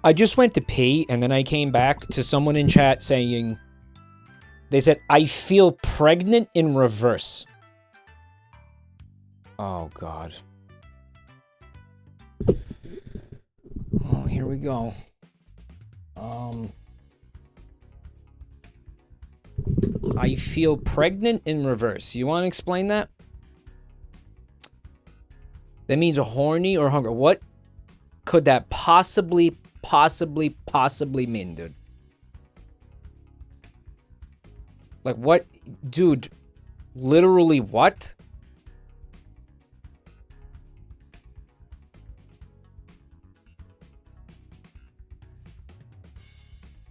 I just went to pee, and then I came back to someone in chat saying... They said, I feel pregnant in reverse. Oh, God. Oh, here we go. I feel pregnant in reverse. You want to explain that? That means horny or hungry. What could that possibly mean, dude? Like, what? Dude, literally what?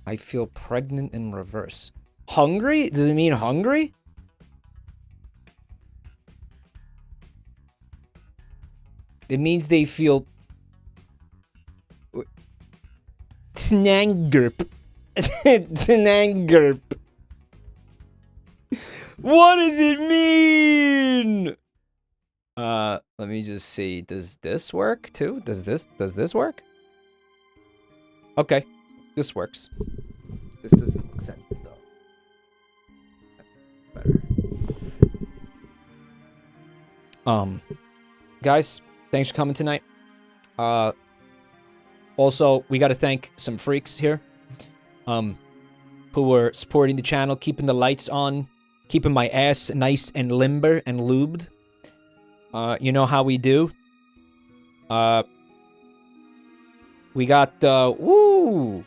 I feel pregnant in reverse. Hungry? Does it mean hungry? It means they feel... Tnangerp. Tnangerp. What does it mean? Let me just see. Does this work too? Does this work? Okay. This works. This doesn't make sense though. Better. Guys, thanks for coming tonight. Also, we got to thank some freaks here, who are supporting the channel, keeping the lights on, keeping my ass nice and limber and lubed. You know how we do. We got, woo!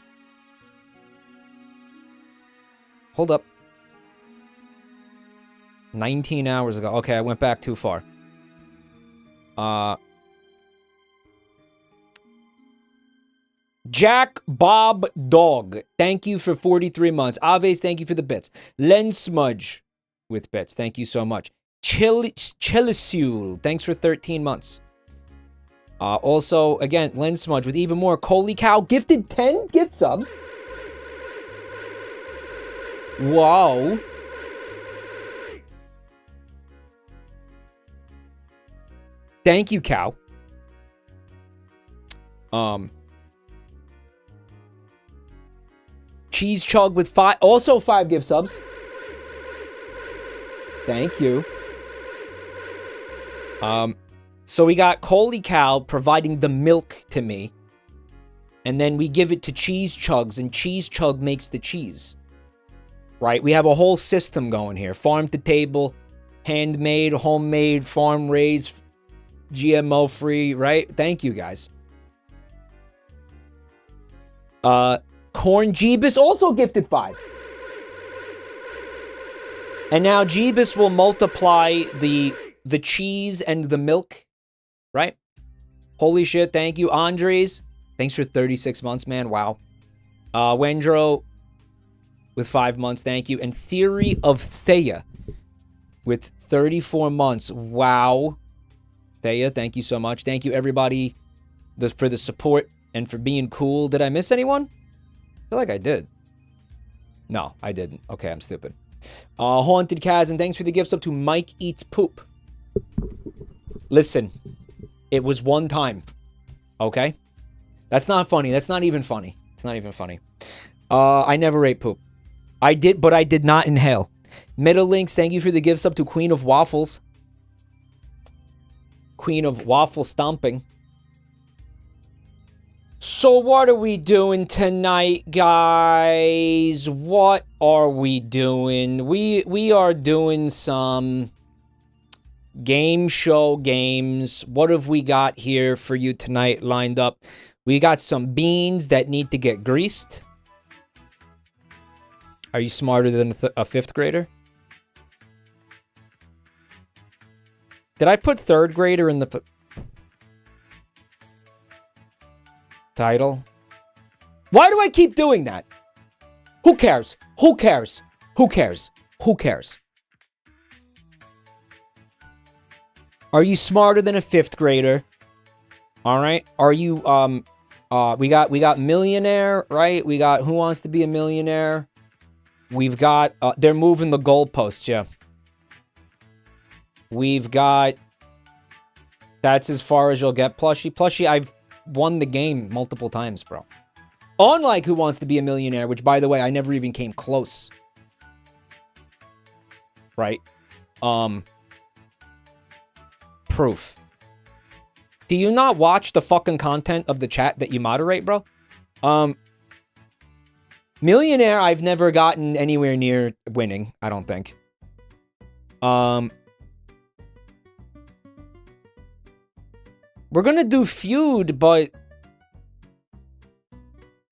Hold up. 19 hours ago. Okay, I went back too far. Jack Bob Dog, thank you for 43 months. Aves, thank you for the bits. Len Smudge with bits, thank you so much. Chilisul, thanks for 13 months. Also, again, Len Smudge with even more. Coley Cow gifted 10 gift subs. Wow. Thank you, Cow. Cheese Chug with 5, also 5 gift subs. Thank you. So we got Coley Cow providing the milk to me. And then we give it to Cheese Chugs, and Cheese Chug makes the cheese. Right? We have a whole system going here. Farm to table, handmade, homemade, farm raised, GMO free, right? Thank you, guys. Corn Jeebus also gifted 5. And now Jeebus will multiply the cheese and the milk, right? Holy shit, thank you. Andres, thanks for 36 months, man. Wow. Wendro with 5 months, thank you. And Theory of Thea with 34 months. Wow. Thea, thank you so much. Thank you, everybody, for the support and for being cool. Did I miss anyone? I feel like I did. No, I didn't. Okay, I'm stupid. Haunted Chasm, thanks for the gifts up to Mike Eats Poop. Listen, it was one time. Okay? That's not funny. That's not even funny. It's not even funny. I never ate poop. I did, but I did not inhale. Middle Links, thank you for the gifts up to Queen of Waffles. Queen of Waffle Stomping. So what are we doing tonight, guys? What are we doing? We are doing some game show games. What have we got here for you tonight lined up? We got some beans that need to get greased. Are you smarter than a 5th grader? Did I put 3rd grader in the title? Why do I keep doing that? Who cares? Who cares? Who cares? Who cares? Are you smarter than a 5th grader? All right. Are you we got Millionaire, right? We got Who Wants to Be a Millionaire? We've got they're moving the goalposts, yeah. We've got That's as far as you'll get, Plushie. Plushie, I've won the game multiple times, bro. Unlike Who Wants to Be a Millionaire, which, by the way, I never even came close. Right? Proof. Do you not watch the fucking content of the chat that you moderate, bro? Millionaire, I've never gotten anywhere near winning, I don't think. We're gonna do Feud, but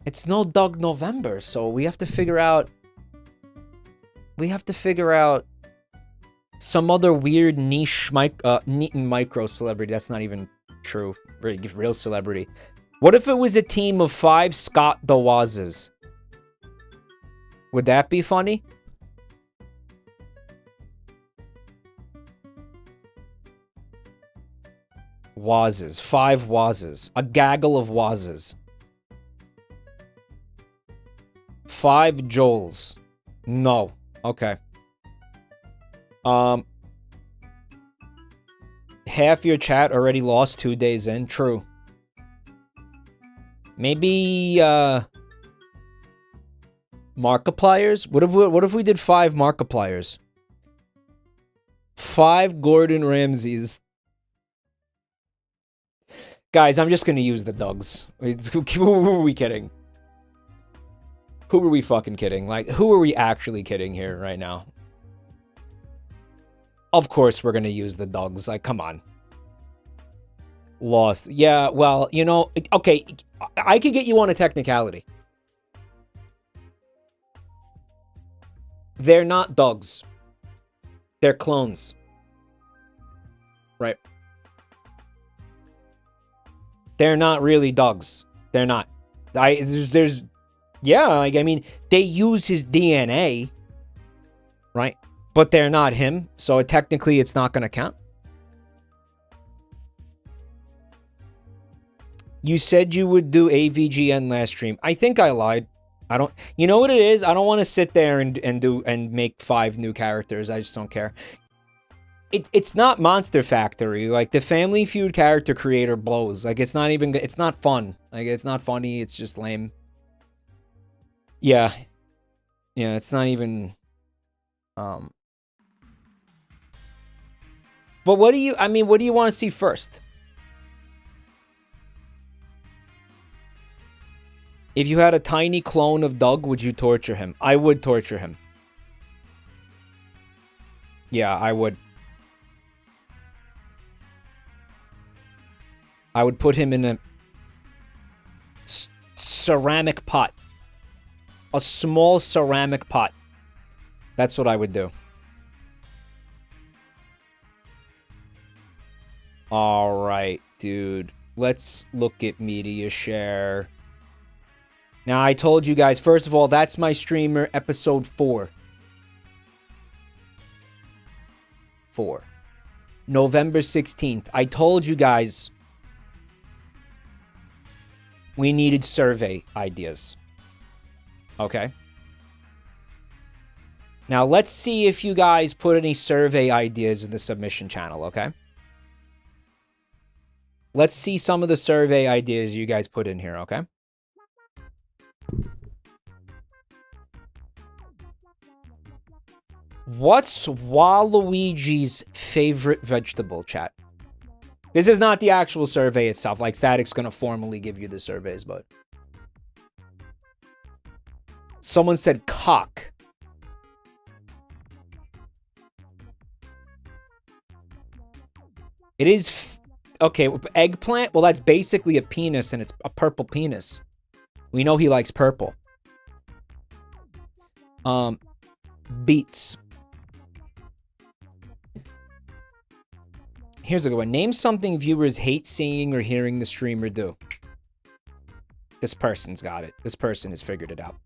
it's no Doug November, so we have to figure out some other weird niche micro celebrity. That's not even true. Real celebrity. What if it was a team of 5 Scott the Wazes? Would that be funny? Wazes. 5 Wazes. A gaggle of Wazes. 5 Joels. No. Okay. Half your chat already lost 2 days in. True. Maybe, Markipliers? What if we did 5 Markipliers? 5 Gordon Ramsays. Guys, I'm just gonna use the Dougs. Who are we kidding? Who are we fucking kidding? Like, who are we actually kidding here right now? Of course we're gonna use the Dougs. Like, come on. Lost. Yeah, well, you know, okay, I could get you on a technicality. They're not Dougs. They're clones. Right. They're not really Dougs. They're not. Yeah, like, I mean, they use his DNA, right? But they're not him, so technically it's not going to count. You said you would do AVGN last stream. I think I lied. I don't. You know what it is? I don't want to sit there and make 5 new characters. I just don't care. It's not Monster Factory. Like, the Family Feud character creator blows. Like, it's not even. It's not fun. Like, it's not funny. It's just lame. Yeah. Yeah. It's not even. But what do you? I mean, what do you want to see first? If you had a tiny clone of Doug, would you torture him? I would torture him. Yeah, I would. I would put him in a ceramic pot. A small ceramic pot. That's what I would do. All right, dude. Let's look at media share. Now, I told you guys, first of all, that's my streamer, episode 4. 4. November 16th. I told you guys we needed survey ideas. Okay? Now, let's see if you guys put any survey ideas in the submission channel, okay? Let's see some of the survey ideas you guys put in here, okay? What's Waluigi's favorite vegetable, chat? This is not the actual survey itself. Like, Static's gonna formally give you the surveys, but... Someone said cock. It is... Okay, eggplant? Well, that's basically a penis, and it's a purple penis. We know he likes purple. Beets. Here's a good one. Name something viewers hate seeing or hearing the streamer do. This person's got it. This person has figured it out.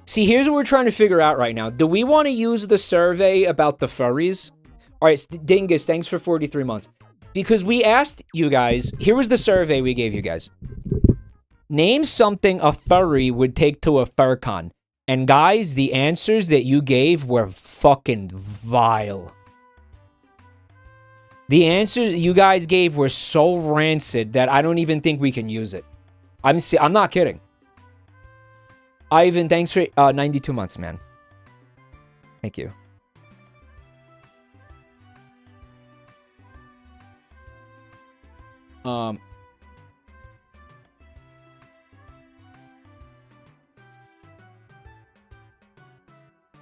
See, here's what we're trying to figure out right now. Do we want to use the survey about the furries? All right, Dingus, thanks for 43 months. Because we asked you guys, here was the survey we gave you guys. Name something a furry would take to a furcon. And guys, the answers that you gave were fucking vile. The answers you guys gave were so rancid that I don't even think we can use it. I'm not kidding. Ivan, thanks for 92 months, man. Thank you.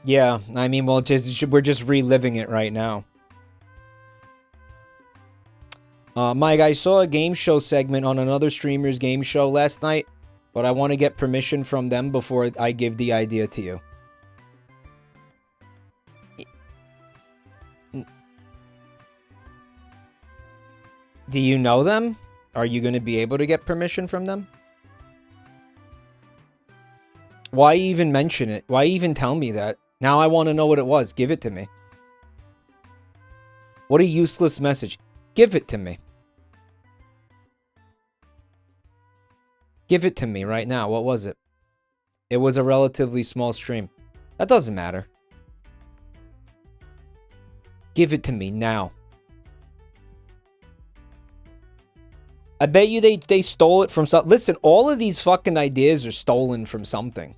Yeah, I mean, well, we're just reliving it right now. Mike, I saw a game show segment on another streamer's game show last night, but I want to get permission from them before I give the idea to you. Do you know them? Are you going to be able to get permission from them? Why even mention it? Why even tell me that? Now I want to know what it was. Give it to me. What a useless message. Give it to me. Give it to me right now. What was it? It was a relatively small stream. That doesn't matter. Give it to me now. I bet you they stole it from some... Listen, all of these fucking ideas are stolen from something.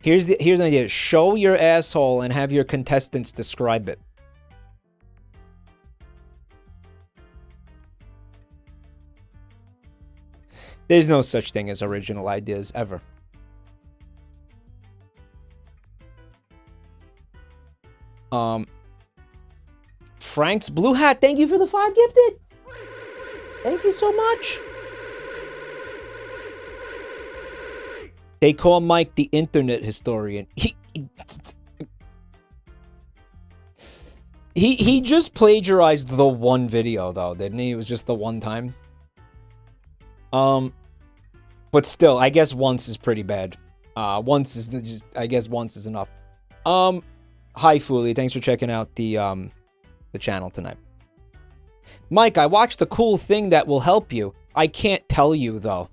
Here's an idea. Show your asshole and have your contestants describe it. There's no such thing as original ideas, ever. Frank's Blue Hat, thank you for the 5 gifted. Thank you so much. They call Mike the internet historian. He just plagiarized the one video though, didn't he? It was just the one time. But still, I guess once is pretty bad. Once is just, I guess once is enough. Hi Fooly, thanks for checking out the channel tonight. Mike, I watched the cool thing that will help you. I can't tell you though.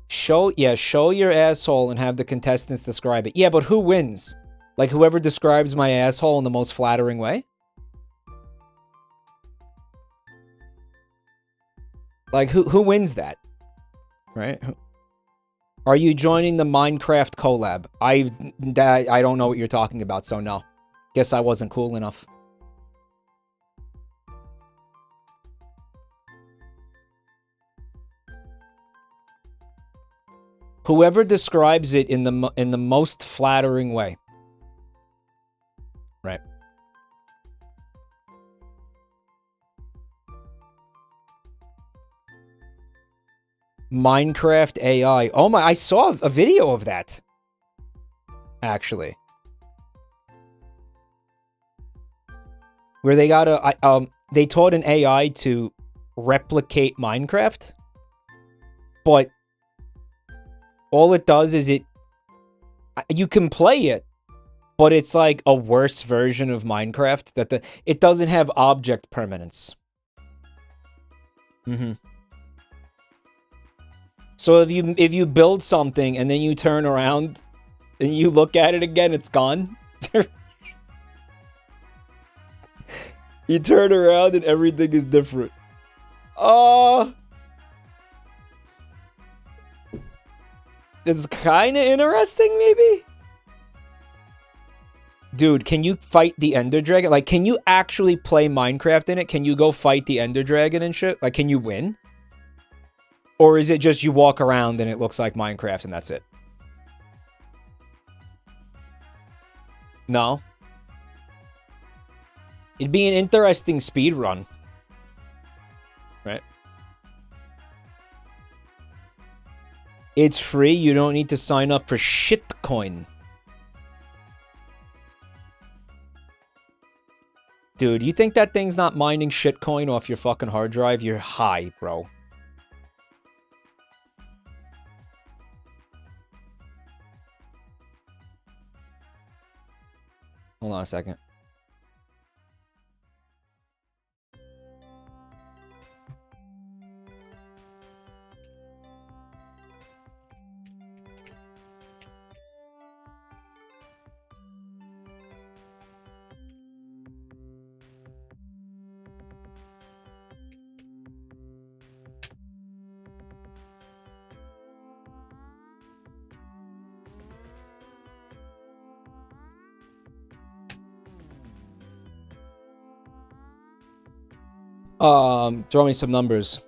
Show your asshole and have the contestants describe it. Yeah, but who wins? Like whoever describes my asshole in the most flattering way? Like who wins that? Right? Are you joining the Minecraft collab? I don't know what you're talking about, so no. Guess I wasn't cool enough. Whoever describes it in the most flattering way. Right. Minecraft AI. Oh my, I saw a video of that. Actually. Where they got they taught an AI to replicate Minecraft. But all it does is you can play it, but it's like a worse version of Minecraft that it doesn't have object permanence. So if you build something and then you turn around and you look at it again, it's gone. You turn around and everything is different. It's kind of interesting, maybe? Dude, can you fight the Ender Dragon? Like, can you actually play Minecraft in it? Can you go fight the Ender Dragon and shit? Like, can you win? Or is it just you walk around and it looks like Minecraft and that's it? No. It'd be an interesting speed run. Right? It's free. You don't need to sign up for shitcoin. Dude, you think that thing's not mining shitcoin off your fucking hard drive? You're high, bro. Hold on a second. Throw me some numbers.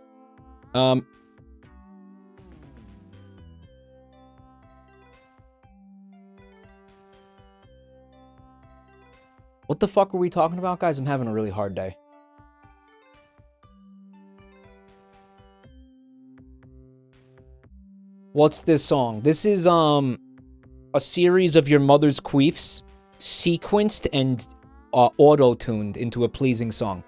What the fuck were we talking about, guys? I'm having a really hard day. What's this song? This is, a series of your mother's queefs sequenced and, auto-tuned into a pleasing song.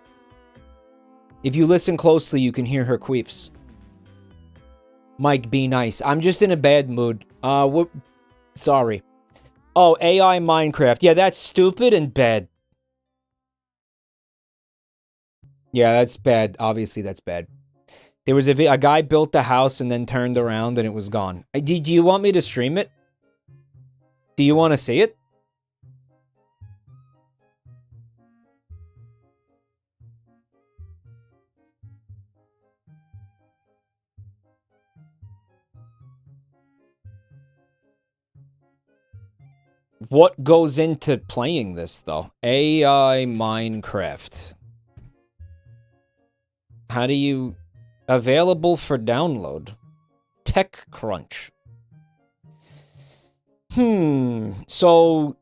If you listen closely, you can hear her queefs. Mike, be nice. I'm just in a bad mood. What? Sorry. Oh, AI Minecraft. Yeah, that's stupid and bad. Yeah, that's bad. Obviously, that's bad. There was a guy built the house and then turned around and it was gone. Do you want me to stream it? Do you want to see it? What goes into playing this, though? AI Minecraft. How do you... Available for download. TechCrunch. So...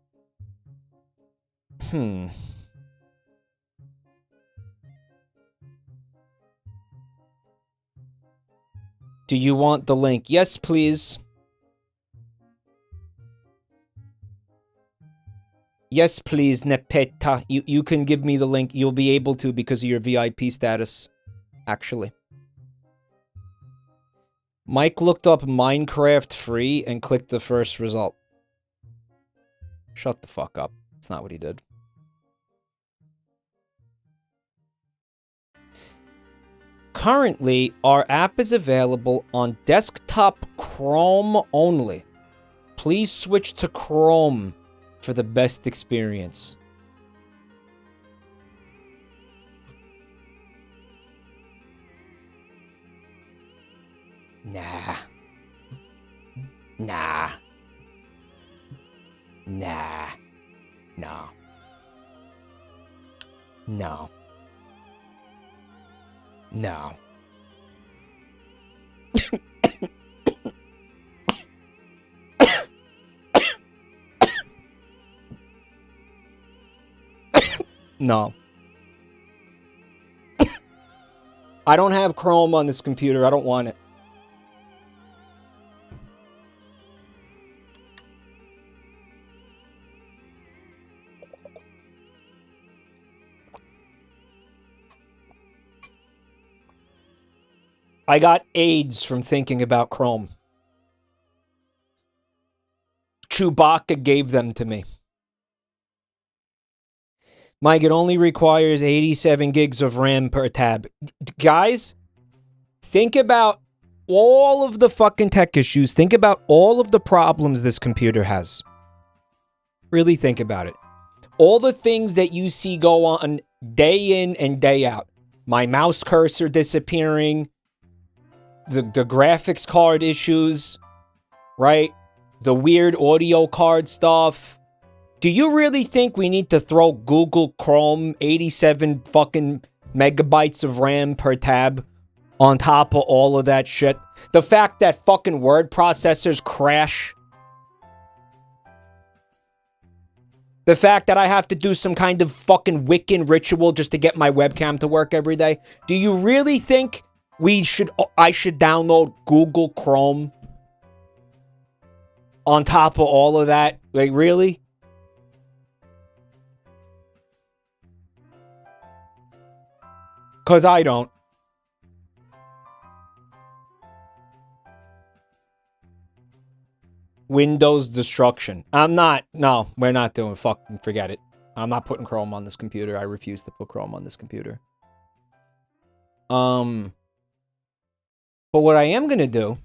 Do you want the link? Yes, please. Yes, please, Nepeta. You can give me the link. You'll be able to because of your VIP status, actually. Mike looked up Minecraft free and clicked the first result. Shut the fuck up. That's not what he did. Currently, our app is available on desktop Chrome only. Please switch to Chrome for the best experience. Nah. Nah. Nah. No. No. No. No. I don't have Chrome on this computer. I don't want it. I got AIDS from thinking about Chrome. Chewbacca gave them to me. Mike, it only requires 87 gigs of RAM per tab. Guys, think about all of the fucking tech issues. Think about all of the problems this computer has. Really think about it. All the things that you see go on day in and day out. My mouse cursor disappearing. The graphics card issues. Right? The weird audio card stuff. Do you really think we need to throw Google Chrome 87 fucking megabytes of RAM per tab on top of all of that shit? The fact that fucking word processors crash. The fact that I have to do some kind of fucking Wiccan ritual just to get my webcam to work every day. Do you really think I should download Google Chrome on top of all of that? Like, really? Because I don't. Windows destruction. I'm not. No, we're not doing. Fucking forget it. I'm not putting Chrome on this computer. I refuse to put Chrome on this computer. But what I am going to do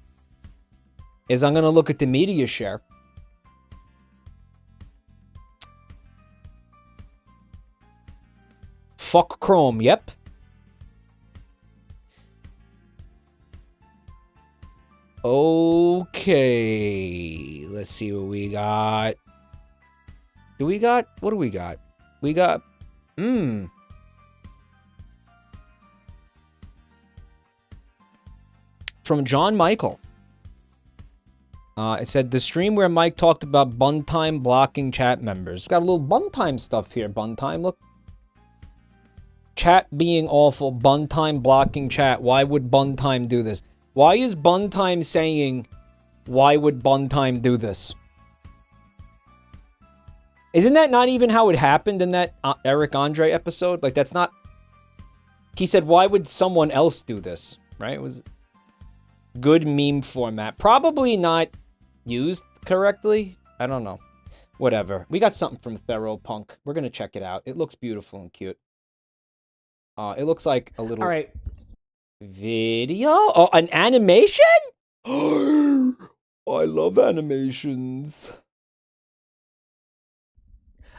is I'm going to look at the media share. Fuck Chrome. Yep. Okay, let's see what we got. What do we got? We got, from John Michael. It said, the stream where Mike talked about bun time blocking chat members. Got a little bun time stuff here, bun time. Look. Chat being awful, bun time blocking chat. Why would bun time do this? Why is bun time saying, why would bun time do this? Isn't that not even how it happened in that Eric Andre episode? Like, that's not... He said, why would someone else do this? Right? It was good meme format. Probably not used correctly. I don't know. Whatever. We got something from Theropunk. We're going to check it out. It looks beautiful and cute. It looks like a little... All right. Video? Oh, an animation? I love animations.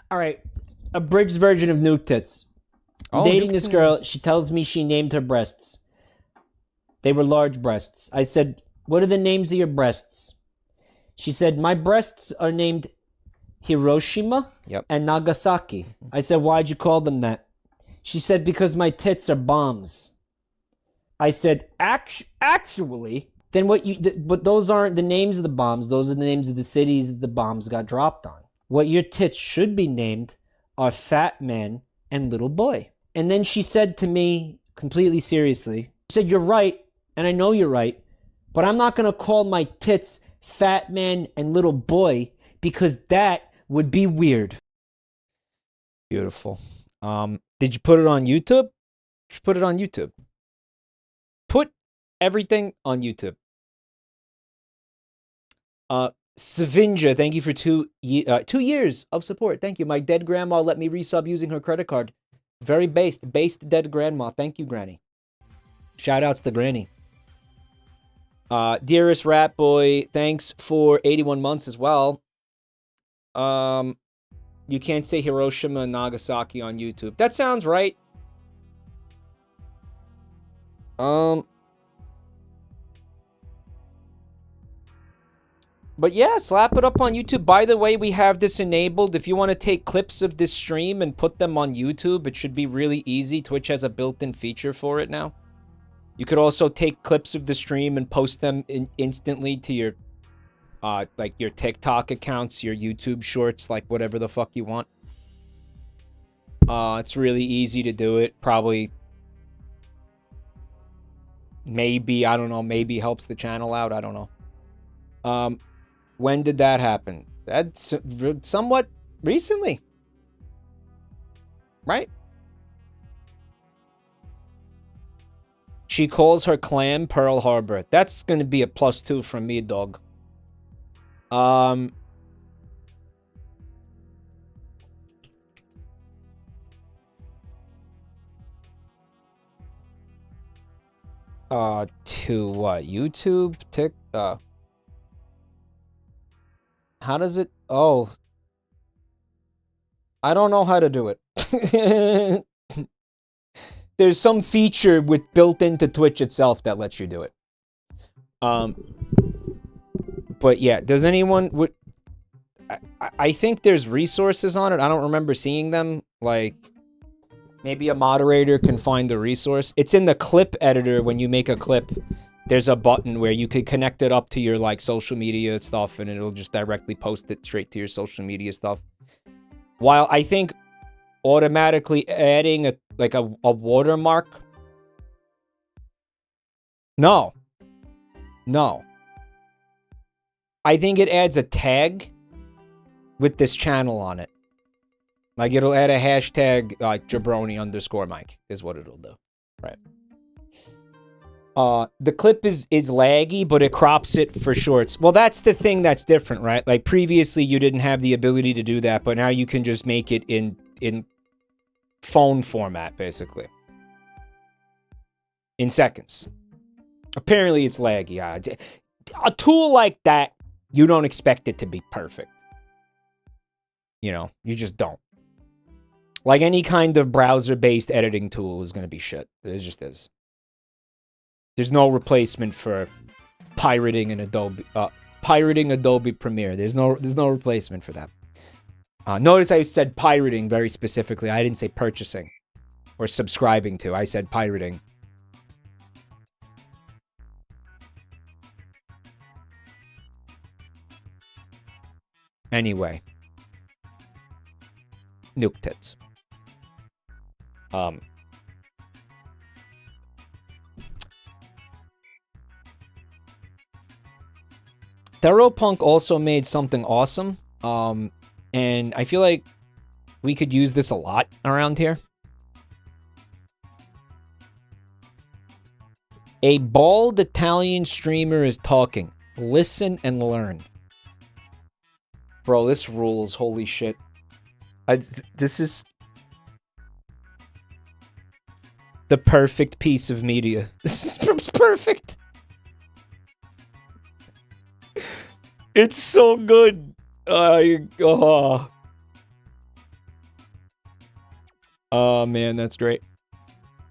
All right. Abridged version of Nuke Tits. Oh, Dating Nuke this girl, Tits. she tells me she named her breasts. They were large breasts. I said, what are the names of your breasts? She said, my breasts are named Hiroshima and Nagasaki. I said, why'd you call them that? She said, because my tits are bombs. I said, actually, then but those aren't the names of the bombs. Those are the names of the cities that the bombs got dropped on. What your tits should be named are Fat Man and Little Boy. And then she said to me, completely seriously, she said, you're right, and I know you're right, but I'm not going to call my tits Fat Man and Little Boy because that would be weird. Beautiful. Did you put it on YouTube? Just put it on YouTube. Put everything on YouTube. Savinja, thank you for 2 years of support. Thank you. My dead grandma let me resub using her credit card. Very based dead grandma. Thank you, Granny. Shout outs to Granny. Dearest Rat Boy, thanks for 81 months as well. You can't say Hiroshima and Nagasaki on YouTube. That sounds right. But yeah, slap it up on YouTube. By the way, we have this enabled. If you want to take clips of this stream and put them on YouTube, it should be really easy. Twitch has a built-in feature for it now. You could also take clips of the stream and post them instantly to your, like your TikTok accounts, your YouTube shorts, like whatever the fuck you want. It's really easy to do it. Probably, maybe, I don't know, maybe helps the channel out. I don't know. When did that happen? That's somewhat recently. Right? She calls her clan Pearl Harbor. That's going to be a +2 from me, dog. 2 what? YouTube? How does it... Oh. I don't know how to do it. There's some feature built into Twitch itself that lets you do it. But yeah, does anyone... I think there's resources on it. I don't remember seeing them. Like, maybe a moderator can find the resource. It's in the clip editor. When you make a clip, there's a button where you could connect it up to your, like, social media stuff, and it'll just directly post it straight to your social media stuff. While I think automatically adding a watermark... No. I think it adds a tag with this channel on it. Like, it'll add a hashtag, like, Jabroni _Mike is what it'll do. Right. The clip is laggy, but it crops it for shorts. Well, that's the thing that's different, right? Like, previously you didn't have the ability to do that, but now you can just make it in phone format, basically. In seconds. Apparently it's laggy. A tool like that, you don't expect it to be perfect. You know, you just don't. Like, any kind of browser-based editing tool is going to be shit. It just is. There's no replacement for pirating Adobe Premiere. There's no replacement for that. Notice I said pirating very specifically. I didn't say purchasing or subscribing to. I said pirating. Anyway. Nuke tits. Theropunk also made something awesome. And I feel like we could use this a lot around here. A bald Italian streamer is talking. Listen and learn. Bro, this rules. Holy shit. This is the perfect piece of media. This is perfect. It's so good. Oh, man, that's great.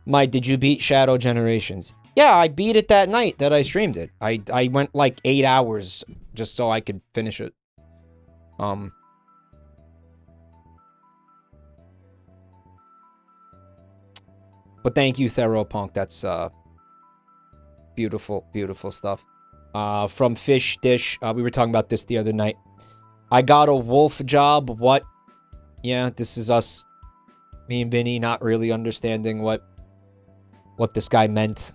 Mike, did you beat Shadow Generations? Yeah, I beat it that night that I streamed it. I went like 8 hours just so I could finish it. But thank you, Theropunk. That's beautiful, beautiful stuff. From Fish Dish, we were talking about this the other night. I got a wolf job. What? Yeah, this is us, me and Vinny, not really understanding what this guy meant.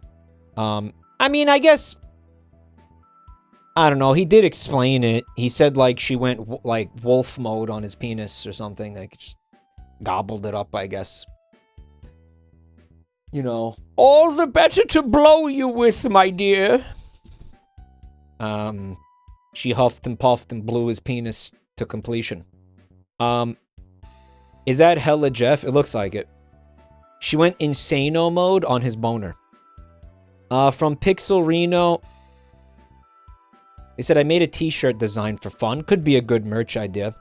I mean, I guess, I don't know. He did explain it. He said like she went like wolf mode on his penis or something. Like just gobbled it up, I guess. You know, all the better to blow you with, my dear. She huffed and puffed and blew his penis to completion. Is that hella Jeff? It looks like it. She went insano mode on his boner. From Pixel Reno, they said, I made a t-shirt design for fun. Could be a good merch idea.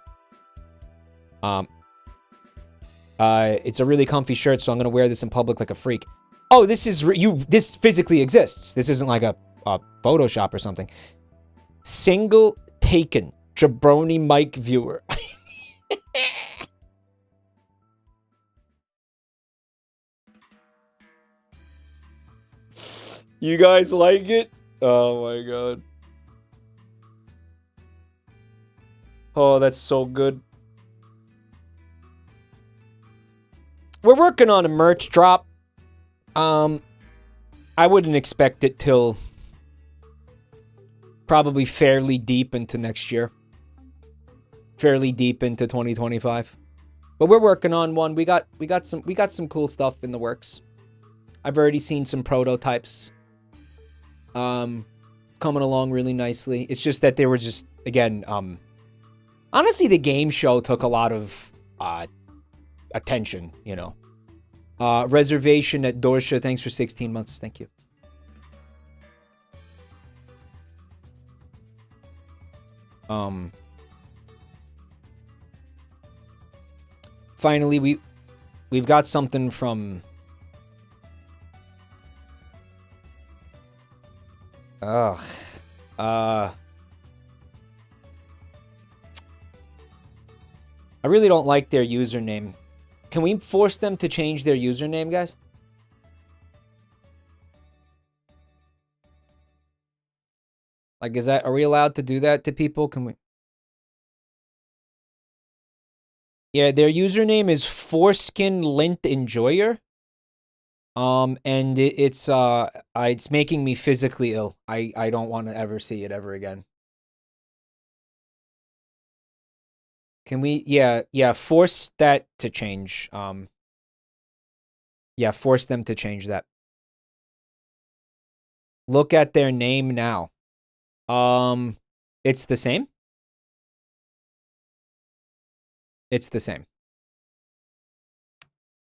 It's a really comfy shirt, so I'm gonna wear this in public like a freak. Oh, this is this physically exists. This isn't like a Photoshop or something. Single taken. Jabroni mic viewer. You guys like it? Oh my god. Oh, that's so good. We're working on a merch drop. I wouldn't expect it till probably fairly deep into next year. Fairly deep into 2025. But we're working on one. We got some cool stuff in the works. I've already seen some prototypes. Coming along really nicely. It's just that they were just, again, honestly, the game show took a lot of attention, you know. Reservation at Dorsha, thanks for 16 months. Thank you. Finally, we've got something from I really don't like their username. Can we force them to change their username, guys? Like, are we allowed to do that to people? Can we? Yeah, their username is Foreskin Lint Enjoyer. And it's making me physically ill. I don't want to ever see it ever again. Can we, yeah, force that to change. Yeah, force them to change that. Look at their name now. It's the same. It's the same.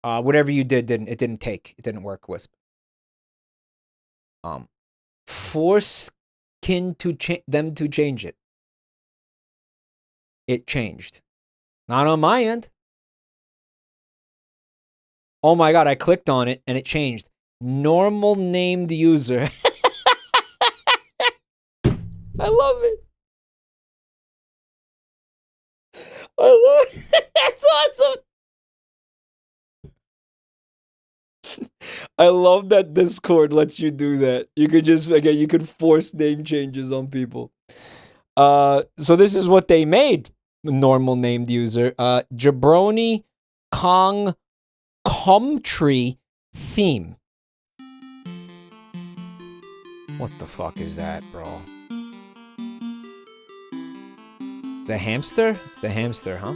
Whatever you did, it didn't take. It didn't work, Wisp. Force them to change it. It changed. Not on my end. Oh my god, I clicked on it and it changed. Normal named user. I love it. I love it. That's awesome. I love that Discord lets you do that. You could just, again, you could force name changes on people. So this is what they made. Normal named user. Jabroni Kong Comtree theme. What the fuck is that, bro? The hamster? It's the hamster, huh?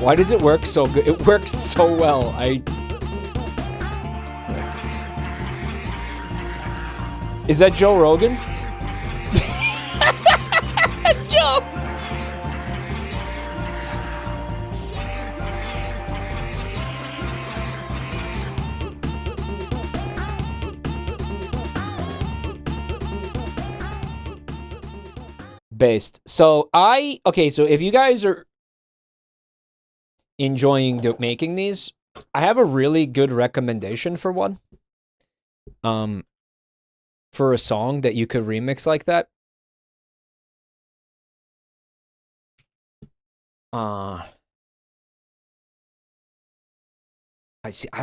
Why does it work so good? It works so well. Is that Joe Rogan? Joe! Based. So so if you guys are enjoying making these, I have a really good recommendation for one. For a song that you could remix like that. I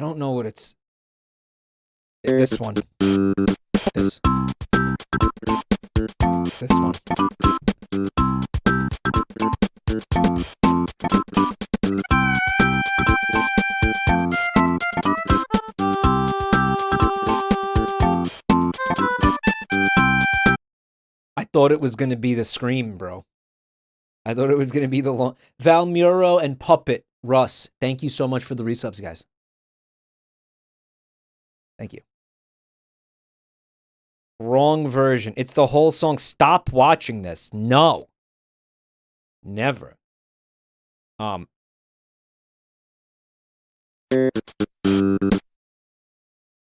don't know what it's. This one. This one. I thought it was going to be the Scream, bro. I thought it was going to be the long... Valmuro and Puppet. Russ, thank you so much for the resubs, guys. Thank you. Wrong version. It's the whole song. Stop watching this. No. Never.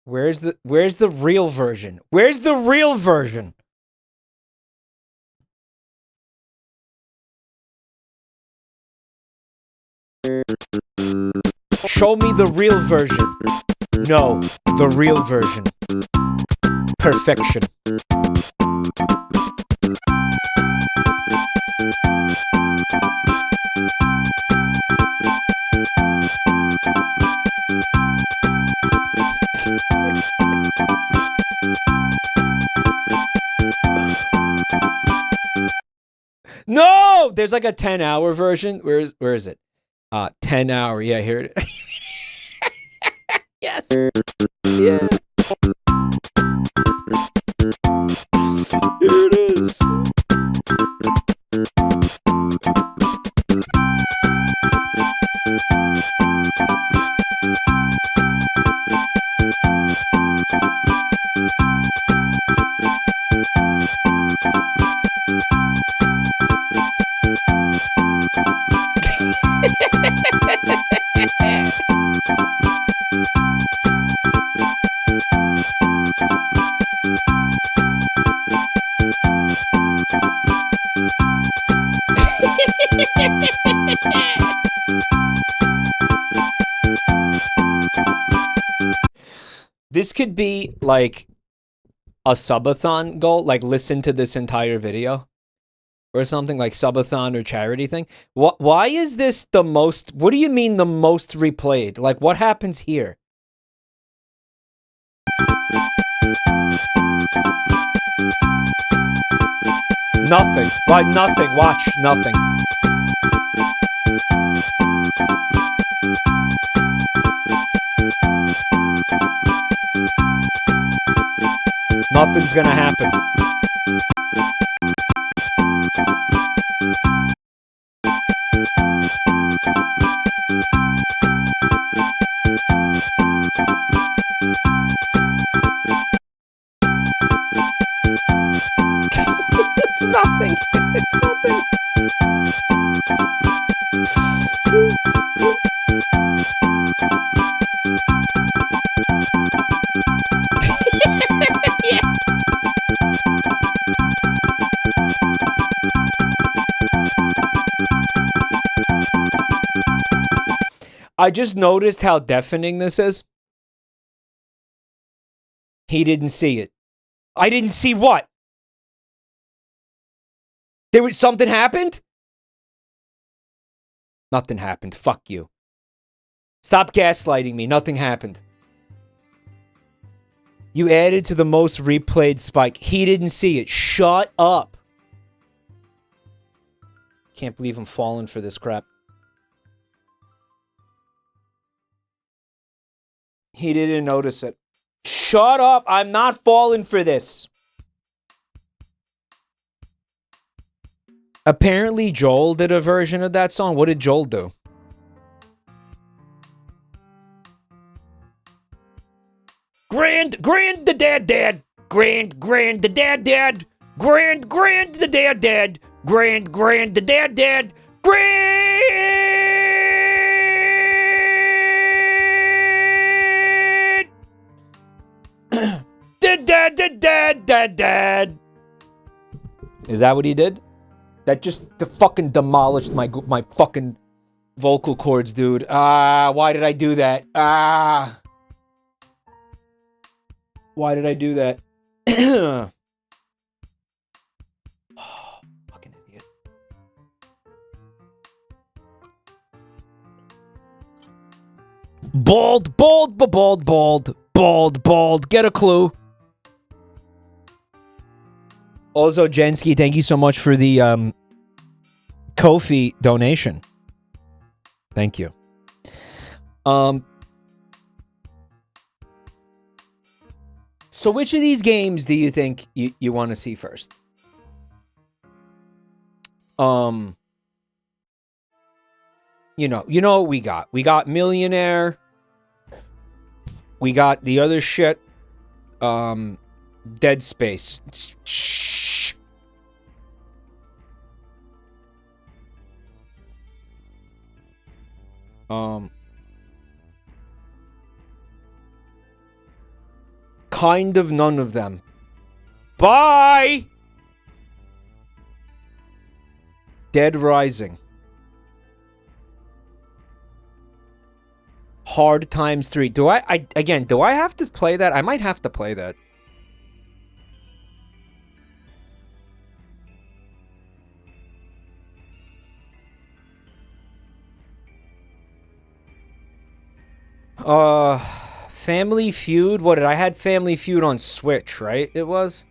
Where's the real version? Where's the real version? Show me the real version. No, the real version. Perfection. No! There's like a 10-hour version. Where is it? 10-hour. Yeah, here it is. Yes. Yeah. Here it is. This could be like a subathon goal, like listen to this entire video or something, like subathon or charity thing. Why is this the most, what do you mean the most replayed? Like what happens here? Nothing. Why? Nothing. Watch. Nothing. Nothing's gonna happen. It's nothing. It's nothing. I just noticed how deafening this is. He didn't see it. I didn't see what? Something happened? Nothing happened. Fuck you. Stop gaslighting me. Nothing happened. You added to the most replayed spike. He didn't see it. Shut up. Can't believe I'm falling for this crap. He didn't notice it. Shut up. I'm not falling for this. Apparently, Joel did a version of that song. What did Joel do? Grand, the dad, Grand, the dad, Grand, the dad, Grand, the dad, Grand, dad. Is that what he did? That just fucking demolished my fucking vocal cords, dude. Why did I do that? Why did I do that? Fucking idiot. Bald. Get a clue. Also, Jensky, thank you so much for the Ko-fi donation. Thank you. So which of these games do you think you want to see first? You know what we got. We got Millionaire. We got the other shit. Dead Space. Shh. Kind of none of them. Bye! Dead Rising. Hard Times 3. Do I have to play that? I might have to play that. Family Feud? What did I had Family Feud on Switch, right? It was?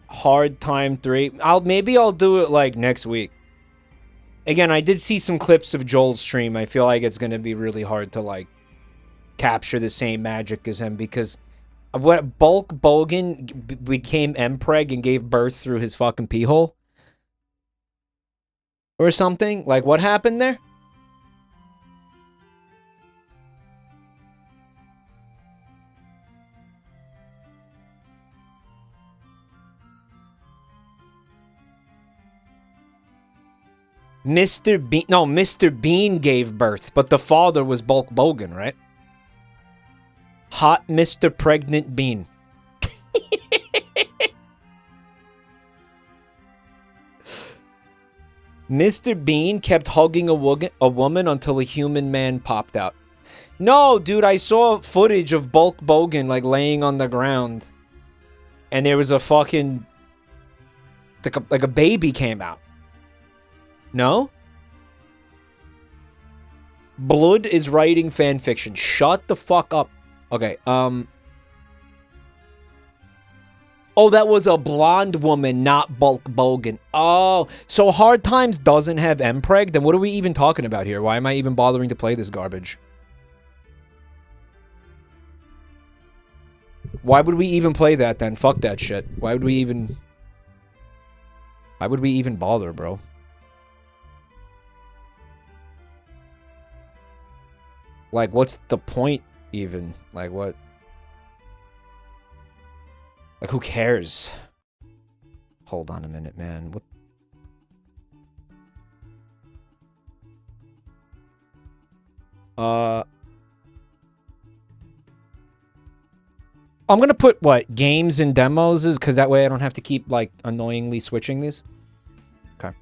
Hard Time 3. Maybe I'll do it like next week. Again, I did see some clips of Joel's stream. I feel like it's going to be really hard to like capture the same magic as him because what Bulk Bogan became Mpreg and gave birth through his fucking pee hole? Or something? Like, what happened there? Mr. Bean gave birth, but the father was Bulk Bogan, right? Hot Mr. Pregnant Bean. Mr. Bean kept hugging a woman until a human man popped out. No, dude, I saw footage of Bulk Bogan, like, laying on the ground. And there was a fucking... Like a baby came out. No? Blood is writing fanfiction. Shut the fuck up. Okay, Oh, that was a blonde woman, not Bulk Bogan. Oh, so Hard Times doesn't have Mpreg? Then what are we even talking about here? Why am I even bothering to play this garbage? Why would we even play that then? Fuck that shit. Why would we even bother, bro? Like, what's the point even? Like, what? Like, who cares? Hold on a minute, man. What? I'm gonna put what games and demos is because that way I don't have to keep like annoyingly switching these. Okay.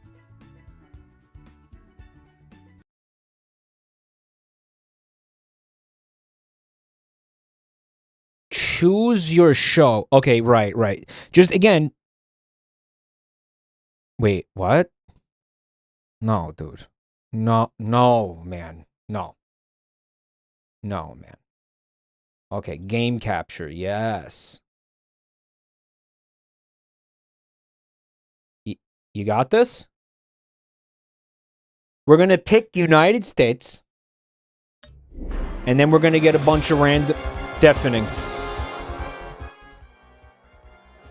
Choose your show. Okay, right. Just again. Wait, what? No, dude. No, man. No, man. Okay, game capture. Yes. You got this? We're going to pick United States. And then we're going to get a bunch of random... Deafening.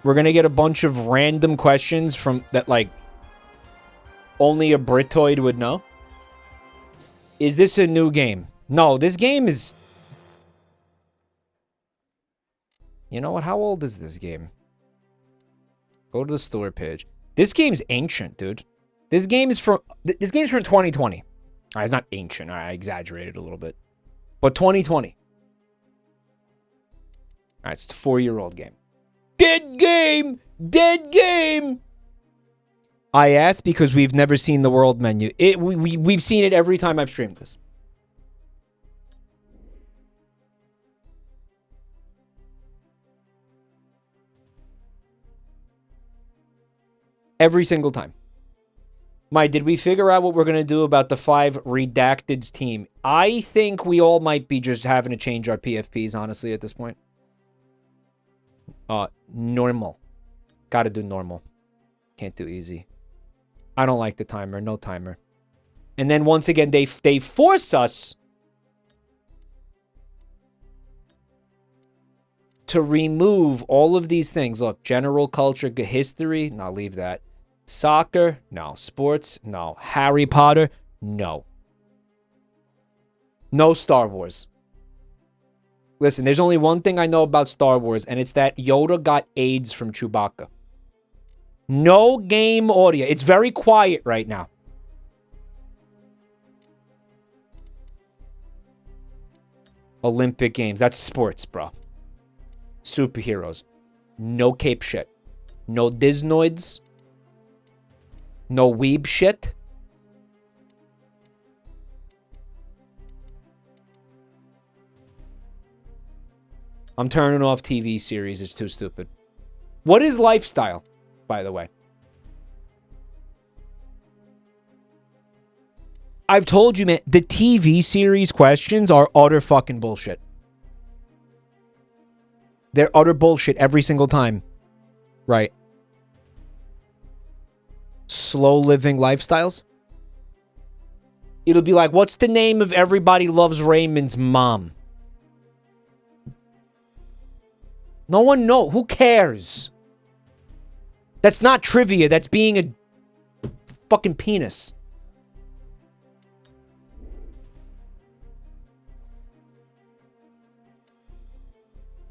We're going to get a bunch of random questions from that, like, only a Britoid would know. Is this a new game? No, this game is... You know what? How old is this game? Go to the store page. This game's ancient, dude. This game's from 2020. All right, it's not ancient. All right, I exaggerated a little bit. But 2020. All right, it's a 4-year-old game. Dead game! Dead game! I asked because we've never seen the world menu. We've seen it every time I've streamed this. Every single time. Did we figure out what we're going to do about the 5 Redacteds team? I think we all might be just having to change our PFPs, honestly, at this point. Normal. Gotta do normal. Can't do easy. I don't like the timer. No timer. And then once again, they force us to remove all of these things. Look, general culture, history. No, leave that. Soccer, no. Sports, no. Harry Potter, no. No Star Wars. Listen, there's only one thing I know about Star Wars, and it's that Yoda got AIDS from Chewbacca. No game audio. It's very quiet right now. Olympic Games. That's sports, bro. Superheroes. No cape shit. No Disnoids. No weeb shit. I'm turning off TV series. It's too stupid. What is lifestyle, by the way? I've told you, man, the TV series questions are utter fucking bullshit. They're utter bullshit every single time. Right. Slow living lifestyles. It'll be like, what's the name of Everybody Loves Raymond's mom? No one knows. Who cares? That's not trivia. That's being a fucking penis.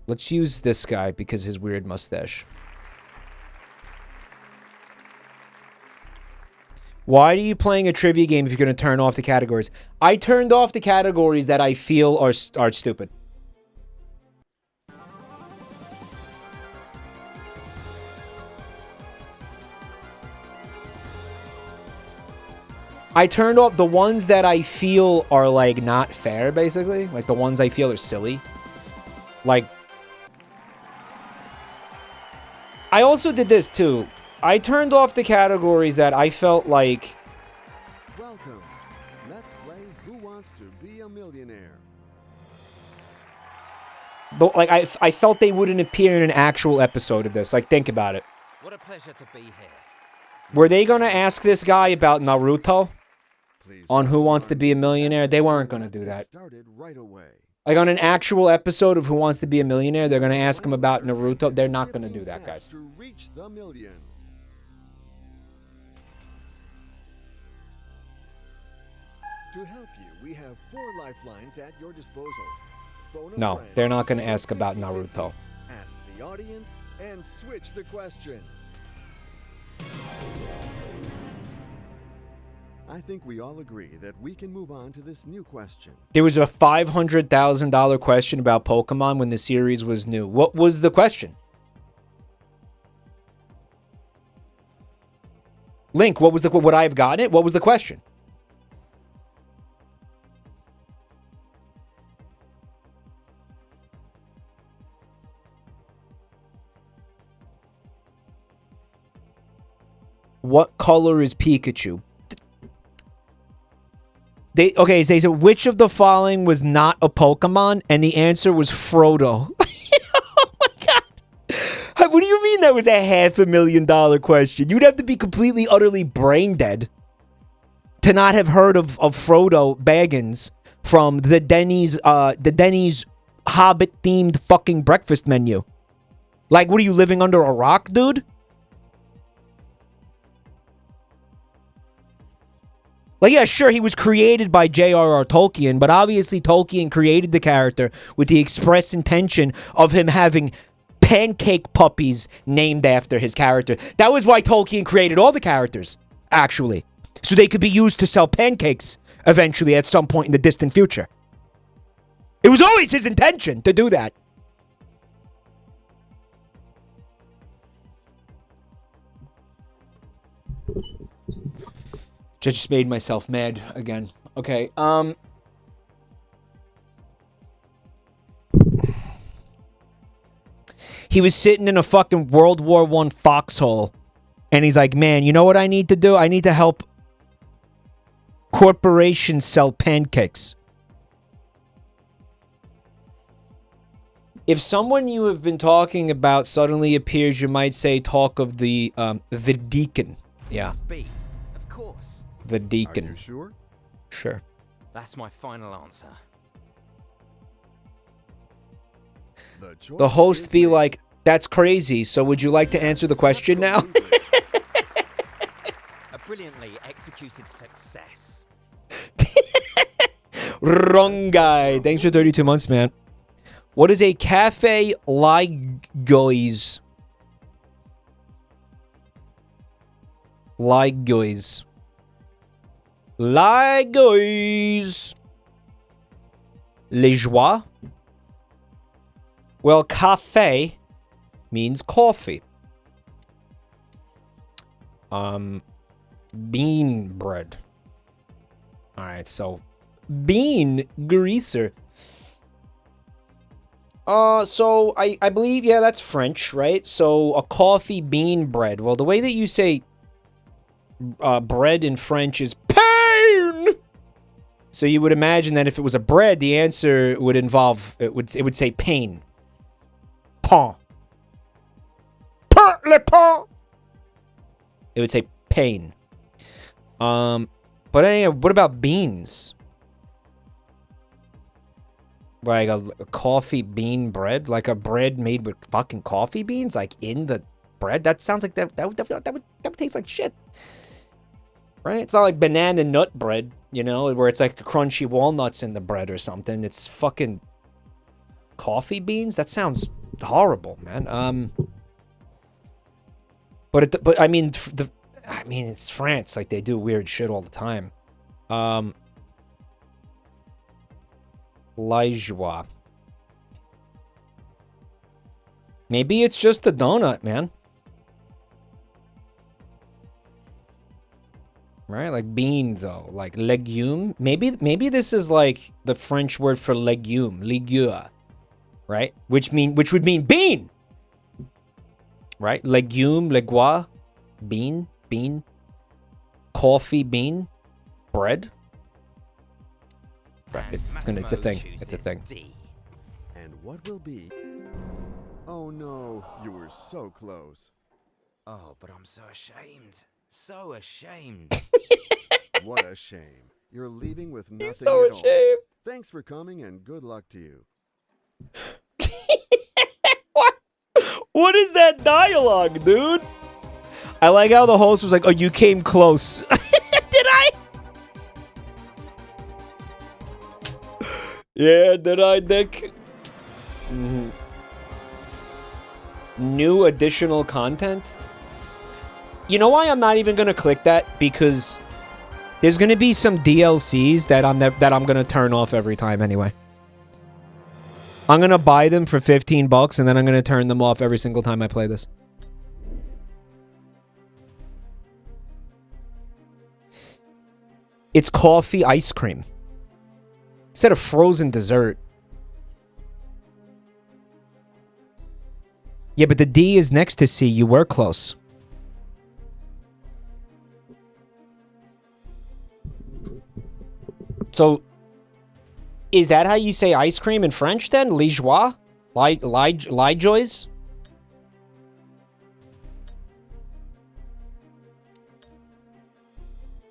Let's use this guy because his weird mustache. Why are you playing a trivia game if you're going to turn off the categories? I turned off the categories that I feel are stupid. I turned off the ones that I feel are, like, not fair, basically. Like, the ones I feel are silly. Like, I also did this, too. I turned off the categories that I felt like... Welcome. Let's play Who Wants to Be a Millionaire. Like, I felt they wouldn't appear in an actual episode of this. Like, think about it. What a pleasure to be here. Were they going to ask this guy about Naruto? On Who Wants to Be a Millionaire? They weren't going to do that. Started right away. Like, on an actual episode of Who Wants to Be a Millionaire, they're going to ask him about Naruto. They're not going to do that, guys. To reach the million. To help you, we have 4 lifelines at your disposal. Phone a No, friend, they're not going to ask about Naruto. ask the audience, and switch the question. I think we all agree that we can move on to this new question. There was a $500,000 question about Pokemon when the series was new. What was the question? Link, what was the... Would I have gotten it? What was the question? What color is Pikachu? They said, which of the following was not a Pokemon? And the answer was Frodo. Oh my god. What do you mean that was a $500,000 question? You'd have to be completely, utterly brain dead to not have heard of Frodo Baggins from the Denny's Hobbit-themed fucking breakfast menu. Like, what are you, living under a rock, dude? Like, yeah, sure, he was created by J.R.R. Tolkien, but obviously Tolkien created the character with the express intention of him having pancake puppies named after his character. That was why Tolkien created all the characters, actually. So they could be used to sell pancakes eventually at some point in the distant future. It was always his intention to do that. Just made myself mad again. Okay, he was sitting in a fucking World War I foxhole, and he's like, man, you know what I need to do? I need to help corporations sell pancakes. If someone you have been talking about suddenly appears, you might say, talk of the deacon. Yeah. Of course. The deacon. Are you sure? Sure. That's my final answer. The host be like, that's crazy, so would you like to answer the question now? A brilliantly executed success. Wrong guy. Thanks for 32 months, man. What is a cafe Ligois? Ligois. Ligois. Les joies? Well, cafe means coffee. Bean bread. Alright, so bean greaser. So I believe, yeah, that's French, right? So a coffee bean bread. Well, the way that you say bread in French is pain. So you would imagine that if it was a bread, the answer would involve, it would say pain. Pain. Le pain. It would say pain. But anyway, what about beans? Like a coffee bean bread? Like a bread made with fucking coffee beans? Like in the bread? That sounds like that would taste like shit. Right? It's not like banana nut bread, you know, where it's like crunchy walnuts in the bread or something. It's fucking coffee beans? That sounds horrible, man. But I mean, it's France. Like, they do weird shit all the time. Ligeois. Maybe it's just a donut, man. Right? Like bean, though. Like legume. Maybe this is like the French word for legume. Ligure. Right? Which would mean bean. Right? Legume, legois. Bean. Coffee bean. Bread. Right. It's a thing. It's a thing. And what will be? Oh no, you were so close. Oh, but I'm so ashamed. So ashamed. What a shame. You're leaving with nothing He's so at all. ashamed. Thanks for coming and good luck to you. What is that dialogue, dude? I like how the host was like, oh, you came close. Did I? Yeah, did I, Dick? Mm-hmm. New additional content? You know why I'm not even going to click that? Because There's gonna be some DLCs that I'm gonna turn off every time anyway. I'm gonna buy them for $15 and then I'm gonna turn them off every single time I play this. It's coffee ice cream instead of frozen dessert. Yeah, but the D is next to C. You were close. So, is that how you say ice cream in French then? Lijois? Lijois?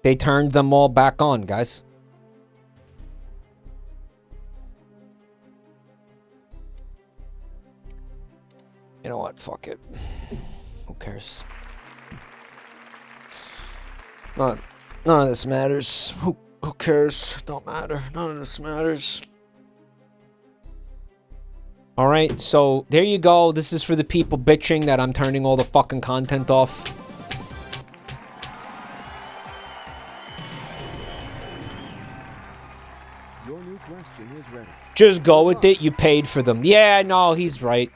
They turned them all back on, guys. You know what? Fuck it. Who cares? None of this matters. Who cares? Don't matter. None of this matters. All right, so there you go. This is for the people bitching that I'm turning all the fucking content off. Your new question is ready. Just go with it. You paid for them. Yeah, no, he's right.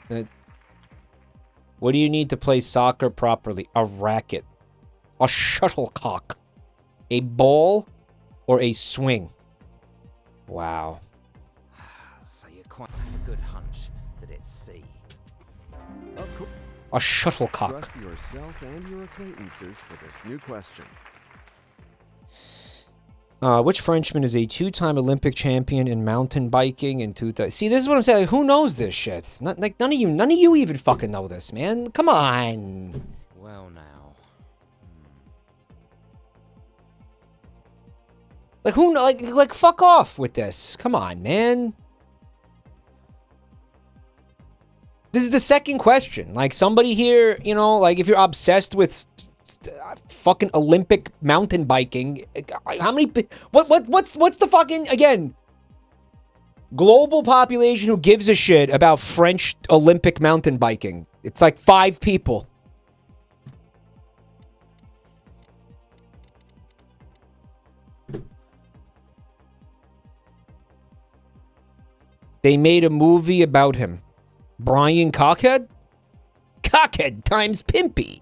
What do you need to play soccer properly? A racket. A shuttlecock. A ball or a swing. Wow. So you quite have a good hunch that it's C. Of course. A shuttlecock. Trust yourself and your acquaintances for this new question. Which Frenchman is a two-time Olympic champion in mountain biking in 2000? See, this is what I'm saying. Like, who knows this shit? None of you even fucking know this, man. Come on. Well now. Like who? Like fuck off with this. Come on, man. This is the second question. Like somebody here, you know, like if you're obsessed with fucking Olympic mountain biking, how many? What's the fucking again? Global population who gives a shit about French Olympic mountain biking? It's like 5 people. They made a movie about him. Brian Cockhead? Cockhead times Pimpy.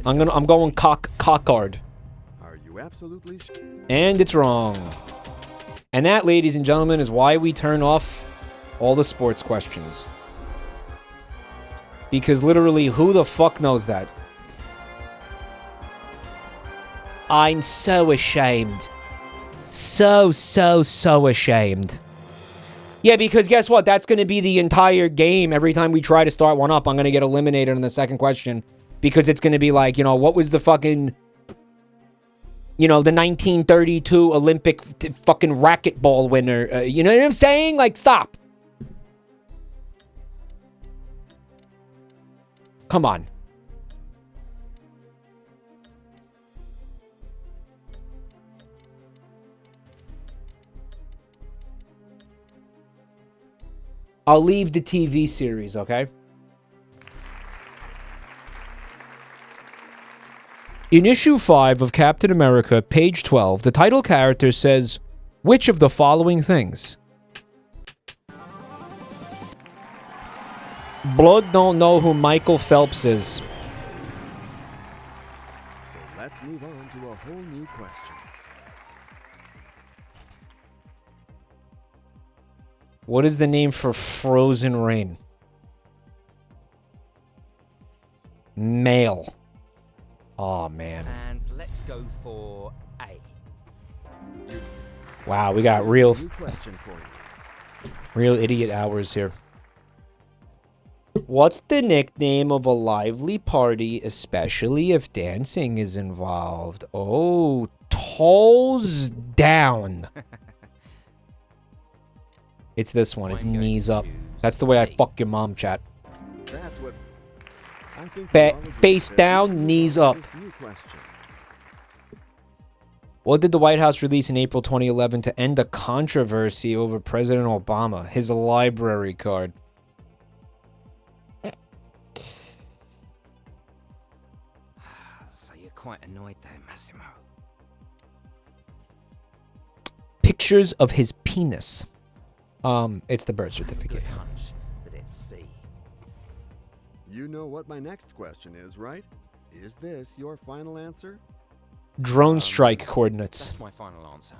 I'm going cockard. Are you absolutely sure? And it's wrong. And that, ladies and gentlemen, is why we turn off all the sports questions. Because literally, who the fuck knows that? I'm so ashamed. So ashamed. Yeah, because guess what? That's going to be the entire game. Every time we try to start one up, I'm going to get eliminated in the second question. Because it's going to be like, you know, what was the fucking... You know, the 1932 Olympic fucking racquetball winner. You know what I'm saying? Like, stop. Come on. I'll leave the TV series, okay? In issue 5 of Captain America, page 12, the title character says, which of the following things? Blood don't know who Michael Phelps is. So let's move on to a whole new question. What is the name for frozen rain? Male. Oh, man. And let's go for A. Wow, we got real New question for you. idiot hours here. What's the nickname of a lively party, especially if dancing is involved? Oh, toes down. It's this one. It's knees up. That's the way I fuck your mom, chat. That's what I think. Face down, knees up. This new question. What did the White House release in April 2011 to end the controversy over President Obama? His library card. So you're quite annoyed there, Massimo. Pictures of his penis. It's the birth certificate. Good hunch that it's C. You know what my next question is, right? Is this your final answer? Drone strike coordinates. That's my final answer.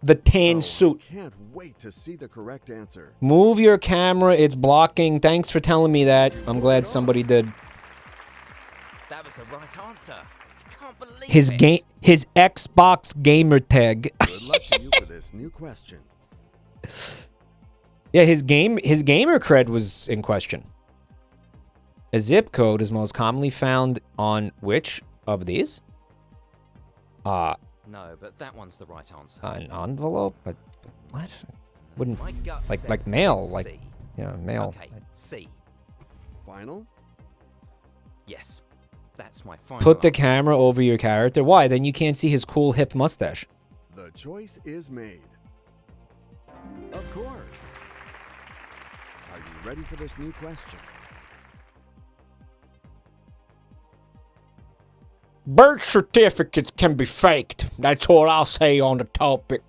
The tan suit. I can't wait to see the correct answer. Move your camera. It's blocking. Thanks for telling me that. I'm glad somebody did. That was the right answer. I can't believe His it. his Xbox gamer tag. Good luck to you for this new question. Yeah, his gamer cred was in question. A zip code is most commonly found on which of these? No, but that one's the right answer. An envelope? But what? Wouldn't My gut like says mail? it's Like C. yeah, mail. Okay, C. Final? Yes, that's my final. Put the answer. camera over your character. Why? Then you can't see his cool hip mustache. The choice is made. Of course. Are you ready for this new question? Birth certificates can be faked. That's all I'll say on the topic.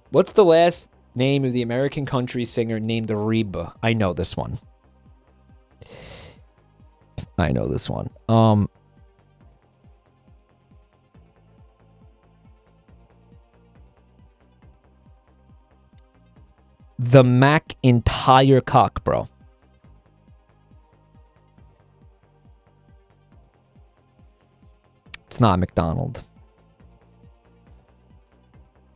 What's the last name of the American country singer named Reba? I know this one. I know this one. The Mac entire cock, bro. It's not McDonald.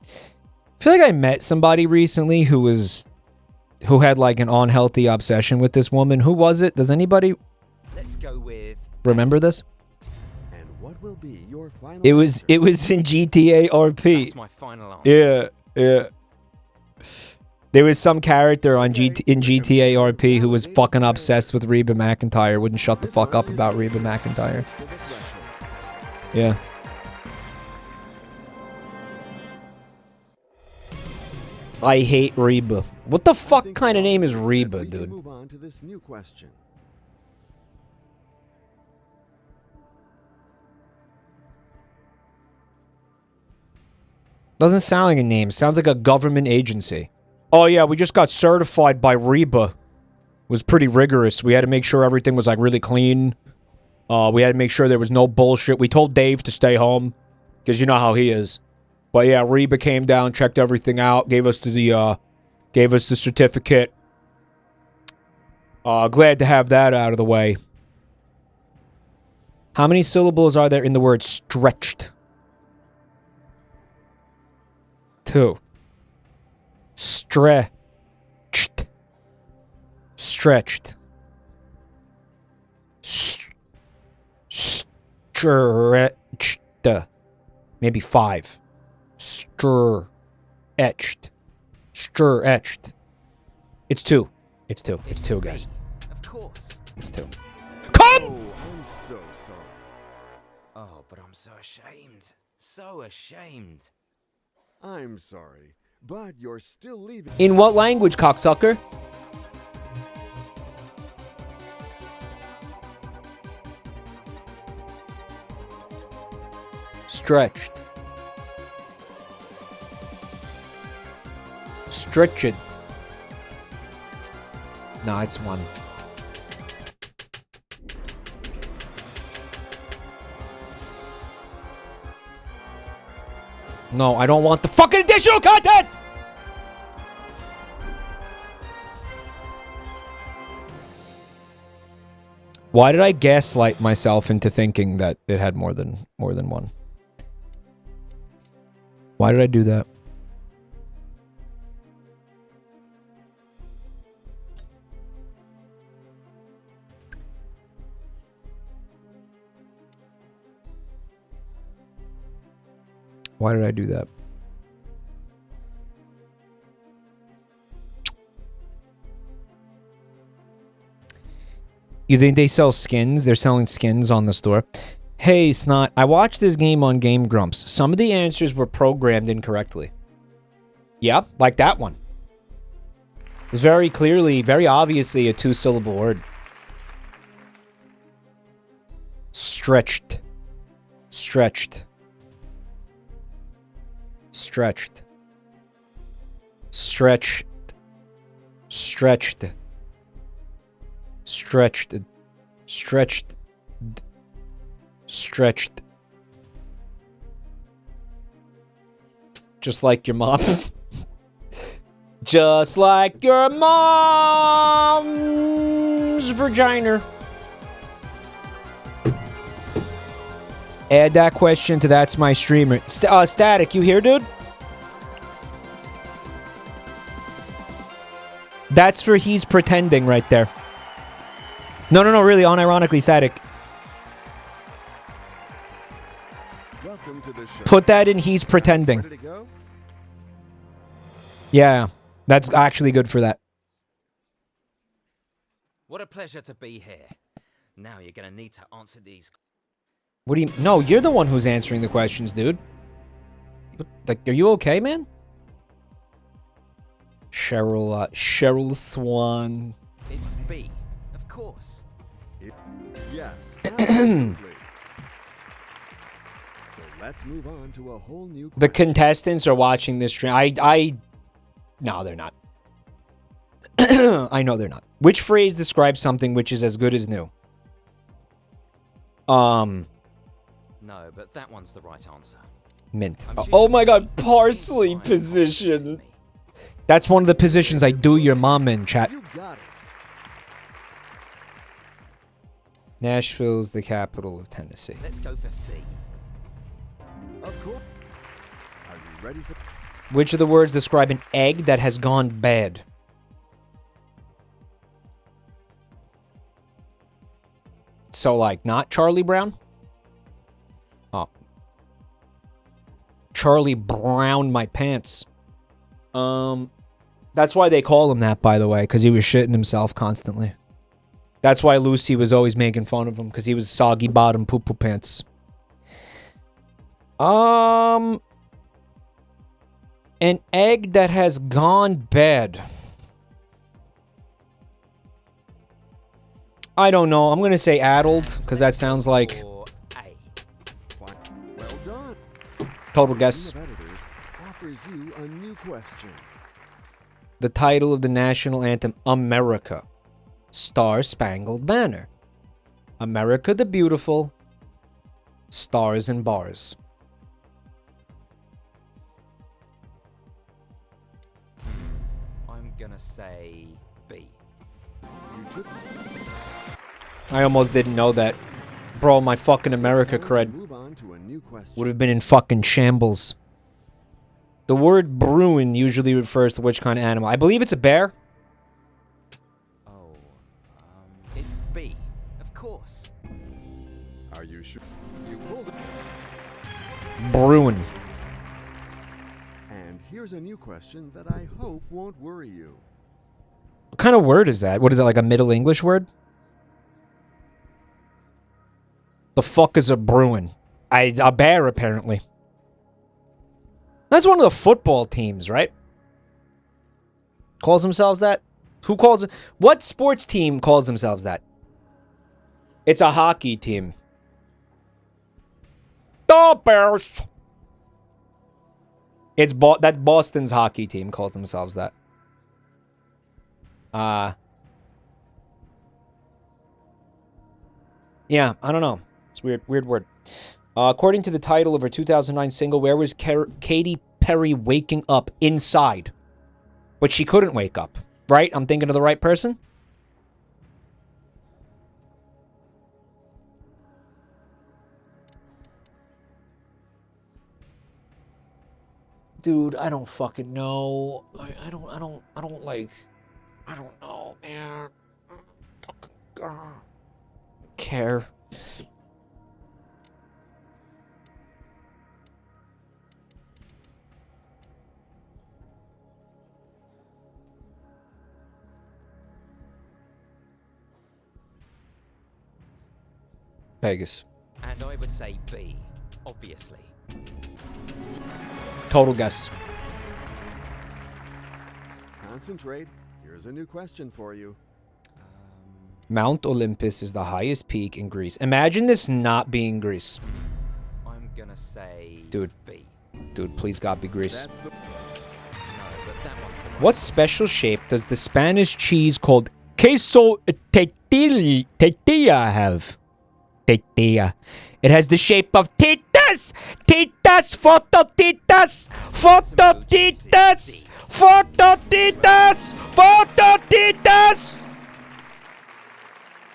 I feel like I met somebody recently who had like an unhealthy obsession with this woman. Who was it? Does anybody Let's go with. remember this? And what will be your final It was answer? in GTA RP. That's my final answer. Yeah. There was some character on in GTA RP who was fucking obsessed with Reba McEntire. Wouldn't shut the fuck up about Reba McEntire. To the threshold. Yeah. I hate Reba. What the I fuck think kind of we're all name is set. Reba, We can dude? Move on to this new question. Doesn't sound like a name. Sounds like a government agency. Oh yeah, we just got certified by Reba. It was pretty rigorous. We had to make sure everything was like really clean. We had to make sure there was no bullshit. We told Dave to stay home because you know how he is. But yeah, Reba came down, checked everything out, gave us the certificate. Glad to have that out of the way. How many syllables are there in the word stretched? 2. Stretched. Stretched. Stretched. Maybe 5. Etched. Etched. It's 2. It's 2. It's 2, guys. Of course. It's 2. Oh, Come! I'm so sorry. Oh, but I'm so ashamed. So ashamed. I'm sorry, but you're still leaving. In what language, cocksucker? Stretched. Stretch it. No, it's 1. No, I don't want the fucking additional content! Why did I gaslight myself into thinking that it had more than 1? Why did I do that? Why did I do that? You think they sell skins? They're selling skins on the store. Hey, Snot, I watched this game on Game Grumps. Some of the answers were programmed incorrectly. Yep, like that one. It was very clearly, very obviously a 2-syllable word. Stretched. Stretched. Stretched. Stretched. Stretched. Stretched. Stretched. Stretched. Just like your mom. Just like your mom's vagina. Add that question to That's My Streamer. Static, you here, dude? That's for he's pretending right there. No, really, unironically, Static. Welcome to the show. Put that in he's pretending. Ready to go? Yeah, that's actually good for that. What a pleasure to be here. Now you're gonna need to answer these. What do you... No, you're the one who's answering the questions, dude. Like, are you okay, man? Cheryl Swan. It's B, of course. Yes, absolutely. So let's move on to a whole new question. The contestants are watching this stream. No, they're not. I know they're not. Which phrase describes something which is as good as new? No, but that one's the right answer. Mint. I'm Oh choosing my god, B. parsley Inspired position. confidence in me. That's one of the positions I do your mom in, chat. You got it. Nashville's the capital of Tennessee. Let's go for C. Of course. Are you ready for... Which of the words describe an egg that has gone bad? So, like, not Charlie Brown? Oh. Charlie Brown my pants. That's why they call him that, by the way, because he was shitting himself constantly. That's why Lucy was always making fun of him, because he was soggy bottom poo-poo pants. An egg that has gone bad. I don't know. I'm going to say addled, because that sounds like... Or A. Well done. Total guess. Team of Editors offers you a new question. The title of the national anthem, America. Star Spangled Banner. America the Beautiful. Stars and Bars. I'm gonna say B. You took... I almost didn't know that. Bro, my fucking America It's time to cred move on to a new question. would have been in fucking shambles. The word bruin usually refers to which kind of animal? I believe it's a bear. Oh, it's B, of course. Are you sure? You pulled it. Bruin. And here's a new question that I hope won't worry you. What kind of word is that? What is it, like a Middle English word? The fuck is a bruin? A bear, apparently. That's one of the football teams, right? Calls themselves that? Who calls it? What sports team calls themselves that? It's a hockey team. The Bears. That's Boston's hockey team calls themselves that. Yeah, I don't know. It's weird word. According to the title of her 2009 single, where was Katy Perry waking up? Inside. But she couldn't wake up, right? I'm thinking of the right person? Dude, I don't fucking know. I don't know, man. Care. Vegas. And I would say B, obviously. Total guess. Concentrate. Here's a new question for you. Mount Olympus is the highest peak in Greece. Imagine this not being Greece. I'm gonna say Dude. B. Dude, please God be grease. That's the No, but that one's the right What special shape does the Spanish cheese called queso tetilla have? Tetilla. It has the shape of titas! Titas! Fototitas! Fototitas! Fototitas! Fototitas!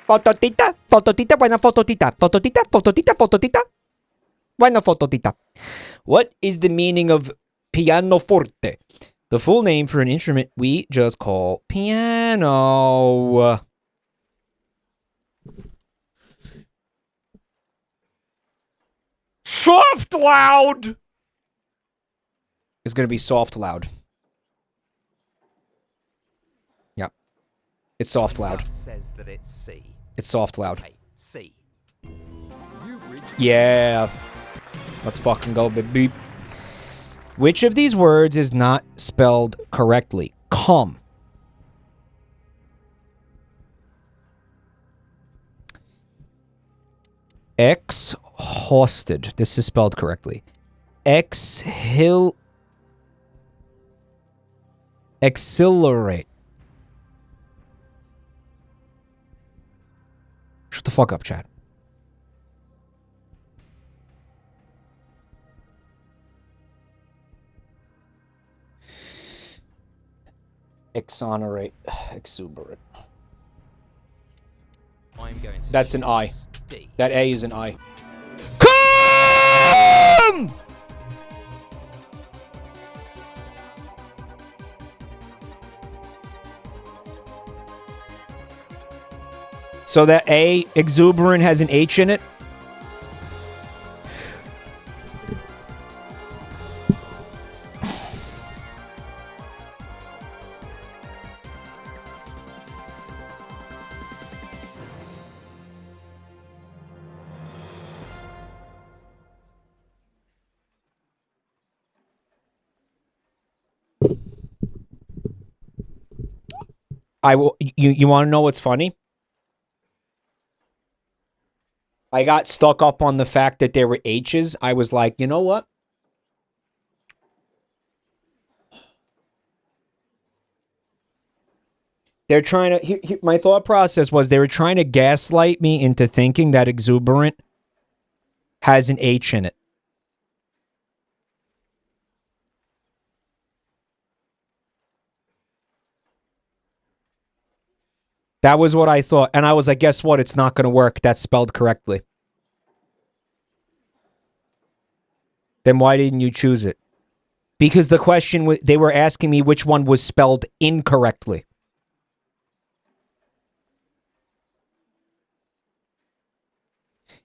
Fototita? Fototita? Buena fototita. Fototita? Fototita? Fototita? Buena fototita. What is the meaning of pianoforte? The full name for an instrument we just call piano. Soft loud! It's gonna be soft loud. Yep. It's soft loud. Gut says that it's C. It's soft loud. Okay, C. you've reached Yeah. Let's fucking go, baby. Which of these words is not spelled correctly? Come. Exhausted. This is spelled correctly. Accelerate. Shut the fuck up, Chad. Exonerate. Exuberant. I'm going to That's an I. D. That A is an I. Come! So that A, exuberant, has an H in it? You want to know what's funny? I got stuck up on the fact that there were H's. I was like, you know what? They're trying to... my thought process was they were trying to gaslight me into thinking that exuberant has an H in it. That was what I thought. And I was like, guess what? It's not going to work. That's spelled correctly. Then why didn't you choose it? Because the question, they were asking me which one was spelled incorrectly.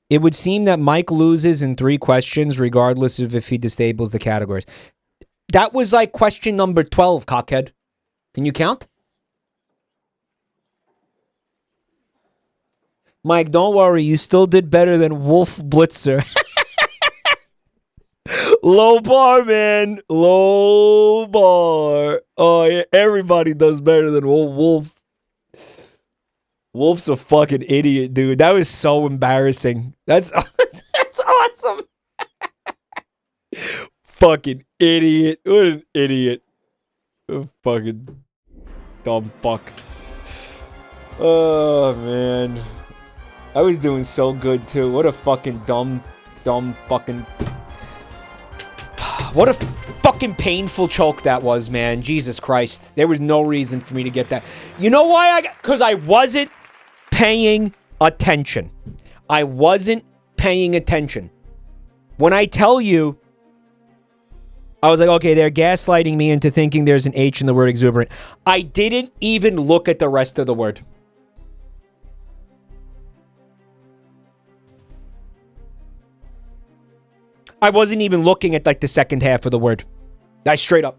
It would seem that Mike loses in 3 questions, regardless of if he disables the categories. That was like question number 12, cockhead. Can you count? Mike, don't worry. You still did better than Wolf Blitzer. Low bar, man. Low bar. Oh, yeah. Everybody does better than Wolf. Wolf's a fucking idiot, dude. That was so embarrassing. That's awesome. Fucking idiot. What an idiot. A fucking dumb fuck. Oh, man. I was doing so good, too. What a fucking dumb fucking... What a fucking painful choke that was, man. Jesus Christ. There was no reason for me to get that. You know why I got... Because I wasn't paying attention. I wasn't paying attention. When I tell you... I was like, okay, they're gaslighting me into thinking there's an H in the word exuberant. I didn't even look at the rest of the word. I wasn't even looking at, like, the second half of the word. I straight up.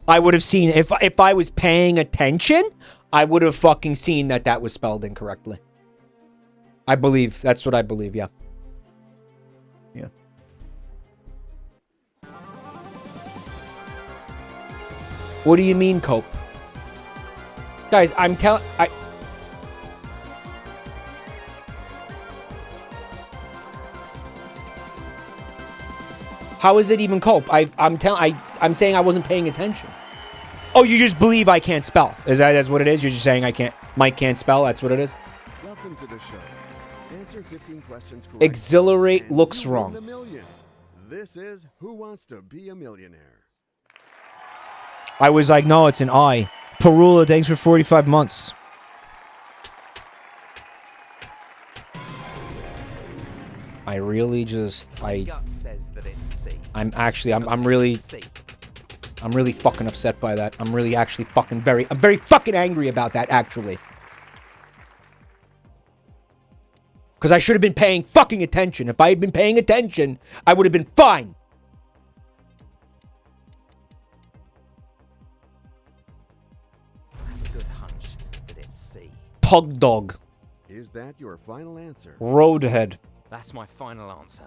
I would have seen, if I was paying attention, I would have fucking seen that that was spelled incorrectly. I believe. That's what I believe, yeah. Yeah. What do you mean, cope? Guys, I'm telling... How is it even cope? I'm saying I wasn't paying attention. Oh, you just believe I can't spell. That's what it is? You're just saying Mike can't spell? That's what it is? Welcome to the show. Answer 15 questions correctly. Exhilarate and looks you win wrong. the million. This is Who Wants to Be a Millionaire? I was like, no, it's an I. Perula, thanks for 45 months. I really just, Gut says that it's C. I'm really fucking upset by that. I'm really actually I'm very fucking angry about that, actually. Because I should have been paying fucking attention. If I had been paying attention, I would have been fine. I have a good hunch that it's C. Tug dog. Is that your final answer? Roadhead. That's my final answer.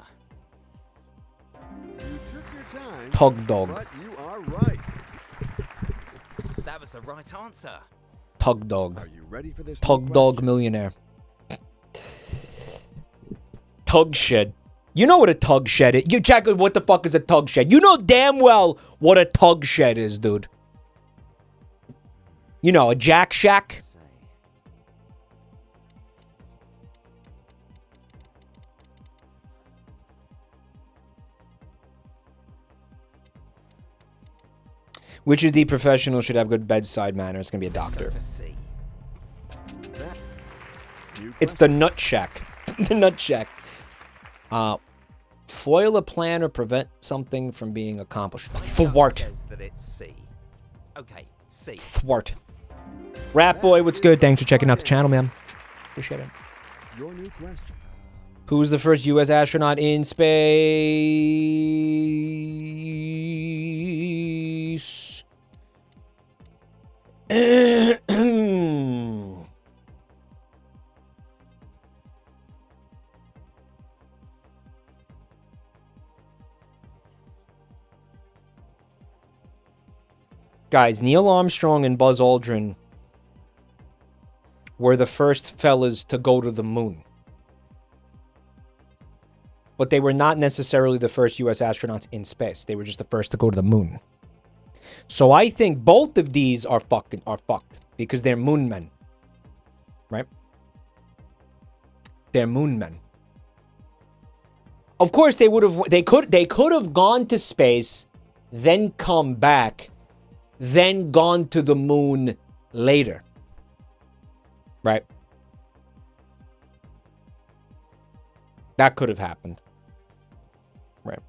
You took your time, Tug dog. but you are right. That was the right answer. Tug dog. Are you ready for this? Tug new dog question? millionaire. Tug shed. You know what a tug shed is. You check what the fuck is a tug shed. You know damn well what a tug shed is, dude. You know, a jack shack. Say. Which is the professional should have good bedside manner? It's gonna be a Let's go doctor. for C. New It's the nut shack. The nut shack. Foil a plan or prevent something from being accomplished. My gut Thwart. says that it's C. Okay, C. Thwart. Rat boy, what's good? Thanks for checking out the channel, man. Appreciate it. Your new question. Who's the first U.S. astronaut in space? Guys, Neil Armstrong and Buzz Aldrin were the first fellas to go to the moon. But they were not necessarily the first U.S. astronauts in space. They were just the first to go to the moon. So I think both of these are fucked because they're moon men. Right? They're moon men. Of course they could have gone to space, then come back, then gone to the moon later. Right? That could have happened. Right.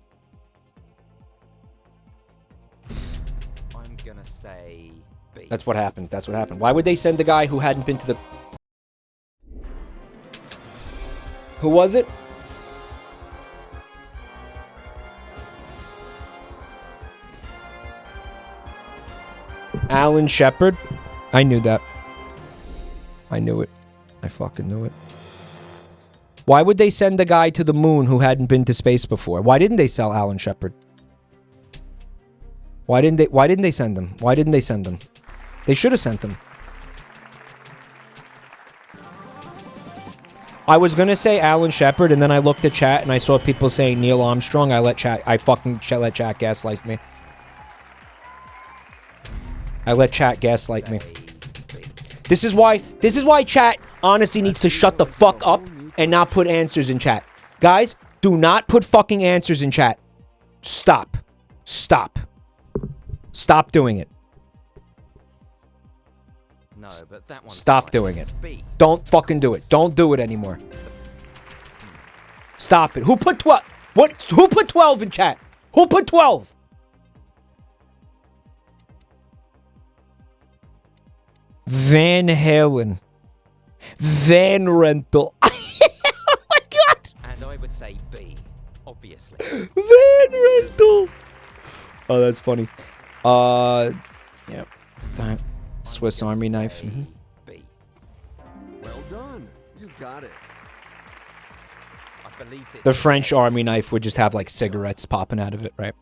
I'm gonna say B. That's what happened. That's what happened. Why would they send the guy who hadn't been to the... Who was it? Alan Shepard? I knew that. I knew it. I fucking knew it. Why would they send the guy to the moon who hadn't been to space before? Why didn't they sell Alan Shepard? Why didn't they send him? Why didn't they send him? They should have sent him. I was gonna say Alan Shepard, and then I looked at chat and I saw people saying Neil Armstrong. I let chat gaslight me. I let chat gaslight me. This is why chat honestly needs to shut the fuck up and not put answers in chat. Guys, do not put fucking answers in chat. Stop. Stop. Stop doing it. No, but that one's Stop right. doing it. B. Don't fucking do it. Don't do it anymore. Stop it. Who put 12? What? Who put 12 in chat? Who put 12? Van Halen. Van Rental. Oh my god. And I would say B, obviously. Van Rental. Oh, that's funny. Yeah. That Swiss Army knife. Mm-hmm. B. Well done. You got it. I believed it. The French Army knife would just have like cigarettes popping out of it, right?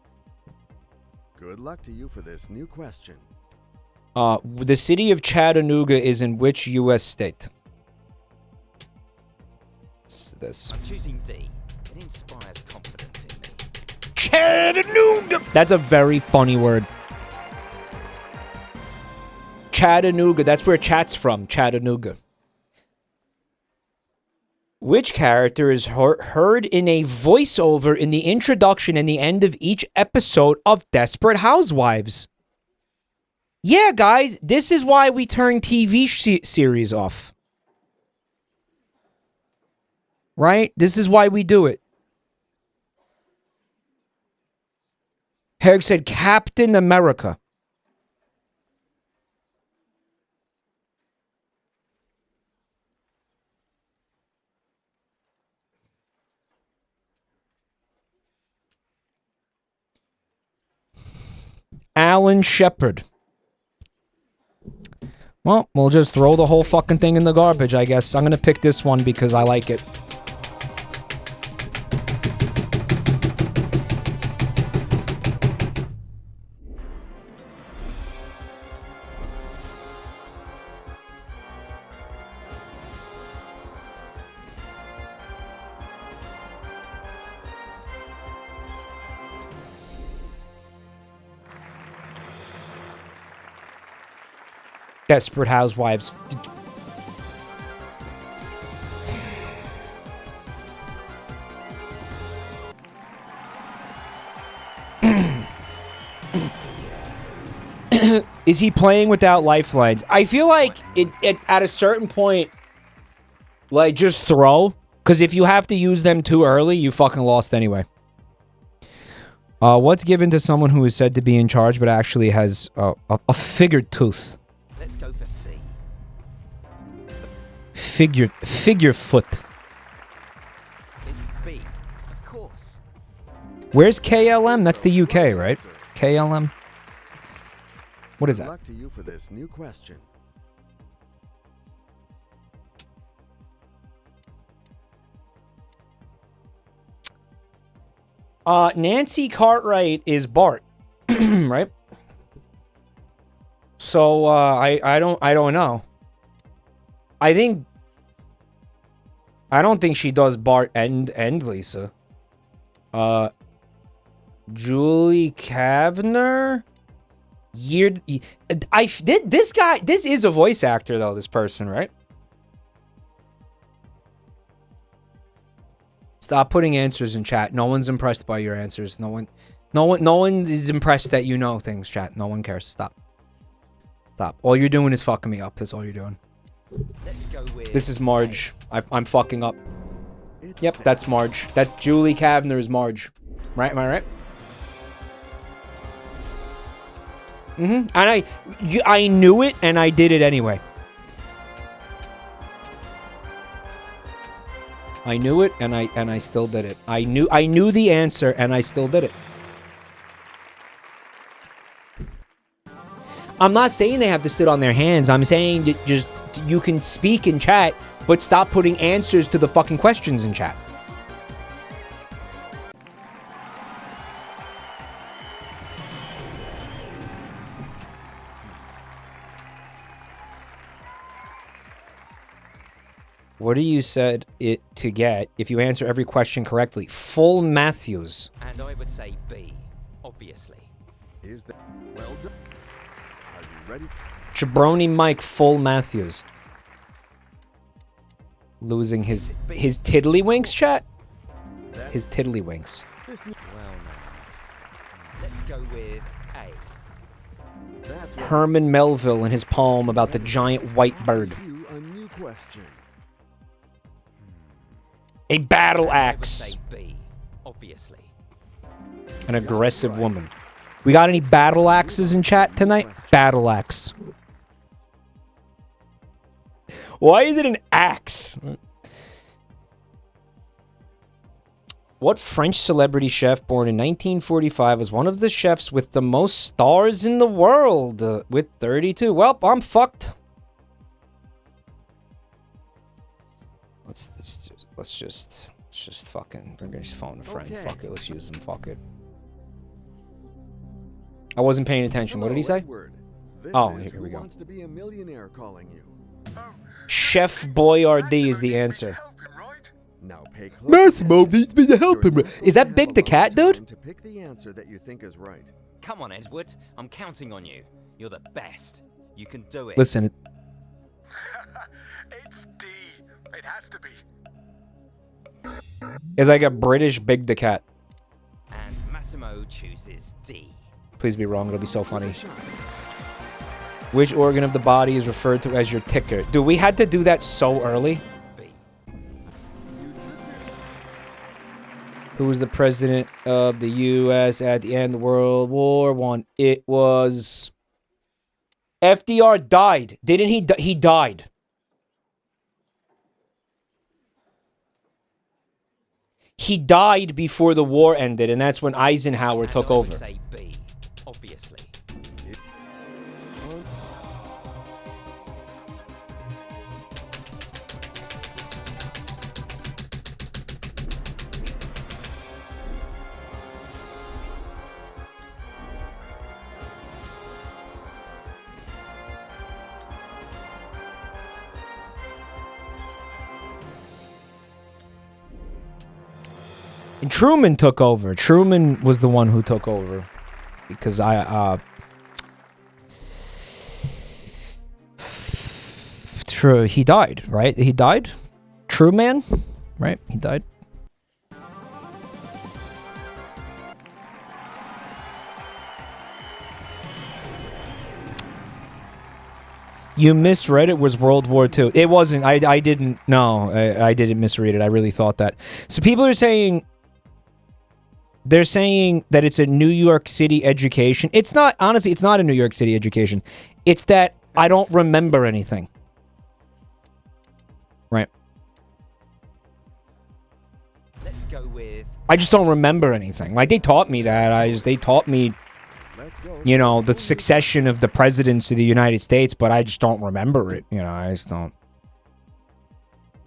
Good luck to you for this new question. The city of Chattanooga is in which U.S. state? It's this. I'm choosing D. It inspires confidence in me. Chattanooga. That's a very funny word. Chattanooga. That's where chat's from. Chattanooga. Which character is heard in a voiceover in the introduction and the end of each episode of Desperate Housewives? Yeah, guys, this is why we turn TV series off. Right? This is why we do it. Herrick said Captain America. Alan Shepard. Well, we'll just throw the whole fucking thing in the garbage, I guess. I'm gonna pick this one because I like it. Desperate Housewives. Is he playing without lifelines? I feel like at a certain point, like, just throw. Because if you have to use them too early, you fucking lost anyway. What's given to someone who is said to be in charge but actually has a figured tooth? Let's go for C. Figure foot. It's B, of course. Where's KLM? That's the UK, right? KLM. What is Good that? luck to you for this new question. Nancy Cartwright is Bart, right? So I don't know. I don't think she does Bart and Lisa. Julie Kavner. This guy. This is a voice actor though. This person, right? Stop putting answers in chat. No one's impressed by your answers. No one is impressed that you know things, chat. No one cares. Stop. Stop. All you're doing is fucking me up. That's all you're doing. Let's go with This is Marge. I'm fucking up. It's Yep, that's Marge. That Julie Kavner is Marge. Right? Am I right? And I knew it, and I did it anyway. I knew it, and I still did it. I knew the answer, and I still did it. I'm not saying they have to sit on their hands. I'm saying that just you can speak in chat, but stop putting answers to the fucking questions in chat. What do you said it to get if you answer every question correctly? Full Matthews. And I would say B, obviously. Is that well done? Are you ready? Jabroni Mike Full Matthews. Losing his tiddlywinks, chat? His tiddlywinks. This new Well, now. Let's go with A. that's what Herman Melville in his poem about the giant white bird. gives you a new question. A battle I would axe. say B, obviously. An aggressive woman. We got any battle axes in chat tonight? Battle axe. Why is it an axe? What French celebrity chef born in 1945 was one of the chefs with the most stars in the world? With 32. Well, I'm fucked. Let's just fucking. They're gonna just phone a friend. Okay. Fuck it. Let's use them. Fuck it. I wasn't paying attention. What did he say? Edward. This Oh, is here Who we go. Wants to be a Millionaire calling you. Chef Boyardee is the answer. Now pay close Mathmo needs me to help You're him. not Is going that to Big have the a lot cat, of dude? time to pick the answer that you think is right. Come on, Edward. I'm counting on you. You're the best. You can do it. Listen, It's D. It has to be. it's like a British Big the cat. And Massimo chooses D. Please be wrong. It'll be so funny. Which organ of the body is referred to as your ticker? Dude, we had to do that so early. B. Who was the president of the U.S. at the end of World War One? It was... FDR died. Didn't he? He died. He died before the war ended, and that's when Eisenhower took I would over. say B, obviously. And Truman took over. Truman was the one who took over. Because True, he died, right? He died? True man? Right? He died. You misread it was World War II. It wasn't. I didn't. No, I didn't misread it. I really thought that. So people are saying... They're saying that it's a New York City education. It's not, honestly, it's not a New York City education. It's that I don't remember anything. Right. Let's go with... I just don't remember anything. Like, they taught me that. They taught me, you know, the succession of the presidents of the United States, but I just don't remember it. You know, I just don't.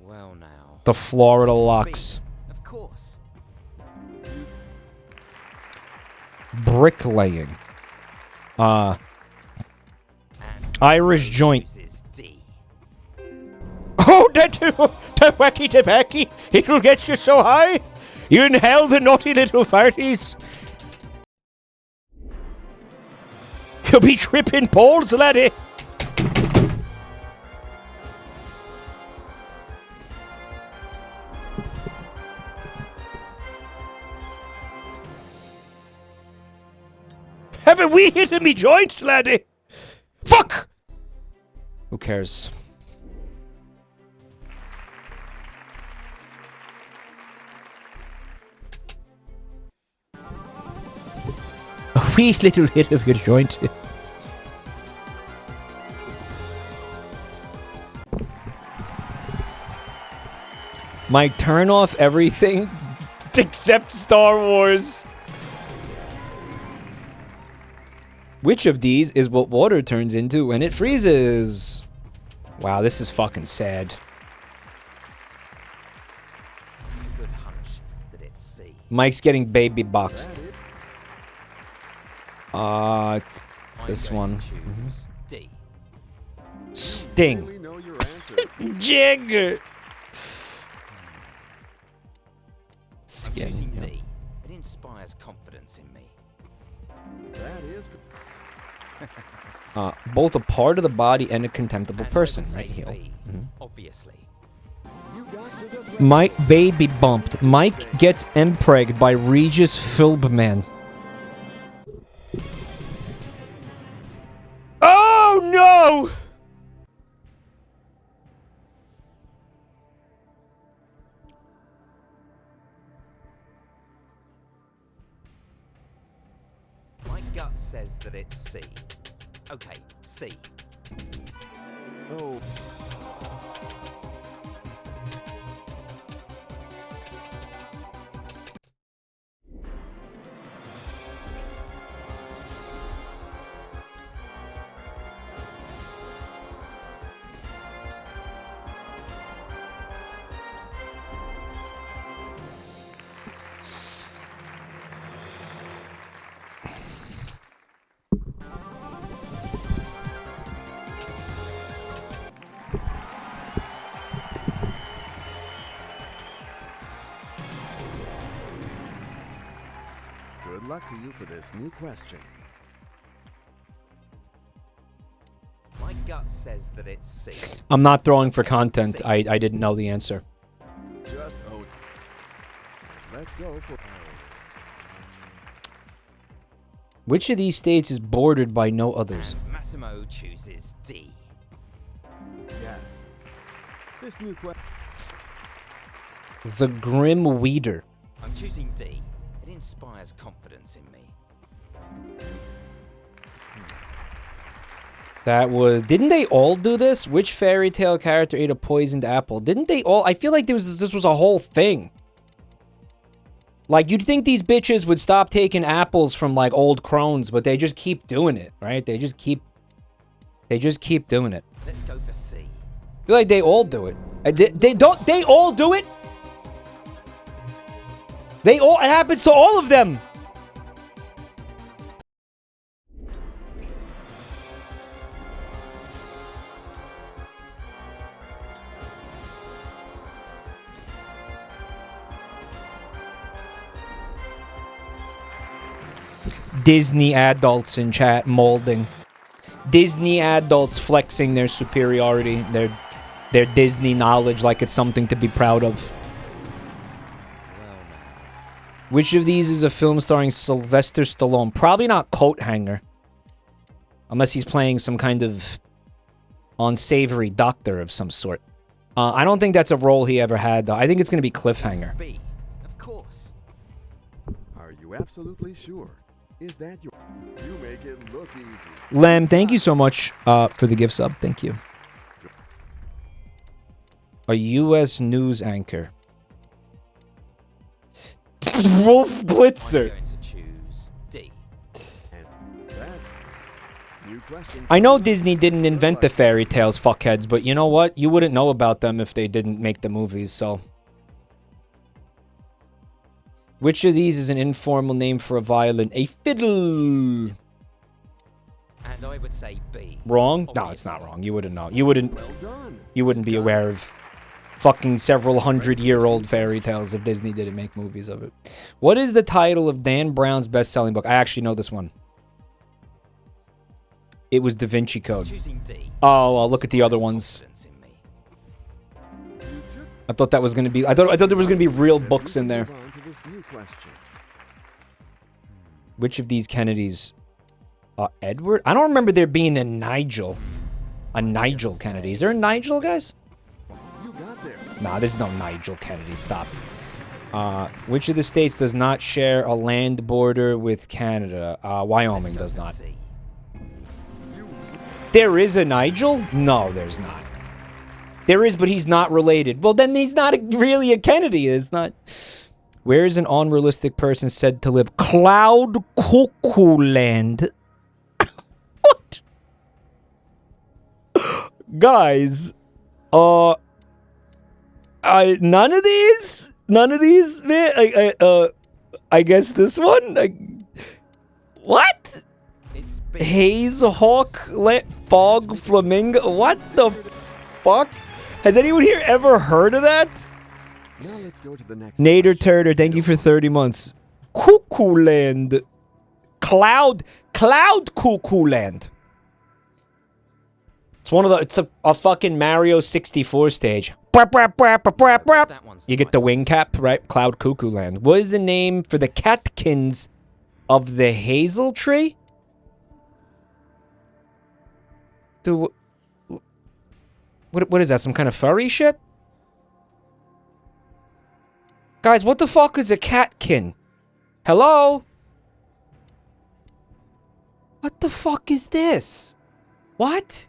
Well, now. The Florida Lux. Of course. Bricklaying. Irish joint. D. Oh, that wacky tobacco. It'll get you so high. You inhale the naughty little farties. You'll be tripping balls, laddie. Haven't we hit me joint, laddie? Fuck! Who cares? A wee little hit of your joint. Mike, turn off everything except Star Wars. Which of these is what water turns into when it freezes? Wow, this is fucking sad. Good hunch that it's C. Mike's getting baby boxed. It's this one. D. Sting. Really know your answer. Jigger. I'm Skin. choosing yeah. D. It inspires confidence in me. That is Both a part of the body and a contemptible And I person, would right say here. B, obviously. you got to the Mike baby bumped. Mike gets empregged by Regis Philbman. Oh no! My gut says that it's C. Okay, C. Oh. luck to you for this new question. My gut says that it's C. I'm not throwing for content. I didn't know the answer. Just oh. Let's go for. Which of these states is bordered by no others? And Massimo chooses D. Yes. This new question. The Grim Weeder. I'm choosing D. It inspires confidence in me. That was... Didn't they all do this? Which fairy tale character ate a poisoned apple? Didn't they all... I feel like this was a whole thing. Like, you'd think these bitches would stop taking apples from, like, old crones, but they just keep doing it, right? They just keep doing it. Let's go for C. I feel like they all do it. They all do it? It happens to all of them. Disney adults in chat molding. Disney adults flexing their superiority, their Disney knowledge like it's something to be proud of. Which of these is a film starring Sylvester Stallone? Probably not Coat Hanger. Unless he's playing some kind of unsavory doctor of some sort. I don't think that's a role he ever had, though. I think it's going to be Cliffhanger. B. Of course. Are you absolutely sure? Is that your... You make it look easy. Lem, thank you so much for the gift sub. Thank you. A U.S. news anchor. Wolf Blitzer. I'm going to choose D. And that new question. I know Disney didn't invent the fairy tales, fuckheads, but you know what? You wouldn't know about them if they didn't make the movies, so... Which of these is an informal name for a violin? A fiddle. And I would say B. Wrong? No, it's not wrong. You wouldn't know. You wouldn't. Well done. You wouldn't be aware of fucking several hundred-year-old fairy tales if Disney didn't make movies of it. What is the title of Dan Brown's best-selling book? I actually know this one. It was Da Vinci Code. Choosing D. Oh, well, look at the other ones. I thought that was gonna be. I thought there was gonna be real books in there. Move on to this new question. Which of these Kennedys? Edward? I don't remember there being a Nigel. A Nigel Kennedy. Is there a Nigel, guys? You got there. Nah, there's no Nigel Kennedy. Stop. Which of the states does not share a land border with Canada? Wyoming does not. C. There is a Nigel? No, there's not. There is, but he's not related. Well, then he's not really a Kennedy. It's not. Where is an unrealistic person said to live? Cloud Cuckoo Land. What? Guys. None of these? None of these, man? I guess this one? What? It's B. Haze Hawk Fog Flamingo? What the fuck? Has anyone here ever heard of that? Now let's go to the next. Nader question. Turder, thank you for 30 months. Cuckoo Land. Cloud Cuckoo Land. It's one of the, it's a fucking Mario 64 stage. You get the wing cap, right? Cloud Cuckoo Land. What is the name for the catkins of the hazel tree? Dude, what is that? Some kind of furry shit? Guys, what the fuck is a catkin? Hello? What the fuck is this? What?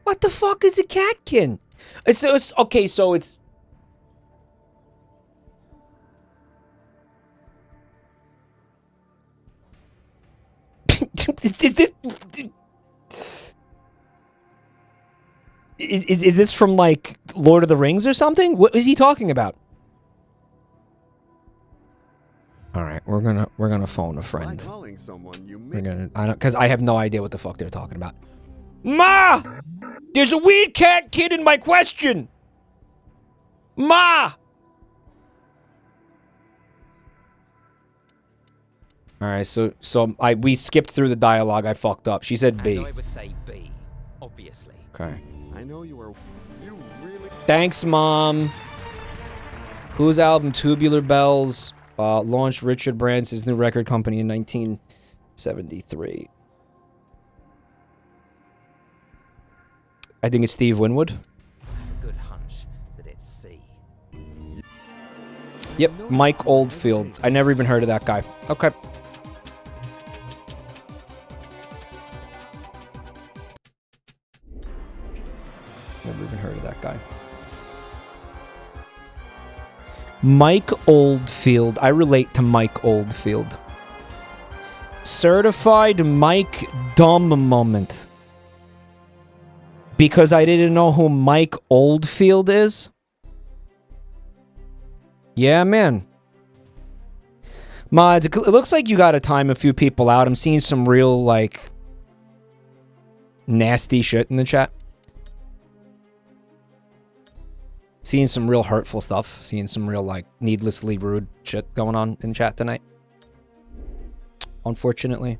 What the fuck is a catkin? It's okay, so it's... Is this from like Lord of the Rings or something? What is he talking about? All right, we're gonna phone a By friend. calling someone, you We're may. gonna because I have no idea what the fuck they're talking about. Ma! There's a weird cat kid in my question. Ma. All right, so we skipped through the dialogue. I fucked up. She said B. And I would say B, obviously. Okay. I know you are. You really. Thanks, Mom. Whose album Tubular Bells launched Richard Branson's new record company in 1973? I think it's Steve Winwood. I have a good hunch that it's C. Yep, Mike Oldfield. I never even heard of that guy. Okay. Never even heard of that guy. Mike Oldfield. I relate to Mike Oldfield. Certified Mike Dumb Moment. Because I didn't know who Mike Oldfield is? Yeah, man. Mods, it looks like you gotta time a few people out. I'm seeing some real, like, nasty shit in the chat. Seeing some real hurtful stuff. Seeing some real, like, needlessly rude shit going on in chat tonight. Unfortunately.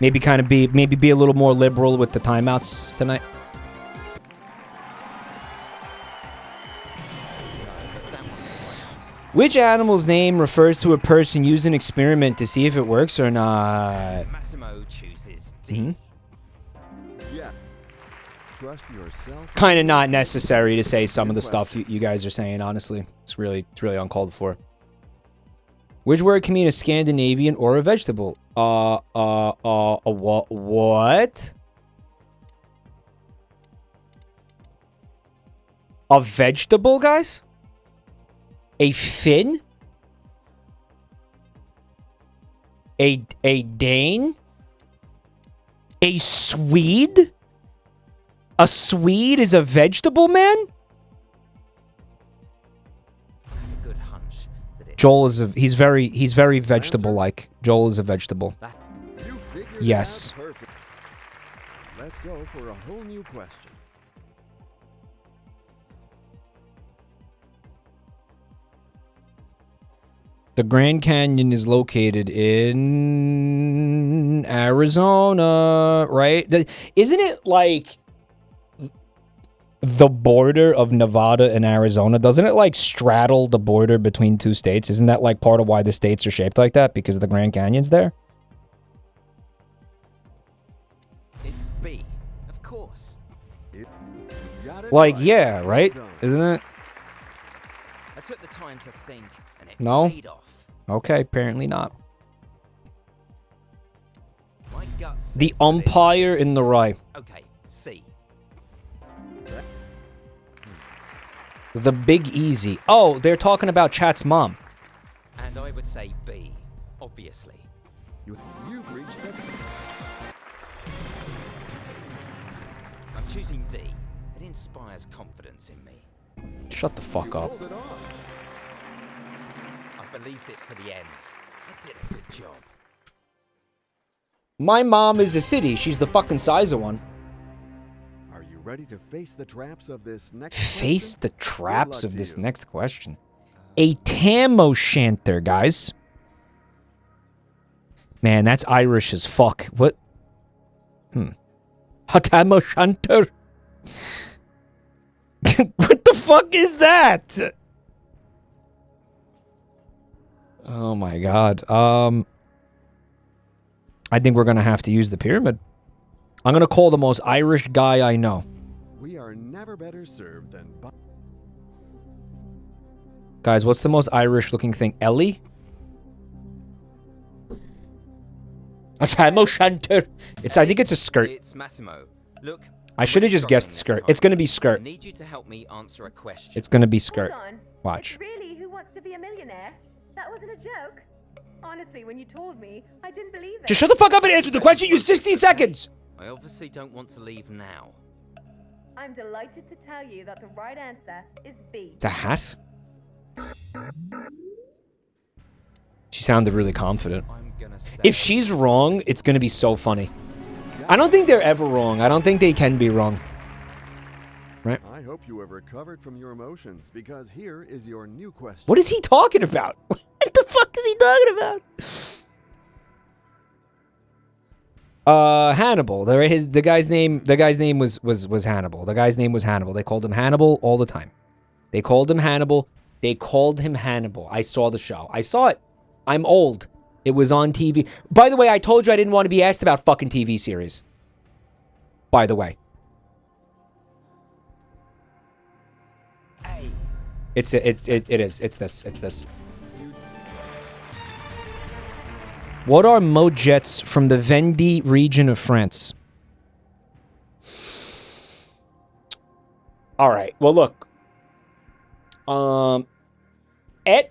Maybe be a little more liberal with the timeouts tonight. Which animal's name refers to a person using an experiment to see if it works or not? Massimo chooses D. Mm-hmm. Yeah. Trust yourself. Kind of not necessary to say some of the stuff you guys are saying, honestly. It's really uncalled for. Which word can mean a Scandinavian or a vegetable? What? A vegetable, guys? A fin? A Dane? A Swede? A Swede is a vegetable, man? Good hunch that it's Joel is he's very vegetable-like. Joel is a vegetable. You figured it Yes. out perfect. Let's go for a whole new question. The Grand Canyon is located in Arizona, right? Isn't it like the border of Nevada and Arizona? Doesn't it like straddle the border between two states? Isn't that like part of why the states are shaped like that? Because the Grand Canyon's there? It's B, of course. You got it Like, right. yeah, right? Well done. Isn't it? I took the time to think, and it No? paid off. Okay, apparently not. My gut says The that it's- umpire in the rye. Okay, C. The Big Easy. Oh, they're talking about Chat's mom. And I would say B, obviously. You've reached the. I'm choosing D. It inspires confidence in me. Shut the fuck You up. pulled it off. I believed it to the end. I did a good job. My mom is a city. She's the fucking size of one. Are you ready to face the traps of this next Face question? the traps luck of to this you. next question. A tam o'shanter, guys. Man, that's Irish as fuck. What? A tam o'shanter? What the fuck is that? Oh my god. I think we're gonna have to use the pyramid. I'm gonna call the most Irish guy I know. We are never better served than. Guys, what's the most Irish looking thing? Ellie? A tam o'shanter. I think it's a skirt. It's Massimo. Look. I should have just guessed skirt. It's gonna be I skirt. need you to help me answer a question. It's gonna be skirt. Hold on. Watch. It's really Who Wants to Be a Millionaire? That wasn't a joke. Honestly, when you told me, I didn't believe it. Just shut the fuck up and answer the question. You 60 seconds. I obviously don't want to leave now. I'm delighted to tell you that the right answer is B. It's a hat. She sounded really confident. I'm gonna say If she's wrong, it's gonna be so funny. I don't think they're ever wrong. I don't think they can be wrong. Right? I hope you have recovered from your emotions, because here is your new question. What is he talking about? What the fuck is he talking about? Hannibal. The guy's name was Hannibal. The guy's name was Hannibal. They called him Hannibal all the time. They called him Hannibal. They called him Hannibal. I saw the show. I saw it. I'm old. It was on TV. By the way, I told you I didn't want to be asked about fucking TV series. By the way. It is. It's this. What are mojets from the Vendée region of France? All right. Well, look. Et,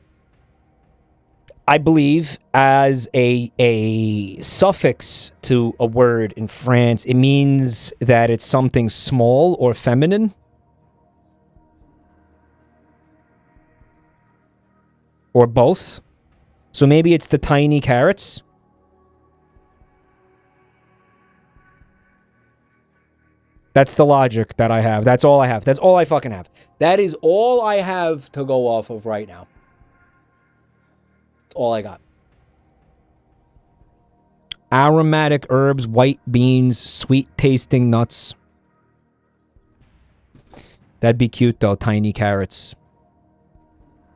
I believe, as a suffix to a word in France, it means that it's something small or feminine. Or both. So maybe it's the tiny carrots. That's the logic that I have. That's all I have. That's all I fucking have. That is all I have to go off of right now. That's all I got. Aromatic herbs, white beans, sweet-tasting nuts. That'd be cute, though. Tiny carrots.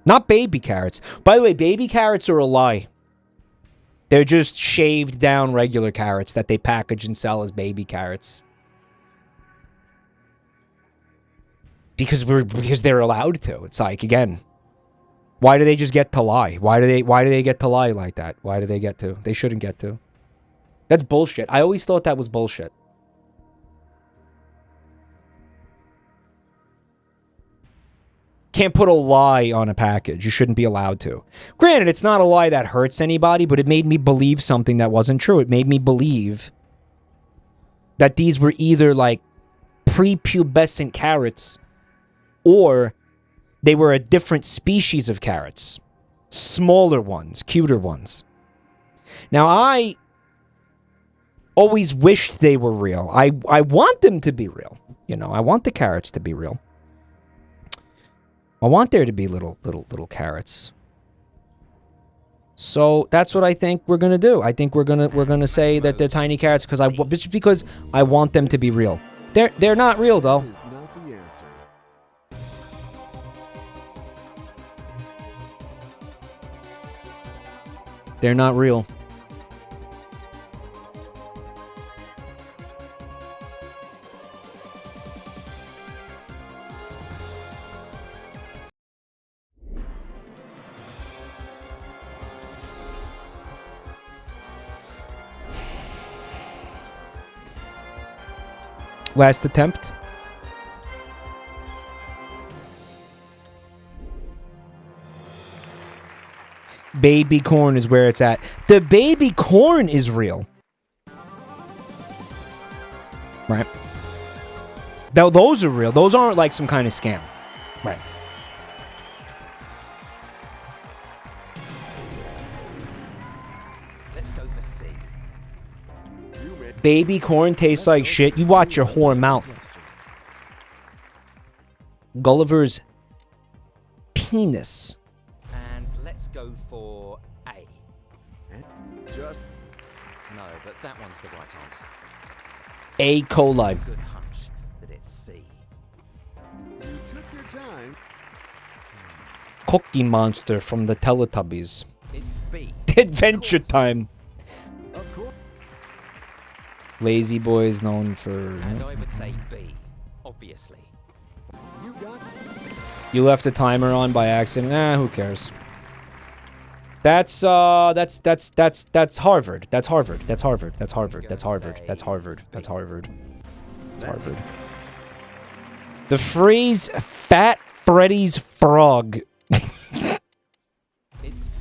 Not baby carrots. By the way, baby carrots are a lie. They're just shaved down regular carrots that they package and sell as baby carrots. Because they're allowed to. It's like, again, why do they just get to lie? Why do they get to lie like that? Why do they get to? They shouldn't get to. That's bullshit. I always thought that was bullshit. Can't put a lie on a package. You shouldn't be allowed to. Granted, it's not a lie that hurts anybody, but it made me believe something that wasn't true. It made me believe that these were either like prepubescent carrots or they were a different species of carrots. Smaller ones, cuter ones. Now, I always wished they were real. I want them to be real. You know, I want the carrots to be real. I want there to be little carrots. So that's what I think we're gonna do. I think we're gonna say that they're tiny carrots just because I want them to be real. They're not real though. Is not the answer. They're not real. Last attempt. Baby corn is where it's at. The baby corn is real. Right. Those are real. Those aren't like some kind of scam. Right. Let's go for C. Baby corn tastes like shit. You watch your whore mouth. Gulliver's penis. And let's go for A. Just No, but that one's the right answer. E. coli. Good hunch that it's C. you took your time. Cookie Monster from the Teletubbies. It's B. Adventure Time. Of course. Lazy Boy is known for... And I would say B, obviously. You got You left a timer on by accident. Who cares? That's Harvard. That's Harvard. That's Harvard. That's Harvard. That's Harvard. That's Harvard. That's Harvard. That's Harvard. That's Harvard. The phrase "Fat Freddy's frog" It's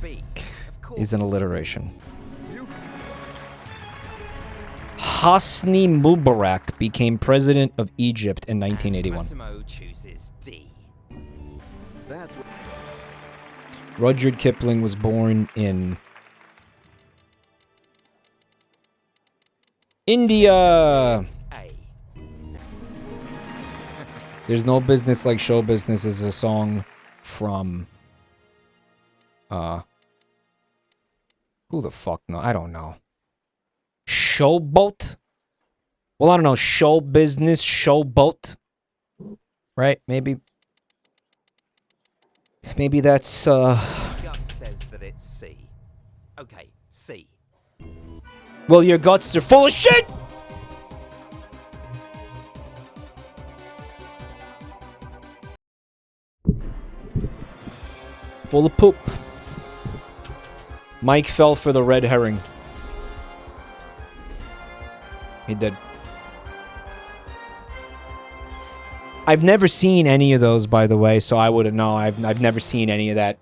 B, of course. is an alliteration. Hosni Mubarak became president of Egypt in 1981. Massimo chooses D. that's what Rudyard Kipling was born in India. A. There's no business like show business is a song from who the fuck no? I don't know. Showboat? Well, I don't know. Show business, showboat. Right? Maybe that's Gut says that it's C. Okay, C. well, your guts are full of shit. Full of poop. Mike fell for the red herring. He did. I've never seen any of those, by the way, so I wouldn't know. I've never seen any of that.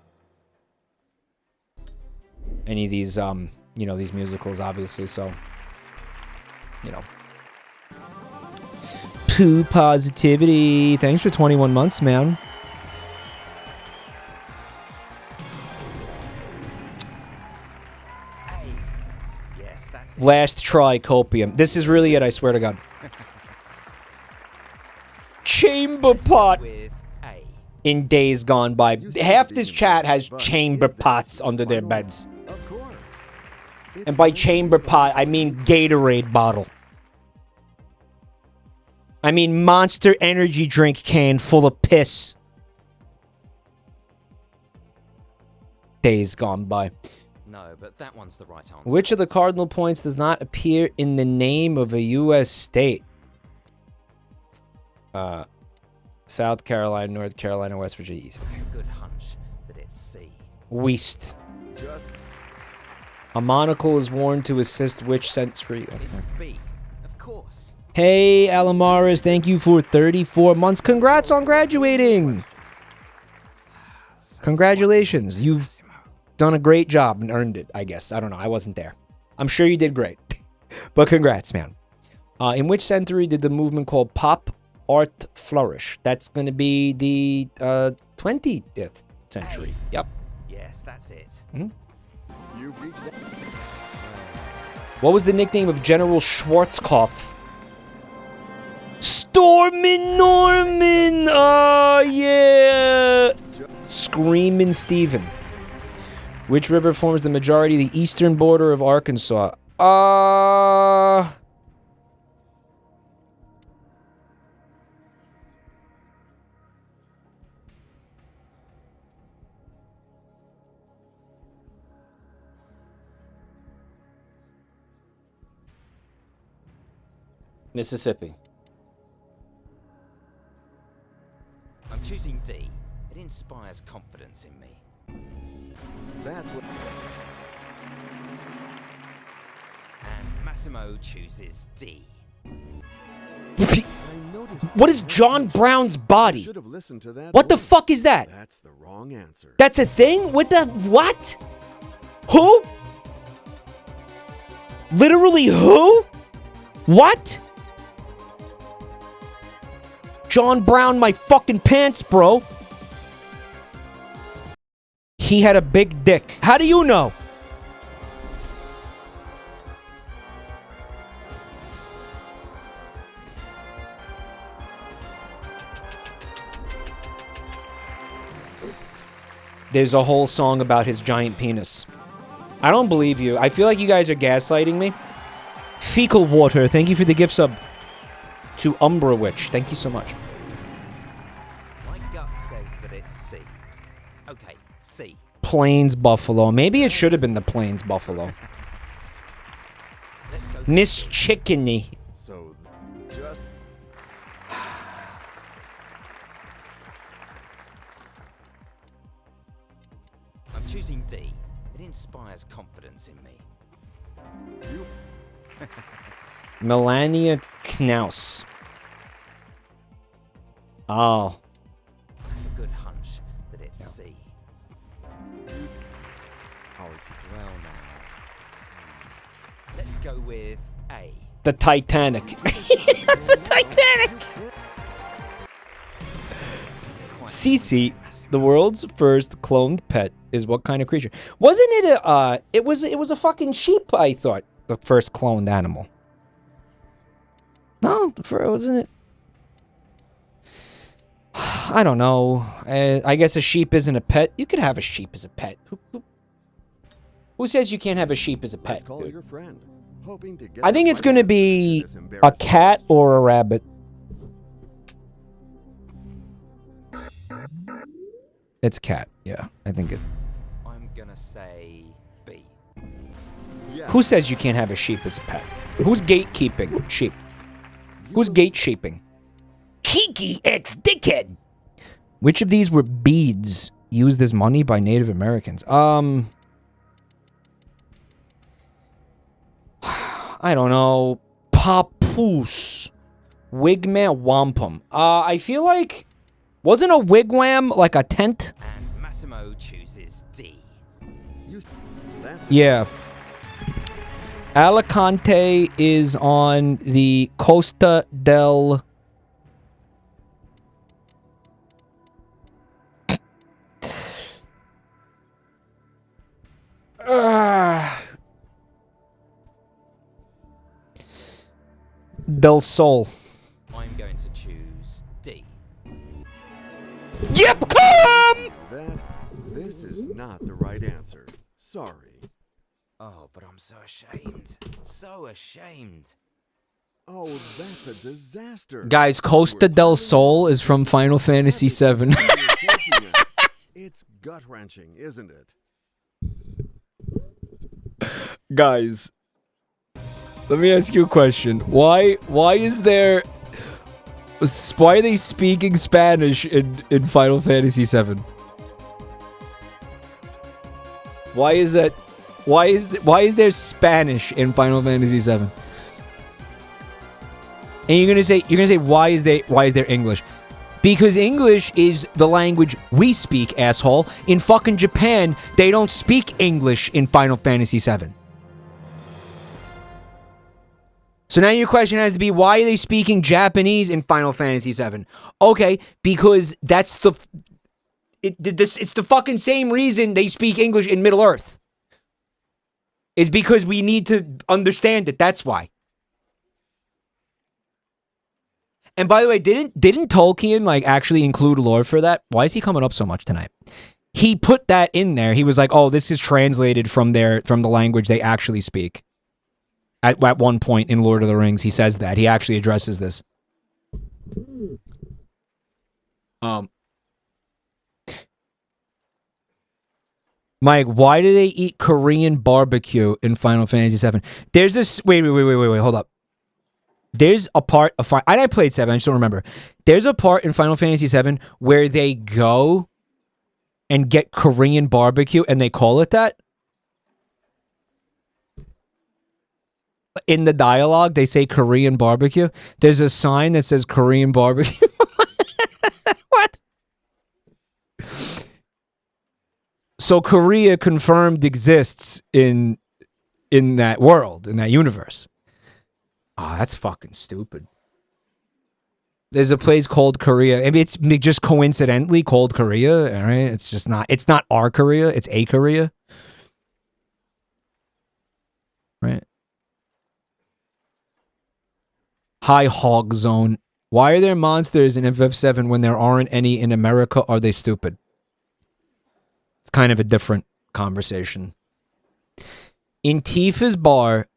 Any of these, you know, these musicals, obviously, so, you know. Poo positivity. Thanks for 21 months, man. Yes, that's it. Last try, copium. This is really it, I swear to God. Chamber pot With A. in days gone by. Half this chat has chamber pots under their beds. Of course. And by chamber pot, I mean Gatorade bottle. I mean Monster Energy drink can full of piss. Days gone by. No, but that one's the right answer. Which of the cardinal points does not appear in the name of a U.S. state? South Carolina, North Carolina, West Virginia. East. Good hunch that it's C. West. A monocle is worn to assist which century? Okay. It's B, of course. Hey, Alamaris, thank you for 34 months. Congrats on graduating. Congratulations. You've done a great job and earned it, I guess. I don't know. I wasn't there. I'm sure you did great. But congrats, man. In which century did the movement called pop art flourish? That's going to be the 20th century. Yep. Yes, that's it. You've reached that. What was the nickname of General Schwarzkopf? Stormin' Norman! Oh, yeah! Screamin' Steven. Which river forms the majority of the eastern border of Arkansas? Mississippi. I'm choosing D. It inspires confidence in me. That's what. And Massimo chooses D. I noticed. What is John Brown's body? Should have listened to that. What the voice. fuck is that? That's the wrong answer. That's a thing? What the... What? Who? Literally who? What? John Brown, my fucking pants, bro. He had a big dick. How do you know? There's a whole song about his giant penis. I don't believe you. I feel like you guys are gaslighting me. Fecal water, thank you for the gift sub. To Umbra Witch, thank you so much. My gut says that it's C. Okay, C. Plains Buffalo. Maybe it should have been the Plains Buffalo. Let's go. Miss Chickeny. So, just. I'm choosing D. It inspires confidence in me. You. Melania Knaus. Oh. I have a good hunch that it's C. Well now. Let's go with A. The Titanic. The Titanic! Cece, the world's first cloned pet, is what kind of creature? Wasn't it a, it was a fucking sheep, I thought. The first cloned animal. No, wasn't it? I don't know. I guess a sheep isn't a pet. You could have a sheep as a pet. Who says you can't have a sheep as a pet? Call your friend, hoping to get I think it's going to be a cat or a rabbit. It's cat. Yeah, I think it. I'm gonna say B. Yeah. Who says you can't have a sheep as a pet? Who's gatekeeping sheep? Who's gate sheeping? Kiki X Dickhead. Which of these were beads used as money by Native Americans? I don't know. Papoose. Wigman wampum. I feel like... Wasn't a wigwam like a tent? And Massimo chooses D. Yeah. Alicante is on the Costa del... Del Sol. I'm going to choose D. Yep, come! This is not the right answer. Sorry. Oh, but I'm so ashamed. So ashamed. Oh, that's a disaster. Guys, Costa del Sol is from Final Fantasy VII. It's gut-wrenching, isn't it? Guys, let me ask you a question. Why is there... Why are they speaking Spanish in Final Fantasy VII? Why is that... Why is there Spanish in Final Fantasy VII? And you're gonna say why is there English? Because English is the language we speak, asshole. In fucking Japan, they don't speak English in Final Fantasy VII. So now your question has to be, why are they speaking Japanese in Final Fantasy VII? Okay, because that's it's the fucking same reason they speak English in Middle-earth. It's because we need to understand it, that's why. And by the way, didn't Tolkien like actually include lore for that? Why is he coming up so much tonight? He put that in there. He was like, "Oh, this is translated from the language they actually speak." At one point in Lord of the Rings, he says that. He actually addresses this. Mike, why do they eat Korean barbecue in Final Fantasy VII? There's this... Wait, hold up. There's a part of... I played 7, I just don't remember. There's a part in Final Fantasy VII where they go and get Korean barbecue, and they call it that. In the dialogue, they say Korean barbecue. There's a sign that says Korean barbecue. What? So Korea confirmed exists in that world, in that universe. Oh, that's fucking stupid. There's a place called Korea. Maybe it's just coincidentally called Korea, all right? It's not our Korea, it's a Korea. Right? High Hog Zone. Why are there monsters in FF7 when there aren't any in America? Are they stupid? It's kind of a different conversation. In Tifa's bar,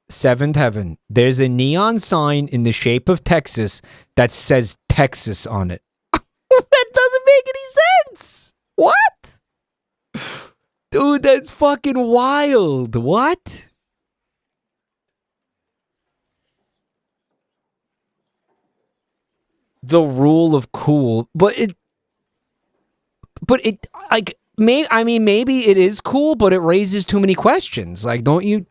Seventh Heaven, there's a neon sign in the shape of Texas that says Texas on it. That doesn't make any sense. What? Dude, that's fucking wild. What? The rule of cool, but it like maybe it is cool, but it raises too many questions. Like, don't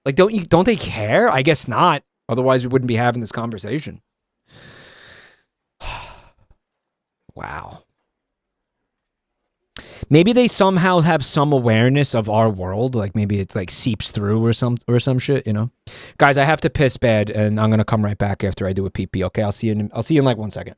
they care? I guess not. Otherwise, we wouldn't be having this conversation. Wow. Maybe they somehow have some awareness of our world. Like maybe it like seeps through or some shit, you know? Guys, I have to piss bad, and I'm gonna come right back after I do a pee. Okay, I'll see you in like 1 second.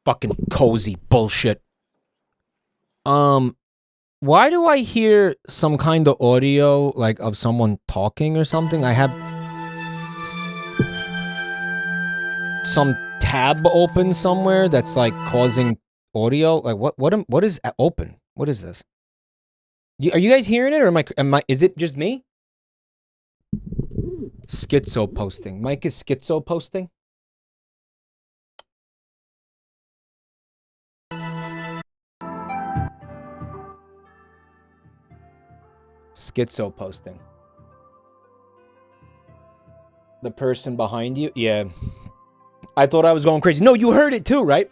Fucking cozy bullshit. Why do I hear some kind of audio, like, of someone talking or something? I have some tab open somewhere that's, like, causing audio. Like, what is open? What is this? Are you guys hearing it, or is it just me? Schizo posting. Mike is schizo posting? Schizo posting. The person behind you? Yeah. I thought I was going crazy. No, you heard it too, right?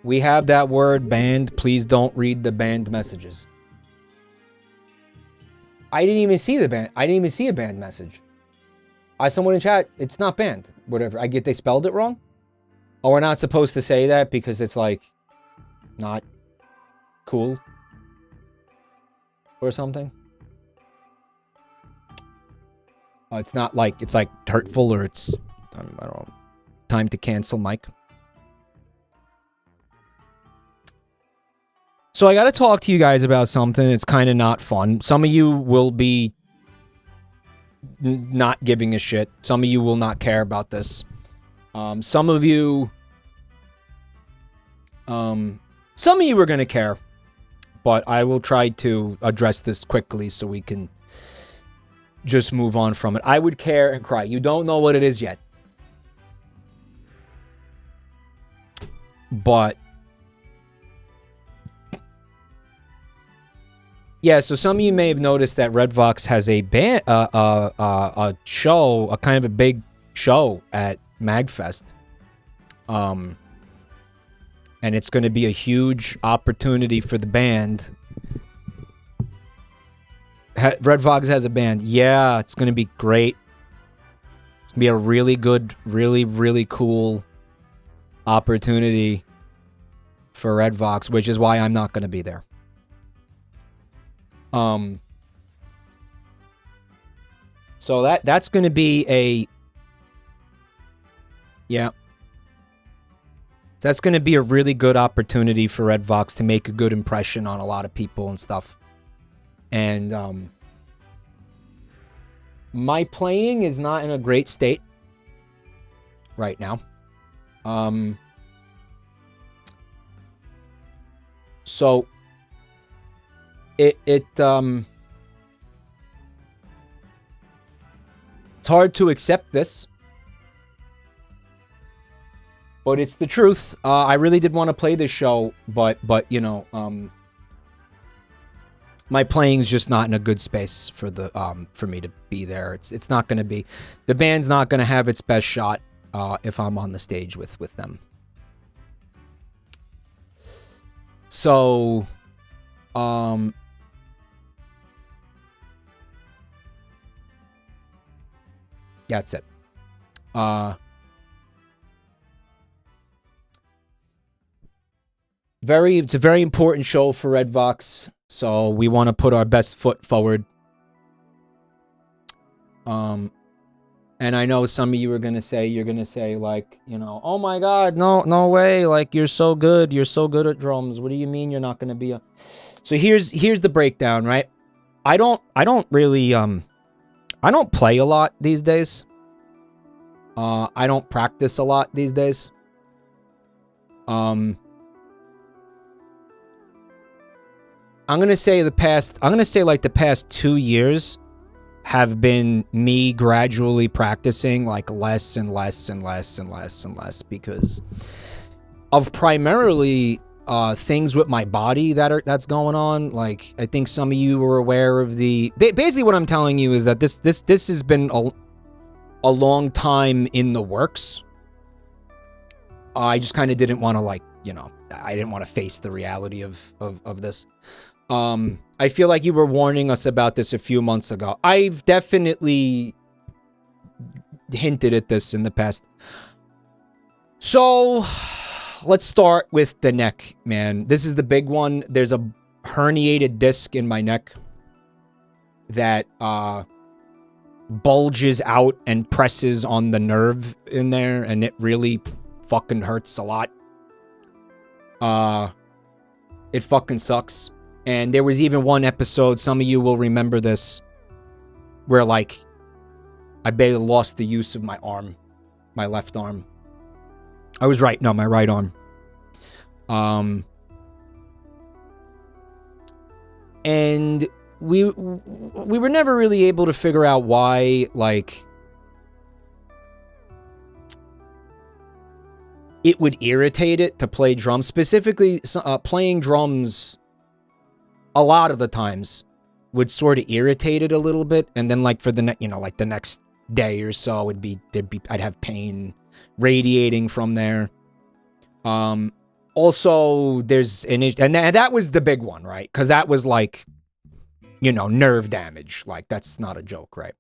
We have that word banned. Please don't read the banned messages. I didn't even see the ban. I didn't even see a banned message. Someone in chat, it's not banned. Whatever. I get they spelled it wrong. Oh, we're not supposed to say that because it's like not cool or something. It's not like it's like hurtful or it's I don't know. Time to cancel, Mike. So I got to talk to you guys about something. It's kind of not fun. Some of you will be not giving a shit. Some of you will not care about this. Some of you are going to care. But I will try to address this quickly so we can just move on from it. I would care and cry. You don't know what it is yet. But yeah, so some of you may have noticed that Redvox has a show, a kind of a big show at MagFest. And it's going to be a huge opportunity for the band. Redvox has a band. Yeah, it's going to be great. It's going to be a really good, really cool opportunity for Redvox, which is why I'm not going to be there. So that's going to be that's going to be a really good opportunity for Redvox to make a good impression on a lot of people and stuff. And my playing is not in a great state right now. So it's hard to accept this, but it's the truth. I really did want to play this show, but you know, my playing's just not in a good space for the for me to be there. It's not going to be, the band's not going to have its best shot if I'm on the stage with them. So yeah, that's it. It's a very important show for Redvox, so we want to put our best foot forward. And I know some of you are gonna say, like, you know, oh my God, no way, like you're so good at drums. What do you mean you're not gonna be a? So here's the breakdown, right? I don't really I don't play a lot these days. I don't practice a lot these days. I'm gonna say the past 2 years have been me gradually practicing like less and less because of primarily things with my body that's going on. Like, I think some of you were aware of the basically what I'm telling you is that this has been a long time in the works. I just kind of didn't want to, like, you know, I didn't want to face the reality of this. I feel like you were warning us about this a few months ago. I've definitely hinted at this in the past. So let's start with the neck, man. This is the big one. There's a herniated disc in my neck that bulges out and presses on the nerve in there, and it really fucking hurts a lot. It fucking sucks. And there was even one episode, some of you will remember this, where like I barely lost the use of my arm, my left arm. I was right, no, my right arm. And we were never really able to figure out why, like, it would irritate it to play drums. Specifically, playing drums a lot of the times would sort of irritate it a little bit, and then like for the like the next day or so, I'd have pain radiating from there. Also, there's an issue, and that was the big one, right? Because that was like, nerve damage. Like, that's not a joke, right?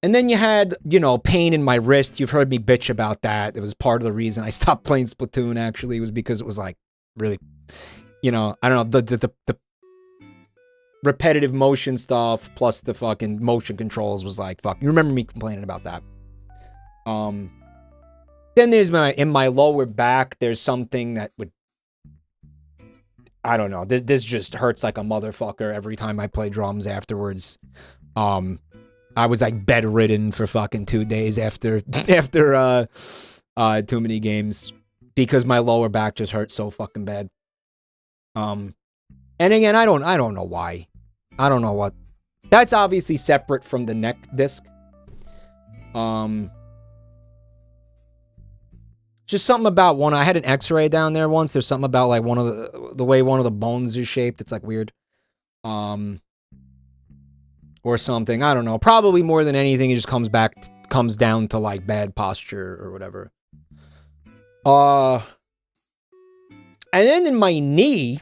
And then you had, pain in my wrist. You've heard me bitch about that. It was part of the reason I stopped playing Splatoon, actually, was because it was like, really, I don't know, the repetitive motion stuff plus the fucking motion controls was like, fuck. You remember me complaining about that. Then there's in my lower back, there's something that would, I don't know, this just hurts like a motherfucker every time I play drums afterwards. I was like bedridden for fucking 2 days after too many games because my lower back just hurt so fucking bad. And again, I don't know why. I don't know what. That's obviously separate from the neck disc. Just something about I had an x-ray down there once. There's something about like one of the way one of the bones is shaped. It's like weird. Or something. I don't know. Probably more than anything, it just comes down to like bad posture or whatever. And then in my knee,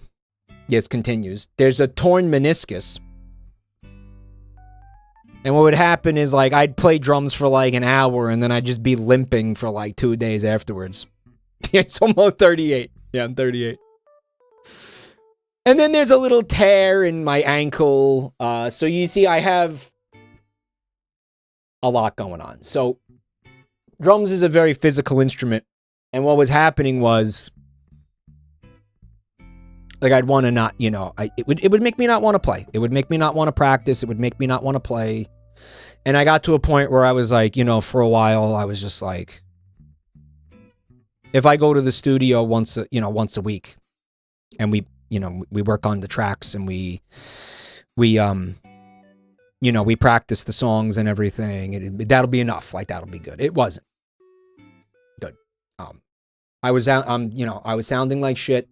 yes, continues. There's a torn meniscus. And what would happen is, like, I'd play drums for, like, an hour, and then I'd just be limping for, like, 2 days afterwards. It's almost 38. Yeah, I'm 38. And then there's a little tear in my ankle. So you see, I have a lot going on. So drums is a very physical instrument. And what was happening was, like, I'd want to not, it would make me not want to play. It would make me not want to practice. It would make me not want to play. And I got to a point where I was like, for a while, I was just like, if I go to the studio once a week, and we work on the tracks, and we practice the songs and everything, that'll be enough. Like, that'll be good. It wasn't good. I was sounding like shit.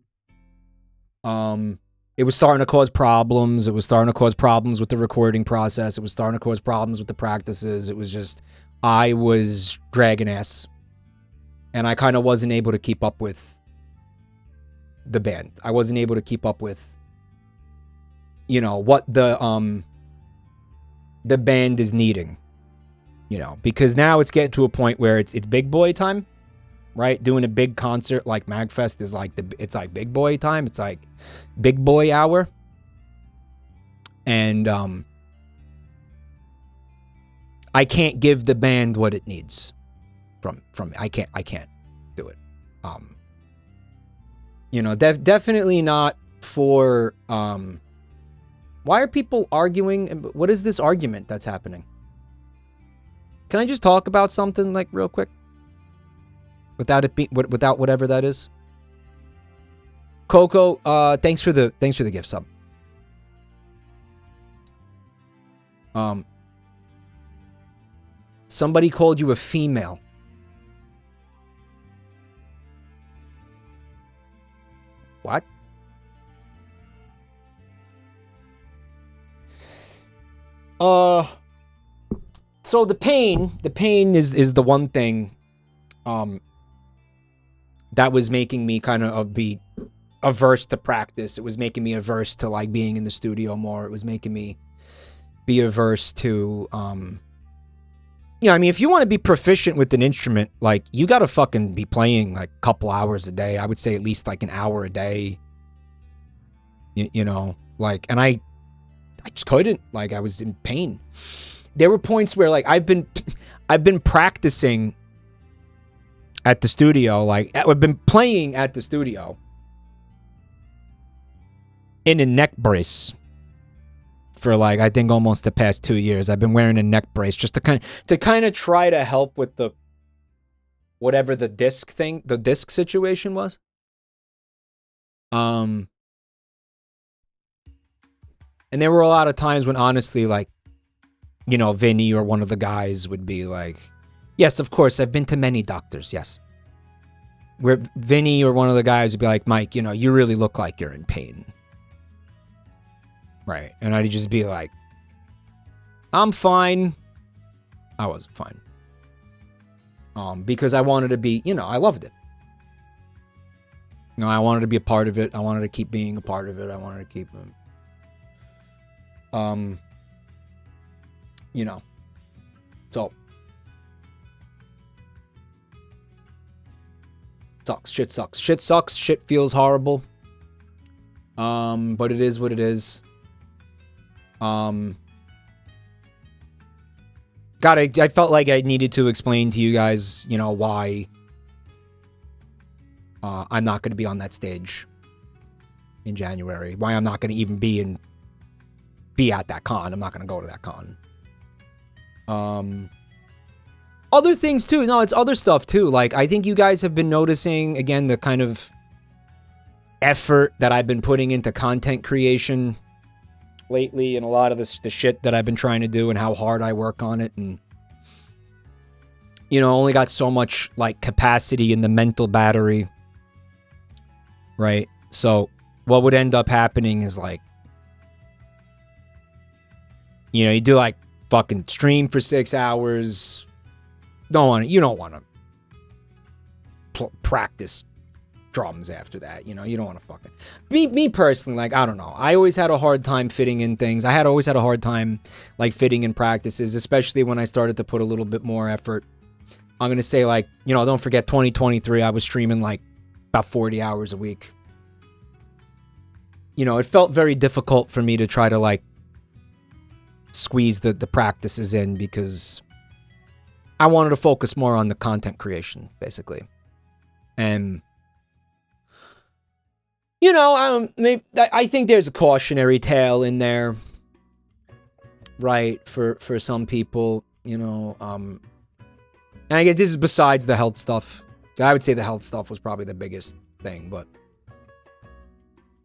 It was starting to cause problems. It was starting to cause problems with the recording process. It was starting to cause problems with the practices. It was just, I was dragging ass. And I kind of wasn't able to keep up with the band. I wasn't able to keep up with, what the band is needing. Because now it's getting to a point where it's big boy time. Right, doing a big concert like MagFest is like it's like big boy time. It's like big boy hour, and I can't give the band what it needs from I can't do it. Definitely not for. Why are people arguing? What is this argument that's happening? Can I just talk about something like real quick? Without whatever that is. Coco, thanks for the gift sub. Somebody called you a female. What? So the pain is the one thing that was making me kind of be averse to practice. It was making me averse to like being in the studio more. It was making me be averse to if you want to be proficient with an instrument, like, you gotta fucking be playing like a couple hours a day. I would say at least like an hour a day. Like, and I just couldn't. Like, I was in pain. there were points where like I've been practicing at the studio, like I've been playing at the studio in a neck brace for like I think almost the past 2 years. I've been wearing a neck brace just to kind of try to help with the whatever the disc situation was. And there were a lot of times when honestly, like, you know, Vinny or one of the guys would be like, yes, of course, I've been to many doctors, yes. Where Vinny or one of the guys would be like, Mike, you know, you really look like you're in pain. Right. And I'd just be like, I'm fine. I wasn't fine. Because I wanted to be, you know, I loved it. You know, I wanted to be a part of it. I wanted to keep being a part of it. I wanted to keep you know. So sucks. Shit sucks. Shit sucks. Shit feels horrible. But it is what it is. God, I felt like I needed to explain to you guys, you know, why I'm not going to be on that stage in January. Why I'm not going to even be at that con. I'm not going to go to that con. Other things too. No, it's other stuff too. Like, I think you guys have been noticing, again, the kind of effort that I've been putting into content creation lately, and a lot of the shit that I've been trying to do and how hard I work on it. And, you know, only got so much like capacity in the mental battery. Right. So what would end up happening is like, you know, you do like fucking stream for 6 hours. You don't want to practice drums after that. You know, you don't want to fucking... Me personally, like, I don't know. I always had a hard time fitting in things. I always had a hard time, like, fitting in practices, especially when I started to put a little bit more effort. I'm going to say, like, you know, don't forget 2023, I was streaming, like, about 40 hours a week. You know, it felt very difficult for me to try to, like, squeeze the practices in because I wanted to focus more on the content creation, basically. And... you know, I think there's a cautionary tale in there, right, for some people, you know, and I guess this is besides the health stuff. I would say the health stuff was probably the biggest thing, but,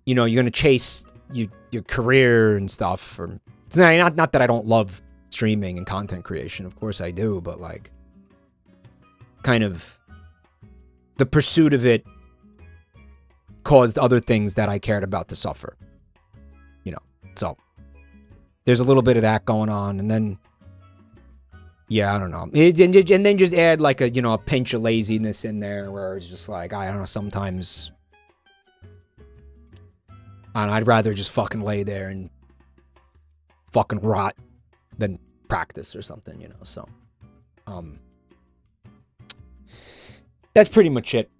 you know, you're going to chase your career and stuff, or, not that I don't love streaming and content creation, of course I do, but, like, kind of the pursuit of it caused other things that I cared about to suffer, you know. So there's a little bit of that going on, and then, yeah, I don't know. And then just add like a, you know, a pinch of laziness in there, where it's just like, I don't know, sometimes I'd rather just fucking lay there and fucking rot than practice or something, you know. So, that's pretty much it.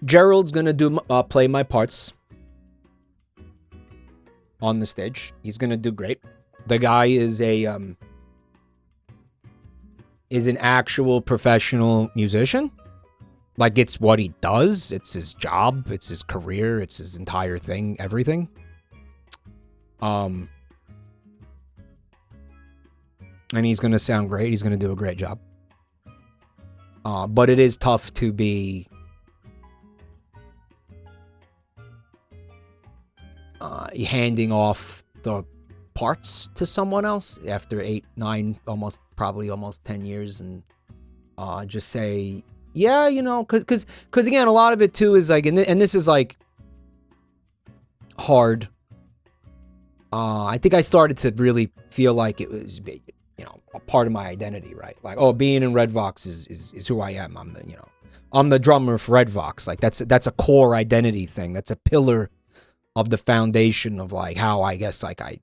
Gerald's gonna play my parts on the stage. He's gonna do great. The guy is an actual professional musician. Like, it's what he does. It's his job. It's his career. It's his entire thing. Everything. And he's gonna sound great. He's gonna do a great job. But it is tough to be handing off the parts to someone else after 8, 9, probably almost 10 years, and just say, yeah, you know, because again, a lot of it too is like, and this is like hard. I think I started to really feel like it was, you know, a part of my identity, right? Like, oh, being in Red Vox is who I am. I'm the drummer for Red Vox. Like, that's a core identity thing. That's a pillar of the foundation of like how I guess like I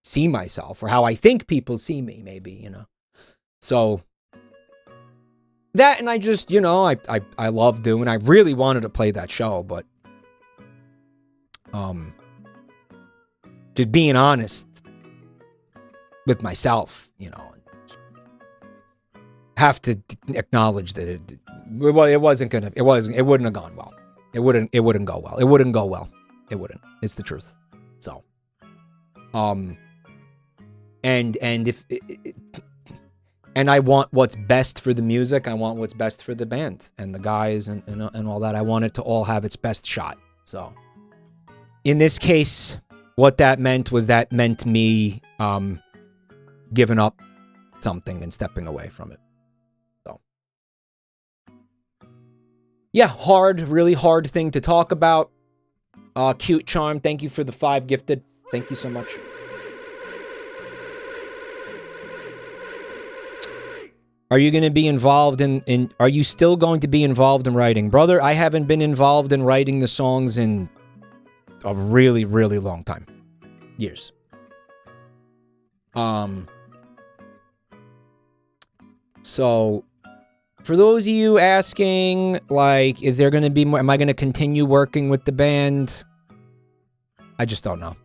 see myself, or how I think people see me, maybe, you know. So That, and I just, you know, I love doing. I really wanted to play that show, but just being honest with myself, you know, have to acknowledge that it wouldn't have gone well. It wouldn't go well. It wouldn't go well. It wouldn't. It's the truth. So, and if and I want what's best for the music. I want what's best for the band and the guys and all that. I want it to all have its best shot. So, in this case, what that meant me giving up something and stepping away from it. So, yeah, really hard thing to talk about. Cute Charm, thank you for the 5 gifted. Thank you so much. Are you going to be involved are you still going to be involved in writing? Brother, I haven't been involved in writing the songs in a really, really long time. Years. So, for those of you asking, like, is there going to be more, am I going to continue working with the band? I just don't know.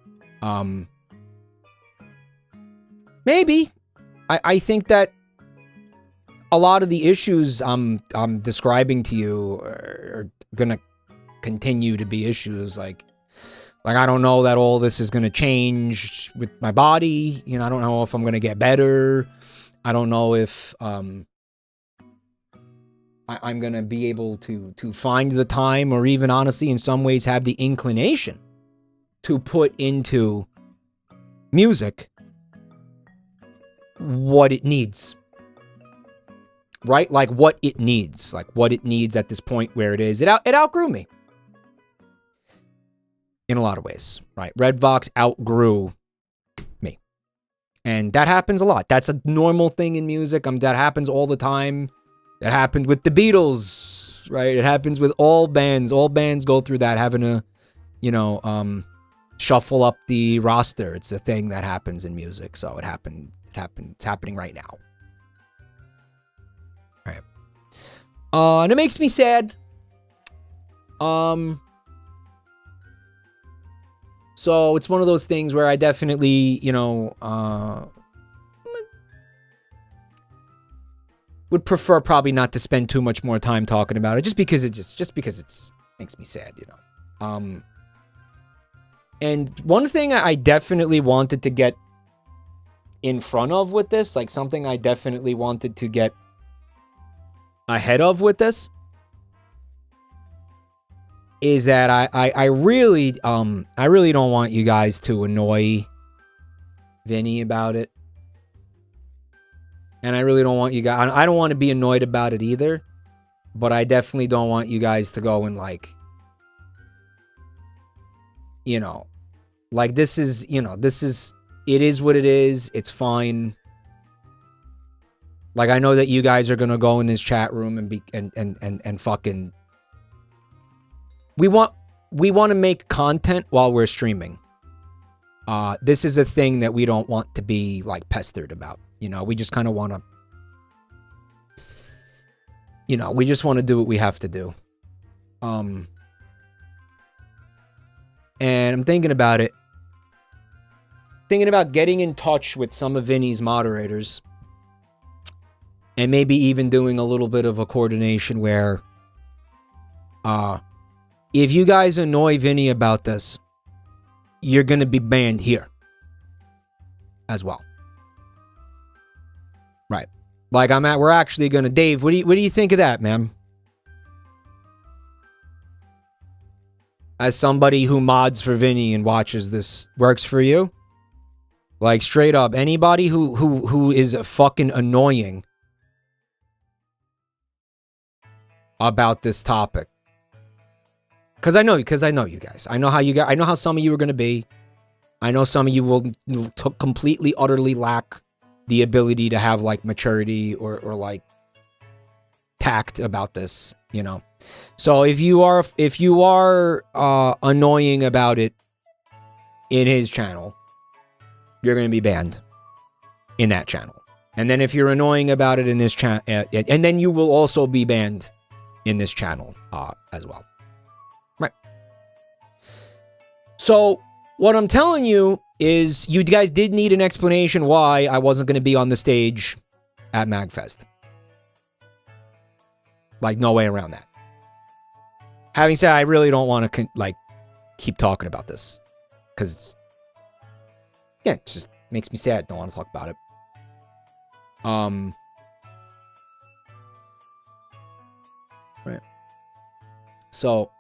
Maybe. I think that a lot of the issues I'm describing to you are gonna continue to be issues. Like I don't know that all this is gonna change with my body. You know, I don't know if I'm gonna get better. I don't know if I'm gonna be able to find the time, or even honestly, in some ways, have the inclination to put into music what it needs. Right? Like what it needs. Like what it needs at this point where it is. It outgrew me. In a lot of ways. Right? Red Vox outgrew me. And that happens a lot. That's a normal thing in music. That happens all the time. That happened with the Beatles. Right? It happens with all bands. All bands go through that, having to, you know, shuffle up the roster. It's a thing that happens in music. So it happened. It's happening right now. And it makes me sad. So it's one of those things where I definitely, you know, would prefer probably not to spend too much more time talking about it, just because it makes me sad, you know. And one thing I definitely wanted to get in front of with this, like something I definitely wanted to get ahead of with this, is that I really don't want you guys to annoy Vinny about it. And I really don't want you guys, I don't want to be annoyed about it either, but I definitely don't want you guys to go and like, you know, like this is, you know, it is what it is. It's fine. Like, I know that you guys are gonna go in this chat room and fucking. We want to make content while we're streaming. This is a thing that we don't want to be like pestered about. You know, we just kind of want to. You know, we just want to do what we have to do. And I'm thinking about it. Thinking about getting in touch with some of Vinny's moderators. And maybe even doing a little bit of a coordination where, if you guys annoy Vinny about this, you're going to be banned here as well. Right. Like we're actually going to, Dave, what do you think of that, man? As somebody who mods for Vinny and watches this, works for you? Like straight up, anybody who is fucking annoying about this topic, because I know you guys. I know how some of you are going to be. I know some of you will completely, utterly lack the ability to have like maturity or like tact about this, you know. So if you are annoying about it in his channel, you're going to be banned in that channel. And then if you're annoying about it in this chat, and then you will also be banned in this channel as well. Right. So what I'm telling you is you guys did need an explanation why I wasn't going to be on the stage at MagFest. Like, no way around that. Having said, I really don't want to, like, keep talking about this. Because, yeah, it just makes me sad. Don't want to talk about it. Right. So,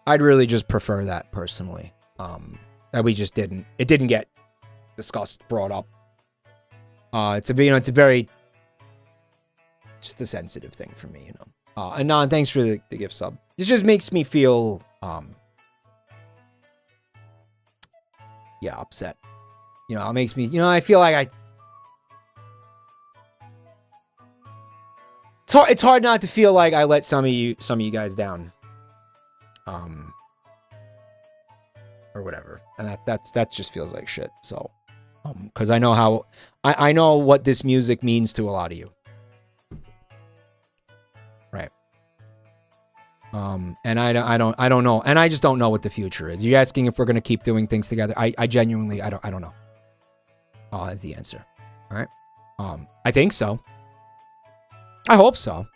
I'd really just prefer that, personally. That we just didn't. It didn't get discussed, brought up. It's a very, just a sensitive thing for me, you know. Anon, thanks for the gift sub. This just makes me feel, yeah, upset. You know, it makes me, you know, I feel like it's hard not to feel like I let some of you guys down. Or whatever. And that just feels like shit. So, because I know how, I know what this music means to a lot of you. Right. And I don't know. And I just don't know what the future is. You're asking if we're going to keep doing things together. I genuinely, I don't know. Is the answer. All right. I think so. I hope so.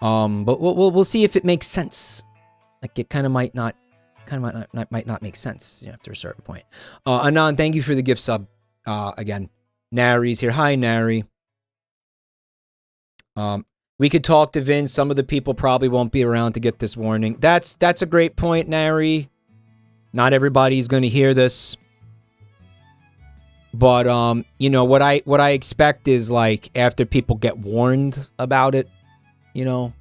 But we'll see if it makes sense. Like, it might not make sense, you know, after a certain point. Anon, thank you for the gift sub. Again, Nari's here. Hi, Nari. We could talk to Vince. Some of the people probably won't be around to get this warning. That's a great point, Nari. Not everybody's going to hear this. But you know, what I expect is, like, after people get warned about it, you know,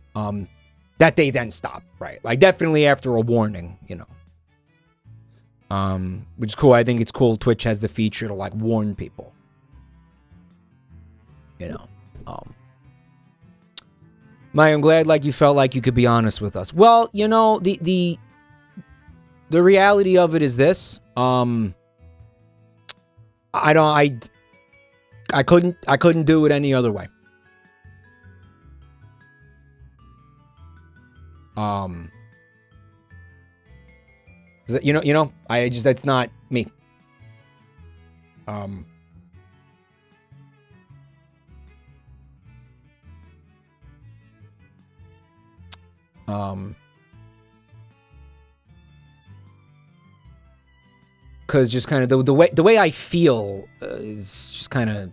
that they then stop, right? Like, definitely after a warning, you know. Which is cool. I think it's cool Twitch has the feature to, like, warn people. You know. Mike, I'm glad, like, you felt like you could be honest with us. Well, you know, the reality of it is this. I couldn't do it any other way. You know, I just, that's not me. Because just kind of the way I feel is just kind of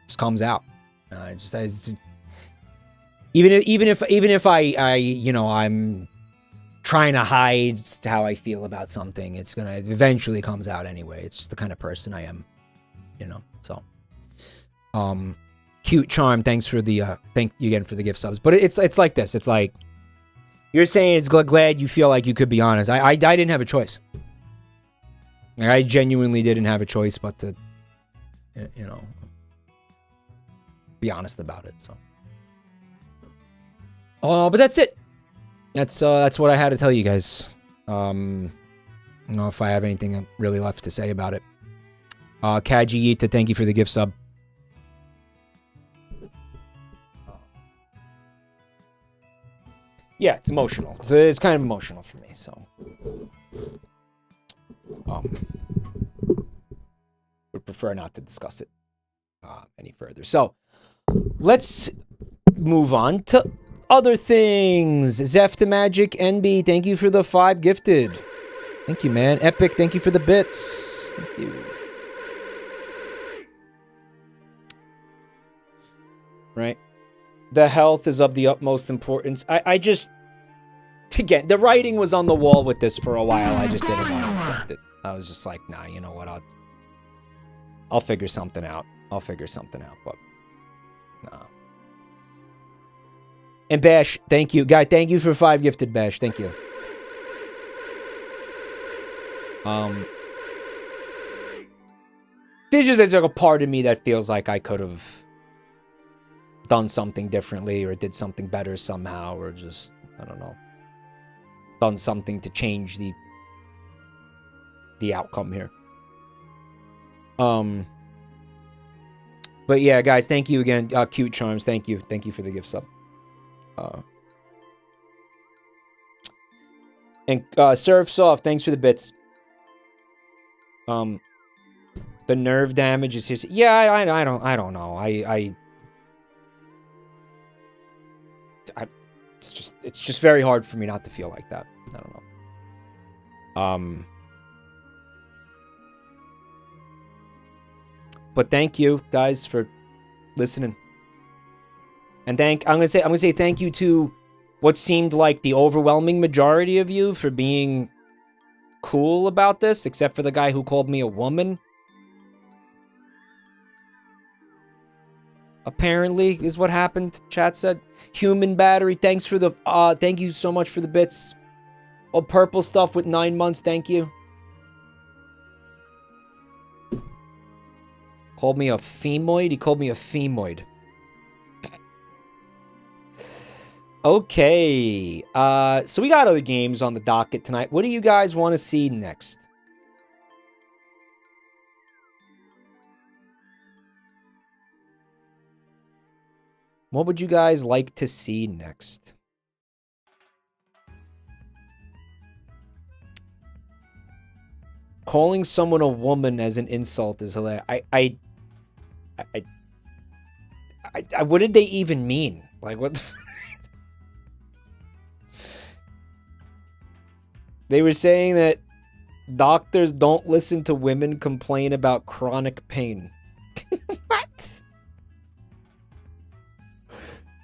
just comes out. Even if I you know, I'm trying to hide how I feel about something, it's gonna eventually comes out anyway. It's just the kind of person I am, you know. So, Cute Charm, thanks for the thank you again for the gift subs. But it's like this. It's like, you're saying it's glad you feel like you could be honest. I didn't have a choice. I genuinely didn't have a choice but to, you know, be honest about it. So, but that's it. That's what I had to tell you guys. I don't know if I have anything really left to say about it. Kaji Yita, thank you for the gift sub. Yeah, it's emotional. It's kind of emotional for me, so. Would prefer not to discuss it any further. So, let's move on to other things. Zeph the Magic NB, thank you for the 5 gifted. Thank you, man. Epic, thank you for the bits. Thank you. Right. The health is of the utmost importance. I just, again, the writing was on the wall with this for a while. I just didn't want to accept it. I was just like, nah, you know what? I'll figure something out. But nah. And Bash, thank you. Guy, thank you for 5 gifted, Bash. Thank you. There's just like a part of me that feels like I could have done something differently or did something better somehow, or just, I don't know, done something to change the outcome here. But yeah, guys, thank you again. Cute Charms, thank you. Thank you for the gift sub. And Surf Soft, thanks for the bits. The nerve damage is his. Yeah, I don't know. It's just very hard for me not to feel like that. I don't know. But thank you guys for listening. And I'm gonna say thank you to what seemed like the overwhelming majority of you for being cool about this, except for the guy who called me a woman. Apparently, is what happened. Chat said. Human Battery, thanks for the thank you so much for the bits. Oh, purple stuff with 9 months, thank you. Called me a femoid? He called me a femoid. Okay. So we got other games on the docket tonight. What do you guys want to see next? What would you guys like to see next? Calling someone a woman as an insult is hilarious. What did they even mean? Like, what? They were saying that doctors don't listen to women complain about chronic pain. What?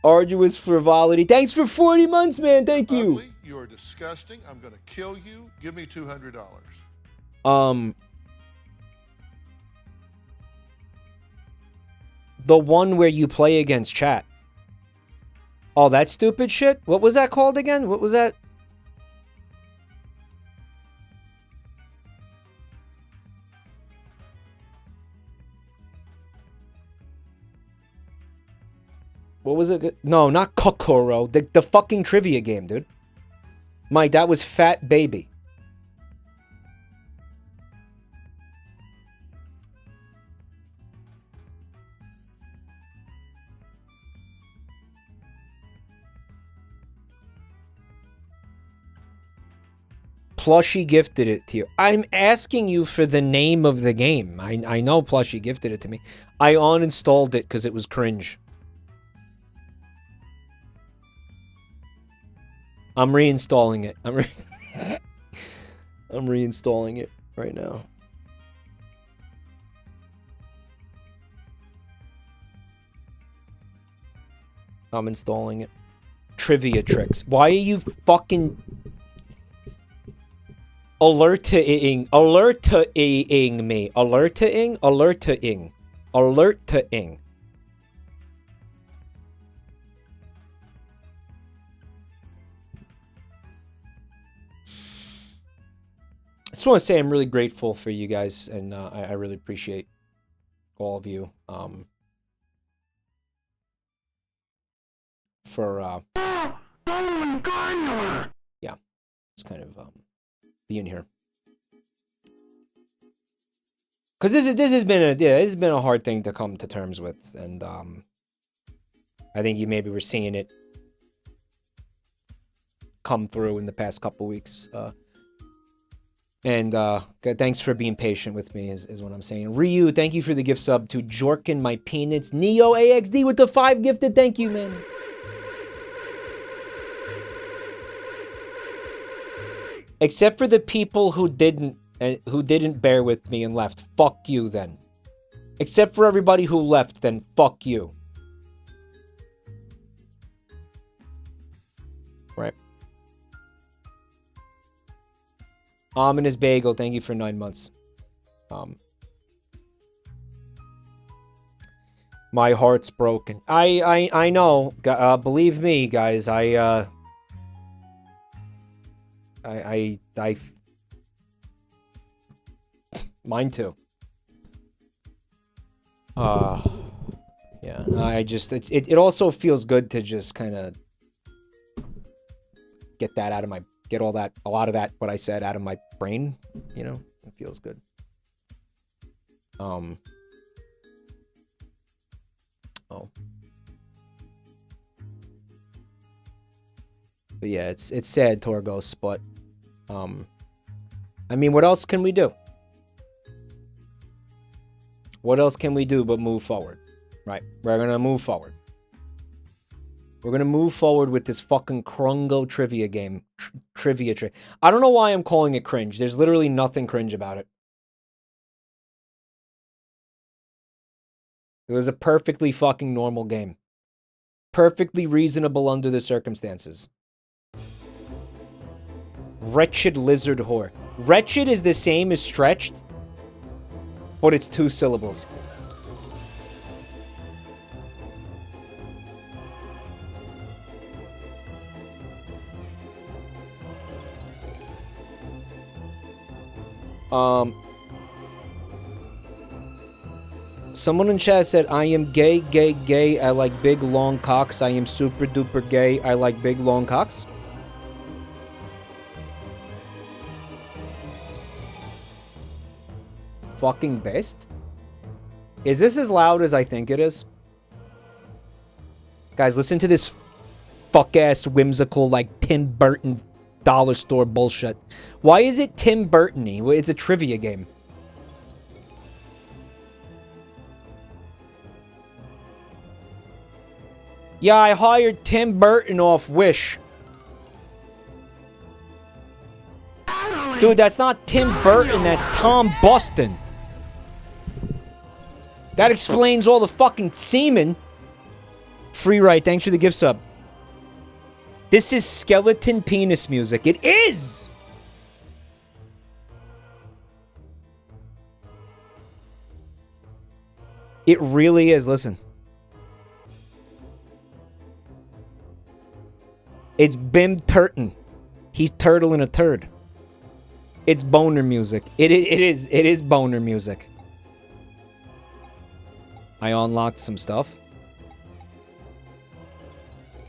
Arduous frivolity. Thanks for 40 months, man. Thank you. Ugly, you're disgusting. I'm going to kill you. Give me $200. The one where you play against chat. Oh, that stupid shit? What was that called again? What was that? What was it? No, not Kokoro. The fucking trivia game, dude. Mike, that was Fat Baby. Plushie gifted it to you. I'm asking you for the name of the game. I know Plushie gifted it to me. I uninstalled it because it was cringe. I'm reinstalling it. I'm reinstalling it right now. I'm installing it. Trivia tricks. Why are you fucking alerting me? Alerting. I just want to say I'm really grateful for you guys, and I really appreciate all of you for yeah, just kind of being here, because this has been a hard thing to come to terms with, and I think you maybe were seeing it come through in the past couple weeks. And thanks for being patient with me, is what I'm saying. Ryu, thank you for the gift sub to Jorkin, my peanuts. Neo AXD with the 5 gifted. Thank you, man. Except for the people who didn't bear with me and left. Fuck you, then. Except for everybody who left, then fuck you. Right. Ominous Bagel, thank you for 9 months. My heart's broken. I know. Believe me, guys. Mine too. Yeah. It also feels good to just kind of get that out of my. Get a lot of that, what I said, out of my brain, you know? It feels good. Oh. But yeah, it's sad, Torgos, but I mean, what else can we do? What else can we do but move forward? Right. We're gonna move forward. We're gonna move forward with this fucking Krungo trivia game. Trivia. I don't know why I'm calling it cringe. There's literally nothing cringe about it. It was a perfectly fucking normal game. Perfectly reasonable under the circumstances. Wretched lizard whore. Wretched is the same as stretched, but it's 2 syllables. Someone in chat said, I am gay, gay, gay. I like big, long cocks. I am super duper gay. I like big, long cocks. Fucking best? Is this as loud as I think it is? Guys, listen to this fuck-ass whimsical, like, Tim Burton dollar store bullshit. Why is it Tim Burton-y? It's a trivia game. Yeah, I hired Tim Burton off Wish. Dude, that's not Tim Burton, that's Tom Buston. That explains all the fucking semen. Free Right, thanks for the gift sub. This is skeleton penis music. It is! It really is. Listen. It's Bim Turton. He's turtling a turd. It's boner music. It is boner music. I unlocked some stuff.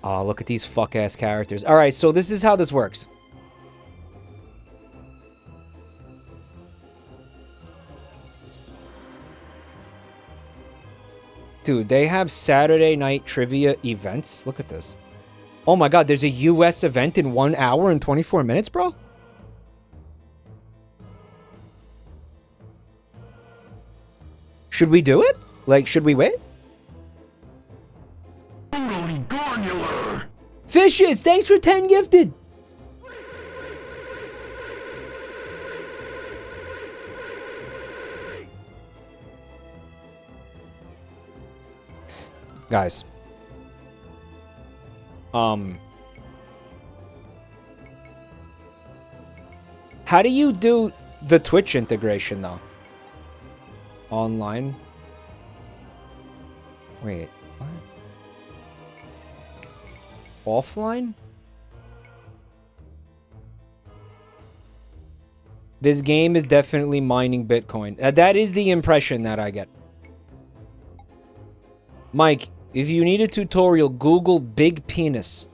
Oh, look at these fuck-ass characters. Alright, so this is how this works. Dude, they have Saturday night trivia events. Look at this. Oh my god, there's a US event in 1 hour and 24 minutes, bro? Should we do it? Like, should we wait? Fishes, thanks for 10 gifted. Guys. How do you do the Twitch integration, though? Online? Wait, what? Offline? This game is definitely mining Bitcoin. That is the impression that I get. Mike, if you need a tutorial, Google big penis.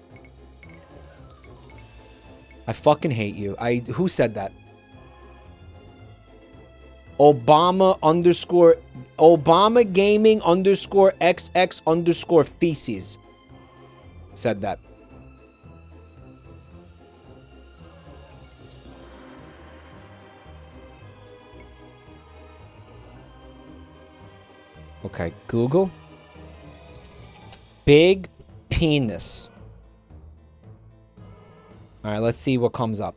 I fucking hate you. Who said that? Obama gaming _ XX _ feces said that. Okay, Google. Big penis. All right, let's see what comes up.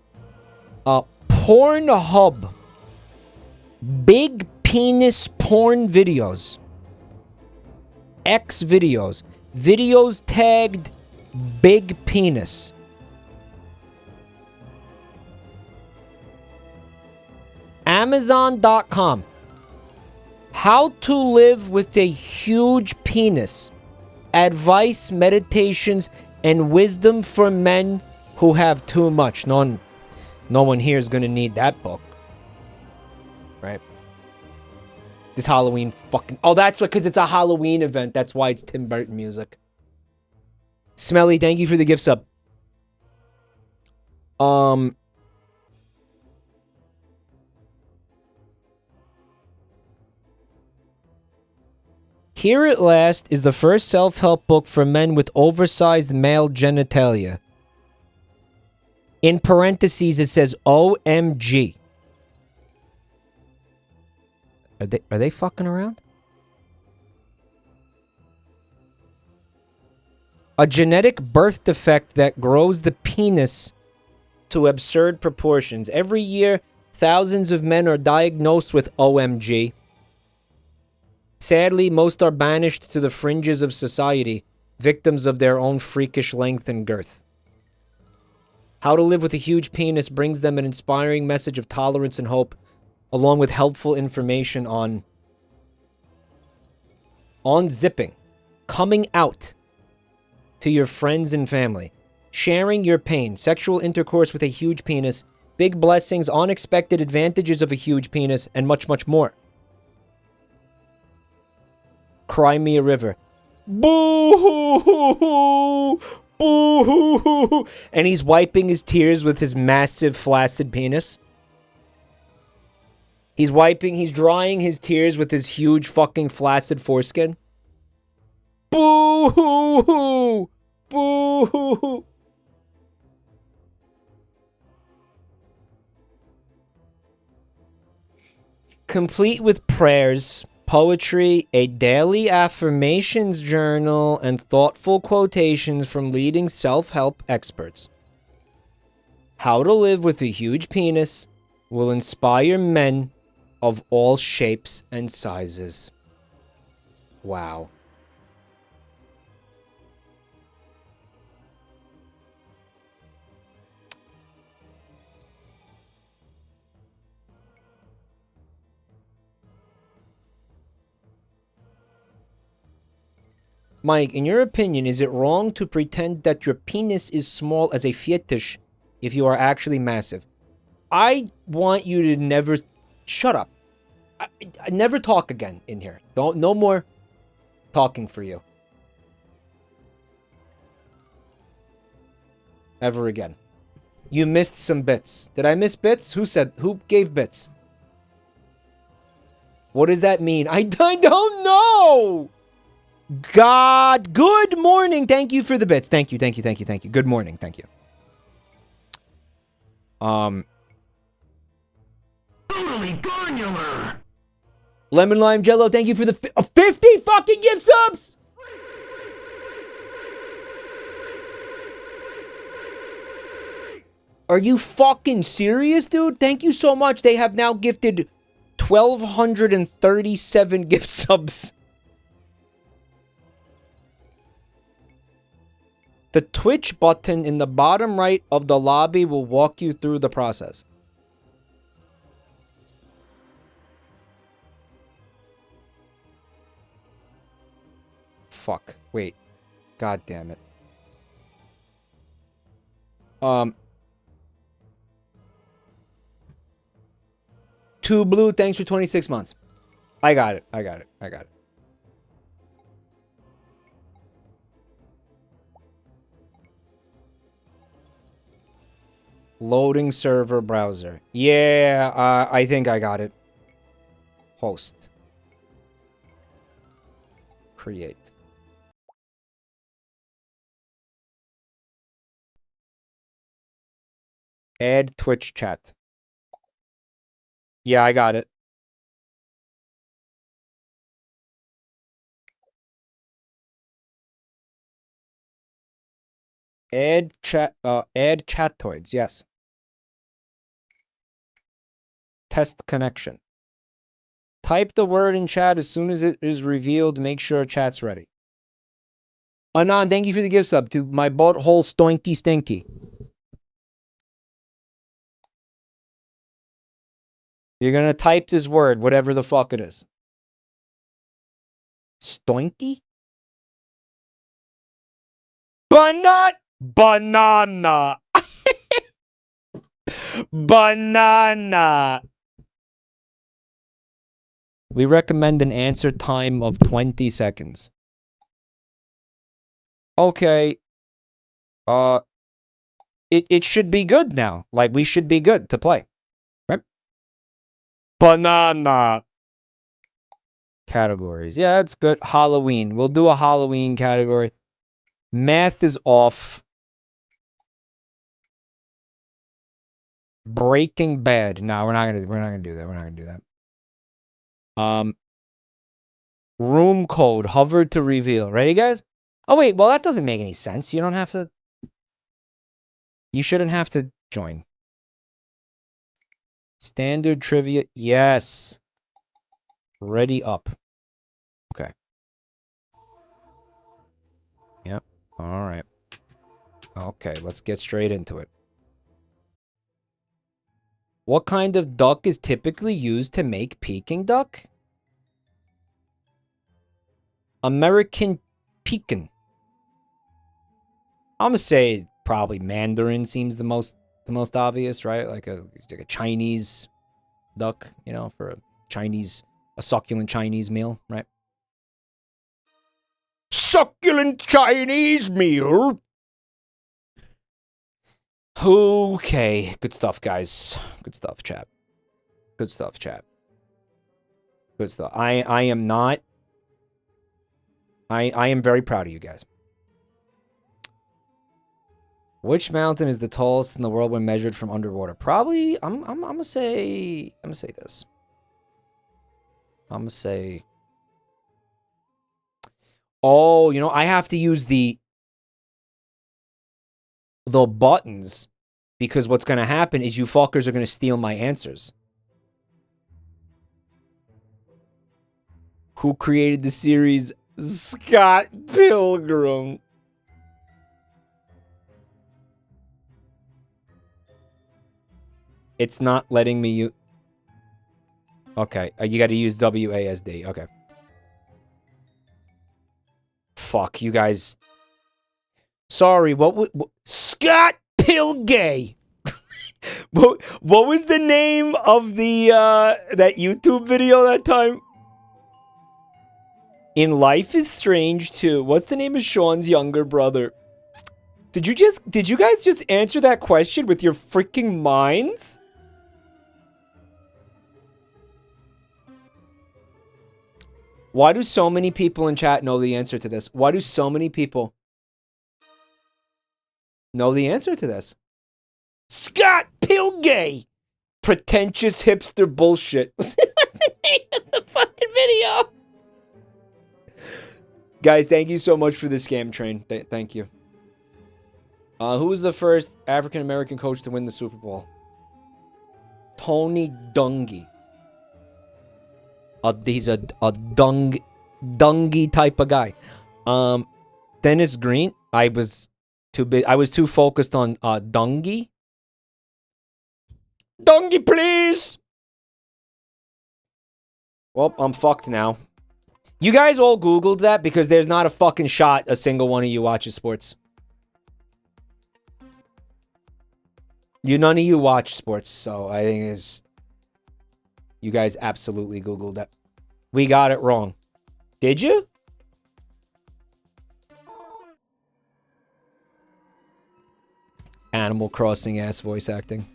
Pornhub. Big penis porn videos. X videos. Videos tagged big penis. Amazon.com. How to live with a huge penis. Advice, meditations, and wisdom for men who have too much. No one here is going to need that book. Right? This Halloween fucking... Oh, that's what... Because it's a Halloween event. That's why it's Tim Burton music. Smelly, thank you for the gift sub. Here at Last is the first self-help book for men with oversized male genitalia. In parentheses, it says OMG. Are they fucking around? A genetic birth defect that grows the penis to absurd proportions. Every year, thousands of men are diagnosed with OMG. Sadly, most are banished to the fringes of society, victims of their own freakish length and girth. How to Live with a Huge Penis brings them an inspiring message of tolerance and hope, along with helpful information on zipping, coming out to your friends and family, sharing your pain, sexual intercourse with a huge penis, big blessings, unexpected advantages of a huge penis, and much, much more. Cry me a river. Boo-hoo-hoo-hoo! Boo-hoo-hoo-hoo! And he's wiping his tears with his massive flaccid penis. He's drying his tears with his huge fucking flaccid foreskin. Boo-hoo-hoo! Boo-hoo-hoo! Complete with prayers, poetry, a daily affirmations journal, and thoughtful quotations from leading self-help experts. How to Live with a Huge Penis will inspire men of all shapes and sizes. Wow. Mike, in your opinion, is it wrong to pretend that your penis is small as a fetish if you are actually massive? I want you to never... Shut up. I never talk again in here. No more talking for you. Ever again. You missed some bits. Did I miss bits? Who gave bits? What does that mean? I don't know! God, good morning. Thank you for the bits. Thank you. Good morning. Thank you. Totally granular. Lemon Lime Jello, thank you for the 50 fucking gift subs! Are you fucking serious, dude? Thank you so much. They have now gifted 1,237 gift subs. The Twitch button in the bottom right of the lobby will walk you through the process. Fuck. Wait. God damn it. Two Blue, thanks for 26 months. I got it. Loading server browser. Yeah, I think I got it. Host. Create. Add Twitch chat. Yeah, I got it. Add chattoids, yes. Test connection. Type the word in chat as soon as it is revealed. Make sure chat's ready. Anon, thank you for the gift sub to my butthole stoinky stinky. You're gonna type this word, whatever the fuck it is. Stoinky? Banana. Banana. We recommend an answer time of 20 seconds. Okay. It should be good now. Like, we should be good to play. Right? Banana. Categories. Yeah, that's good. Halloween. We'll do a Halloween category. Math is off. Breaking Bad. No, we're not gonna do that. We're not gonna do that. Room code. Hover to reveal. Ready, guys? Oh wait, well that doesn't make any sense. You don't have to. You shouldn't have to join. Standard trivia. Yes. Ready up. Okay. Yep. All right. Okay, let's get straight into it. What kind of duck is typically used to make Peking duck? American Pekin. I'm gonna say probably Mandarin seems the most obvious, right? Like a Chinese duck, you know, for a succulent Chinese meal, right? Succulent Chinese meal. Okay, good stuff, guys. Good stuff, chat. Good stuff, chat. Good stuff. I am not. I am very proud of you guys. Which mountain is the tallest in the world when measured from underwater? Probably. I'm gonna say this. I'm gonna say. Oh, you know, I have to use the buttons because what's gonna happen is you fuckers are gonna steal my answers. Who created the series? Scott Pilgrim. It's not letting me use... Okay, you gotta use WASD. Okay. Fuck, you guys... Sorry, what Scott Pilgay! what was the name of the, that YouTube video that time? In Life is Strange 2. What's the name of Sean's younger brother? Did you guys just answer that question with your freaking minds? Why do so many people in chat know the answer to this? Why do so many people know the answer to this? Scott Pilgay! Pretentious hipster bullshit. Was the name of the fucking video? Guys, thank you so much for the scam train. Thank you. Who was the first African-American coach to win the Super Bowl? Tony Dungy. He's a dungy type of guy. Dennis Green. I was too focused on Dungy. Dungy, please. Well, I'm fucked now. You guys all Googled that because there's not a fucking shot a single one of you watches sports. None of you watch sports, so I think you guys absolutely Googled that. We got it wrong. Did you? Animal Crossing ass voice acting.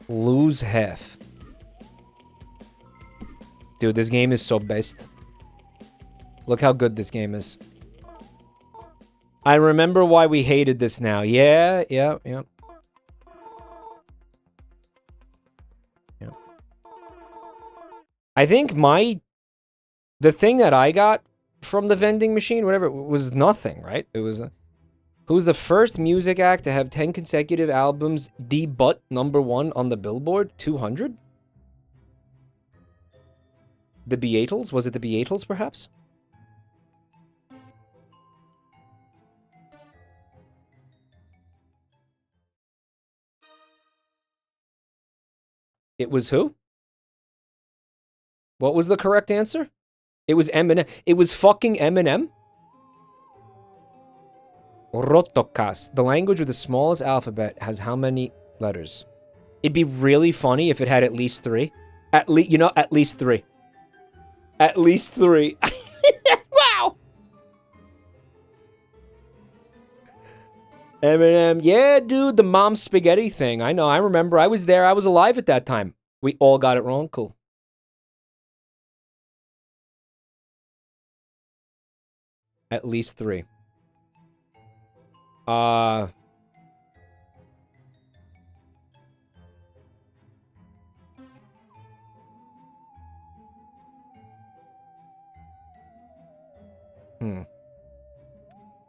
Lose half. Dude, this game is so best. Look how good this game is. I remember why we hated this now. Yeah. I think the thing that I got from the vending machine, whatever, was nothing, right? It was... Who's the first music act to have 10 consecutive albums debut #1 on the Billboard 200? The Beatles? Was it the Beatles, perhaps? It was who? What was the correct answer? It was Eminem. It was fucking Eminem? Rotokas. The language with the smallest alphabet has how many letters? It'd be really funny if it had at least 3. At least 3. At least 3. Wow! Eminem. Yeah, dude, the mom spaghetti thing. I know, I remember. I was there. I was alive at that time. We all got it wrong. Cool. At least 3.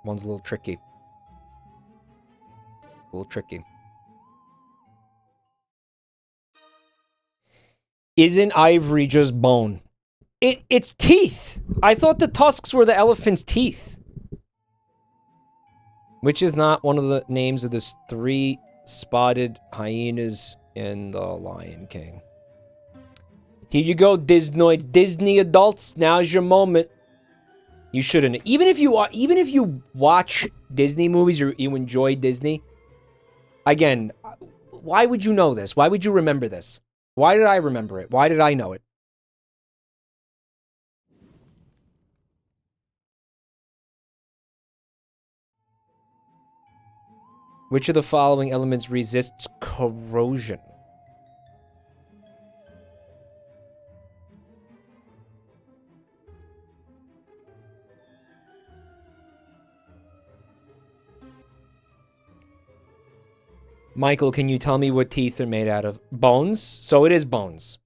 One's a little tricky. A little tricky. Isn't ivory just bone? It's teeth. I thought the tusks were the elephant's teeth. Which is not one of the names of the 3 spotted hyenas in The Lion King. Here you go, Disnoids. Disney adults, now's your moment. You shouldn't. Even if you watch Disney movies or you enjoy Disney, again, why would you know this? Why would you remember this? Why did I remember it? Why did I know it? Which of the following elements resists corrosion? Michael, can you tell me what teeth are made out of? Bones? So it is bones.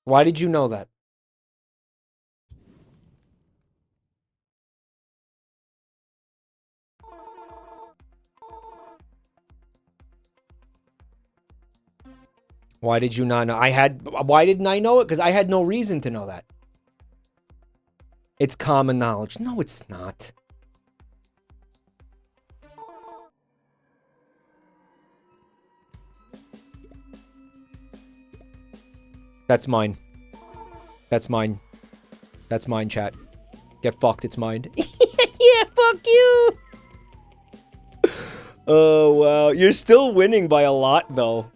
Why did you know that? Why did you not know? Why didn't I know it? Because I had no reason to know that. It's common knowledge. No, it's not. That's mine. That's mine. That's mine, chat. Get fucked, it's mine. Yeah, fuck you! Oh, wow. You're still winning by a lot, though.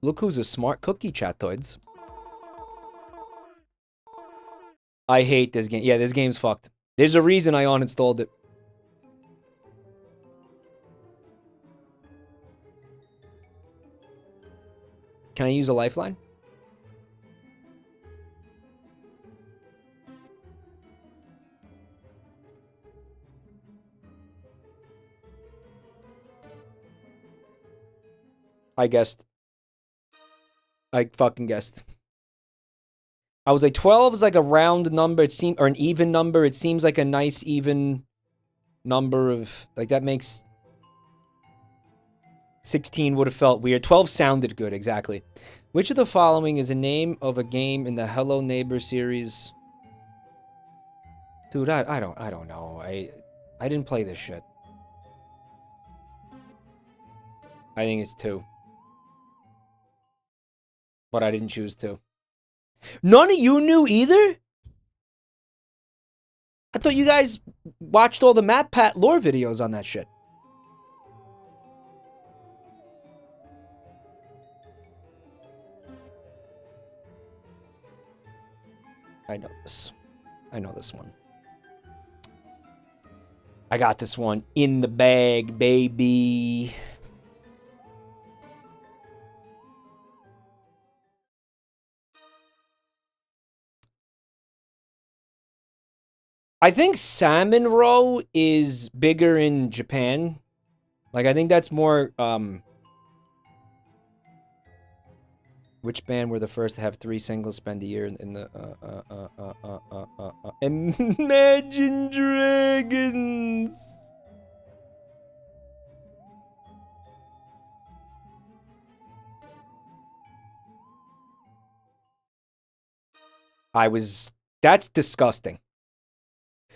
Look who's a smart cookie, chatoids. I hate this game. Yeah, this game's fucked. There's a reason I uninstalled it. Can I use a lifeline? I guessed. I fucking guessed. I was like, 12 is like a round number. It seems, or an even number. It seems like a nice even number of, like, that makes 16 would have felt weird. 12 sounded good, exactly. Which of the following is a name of a game in the Hello Neighbor series? Dude, I don't know. I didn't play this shit. I think it's 2. But I didn't choose to. None of you knew either? I thought you guys watched all the MatPat lore videos on that shit. I know this. I know this one. I got this one in the bag, baby. I think salmon roe is bigger in Japan. Like, I think that's more, which band were the first to have 3 singles spend a year in the, Imagine Dragons. That's disgusting.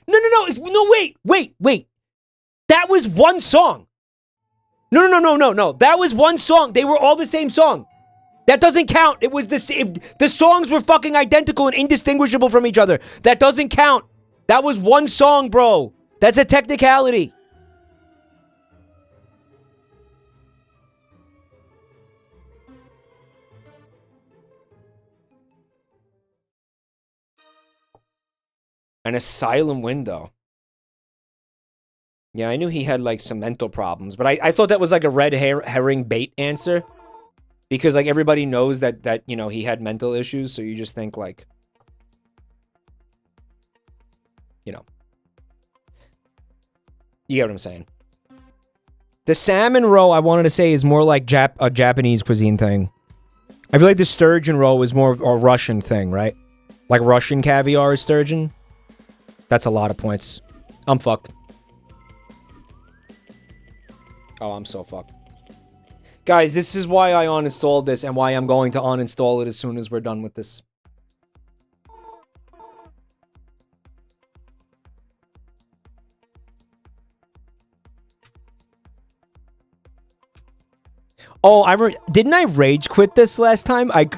No, wait. That was one song. No. That was one song. They were all the same song. That doesn't count. It was the songs were fucking identical and indistinguishable from each other. That doesn't count. That was one song, bro. That's a technicality. An asylum window. Yeah, I knew he had, like, some mental problems, but I thought that was, like, a red herring bait answer. Because, like, everybody knows that, you know, he had mental issues, so you just think, like... You know. You get what I'm saying. The salmon roe, I wanted to say, is more like a Japanese cuisine thing. I feel like the sturgeon roe is more of a Russian thing, right? Like Russian caviar is sturgeon. That's a lot of points. I'm fucked. Oh, I'm so fucked. Guys, this is why I uninstalled this and why I'm going to uninstall it as soon as we're done with this. Oh, didn't I rage quit this last time? I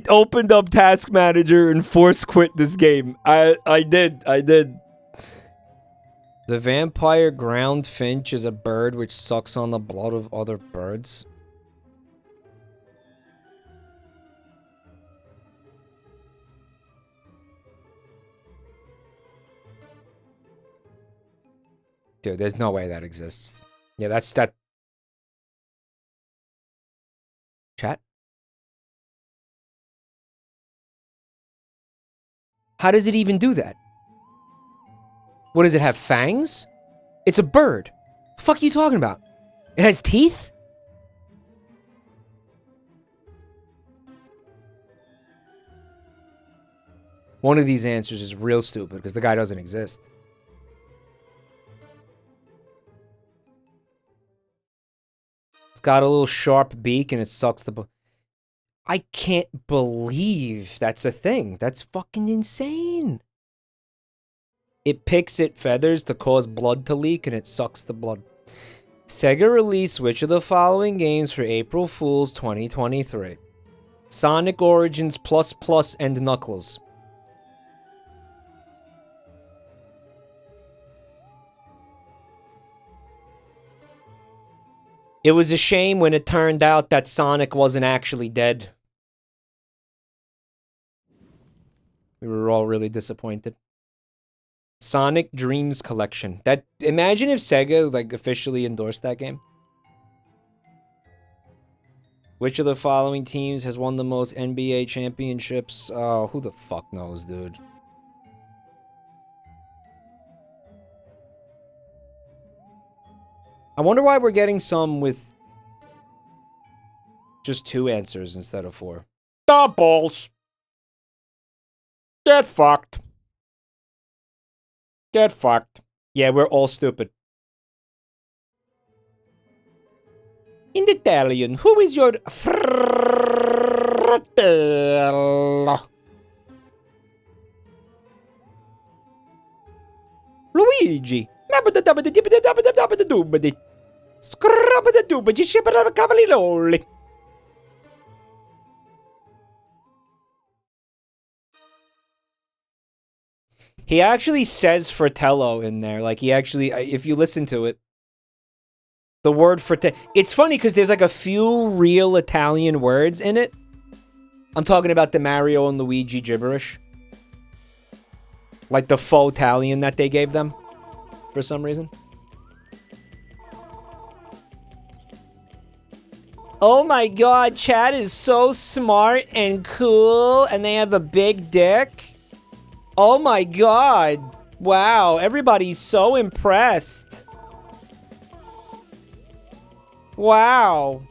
opened up Task Manager and force quit this game. I did. The vampire ground finch is a bird which sucks on the blood of other birds. Dude, there's no way that exists. Yeah, that's that. Chat? How does it even do that? What does it have, fangs? It's a bird. The fuck are you talking about? It has teeth? One of these answers is real stupid because the guy doesn't exist. It's got a little sharp beak and it sucks the... I can't believe that's a thing. That's fucking insane. It picks its feathers to cause blood to leak and it sucks the blood. Sega released which of the following games for April Fool's 2023? Sonic Origins Plus Plus and Knuckles. It was a shame when it turned out that Sonic wasn't actually dead. We were all really disappointed. Sonic Dreams Collection. That, imagine if Sega, like, officially endorsed that game. Which of the following teams has won the most NBA championships? Oh, who the fuck knows, dude? I wonder why we're getting some with just 2 answers instead of 4. The balls. Get fucked. Get fucked. Yeah, we're all stupid. In Italian, who is your fratello? Luigi. He actually says fratello in there. Like, he actually, if you listen to it, the word fratello. It's funny because there's like a few real Italian words in it. I'm talking about the Mario and Luigi gibberish. Like the faux Italian that they gave them for some reason. Oh my god, Chad is so smart and cool, and they have a big dick. Oh my god. Wow, everybody's so impressed. Wow.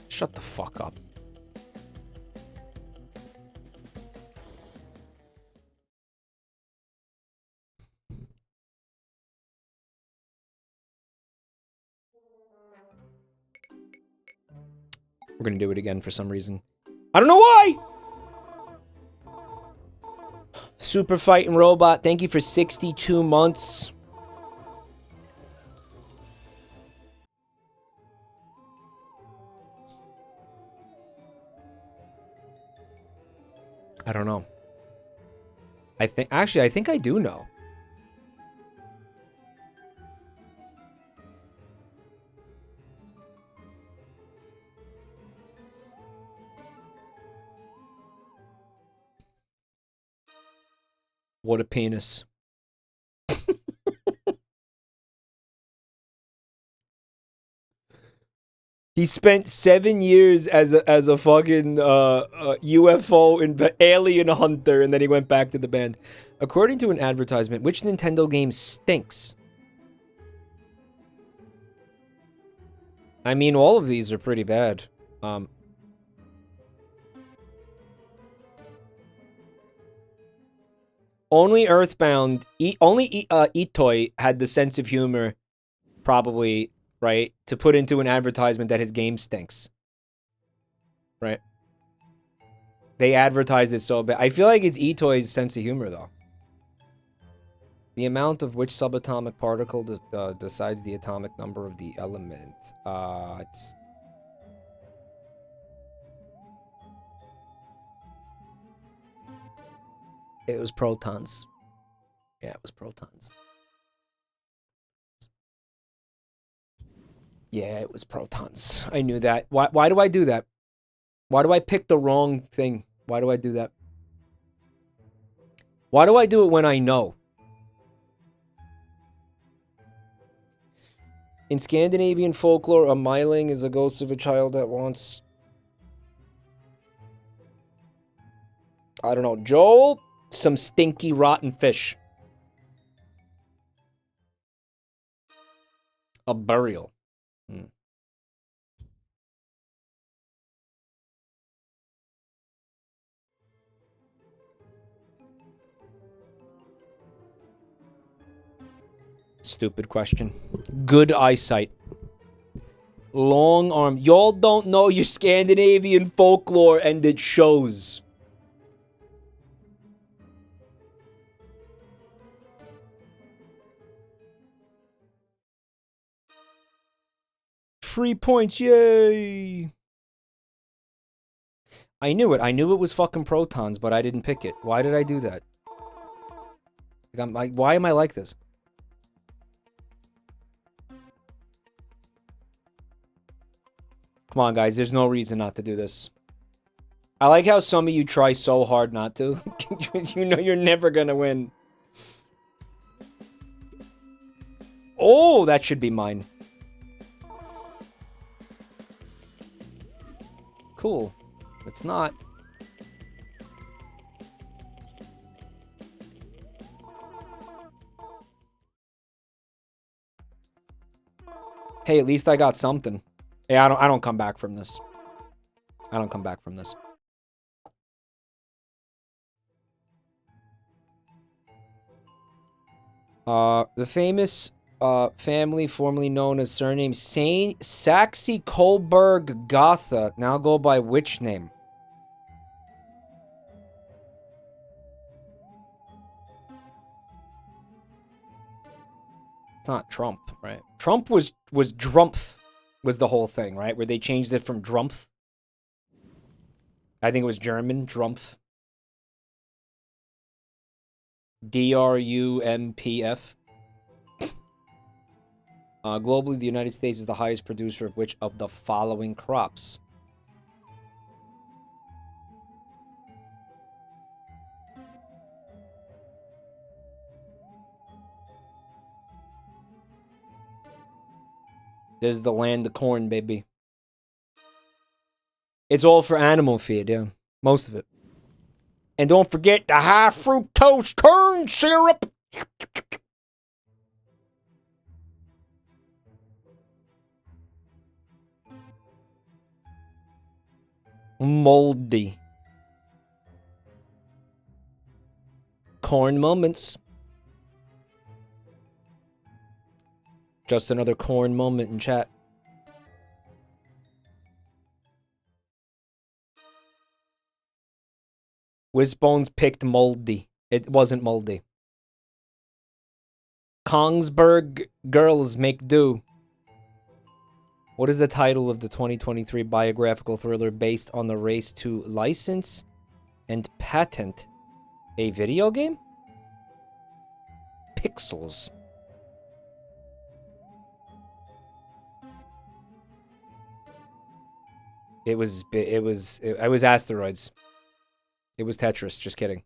Shut the fuck up. We're gonna do it again for some reason. I don't know why! Super Fighting Robot, thank you for 62 months. I don't know. I think I do know. What a penis. He spent 7 years as a fucking UFO alien hunter, and then he went back to the band. According to an advertisement, which Nintendo game stinks? I mean, all of these are pretty bad. Only Earthbound, only Itoi had the sense of humor, probably, right, to put into an advertisement that his game stinks. Right? They advertised it so bad. I feel like it's Itoi's sense of humor, though. The amount of which subatomic particle decides the atomic number of the element. It was protons. Yeah, it was protons. Yeah, it was protons. I knew that. Why do I do that? Why do I pick the wrong thing? Why do I do that? Why do I do it when I know? In Scandinavian folklore, a myling is a ghost of a child that wants... I don't know. Joel? Some stinky, rotten fish. A burial. Stupid question. Good eyesight. Long arm. Y'all don't know your Scandinavian folklore, and it shows. Free points, yay! I knew it. I knew it was fucking protons, but I didn't pick it. Why did I do that? Like, why am I like this? Come on, guys. There's no reason not to do this. I like how some of you try so hard not to. You know you're never gonna win. Oh, that should be mine. Cool. It's not. Hey, at least I got something. Hey, I don't come back from this. I don't come back from this. The famous family formerly known as surname Saxe-Coburg Gotha now go by which name? It's not Trump, right? Trump was Drumpf was the whole thing, right? Where they changed it from Drumpf. I think it was German, Drumpf. D-R-U-M-P-F. Globally, the United States is the highest producer of which of the following crops? This is the land of corn, baby. It's all for animal feed, yeah. Most of it. And don't forget the high fructose corn syrup. Moldy. Corn moments. Just another corn moment in chat. Wizbones picked moldy. It wasn't moldy. Kongsberg girls make do. What is the title of the 2023 biographical thriller based on the race to license and patent a video game? Pixels. It was Asteroids. It was Tetris. Just kidding.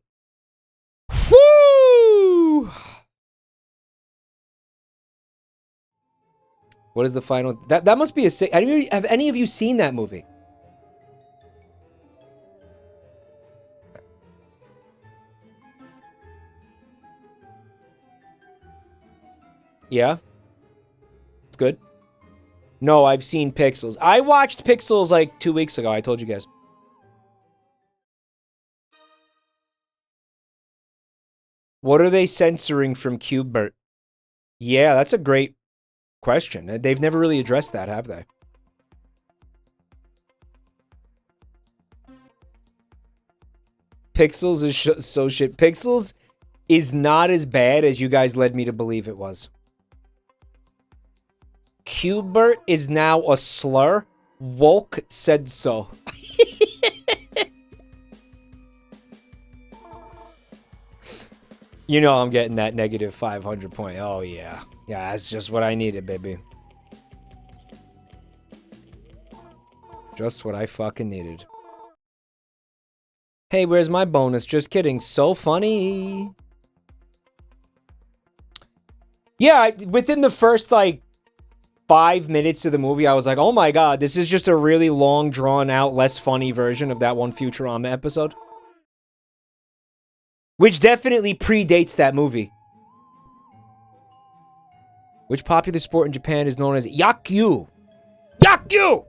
Woo! What is the final? That must be a sick. Have any of you seen that movie? Yeah? It's good? No, I've seen Pixels. I watched Pixels like 2 weeks ago. I told you guys. What are they censoring from Cubert? Yeah, that's a great question. They've never really addressed that, have they? Pixels is so shit. Pixels is not as bad as you guys led me to believe it was. Cubert is now a slur. Woke said so. You know I'm getting that negative 500 point. Oh, yeah. Yeah, that's just what I needed, baby. Just what I fucking needed. Hey, where's my bonus? Just kidding. So funny. Yeah, within the first, like, 5 minutes of the movie, I was like, oh my god, this is just a really long, drawn-out, less funny version of that one Futurama episode. Which definitely predates that movie. Which popular sport in Japan is known as Yakyu? Yakyu!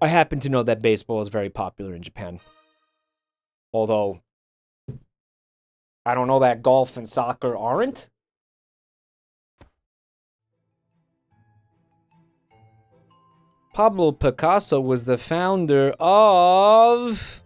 I happen to know that baseball is very popular in Japan. Although, I don't know that golf and soccer aren't. Pablo Picasso was the founder of...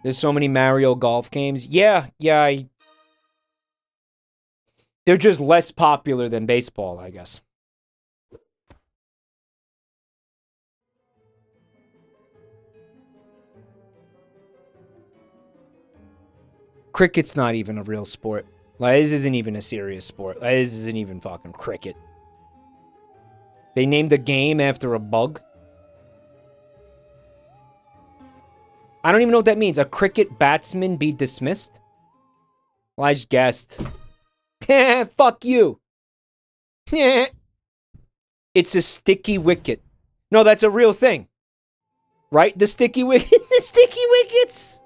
There's so many Mario golf games. Yeah. They're just less popular than baseball, I guess. Cricket's not even a real sport. Like, this isn't even a serious sport. Like, this isn't even fucking cricket. They named the game after a bug. I don't even know what that means. A cricket batsman be dismissed? Well, I just guessed. Fuck you. It's a sticky wicket. No, that's a real thing. Right? The sticky wicket. The sticky wickets.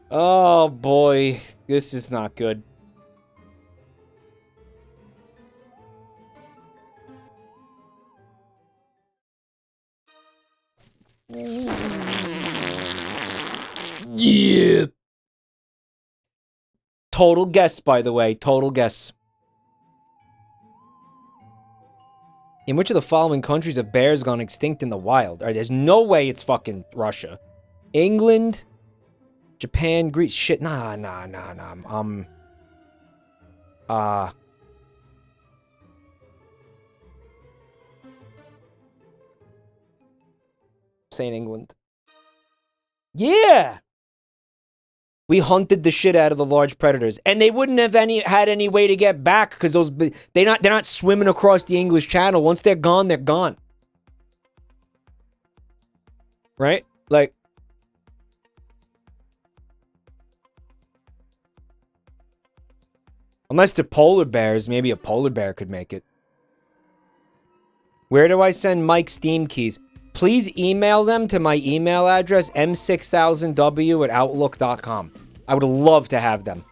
Oh boy, this is not good. Yeah. Total guess, by the way. Total guess. In which of the following countries have bears gone extinct in the wild? All right, there's no way it's fucking Russia. England, Japan, Greece. Shit, nah. Saying England. Yeah! We hunted the shit out of the large predators, and they wouldn't have had any way to get back because they're not swimming across the English Channel. Once they're gone, they're gone. Right? Like, unless they're polar bears, maybe a polar bear could make it. Where do I send Mike's Steam keys? Please email them to my email address, m6000w@outlook.com. I would love to have them.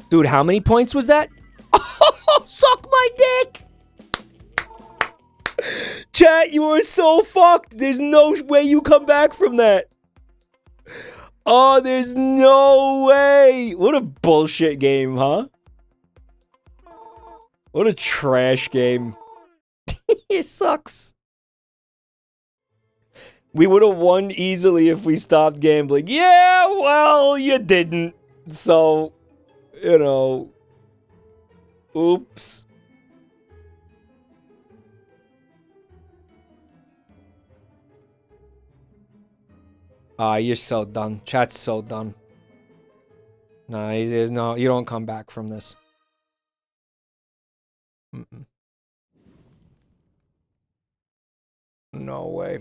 Dude, how many points was that? Oh, suck my dick! Chat, you are so fucked. There's no way you come back from that. Oh, there's no way. What a bullshit game, huh? What a trash game. It sucks. We would have won easily if we stopped gambling. Yeah, well, you didn't. So, you know. Oops. Ah, you're so done. Chat's so done. No, there's no, you don't come back from this. Mm-mm. No way.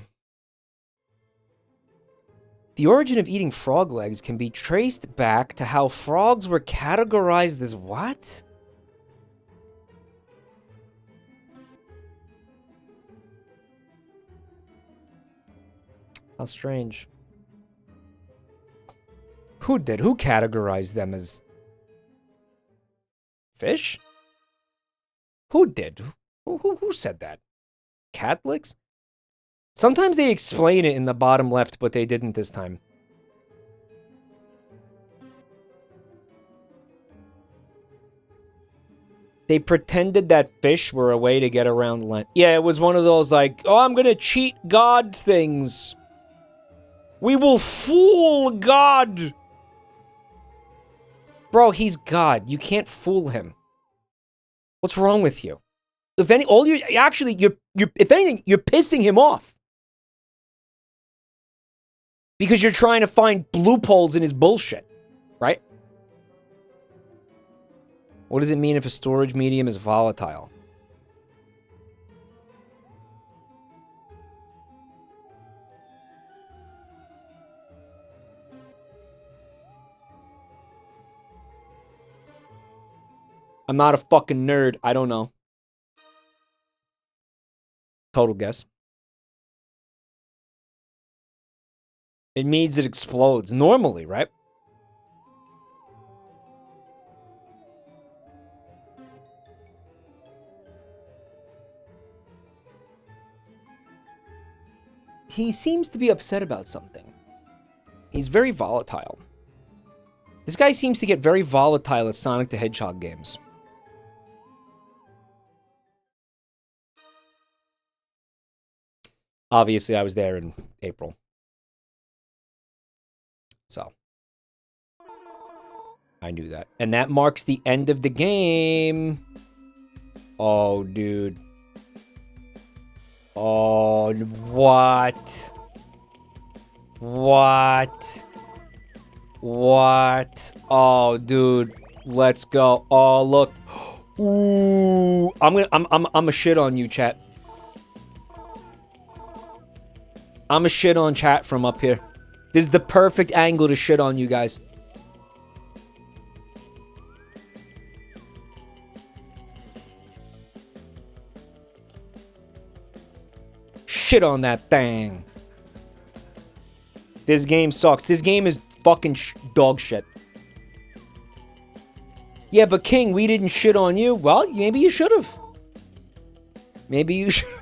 The origin of eating frog legs can be traced back to how frogs were categorized as what? How strange. Who did? Who categorized them as fish? Who did? Who said that? Catholics? Sometimes they explain it in the bottom left, but they didn't this time. They pretended that fish were a way to get around Lent. Yeah, it was one of those like, oh, I'm gonna cheat God things. We will fool God. Bro, he's God. You can't fool him. What's wrong with you? If any, all you actually, you're if anything, you're pissing him off. Because you're trying to find loopholes in his bullshit, right? What does it mean if a storage medium is volatile? I'm not a fucking nerd. I don't know. Total guess. It means it explodes normally, right? He seems to be upset about something. He's very volatile. This guy seems to get very volatile at Sonic the Hedgehog games. Obviously, I was there in April. So, I knew that. And that marks the end of the game. Oh, dude. Oh, what? What? What? Oh, dude. Let's go. Oh, look. Ooh. I'm a shit on you, chat. I'm a shit on chat from up here. This is the perfect angle to shit on you guys. Shit on that thing. This game sucks. This game is fucking dog shit. Yeah, but King, we didn't shit on you. Well, maybe you should have. Maybe you should have.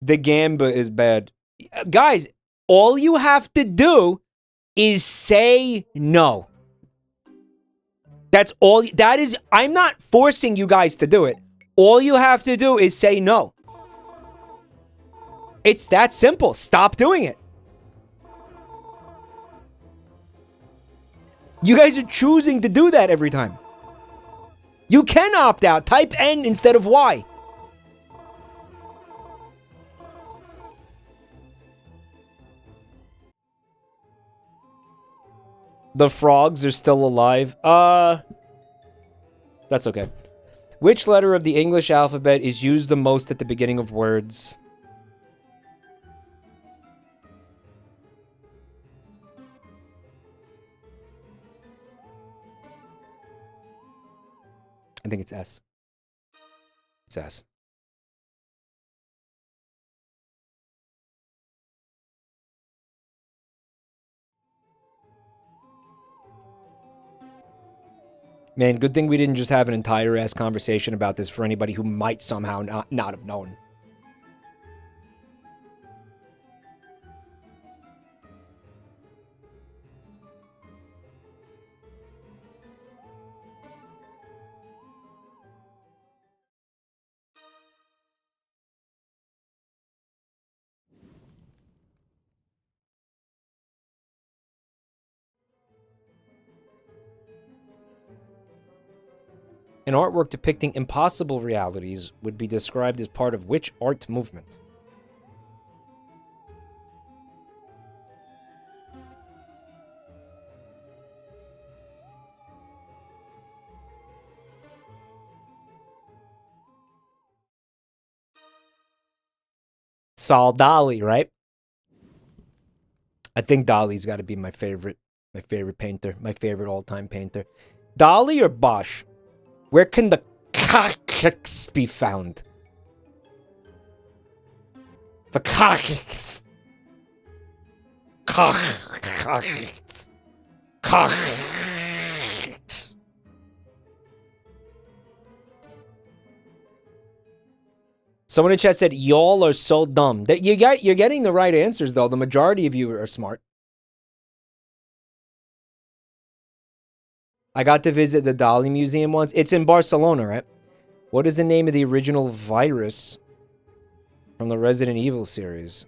The Gamba is bad. Guys, all you have to do is say no. That's all. That is, I'm not forcing you guys to do it. All you have to do is say no. It's that simple. Stop doing it. You guys are choosing to do that every time. You can opt out. Type N instead of Y. The frogs are still alive. That's okay. Which letter of the English alphabet is used the most at the beginning of words? I think it's S. It's S. Man, good thing we didn't just have an entire ass conversation about this for anybody who might somehow not have known. An artwork depicting impossible realities would be described as part of which art movement? Saul Dali, right? I think Dali's got to be my favorite painter, my favorite all-time painter. Dali or Bosch? Where can the cocks be found? The cocks. Cocks. Cocks. Someone in chat said, y'all are so dumb. You're getting the right answers, though. The majority of you are smart. I got to visit the Dali Museum once. It's in Barcelona, right? What is the name of the original virus from the Resident Evil series?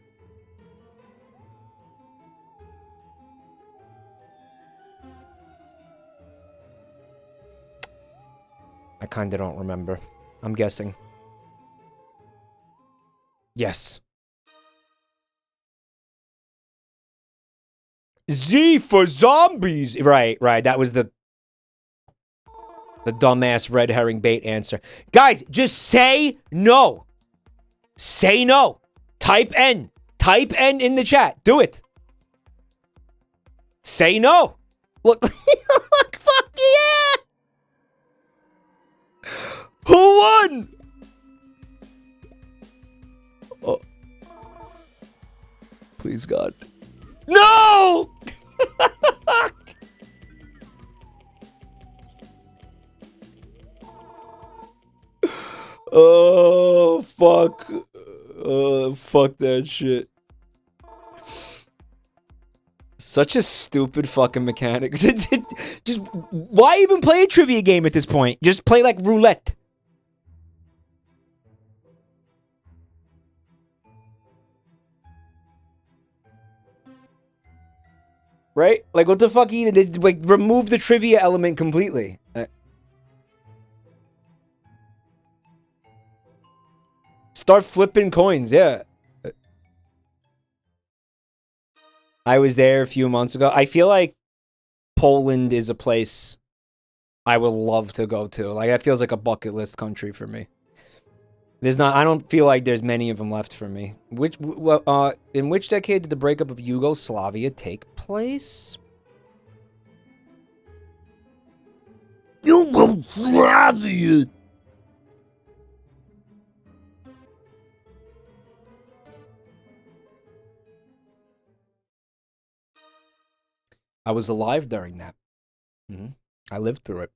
I kind of don't remember. I'm guessing. Yes. Z for zombies. Right. That was the dumbass red herring bait answer. Guys, just say no. Say no. Type N. Type N in the chat. Do it. Say no. Look. Look, fuck yeah. Who won? Oh. Please, God. No! Oh, fuck. Fuck that shit. Such a stupid fucking mechanic. Just, why even play a trivia game at this point? Just play like roulette. Right? Like, what the fuck even? They, like, remove the trivia element completely. Start flipping coins, yeah. I was there a few months ago. I feel like Poland is a place I would love to go to. Like, that feels like a bucket list country for me. I don't feel like there's many of them left for me. In which decade did the breakup of Yugoslavia take place? Yugoslavia! I was alive during that. I lived through it.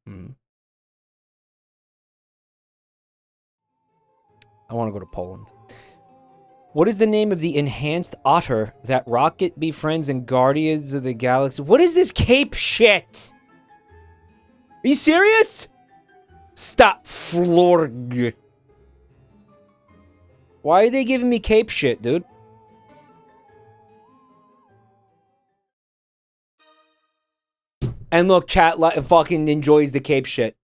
I want to go to Poland. What is the name of the enhanced otter that Rocket befriends in Guardians of the Galaxy? What is this cape shit? Are you serious? Stop, Florg. Why are they giving me cape shit, dude? And look, chat fucking enjoys the cape shit.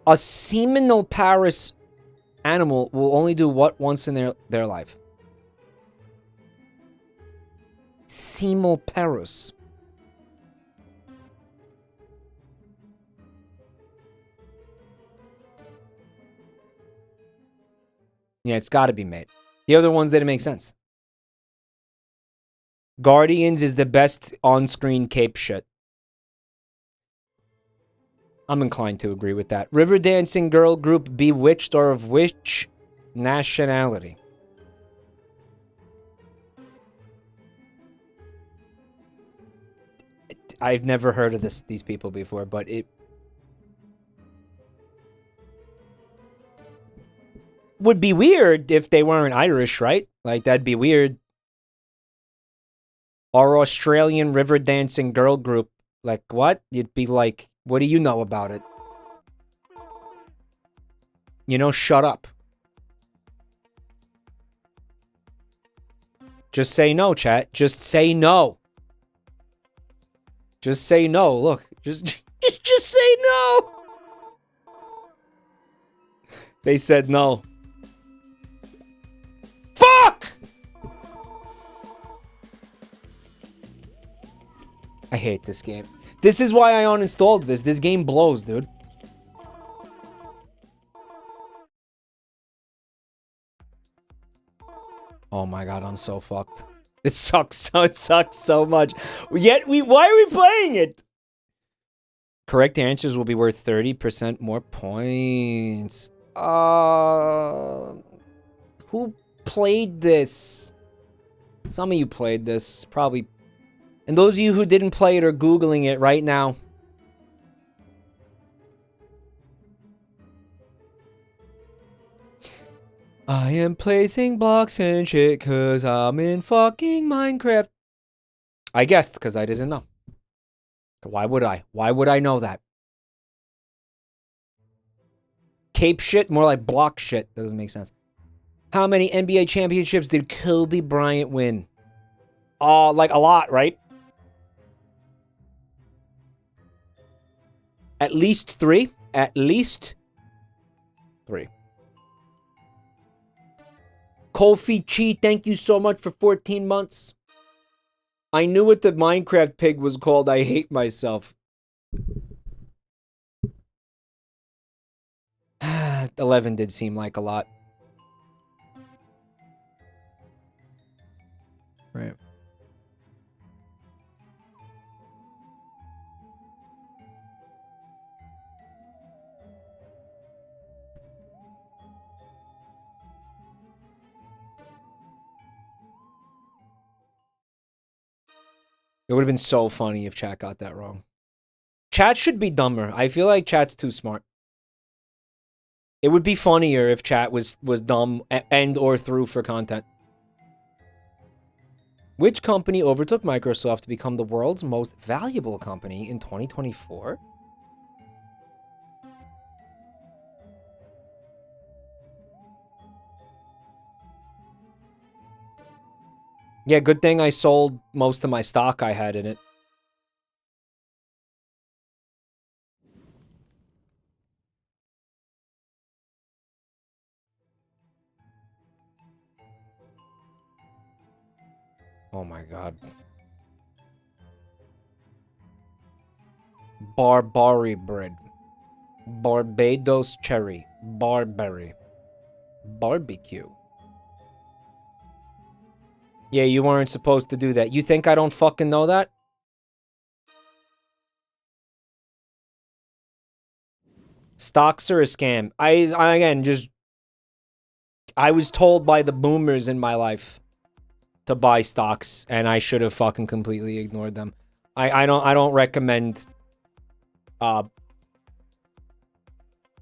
A seminal Paris animal will only do what once in their life? Seminal Paris. Yeah, it's got to be made. The other ones didn't make sense. Guardians is the best on-screen cape shit. I'm inclined to agree with that. River dancing girl group Bewitched or of which nationality? I've never heard of these people before, but it would be weird if they weren't Irish, right? Like, that'd be weird. Our Australian river dancing girl group. Like, what? You'd be like, what do you know about it? You know, shut up. Just say no, chat. Just say no. Just say no. Look, just say no. They said no. Fuck! I hate this game. This is why I uninstalled this. This game blows, dude. Oh my god, I'm so fucked. It sucks so much. Yet why are we playing it? Correct answers will be worth 30% more points. Who played this? Some of you played this, probably. And those of you who didn't play it are Googling it right now. I am placing blocks and shit cause I'm in fucking Minecraft. I guessed because I didn't know. Why would I? Why would I know that? Cape shit? More like block shit. Doesn't make sense. How many NBA championships did Kobe Bryant win? Like a lot, right? At least 3. At least 3. Kofi Chi, thank you so much for 14 months. I knew what the Minecraft pig was called. I hate myself. 11 did seem like a lot. Right. It would have been so funny if chat got that wrong. Chat should be dumber. I feel like chat's too smart. It would be funnier if chat was dumb and or through for content. Which company overtook Microsoft to become the world's most valuable company in 2024? Yeah, good thing I sold most of my stock I had in it. Oh my god. Barbary bread. Barbados cherry. Barberry. Barbecue. Yeah, you weren't supposed to do that. You think I don't fucking know that? Stocks are a scam. I again, just... I was told by the boomers in my life to buy stocks, and I should have fucking completely ignored them. I don't recommend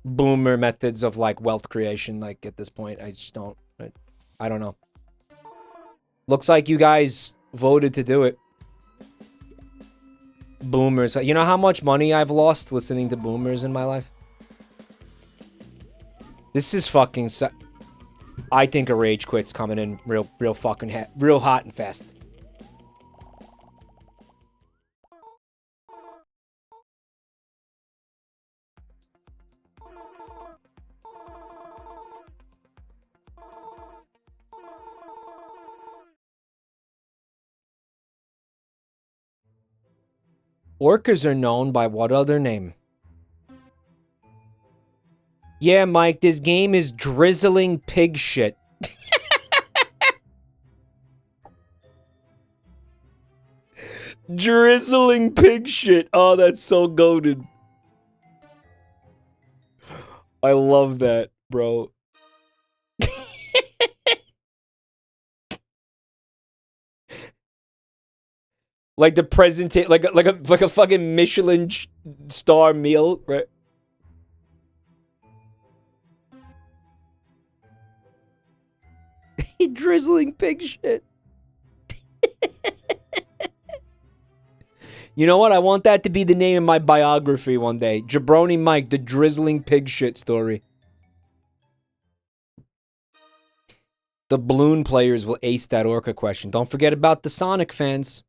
boomer methods of like wealth creation. Like at this point, I just don't. I don't know. Looks like you guys voted to do it. Boomers. You know how much money I've lost listening to boomers in my life? This is fucking... I think a rage quit's coming in real fucking real hot and fast. Orcas are known by what other name? Yeah, Mike, this game is drizzling pig shit. Drizzling pig shit. Oh, that's so goated. I love that, bro. Like the presentation, like a fucking Michelin star meal, right? Drizzling pig shit. You know what? I want that to be the name of my biography one day. Jabroni Mike, the drizzling pig shit story. The balloon players will ace that Orca question. Don't forget about the Sonic fans.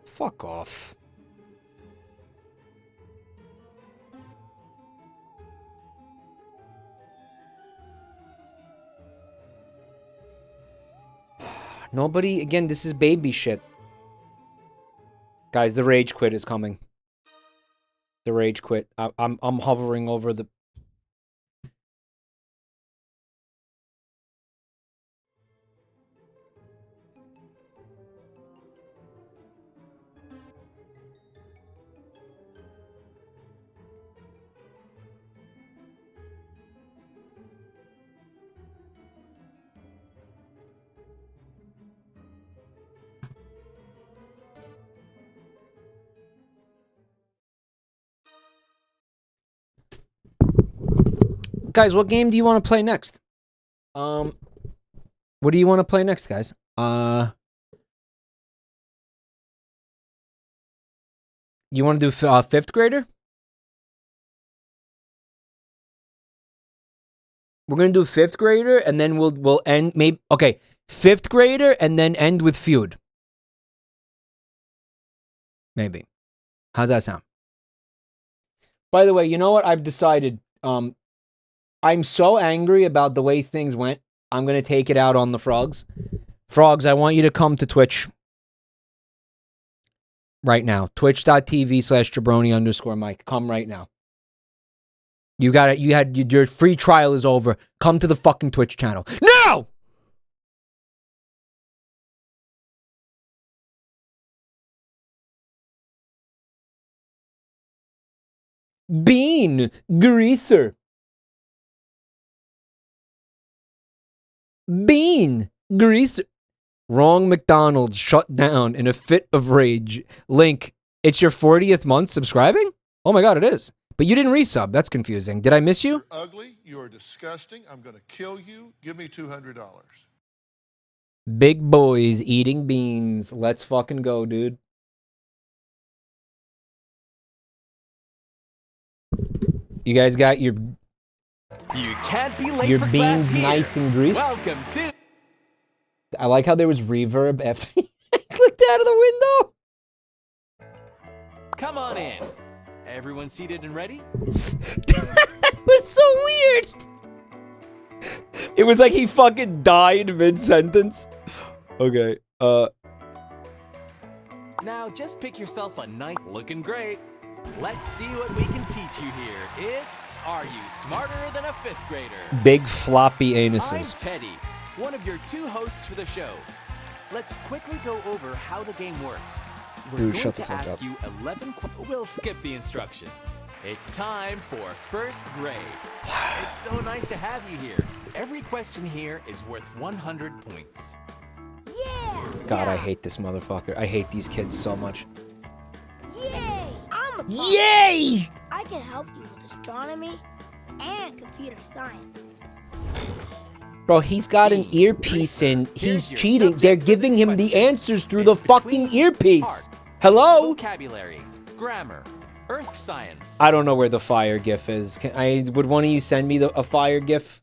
Fuck off. Nobody, again, this is baby shit. Guys, the rage quit is coming. The rage quit. I'm hovering over the... Guys, what game do you want to play next? What do you want to play next, guys? You want to do fifth grader? We're gonna do fifth grader, and then we'll end maybe. Okay, fifth grader, and then end with Feud. Maybe. How's that sound? By the way, you know what? I've decided. I'm so angry about the way things went. I'm going to take it out on the frogs. Frogs, I want you to come to Twitch right now. Twitch.tv/Jabroni_Mike. Come right now. You got it. Your free trial is over. Come to the fucking Twitch channel. No! Bean Greaser. Bean Greaser. Wrong McDonald's shut down in a fit of rage. Link, it's your 40th month subscribing? Oh my god, it is. But you didn't resub. That's confusing. Did I miss you? You're ugly. You are disgusting. I'm going to kill you. Give me $200. Big boys eating beans. Let's fucking go, dude. You guys got your... You can't be late your for beans class here. nice and greasy. Welcome to... I like how there was reverb after I clicked out of the window. Come on in. Everyone seated and ready? That was so weird. It was like he fucking died mid-sentence. Okay, Now just pick yourself a nice... Looking great. Let's see what we can teach you here. It's Are You Smarter Than a Fifth Grader? Big floppy I'm anuses. Teddy, one of your two hosts for the show. Let's quickly go over how the game works. We're Dude, going shut the to fuck ask up. you 11 We'll skip the instructions. It's time for first grade. It's so nice to have you here. Every question here is worth 100 points. Yeah! God, I hate this motherfucker. I hate these kids so much. Yay! I'm a boss. Yay! I can help you with astronomy and computer science. Bro, he's got an earpiece in. He's your cheating. subject They're for giving this him the question. answers through the It's fucking between earpiece. art, Hello? vocabulary, grammar, earth science. I don't know where the fire gif is. Would one of you send me a fire gif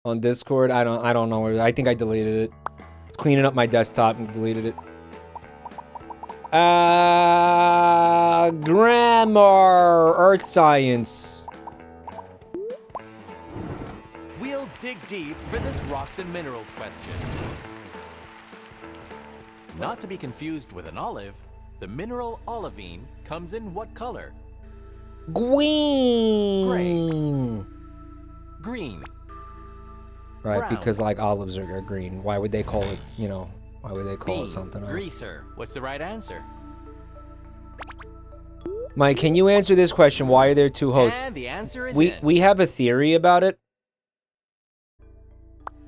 on Discord? I don't know where. I think I deleted it. Cleaning up my desktop and deleted it. Grammar, earth science. We'll dig deep for this rocks and minerals question. Not to be confused with an olive, the mineral olivine comes in what color? Green. Green. Right, Brown. because like olives are green. Why would they call it, you know, why would they call B, it something else? greaser. What's the right answer? Mike, can you answer this question? Why are there two hosts? And the answer is We have a theory about it.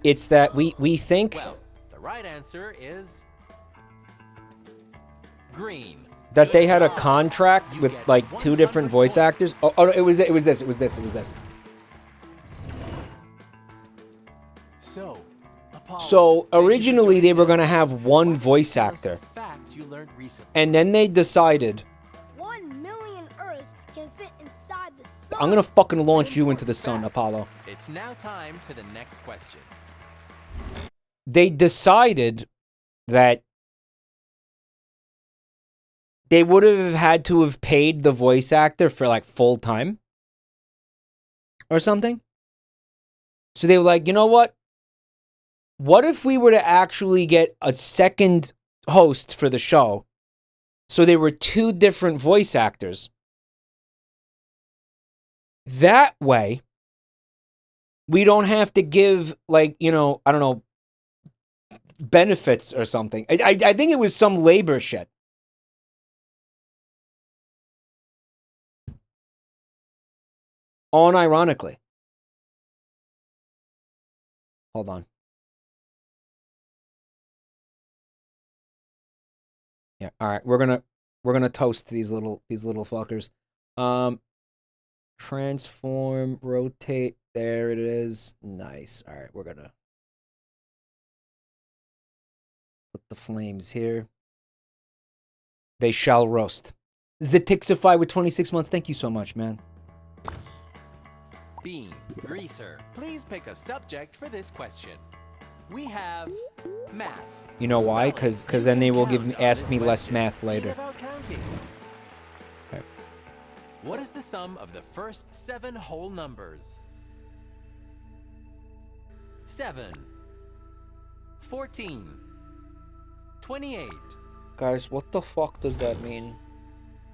It's that we think Well, the right answer is green. that they Good had a job. contract You with get like two different 100 voice points. actors. Oh, no, it was this. So, Apollo, So thank you for originally they joining were us. gonna have one voice Tell us a actor, fact you learned recently. and then they decided inside the sun. I'm gonna fucking launch you into the sun, Apollo. It's now time for the next question. They decided that they would have had to have paid the voice actor for like full time or something. So they were like, you know what? What if we were to actually get a second host for the show? So there were two different voice actors. That way, we don't have to give, like, you know, I don't know, benefits or something. I think it was some labor shit. Unironically. Hold on. Yeah, all right. We're gonna toast these little fuckers. Transform, rotate. There it is. Nice. All right, we're gonna put the flames here. They shall roast. Zatixify with 26 months. Thank you so much, man. Bean, Greaser, please pick a subject for this question. We have math. You know why? Because then they will ask me less math later. Without counting. Okay. What is the sum of the first 7 whole numbers? 7, 14, 28. Guys, what the fuck does that mean?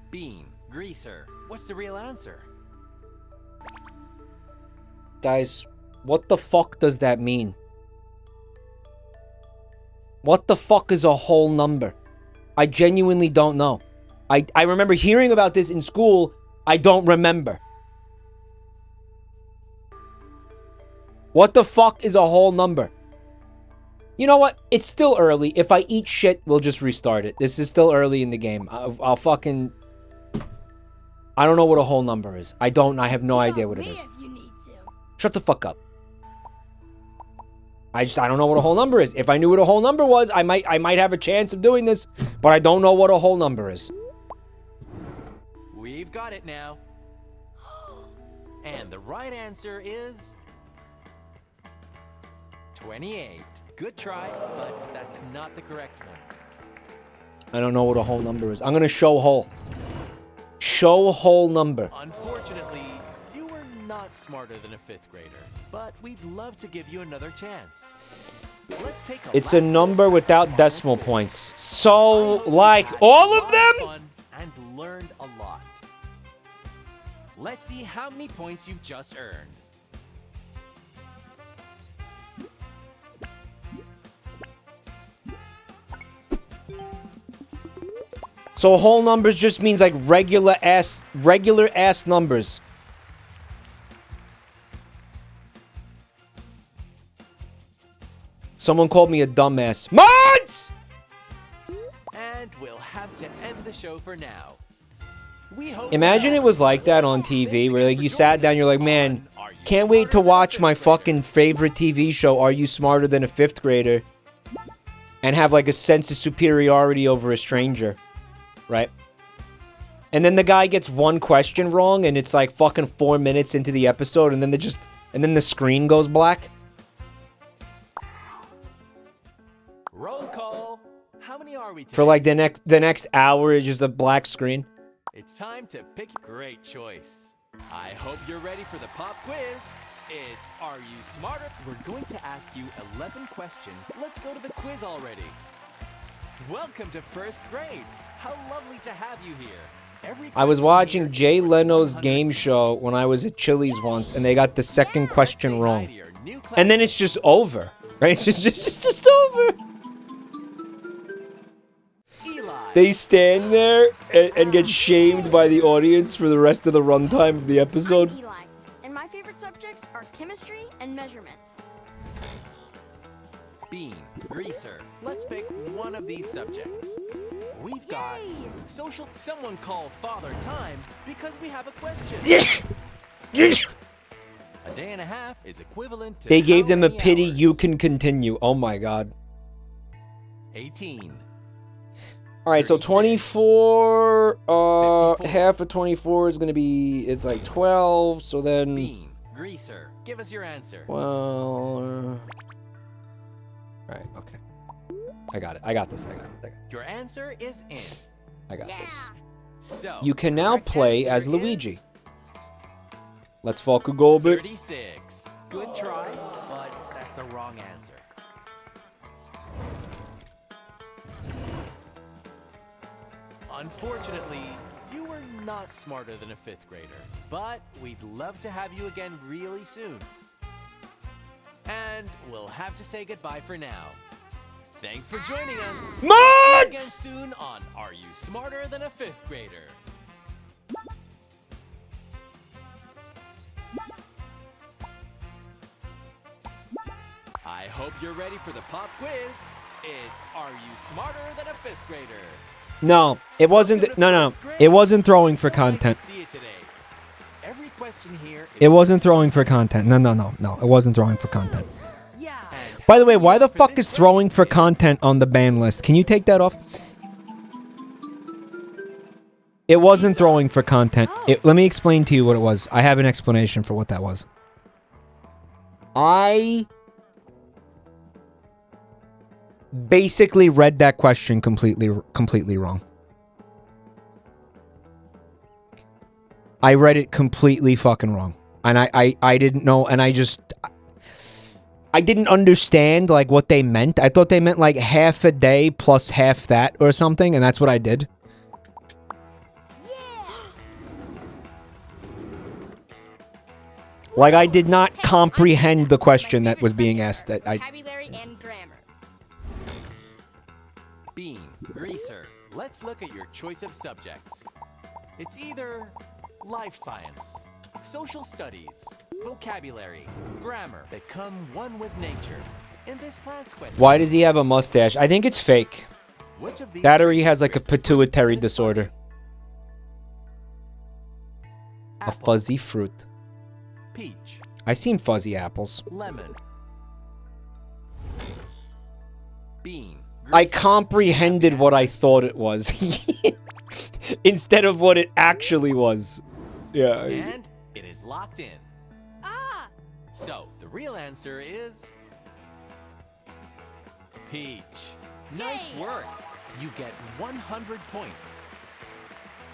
Bean, Greaser, what's the real answer? Guys, what the fuck does that mean? What the fuck is a whole number? I genuinely don't know. I remember hearing about this in school. I don't remember. What the fuck is a whole number? You know what? It's still early. If I eat shit, we'll just restart it. This is still early in the game. I'll fucking... I don't know what a whole number is. I have no idea what it is. Shut the fuck up. I don't know what a whole number is. If I knew what a whole number was, I might have a chance of doing this, but I don't know what a whole number is. We've got it now. And the right answer is 28. Good try, but that's not the correct one. I don't know what a whole number is. I'm gonna show whole. Show whole number. Unfortunately, you were not smarter than a 5th grader, but we'd love to give you another chance. Let's take It's a number without decimal points. So, like, all of them? And learned a lot. Let's see how many points you've just earned. So whole numbers just means like regular ass numbers. Someone called me a dumbass. Mods! And we'll have to end the show for now. We hope Imagine it was like that on TV, where like you sat down, you're like, man, can't wait to watch my fucking favorite TV show, Are You Smarter Than a 5th Grader? And have like a sense of superiority over a stranger. Right? And then the guy gets one question wrong, and it's like fucking 4 minutes into the episode, and then then the screen goes black. Roll call. How many are we today? For like the next hour is just a black screen. It's time to pick. Great choice. I hope you're ready for the pop quiz. It's Are You Smarter? We're going to ask you 11 questions. Let's go to the quiz already. Welcome to 1st grade. How lovely to have you here. I was watching Jay Leno's game show when I was at Chili's once, and they got the second question wrong. And then it's just over, right? It's just over. They stand there and get shamed by the audience for the rest of the runtime of the episode. I'm Eli, and my favorite subjects are chemistry and measurements. Bean, Greaser, let's pick one of these subjects. We've got social. Someone call Father Time because we have a question. A day and a half is equivalent to. They gave them a how many pity hours? you can continue. Oh my god. 18. All right, so 36. 24, 54. half of 24 is going to be, it's like 12, so then, Bean, greaser, give us your answer. well, all right, okay. I got it. I got this. I got it. Your answer is in. I got this. So, You can now correct play answer as is Luigi. Let's fucking go, bit. 36. Good try, but that's the wrong answer. Unfortunately, you were not smarter than a 5th grader, but we'd love to have you again really soon. And we'll have to say goodbye for now. Thanks for joining us. See you again Max! soon on Are You Smarter Than a 5th Grader? I hope you're ready for the pop quiz. It's Are You Smarter Than a 5th Grader? No, it wasn't. No. It wasn't throwing for content. See it today. Every question here is It wasn't throwing for content. No. It wasn't throwing for content. yeah. By the way, why the fuck is throwing for content on the ban list? Can you take that off? It wasn't throwing for content. Let me explain to you what it was. I have an explanation for what that was. I basically read that question completely wrong. I read it completely fucking wrong. And I didn't know, and I didn't understand, like, what they meant. I thought they meant, like, half a day plus half that or something, and that's what I did. Like, I did not comprehend the question that was being asked. Vocabulary and grammar. Bean, greaser. Let's look at your choice of subjects. It's either life science, social studies, vocabulary, grammar. Become one with nature. In this plant's question. Why does he have a mustache? I think it's fake. Which of these That or he has, like, a characteristics pituitary is disorder. A apple, fuzzy fruit. peach, I seen fuzzy apples. lemon, bean. I greaser. comprehended what I thought it was. Instead of what it actually was. Yeah. And it is locked in. Ah! So, the real answer is peach. Nice Yay! work. You get 100 points.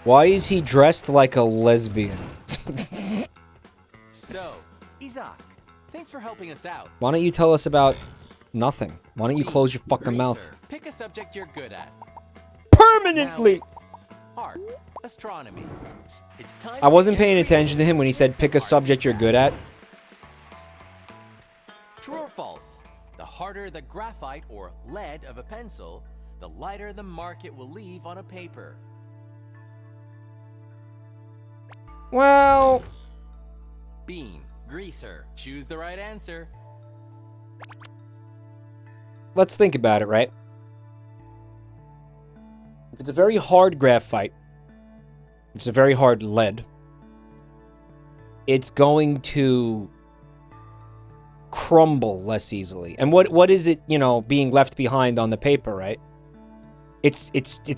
Why is he dressed like a lesbian? So, Isaac, thanks for helping us out. Why don't you tell us about nothing? Why don't you Bean, close your fucking greaser. mouth? Pick a subject you're good at. Permanently! Now it's art, astronomy. It's time I to wasn't get paying creative attention to him when he said with pick a arts subject you're and good at. crafts. True or false? The harder the graphite or lead of a pencil, the lighter the mark it will leave on a paper. Well, Bean, greaser. Choose the right answer. let's think about it, right? If it's a very hard graphite, if it's a very hard lead, it's going to crumble less easily. And what is it, you know, being left behind on the paper, right? It's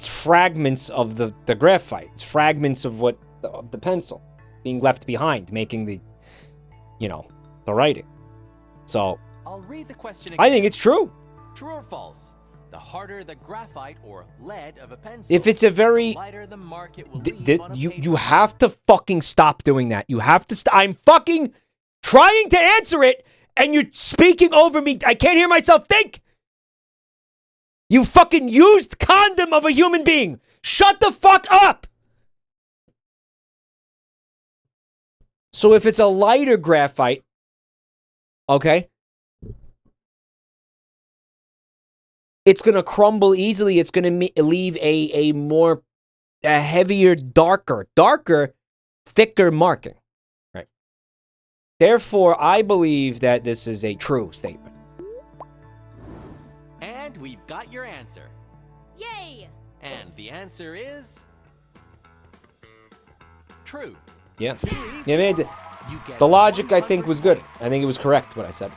fragments of the graphite. It's fragments of what the pencil being left behind, making the, you know, the writing. So I'll read the question again. I think it's true. True or false? The harder the graphite or lead of a pencil, If it's a very the lighter the mark it will leave on a you paper. have to fucking stop doing that. You have to stop. I'm fucking trying to answer it, and you're speaking over me. I can't hear myself think. You fucking used condom of a human being. Shut the fuck up. So if it's a lighter graphite, okay, it's going to crumble easily. It's going to leave a heavier, darker, thicker marking. Right. Therefore, I believe that this is a true statement. And we've got your answer. Yay! And the answer is true. Yeah. Too easy. Yeah, man, You get the logic, I think, 100 was good. points. I think it was correct what I said.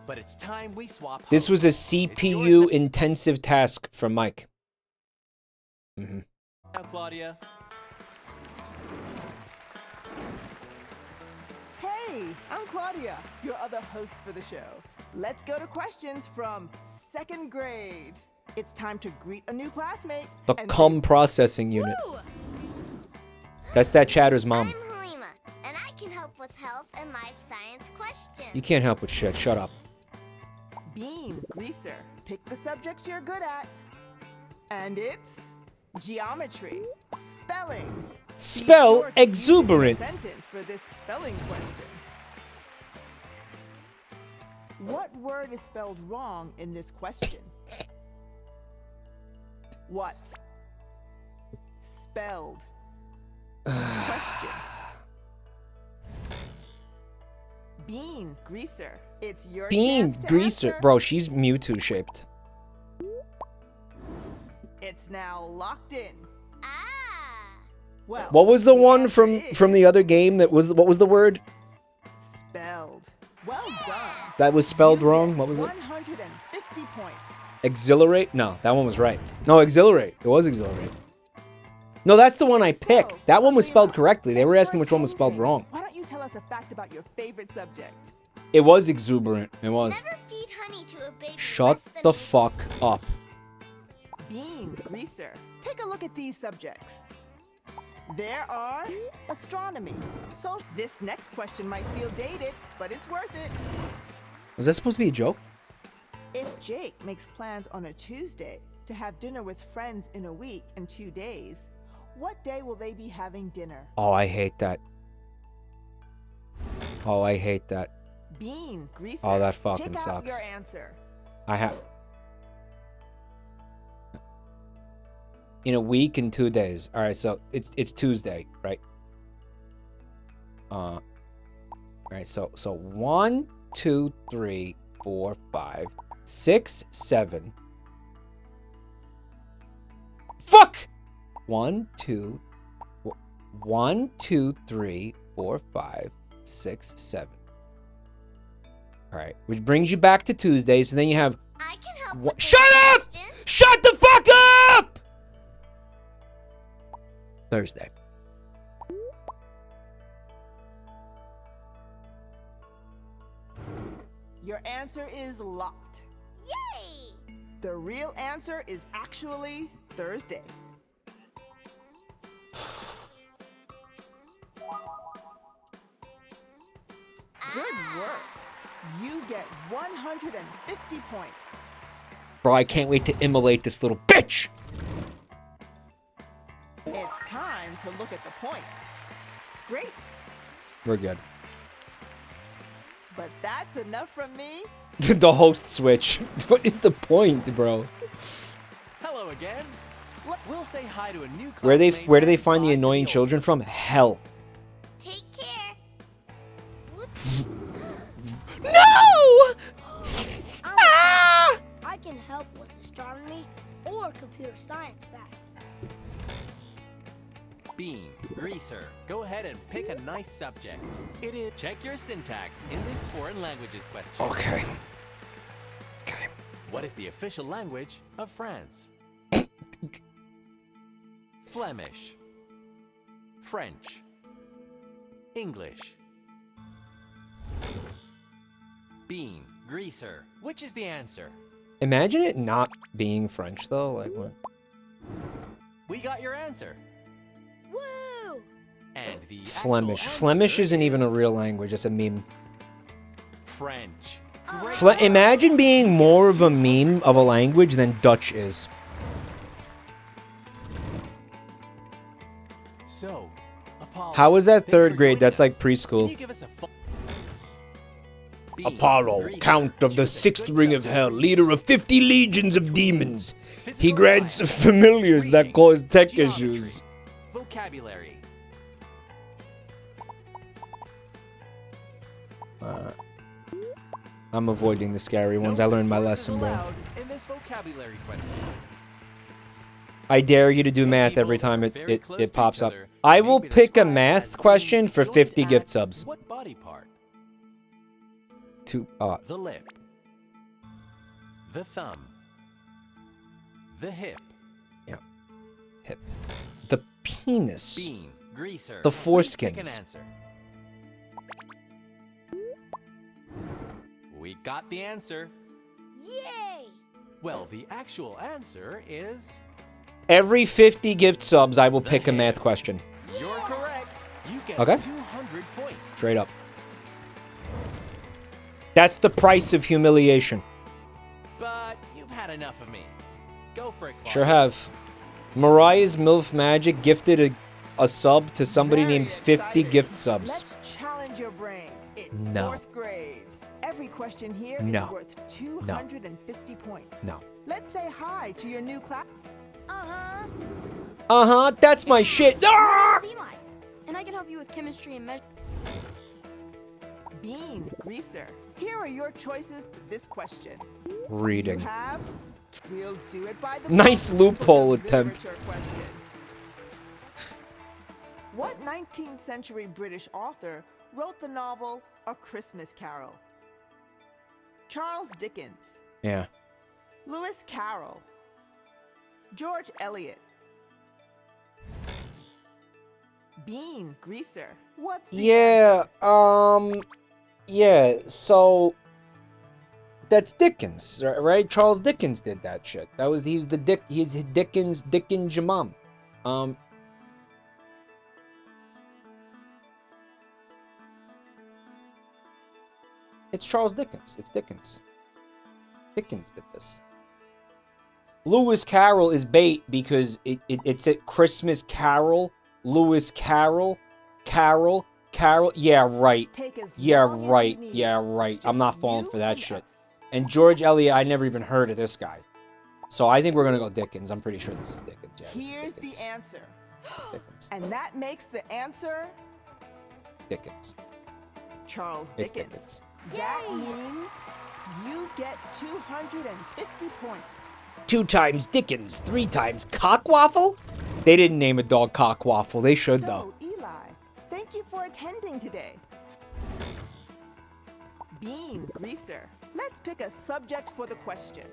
But it's time we swap. This was a hosts. It's yours CPU intensive task from Mike. now, Claudia. Hey, I'm Claudia, your other host for the show. Let's go to questions from 2nd grade. It's time to greet a new classmate. The and cum processing unit. Woo! That's that chatter's mom. I'm Halima, and I can help with health and life science questions. You can't help with shit. Shut up. Bean Greaser. Pick the subjects you're good at. And it's geometry, spelling. Spell Be sure to use exuberant. a sentence for this spelling question. What word is spelled wrong in this question? What? Spelled. Question. Bean Greaser. It's your Bean chance to Greaser. answer. Bro, she's Mewtwo shaped. It's now locked in. Ah! Well, What was the one answer from the is other game that was what was the word? spelled. Well done. That was spelled You wrong. get What was it? 150 points. Exhilarate? No, that one was right. No, exhilarate. It was exhilarate. No, that's the one I picked. That one was spelled correctly. They were asking which one was spelled wrong. Why don't you tell us a fact about your favorite subject? It was exuberant. It was. Never feed honey to a baby. Shut less than the a- fuck up. Bean Greaser. Take a look at these subjects. There are astronomy. So this next question might feel dated, but it's worth it. Was that supposed to be a joke? If Jake makes plans on a Tuesday to have dinner with friends in a week and 2 days, what day will they be having dinner? Oh, I hate that. Oh, I hate that. Bean Greaser. Oh, that fucking Pick out sucks. your answer. I have. In a week and 2 days. All right, so it's Tuesday, right? All right, so 1, 2, 3, 4, 5, 6, 7. Fuck! 1, 2, 3, 4, 5, 6, 7. All right, which brings you back to Tuesday. So then you have. I can help What? with Shut this up! question. Shut the fuck up! Thursday. Your answer is locked. Yay! The real answer is actually Thursday. Good work. You get 150 points. Bro, I can't wait to immolate this little bitch! It's time to look at the points. Great, We're good. but that's enough from me. The host switch. What is the point, bro? Hello again. We'll say hi to a new Where classmate do they and find the bye to annoying old children from? Hell. Take care. Whoops. No! Ah! I can help with astronomy or computer science facts. Bean, Greaser, go ahead and pick a nice subject. It is. Check your syntax in this foreign languages question. Okay. What is the official language of France? Flemish, French, English. Bean, Greaser, which is the answer? Imagine it not being French, though. Like, what? We got your answer. Woo! And the actual Flemish. answer Flemish isn't even a is real language. It's a meme. French. Great Imagine being more of a meme of a language than Dutch is. So, Apollo, How is that thanks third for grade? joining That's like us. preschool. Can you give us a Bean, Apollo, Greaser, count of the choose a sixth good ring of subject. hell, leader of 50 legions of demons. He Physical grants science, familiars that reading, cause tech geometry, issues. Vocabulary. I'm avoiding the scary ones. I No learned my resources lesson, bro. allowed in this vocabulary question. I dare you to do Two math people every time that are very it close to pops each up. other I may will be pick a described as math being question for joined 50 at gift subs. What body part? To The lip, The thumb. The hip. Yeah. Hip. The penis. Bean. Greaser. The Please pick an foreskins. answer. We got the answer. Yay! Well, the actual answer is... Every 50 gift subs, I will pick a math question. You're correct. You get Okay. 200 points. Straight up. That's the price of humiliation. But you've had enough of me. Go for it, Claudia. Sure have. Mariah's MILF Magic gifted a sub to somebody Very named 50 excited. gift subs. Let's challenge your brain in No. 4th grade. Every question here No. is worth 250 points. No. Let's say hi to your new class. Uh-huh. Uh-huh, that's my shit. Ah! It's Eli, and I can help you with chemistry and measure. Bean Greaser. Here are your choices for this question. Reading. You have. We'll do it by the Nice book loophole for the attempt. literature question. What 19th century British author wrote the novel A Christmas Carol? Charles Dickens, Yeah. Lewis Carroll, George Eliot. Bean Greaser. What's the Yeah, yeah, so that's Dickens, right? Charles Dickens did that shit. He was the Dickens Jamam. It's Charles Dickens. It's Dickens. Dickens did this. Lewis Carroll is bait because it's a Christmas Carol. Lewis Carroll. Carol. Yeah, right. Take as Yeah, long as you right. need. Yeah, It's right. just I'm not falling you for that and shit. us. And George Eliot, I never even heard of this guy. So I think we're going to go Dickens. I'm pretty sure this is Dickens. Yeah, this is Here's Dickens. the answer. It's Dickens. And that makes the answer Dickens. Charles It's Dickens. Dickens. That means you get 250 points. 2 times Dickens, 3 times Cockwaffle? They didn't name a dog Cockwaffle. They should, though. So, Eli, thank you for attending today. Bean Greaser. Let's pick a subject for the question.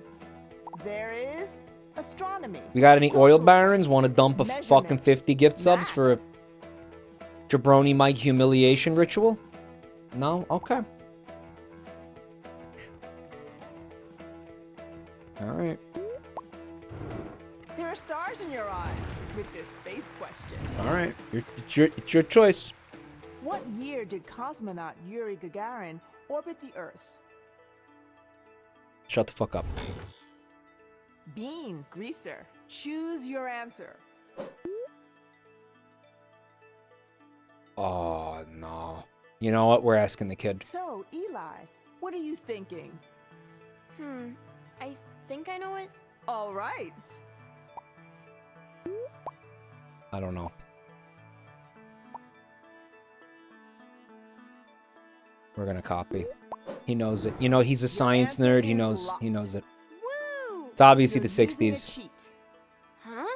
There is astronomy. We got any oil social barons? Want to science, dump a fucking measurements, 50 gift subs math. for a Jabroni Mike humiliation ritual? No? Okay. Alright. There are stars in your eyes with this space question. Alright. It's your choice. What year did cosmonaut Yuri Gagarin orbit the Earth? Shut the fuck up. Bean Greaser. Choose your answer. Oh, no. You know what? We're asking the kid. So, Eli, what are you thinking? I think I know it. All right. I don't know. We're gonna copy. He knows it. You know, he's a science answer nerd. He is knows. locked. He knows it. Woo! It's obviously You're the using a 60s. cheat. Huh?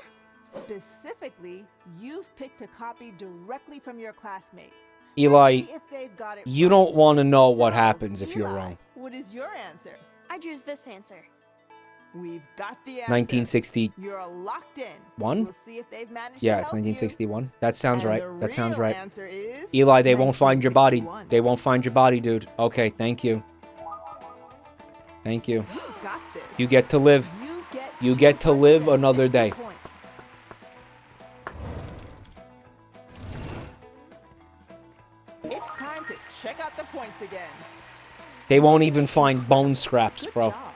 Specifically, you've picked a copy directly from your classmate. Eli, Let's see if they've got it you right. don't want to know what So, happens if you're Eli, wrong. What is your answer? I choose this answer. We've got the answer. 1961? You're locked in. We'll see if they've managed Yeah, to it's help you. 1961. That sounds And right. the That sounds real right. answer is Eli, they won't find your body. 1961. They won't find your body, dude. Okay, thank you. Thank you. You got this. You get to live. You get to live another day. Points. It's time to check out the points again. They won't even find bone scraps, Good bro. job.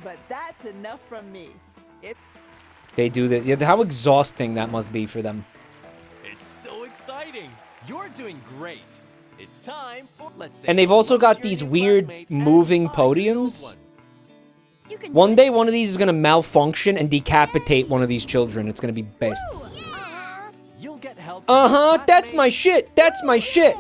But that's enough from me. They do this. Yeah, how exhausting that must be for them. It's so exciting. You're doing great. It's time for let's say. And they've also got your these new weird classmate and moving find the old podiums. one. You can One day, one of these is gonna malfunction and decapitate one of these children. It's gonna be best. You'll get help. from your That's my classmates. shit. That's my shit.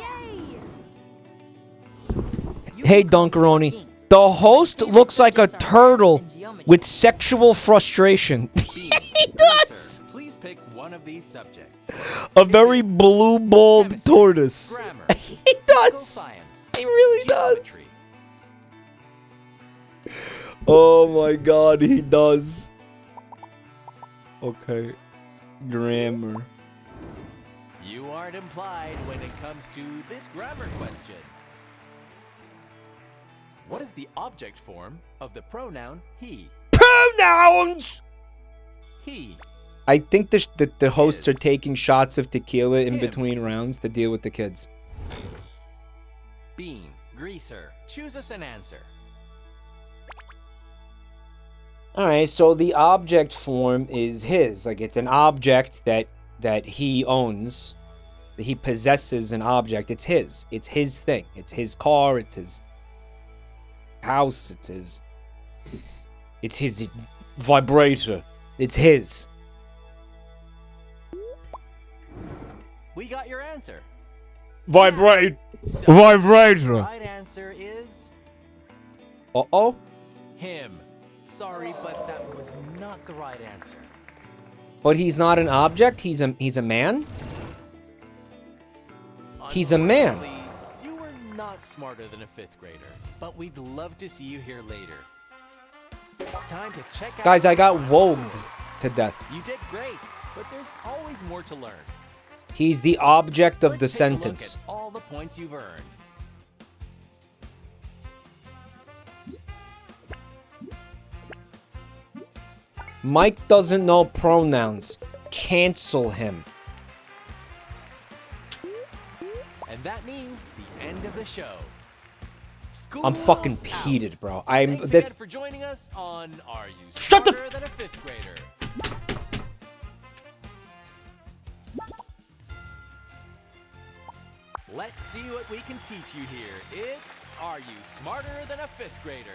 Yay! Hey, Dunkaroni. The host looks like a turtle with sexual frustration. Bean, He Greaser, does. Please pick one of these subjects. A very blue-balled Chemistry, tortoise. Grammar. He physical does. Science. He really does. Geometry. Oh my god, he does. Okay. Grammar. You aren't implied when it comes to this grammar question. What is the object form of the pronoun he? Pronouns! He. I think the hosts are taking shots of tequila in between rounds to deal with the kids. Bean. Greaser. Choose us an answer. Alright, so the object form is his. Like, it's an object that he owns. He possesses an object. It's his. It's his thing. It's his car. It's his house. It's his vibrator. It's his. We got your answer. Vibrate. So Vibrator. The right answer is Uh-oh. him. Sorry, but that was not the right answer. But he's not an object. He's a man. He's a man. Unfortunately, you were not smarter than a 5th grader, but we'd love to see you here later. It's time to check out. Guys, I got your wogged scores. to death. You did great, but there's always more to learn. He's the object of the Let's take a look sentence. at all the points you've earned. Mike doesn't know pronouns. Cancel him. And that means the end of the show. I'm fucking School's out. heated, bro. Thanks again for joining us on Are You Shut the Smarter Than a 5th Grader? Let's see what we can teach you here. It's Are You Smarter Than a 5th Grader?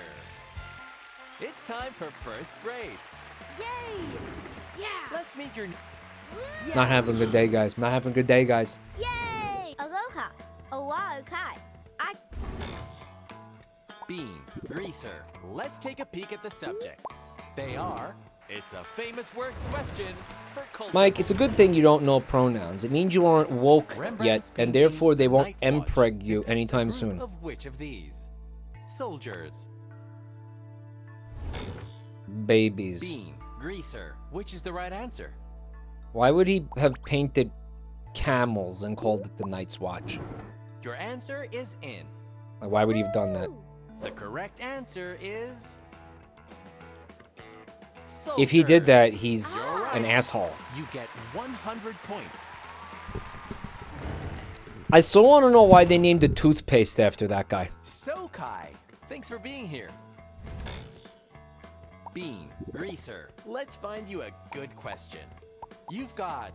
It's time for 1st grade. Yay! Yeah! Let's meet your... Not having a good day, guys. Not having a good day, guys. Yay! Aloha! Owa okai. Bean, Greaser. Let's take a peek at the subjects. They are... It's a famous works question for culture. Mike, it's a good thing you don't know pronouns. It means you aren't woke yet, and therefore they won't empreg you anytime soon. Of which of these? Soldiers. Babies. Bean, Greaser. Which is the right answer? Why would he have painted camels and called it the Night's Watch? Your answer is in. Like, why would he have done that? The correct answer is... If he did that, soldiers. he's You're right. an asshole. You get 100 points. I still want to know why they named the toothpaste after that guy. So Kai, thanks for being here. Bean, Greaser, let's find you a good question. You've got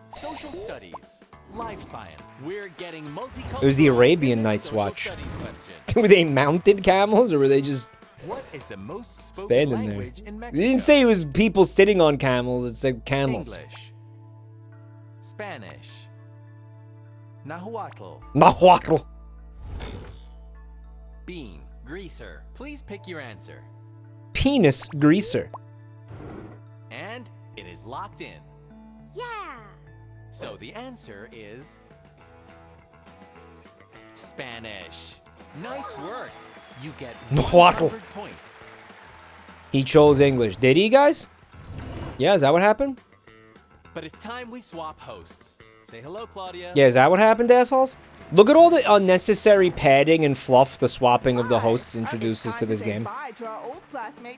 social studies, life science. We're getting multicultural. It was the Arabian in this Nights social Watch. studies question. Were they mounted camels, or were they just What is the most spoken standing there? language in They Mexico? didn't say it was people sitting on camels. It said camels. English, Spanish, Nahuatl, Nahuatl. Bean, Greaser. Please pick your answer. Penis greaser. And it is locked in. Yeah! So the answer is Spanish. Nice work. You get Nahuatl. 100 points. He chose English. Did he, guys? Yeah, is that what happened? But it's time we swap hosts. Say hello, Claudia. Yeah, is that what happened, assholes? Look at all the unnecessary padding and fluff the swapping of the hosts introduces to this game.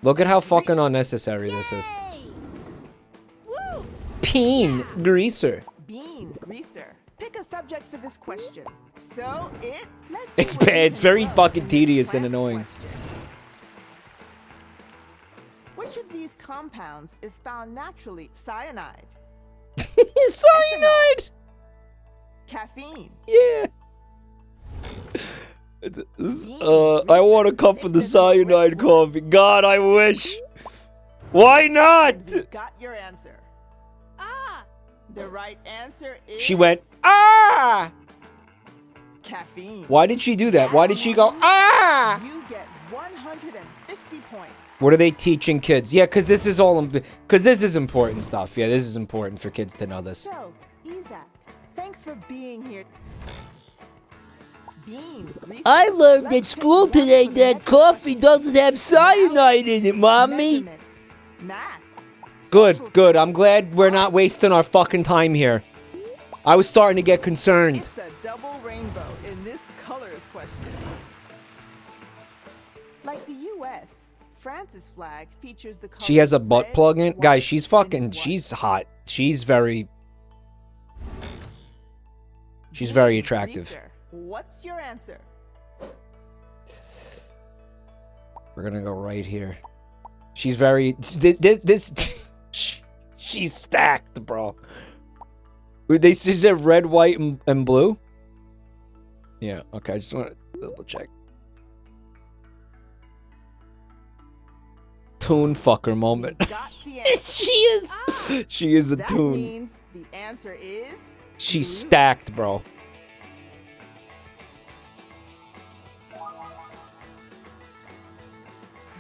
Look at how fucking unnecessary this is. Woo! Peen greaser. Bean, Greaser. Pick a subject for this question. So let's see It's what bad. you It's can very learn fucking from this tedious and plants annoying. question. Which of these compounds is found naturally? Cyanide, Cyanide. caffeine, Yeah. I want a cup of the cyanide coffee. God, I wish. Why not? You got your answer. Ah! The right answer is She went, ah! caffeine. Why did she do that? Why did she go, ah? You get 150 points. What are they teaching kids? Yeah, because this is all, because this is important stuff. Yeah, this is important for kids to know this. So, Isaac, thanks for being here. Bean, greaser. I learned at Let's pick school one today for the that next coffee question. doesn't have cyanide in it, Mommy. Measurements, math, Good, social good. I'm science, glad we're not wasting our fucking time here. I was starting to get concerned. It's a double rainbow in this colors question. Like the U.S., France's flag features the colors She has a butt red, plug in. white, Guys, she's and fucking, white. she's hot. She's very attractive. Greaser. What's your answer? We're gonna go right here. She's very, this she's stacked, bro. They said red, white, and blue? Yeah, okay, I just want to double check. Toon fucker moment. Got the answer. She is a That toon. means the answer is She's blue. stacked, bro.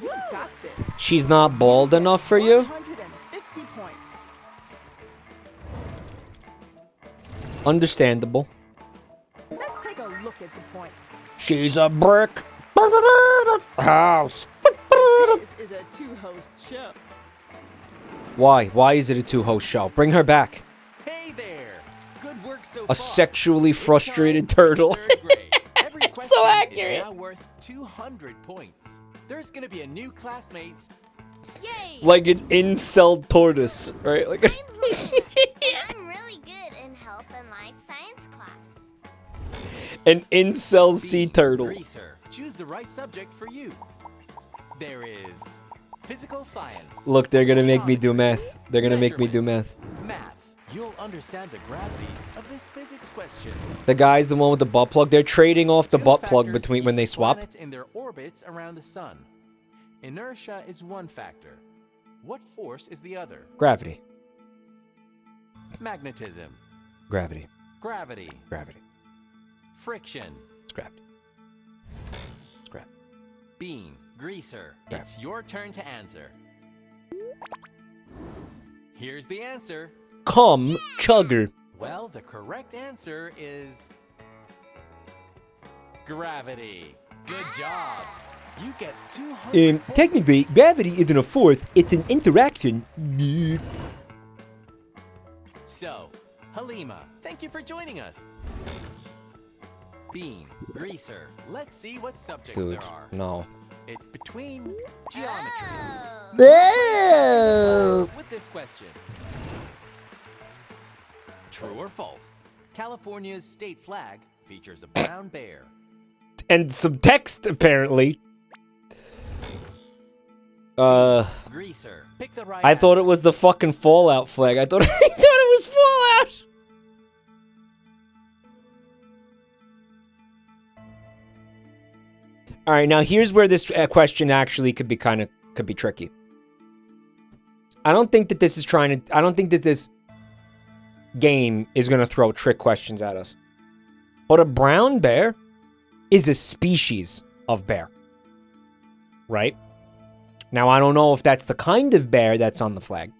You got this. She's not bald enough for you? 150 points. Understandable. Let's take a look at the points. She's a brick house. This is a two-host show. Why? Why is it a two-host show? Bring her back. Hey there! Good work so far. A sexually frustrated turtle. Third grade. Every question So accurate. is now worth 200 points. There's gonna be a new classmate. Yay! Like an incel tortoise, right? Like I'm really good in health and life science class. an incel sea turtle. Greaser. Choose the right subject for you. There is physical science. Look, they're gonna make me do math. They're gonna make me do math. Math. You'll understand the gravity of this physics question. The guy's the one with the butt plug. They're trading off the Two butt plug factors between keep when they swap. planets in their orbits around the sun. Inertia is one factor. What force is the other? Gravity. Magnetism. Gravity. Gravity. Gravity. Friction. It's gravity. It's gravity. Bean. Greaser. Gravity. It's your turn to answer. Here's the answer. Come, chugger. Well, the correct answer is gravity. Good job. You get 200 points. Technically, gravity isn't a force. It's an interaction. So, Halima, thank you for joining us. Bean, Greaser, let's see what subjects Dude, there are. no. It's between geometry. Oh. With this question. True or false? California's state flag features a brown bear. And some text, apparently. Greaser, pick the right I thought it answer. was the fucking Fallout flag. I thought it was Fallout. All right, now here's where this question actually could be tricky. I don't think that this is I don't think that this game is going to throw trick questions at us. But a brown bear is a species of bear. Right? Now, I don't know if that's the kind of bear that's on the flag.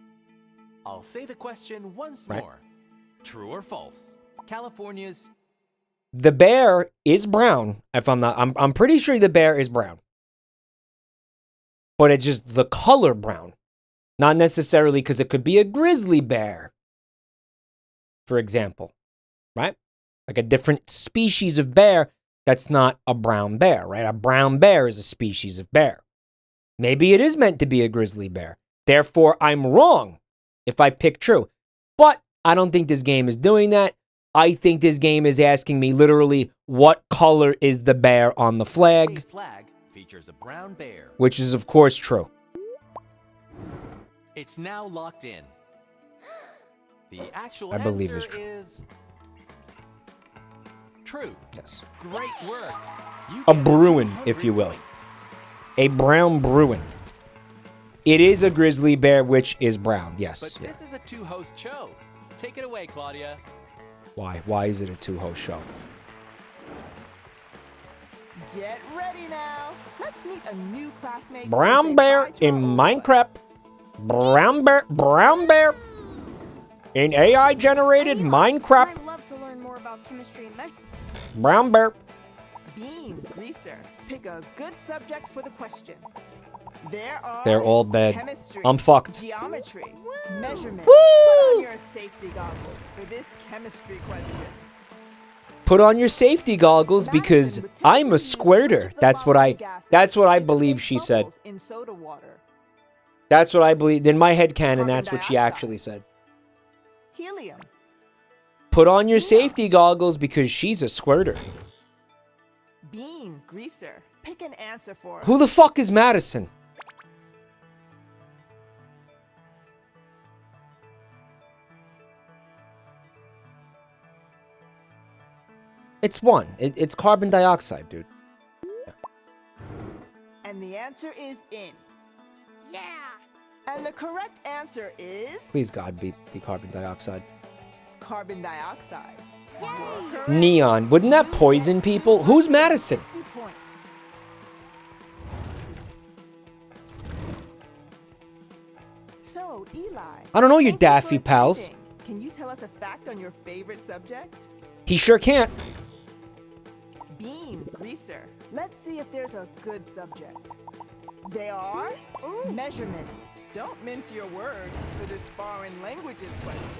I'll say the question once Right. more. True or false? California's The bear is brown. If I'm pretty sure the bear is brown. But it's just the color brown. Not necessarily because it could be a grizzly bear. For example. Right? Like a different species of bear that's not a brown bear, right? A brown bear is a species of bear. Maybe it is meant to be a grizzly bear. Therefore, I'm wrong if I pick true. But I don't think this game is doing that. I think this game is asking me literally what color is the bear on the flag, state flag features a brown bear. which is of course true. It's now locked in. The actual I believe answer it's true. is true. Yes. Great work. You A get Bruin, 200 if you will. points. A brown Bruin. It is a grizzly bear, which is brown. Yes. But Yeah. this is a two-host show. Take it away, Claudia. Why? Why is it a two-host show? Get ready now. Let's meet a new classmate. Brown Say bear bye to in our old Minecraft. Brown bear in AI-generated Minecraft. I'd love to learn more about chemistry and measurement. Brown bear. Bean greaser. Pick a good subject for the question. They're all bad. Chemistry, I'm fucked. Geometry, measurements. Woo! Put on your safety goggles for this chemistry question. Put on your safety goggles because I'm a squirter. That's what I believe she said. In soda water. That's what I believe. In my head canon, that's what she actually said. Helium. Put on your safety goggles because she's a squirter. Bean greaser. Pick an answer for us. Who the fuck is Madison? It's one. It's carbon dioxide, dude. Yeah. And the answer is in. Yeah. And the correct answer is Please, God, be carbon dioxide. carbon dioxide. Yay! Neon. Wouldn't that poison people? Who's Madison? 50 points. So, Eli. I don't know your thank you for daffy pals. attending. Can you tell us a fact on your favorite subject? He sure can't. Bean greaser. Let's see if there's a good subject. They are measurements. Don't mince your words for this foreign languages question.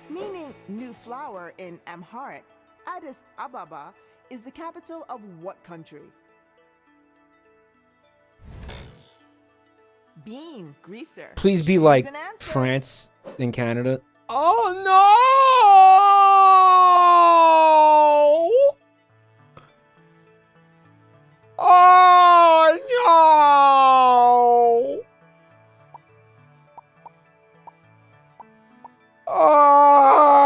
Meaning new flower in Amharic, Addis Ababa is the capital of what country? Bean greaser. Please be Choose like an answer. France and Canada. Oh no! Oh no! Oh!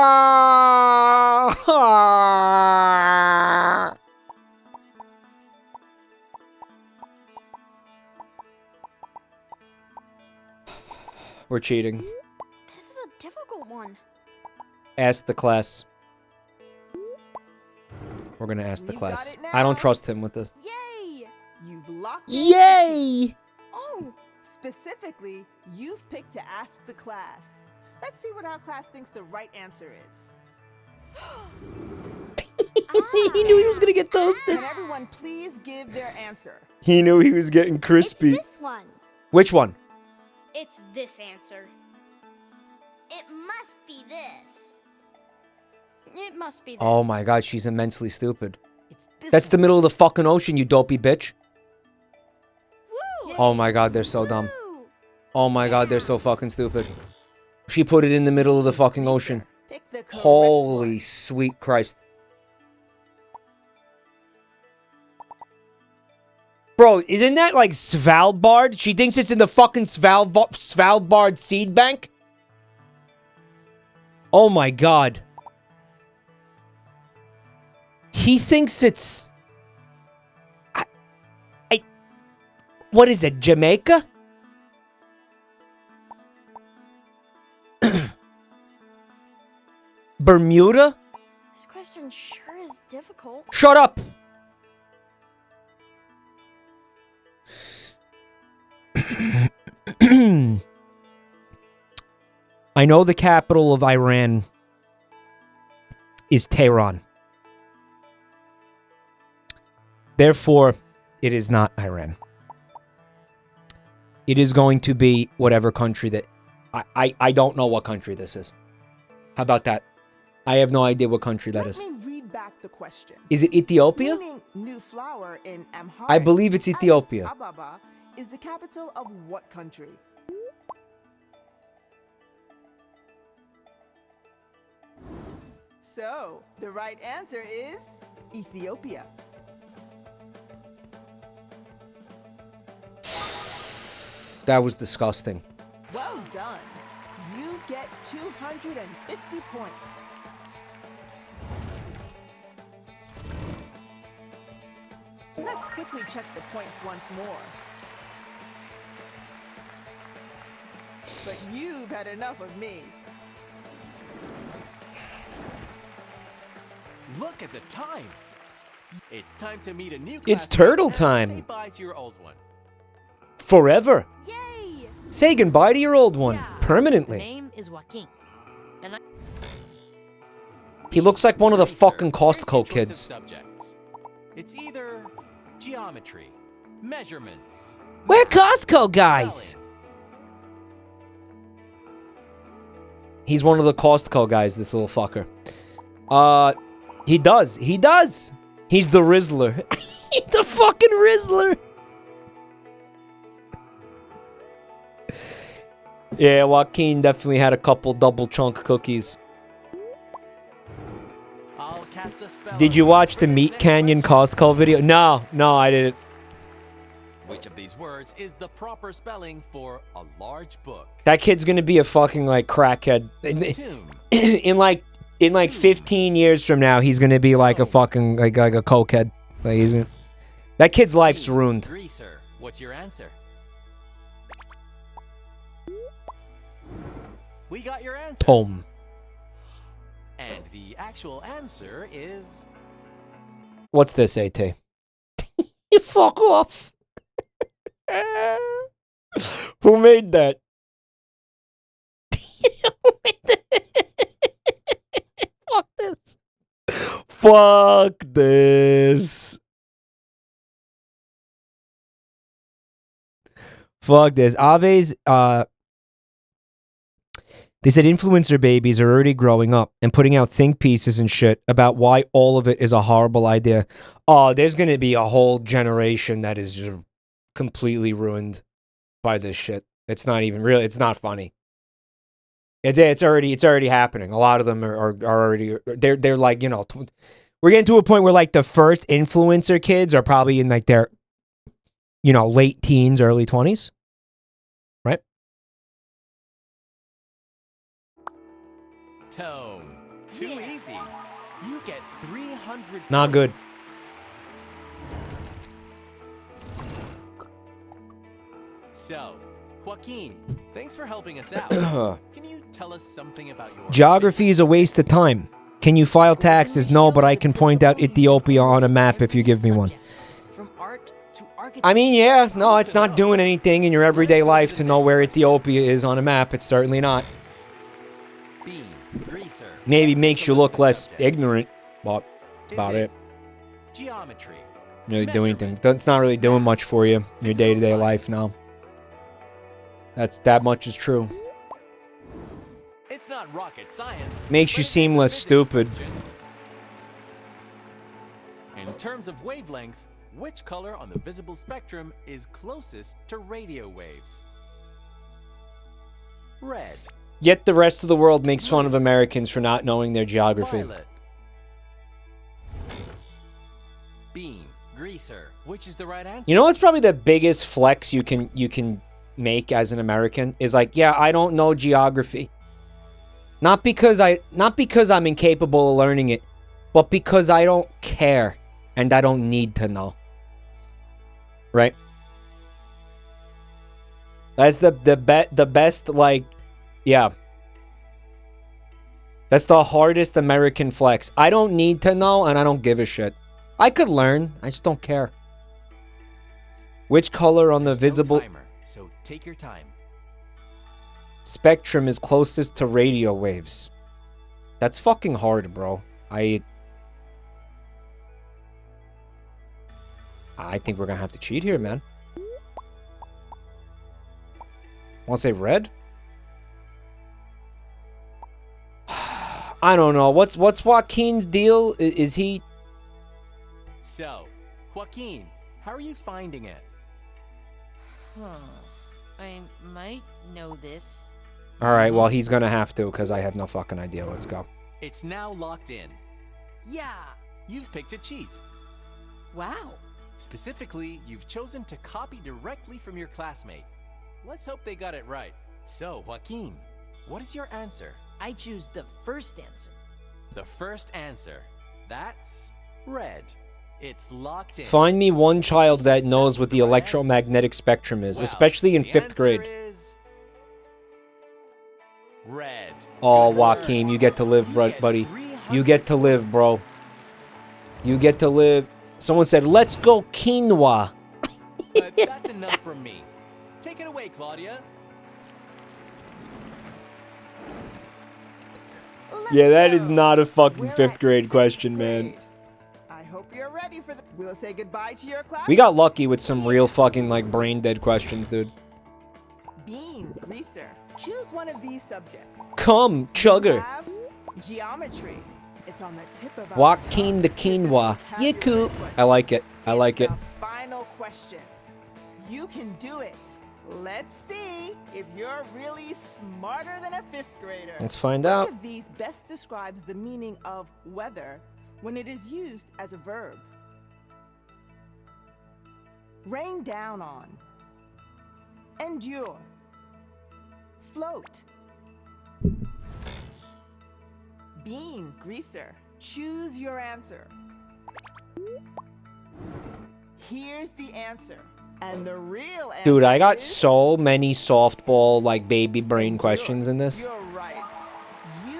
We're cheating. This is a difficult one. Ask the class. We're gonna ask the You've got class. it now. I don't trust him with this. Yay! You've locked in. Yay! Oh, Specifically, you've picked to ask the class. Let's see what our class thinks the right answer is. He knew he was gonna get toasted. Can everyone please give their answer? He knew he was getting crispy. it's this one. Which one? It's this answer. It must be this. It must be this. Oh my god, she's immensely stupid. It's this That's the one. middle of the fucking ocean, you dopey bitch. Woo! Oh my god, they're so dumb. Woo! Oh my god, they're so fucking stupid. She put it in the middle of the fucking ocean. Pick the correct Holy one. sweet Christ. Bro, isn't that like Svalbard? She thinks it's in the fucking Svalbard seed bank? Oh my god. He thinks it's... What is it, Jamaica? Bermuda? This question sure is difficult. Shut up! I know the capital of Iran is Tehran. Therefore, it is not Iran. It is going to be whatever country that... I don't know what country this is. How about that? I have no idea what country that is. Let me read back the question. Is it Ethiopia? Meaning new flower in Amharic. I believe it's Ethiopia. Addis Ababa is the capital of what country? So, the right answer is Ethiopia. That was disgusting. Well done. You get 250 points. Let's quickly check the points once more. But you've had enough of me. Look at the time. It's time to meet a new It's classmate turtle and time. Say bye to your old one. Forever. Yay! Say goodbye to your old one. Permanently. Name is Joaquin. He looks like one of the fucking Costco kids. Subjects. It's either geometry, measurements. We're Costco guys. He's one of the Costco guys, this little fucker. He does. He's the Rizzler. He's the fucking Rizzler. Yeah, Joaquin definitely had a couple double chunk cookies. I'll cast a spell. Did you watch the Meat Canyon Costco video? No, I didn't. Which of these words is the proper spelling for a large book? That kid's gonna be a fucking like crackhead. In like 15 years from now, he's gonna be like a fucking like a cokehead. Like that kid's life's ruined. Greaser, what's your answer? We got your answer. Boom. And the actual answer is... What's this, AT? You fuck off. Who made that? Fuck this. Fuck this. Fuck this. Ave's, they said influencer babies are already growing up and putting out think pieces and shit about why all of it is a horrible idea. Oh, there's going to be a whole generation that is just completely ruined by this shit. It's not even real. It's not funny. It's already happening. A lot of them are already, they're like, you know, we're getting to a point where like the first influencer kids are probably in like their, you know, late teens, early 20s. Right? Tone. Too easy. You get 300 Not good. points. So, Joaquin, thanks for helping us out. Can you tell us something about your... Geography is a waste of time. Can you file taxes? No, but I can point out Ethiopia on a map if you give me one. I mean, yeah, no, it's not doing anything in your everyday life to know where Ethiopia is on a map. It's certainly not. Maybe makes you look less ignorant, but that's about it. Geometry. Really do anything. It's not really doing much for you in your day-to-day life now. That much is true. It's not rocket science. Makes you seem less stupid. In terms of wavelength, which color on the visible spectrum is closest to radio waves? Red. Yet the rest of the world makes fun of Americans for not knowing their geography. Violet. Bean. Greaser. Which is the right answer? You know what's probably the biggest flex you can make as an American is like, yeah, I don't know geography. Not because I'm incapable of learning it, but because I don't care and I don't need to know. Right? That's the best, like, yeah. That's the hardest American flex. I don't need to know and I don't give a shit. I could learn, I just don't care. Which color on the visible... timer, so take your time. Spectrum is closest to radio waves. That's fucking hard, bro. I think we're gonna have to cheat here, man. Wanna say red? I don't know. What's Joaquin's deal? Is he... So, Joaquin, how are you finding it? I might know this. Alright, well, he's gonna have to, because I have no fucking idea. Let's go. It's now locked in. Yeah. You've picked a cheat. Wow. Specifically, you've chosen to copy directly from your classmate. Let's hope they got it right. So, Joaquin, what is your answer? I choose the first answer. The first answer. That's red. It's locked in. Find me one child that knows what the electromagnetic spectrum is, especially in 5th grade. Red. Oh, Joaquin, you get to live, buddy. You get to live, bro. You get to live. Someone said, let's go quinoa. But that's enough from me. Take it away, Claudia. Yeah, that is not a fucking 5th grade question, man. I hope you're ready for the. We'll say goodbye to your class. We got lucky with some real fucking, like, brain-dead questions, dude. Bean greaser. Choose one of these subjects. Come, chugger. Have geometry. It's on the tip of our Joaquin the quinoa. Yiku. I like it. I like it. Final question. You can do it. Let's see if you're really smarter than a 5th grader. Let's find out. Which of these best describes the meaning of weather when it is used as a verb? Rain down on. Endure. Float. Bean greaser. Choose your answer. Here's the answer. And the real answer Dude, I got is so many softball, like, baby brain questions in this. You're right.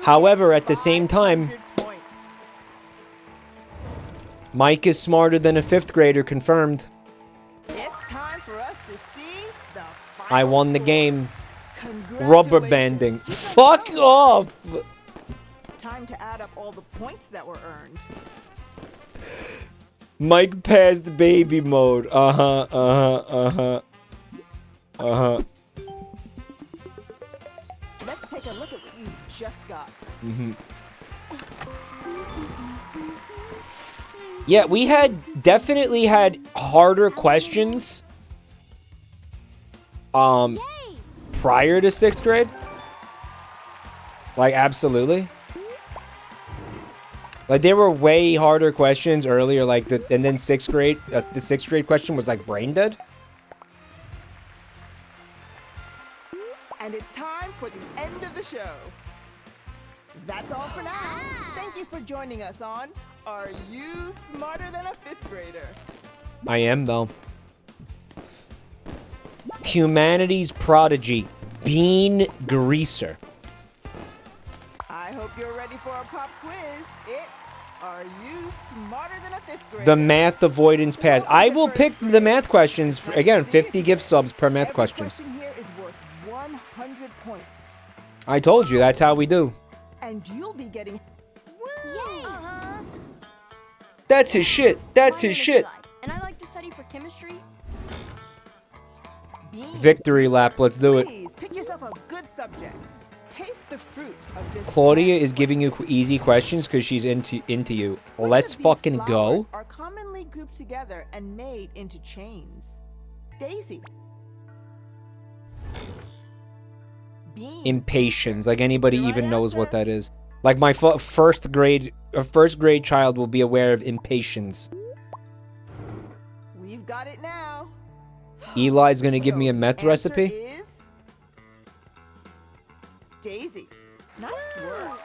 However, at the same time, Mike is smarter than a 5th grader, confirmed. It's time for us to see the I won the game. Rubber banding. Fuck off! Time to add up all the points that were earned. Mike passed baby mode. Uh-huh, uh-huh, uh-huh. Uh-huh. Let's take a look at what you just got. Yeah, we definitely had harder questions. Prior to 6th grade. Like, absolutely. Like, there were way harder questions earlier, like, and then 6th grade, the 6th grade question was, like, brain dead. And it's time for the end of the show. That's all for now. Thank you for joining us on Are You Smarter Than a 5th Grader? I am, though. Humanities prodigy, Bean Greaser. I hope you're ready for a pop quiz. It's Are You Smarter Than a 5th Grader? The math avoidance pass. I will pick the math questions. Again, 50 gift subs per math question. Every question here is worth 100 points. I told you, that's how we do. And you'll be getting... Yay! That's his shit. That's My his name is shit. Eli, and I like to study for chemistry. Victory lap. Let's do it. Please pick yourself a good subject. Taste the fruit of this. Claudia is giving you easy questions because she's into you. Let's fucking go. Are commonly grouped together and made into chains. Daisy. Impatience. Like anybody even knows what that is. Like my first grade child will be aware of impatience. We've got it now. Eli's gonna give me a meth recipe. Is Daisy. Nice work.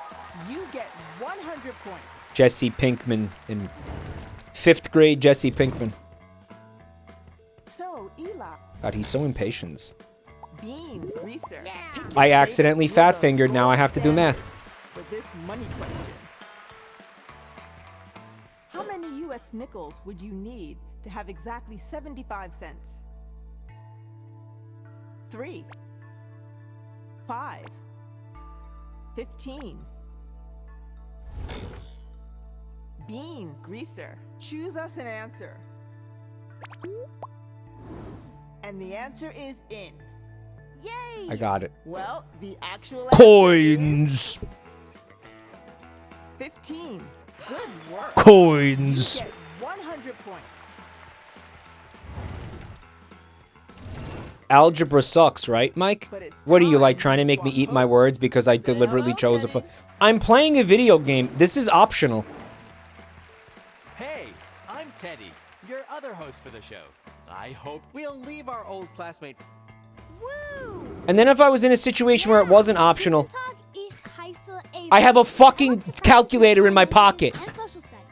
You get 100 points. Jesse Pinkman in 5th grade. Jesse Pinkman. So Eli. God, he's so impatient. Bean greaser. I accidentally fat fingered. Now I have to do math. With this money question. How many US nickels would you need to have exactly 75 cents? 3, 5, 15. Bean greaser. Choose us an answer. And the answer is in. Yay! I got it. Well, the actual Coins. answer is 15. Good work. Coins. You get 100 points. Algebra sucks, right, Mike? What are you, like, trying to make me eat my words because I deliberately chose a... I'm playing a video game. This is optional. Hey, I'm Teddy, your other host for the show. I hope we'll leave our old classmate. Woo! And then if I was in a situation where it wasn't optional, I have a fucking calculator in my pocket.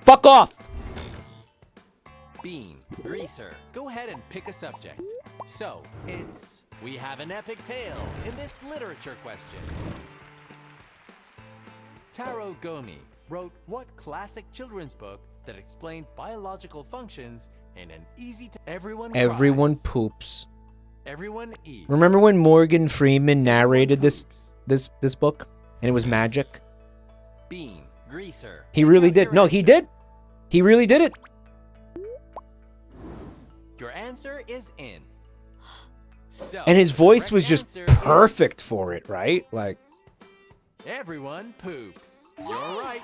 Fuck off. Bean, greaser, go ahead and pick a subject. So, we have an epic tale in this literature question. Taro Gomi wrote what classic children's book that explained biological functions in an easy to everyone cries, poops. everyone eats. Remember when Morgan Freeman narrated this book? And it was magic? Bean, greaser. He really did. No, he did. He really did it. Your answer is in. So, And his voice correct was just answer is perfect for it, right? Like, everyone poops. You're right.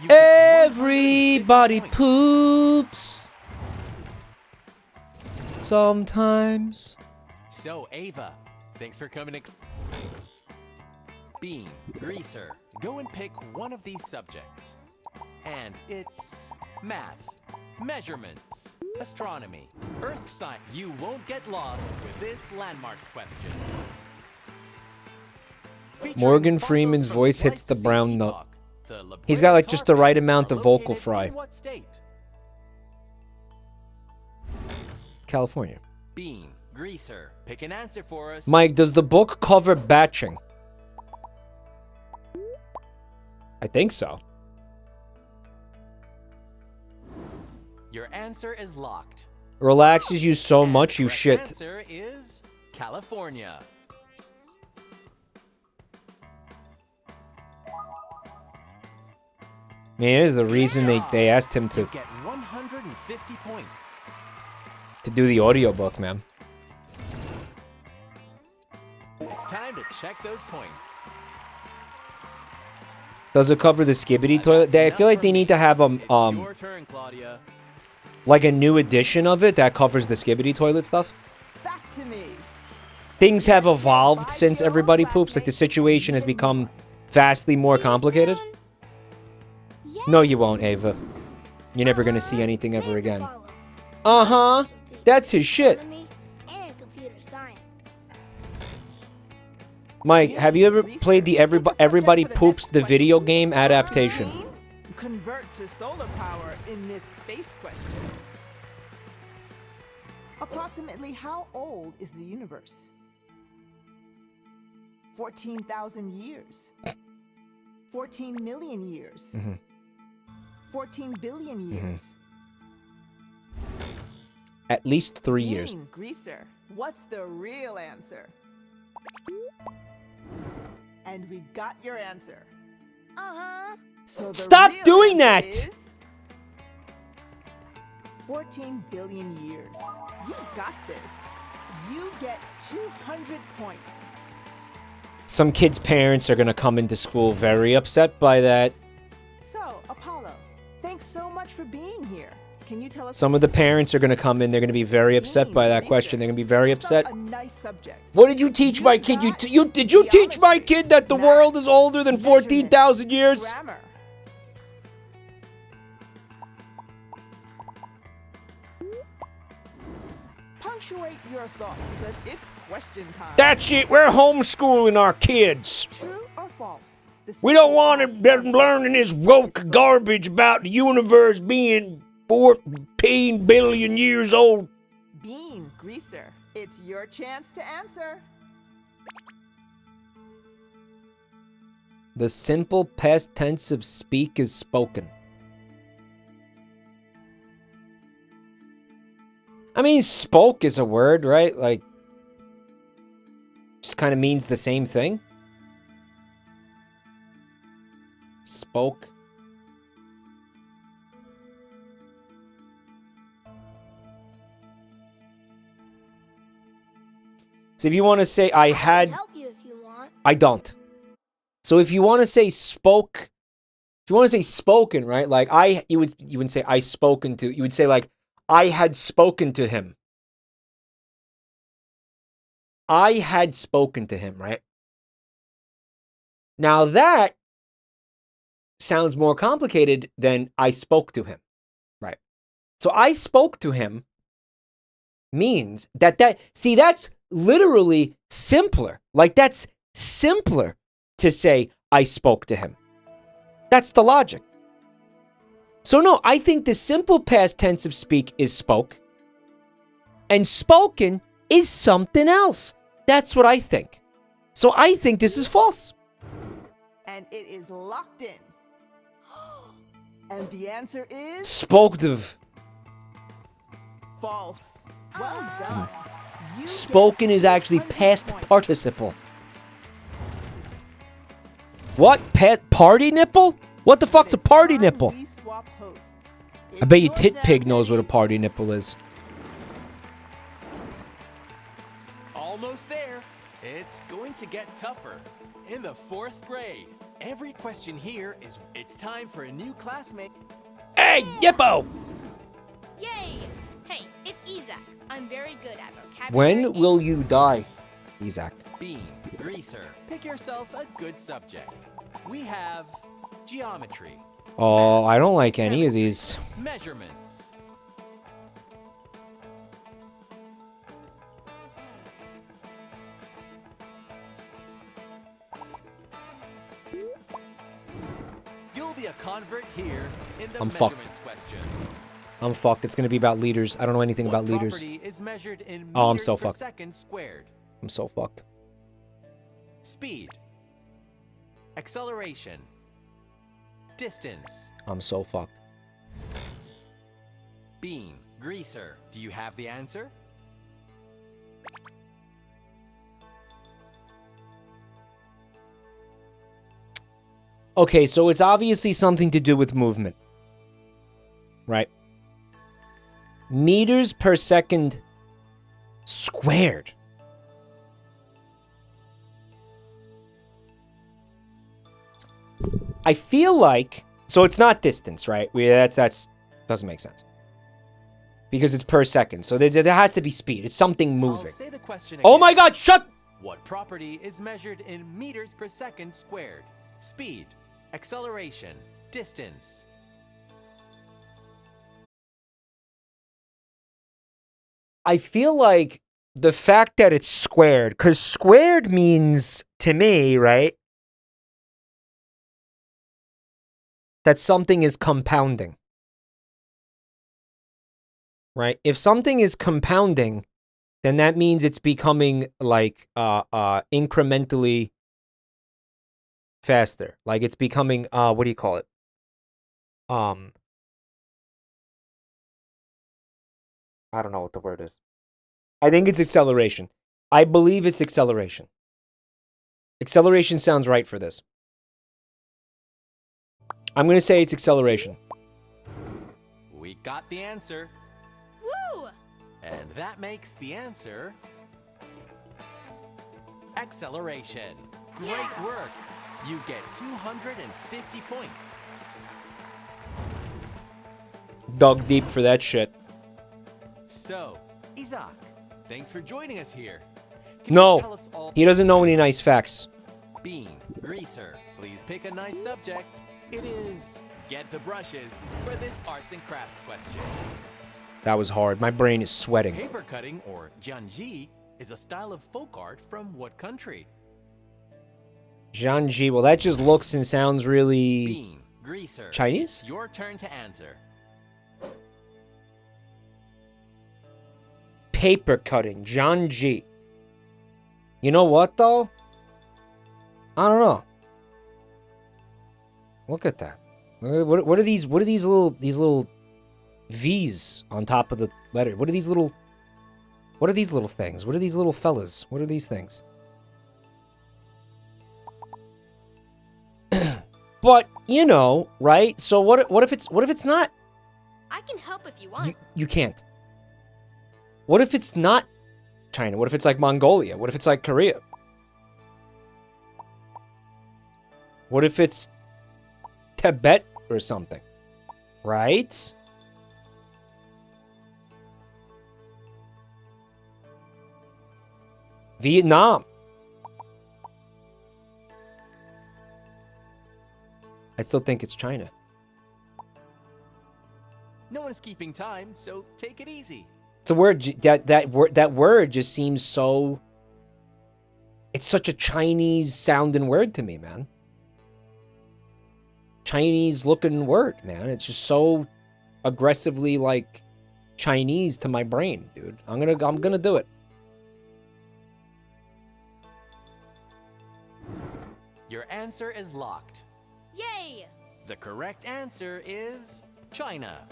You get 150 everybody points. poops. Sometimes. So, Ava, thanks for coming in. Bean, greaser. Go and pick one of these subjects. And it's math, measurements, astronomy, earth science. You won't get lost with this landmarks question. Featuring Morgan fossils Freeman's from voice hits the Pleistocene brown note. epoch, the La He's got like Brea just the right tar pits amount are of vocal located fry. in what state? California. Bean, greaser. Pick an answer for us. Mike, does the book cover batching? I think so. Your answer is locked. Relaxes you so And much the you correct shit. Answer is California. Man, there's the reason they asked him You to get 150 points. do the audiobook, man. It's time to check those points. Does it cover the skibbity toilet? I feel like they need to have It's your turn, Claudia. like a new edition of it that covers the skibbity toilet stuff. Back to me. Things have evolved since everybody poops. Like the situation has become vastly more complicated. No, you won't, Ava. You're never gonna see anything ever again. Uh-huh. That's his shit. Mike, have you ever played the Everybody Poops the video game adaptation? Convert to solar power in this space question. Approximately how old is the universe? 14,000 years. 14 million years. 14 billion years. At least 3 years. Bean, greaser. What's the real answer? And we got your answer. So the Stop real doing answer that! is 14 billion years. You got this. You get 200 points. Some kids' parents are gonna come into school very upset by that. So, Apollo, thanks so much for being here. Can you tell us Some of the parents are gonna come in, they're gonna be very upset by that question. They're gonna be very upset. a nice subject? What did you teach my kid? Did you teach my kid that the world is older than 14,000 years? Grammar. Punctuate your thought because it's question time. That's it. We're homeschooling our kids. True or false? The We don't simple want past them tense learning this is woke spoken. garbage about the universe being 14 billion years old. Bean, greaser. It's your chance to answer. The simple past tense of speak is spoken. I mean, spoke is a word, right? Like, just kind of means the same thing. Spoke. So if you want to say I had, help you if you want. I don't. So if you want to say spoke, if you want to say spoken, right? Like you wouldn't say I spoken to. You would say like I had spoken to him. I had spoken to him, right? Now that sounds more complicated than I spoke to him, right? So I spoke to him means see, that's literally simpler. Like that's simpler to say I spoke to him. That's the logic. So no, I think the simple past tense of speak is spoke. And spoken is something else. That's what I think. So I think this is false. And it is locked in. And the answer is Spoke of. false. Well done. You Spoken get is actually 200 past points. participle. What? Party nipple? What the fuck's a party nipple? We swap hosts. I bet you Tit Pig knows what a party nipple is. Almost there. It's going to get tougher. In the 4th grade, every question here is it's time for a new classmate. Hey, Yippo! Yay! Hey, it's Isaac. I'm very good at vocabulary. When will you die, Isaac? Bean, greaser. Pick yourself a good subject. We have geometry. Oh, I don't like any of these. Measurements. You'll be a convert here in the I'm fucked. measurements question. I'm fucked. It's gonna be about liters. I don't know anything about liters. Property is measured in Oh, I'm meters so per fucked. second squared. I'm so fucked. Speed. Acceleration. Distance. I'm so fucked. Bean, greaser. Do you have the answer? Okay, so it's obviously something to do with movement. Right? Meters per second squared. I feel like, so it's not distance, right? That's doesn't make sense. Because it's per second. So there has to be speed. It's something moving. I'll say the question Oh again. my god, shut! What property is measured in meters per second squared? Speed, acceleration, distance. I feel like the fact that it's squared, because squared means, to me, right, that something is compounding. Right? If something is compounding, then that means it's becoming, like, incrementally faster. Like, it's becoming, what do you call it? I don't know what the word is. I think it's acceleration. I believe it's acceleration. Acceleration sounds right for this. I'm going to say it's acceleration. We got the answer. Woo! And that makes the answer acceleration. Great work. You get 250 points. Dug deep for that shit. So, Isaac, thanks for joining us here. Can you tell No, us all he doesn't know any nice facts. Bean, greaser, please pick a nice subject. It is get the brushes for this arts and crafts question. That was hard. My brain is sweating. Paper cutting, or jianji, is a style of folk art from what country? Zhanji. Well, that just looks and sounds really Bean, greaser. Chinese? Your turn to answer. Paper cutting. Zhanji. You know what, though? I don't know. Look at that. What are these little V's on top of the letter? What are these little things? What are these little fellas? What are these things? But, you know, right? So what if it's not? I can help if you want. You can't. What if it's not China? What if it's like Mongolia? What if it's like Korea? What if it's Tibet or something? Right? Vietnam. I still think it's China. No one's keeping time, so take it easy. It's a word that word just seems so. It's such a Chinese sounding word to me, man. Chinese looking word, man. It's just so aggressively like Chinese to my brain, dude. I'm gonna do it. Your answer is locked. Yay! The correct answer is China.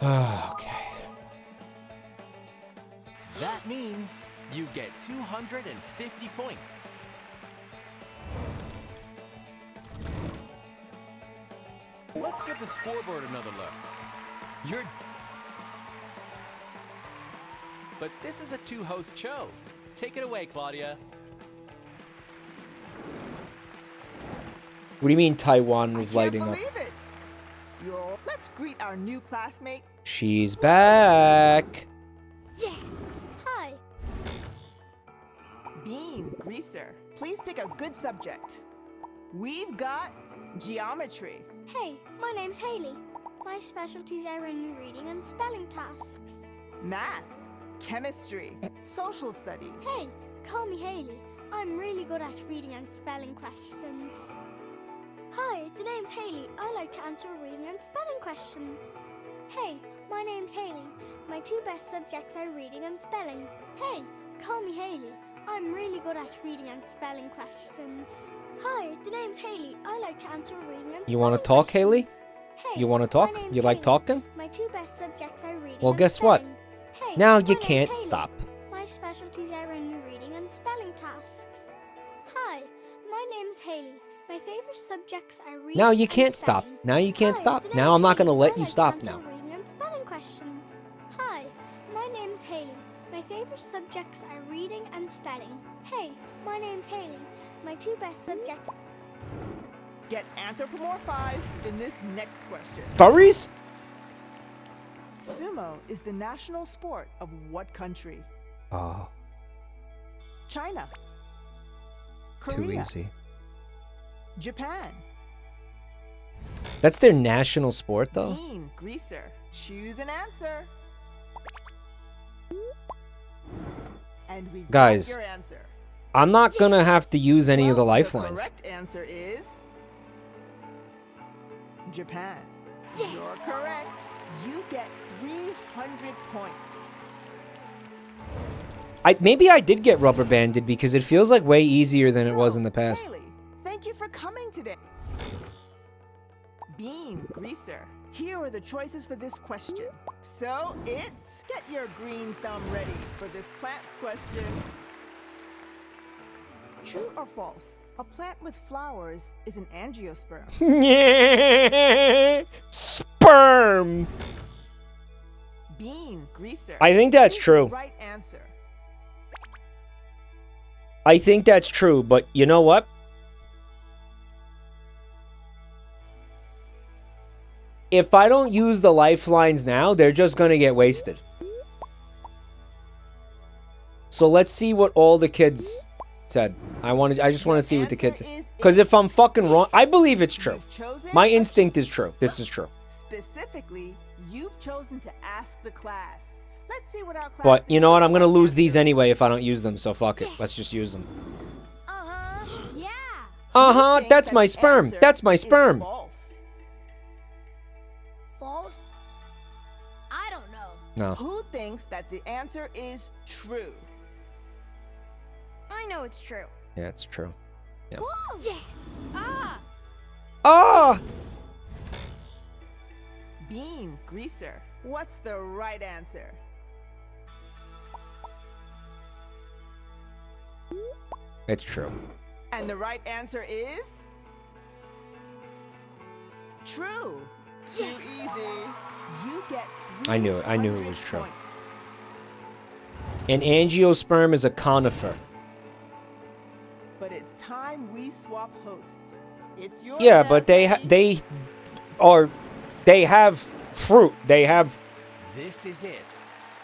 Okay. That means you get 250 points. Let's give the scoreboard another look. But this is a two-host show. Take it away, Claudia. What do you mean Taiwan was lighting up? Believe it. Let's greet our new classmate. She's back. Yes. Hi. Bean Greaser. Please pick a good subject. We've got geometry. Hey, my name's Haley. My specialties are in reading and spelling tasks. Math, chemistry, social studies. Hey, call me Haley. I'm really good at reading and spelling questions. Hi, the name's Haley. I like to answer reading and spelling questions. Hey, my name's Haley. My two best subjects are reading and spelling. Hey, call me Haley. I'm really good at reading and spelling questions. Hi, the name's Haley. I like to answer reading and spelling questions. You want to talk, Haley? Hey, you want to talk? You like talking? My two best subjects are reading Well, and guess what? spelling. Hey, Now my you name's can't Haley. stop. My specialties are in reading and spelling tasks. Hi, my name's Haley. My favorite subjects are reading Now you and can't stop. spelling. Now you can't Hi, stop. the Now name's I'm not going to Haley. let I you like to stop answer now. reading and spelling questions. Hi, my name's Haley. My favorite subjects are reading and spelling. Hey, my name's Haley. My two best subjects. Get anthropomorphized in this next question. Furries? Sumo is the national sport of what country? Oh, China. too Korea. easy. Japan. That's their national sport, though? Bean Greaser. Choose an answer. And we Guys, got your answer. I'm not going to have to use any of the The lifelines. correct answer is Japan. Yes. You're correct. You get 300 points. Maybe I did get rubber banded because it feels like way easier than it was in the past. Haley, thank you for coming today. Bean Greaser. Here are the choices for this question. So it's get your green thumb ready for this plant's question. True or false? A plant with flowers is an angiosperm. Yeah, sperm. Bean Greaser. I think that's Choose true. the right answer. I think that's true, but you know what? If I don't use the lifelines now, they're just going to get wasted. So let's see what all the kids said. I just want to see what the kids said. Because if I'm fucking wrong, I believe it's true. My instinct is true. This is true. Specifically, you've chosen to ask the class. Let's see what our class. But you know what? I'm going to lose these anyway if I don't use them. So fuck it. Let's just use them. Yeah. Uh-huh. That's my sperm. That's my sperm. False. False? I don't know. No. Who thinks that the answer is true? I know it's true. Yeah, it's true. Yep. Whoa. Yes. Ah! Ah! Bean Greaser. What's the right answer? It's true. And the right answer is true. Too easy. You get I knew it. I knew it 300 was true. points. An angiosperm is a conifer. But it's time we swap hosts. It's your Yeah, chance but to be- they have fruit. They have This is it.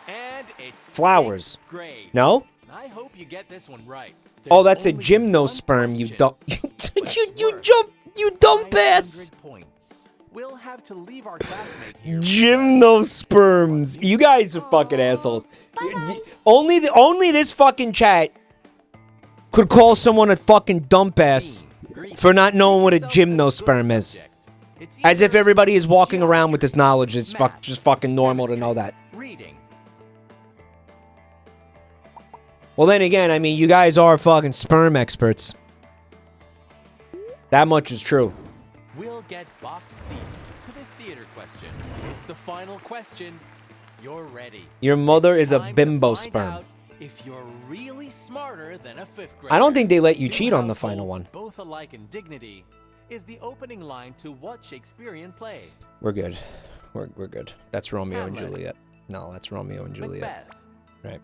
And it's flowers. 6th grade. No? I hope you get this one right. Oh, There's that's a only gymnosperm. one You question. dumb. You dumb 500 ass. points. We'll have to leave our classmate here. Gymnosperms. You guys are fucking assholes. Only this fucking chat could call someone a fucking dump ass for not knowing what a gymnosperm is. As if everybody is walking around with this knowledge. It's just fucking normal to know that. Reading. Well, then again, I mean, you guys are fucking sperm experts. That much is true. We'll get box seats to this theater question. It's the final question. You're ready. Your mother It's is a time to bimbo find sperm. out if you're really smarter than a 5th grader. I don't think they let you Two cheat on the final households, one. Both alike in dignity. is the opening line to what Shakespearean play? We're good. We're good. That's Romeo and Hamlet. Juliet. No, that's Romeo and Juliet. Macbeth. Right.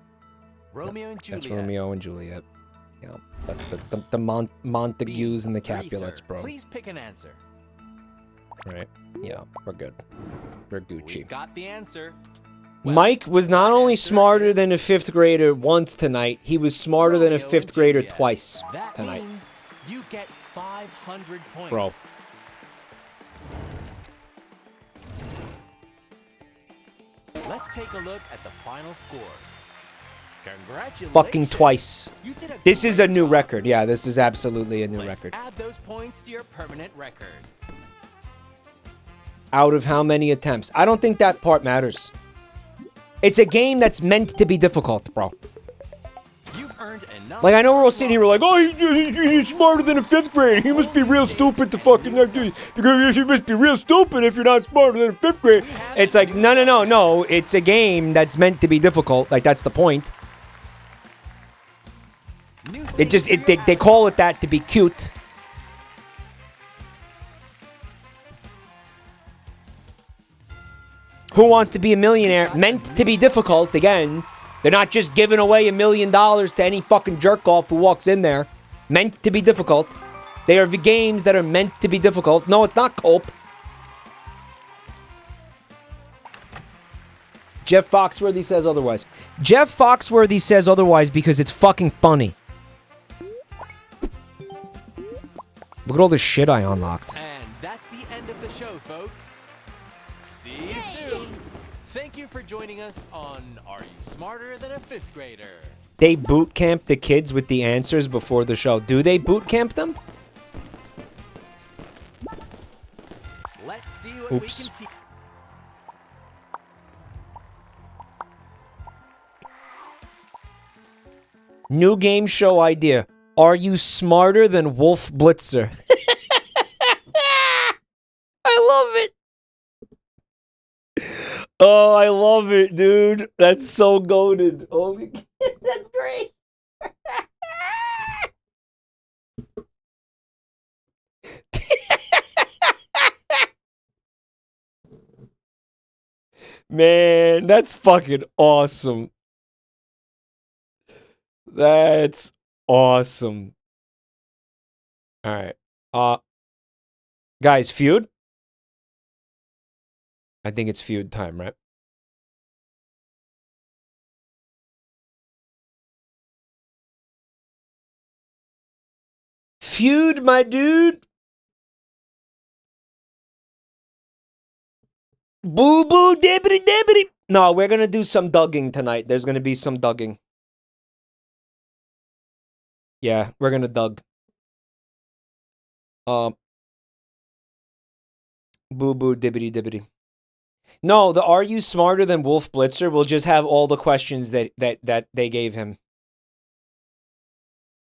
Romeo and Juliet. That's Romeo and Juliet. Yeah. That's the Montagues and the Capulets, bro. Please pick an answer. Right. Yeah, we're good. We're Gucci. We got the answer. Mike was not only smarter than a 5th grader once tonight, he was smarter than a 5th grader twice That tonight. means you get 500 points. Bro. Let's take a look at the final scores. Congratulations. Fucking twice. You did a This is a great new job. record. Yeah, this is absolutely a new Let's record. add those points to your permanent record. Out of how many attempts? I don't think that part matters. It's a game that's meant to be difficult, bro. You've earned enough. Like, I know we're all sitting here, we're like, oh, he's smarter than a 5th grader. He must be real stupid to fucking not do it. Because you must be real stupid if you're not smarter than a 5th grader. It's like, no. It's a game that's meant to be difficult. Like, that's the point. It just, they call it that to be cute. Who Wants to Be a Millionaire? Meant to be difficult, again. They're not just giving away $1 million to any fucking jerk-off who walks in there. Meant to be difficult. They are the games that are meant to be difficult. No, it's not cope. Jeff Foxworthy says otherwise. Jeff Foxworthy says otherwise because it's fucking funny. Look at all the shit I unlocked. And that's the end of the show, folks. See you soon. Thank you for joining us on Are You Smarter Than a 5th Grader? They boot camp the kids with the answers before the show. Do they boot camp them? Let's see what Oops. we can teach. New game show idea. Are you smarter than Wolf Blitzer? I love it. Oh, I love it, dude. That's so goated. Holy that's great. Man, that's fucking awesome. That's awesome. All right. Guys, Feud? I think it's Feud time, right? Feud, my dude. Boo boo dibbity dibbity. No, we're gonna do some dugging tonight. There's gonna be some dugging. Yeah, we're gonna dug. Boo boo dibbity dibbity. No, the Are You Smarter Than Wolf Blitzer will just have all the questions that they gave him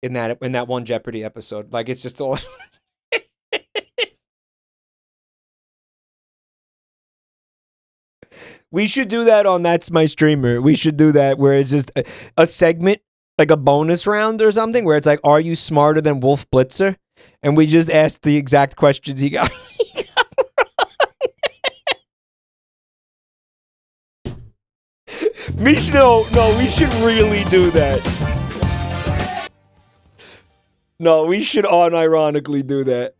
in that one Jeopardy episode. Like, it's just all. We should do that on That's My Streamer. We should do that where it's just a segment, like a bonus round or something, where it's like, are you smarter than Wolf Blitzer? And we just ask the exact questions he got. We should really do that. No, we should unironically do that.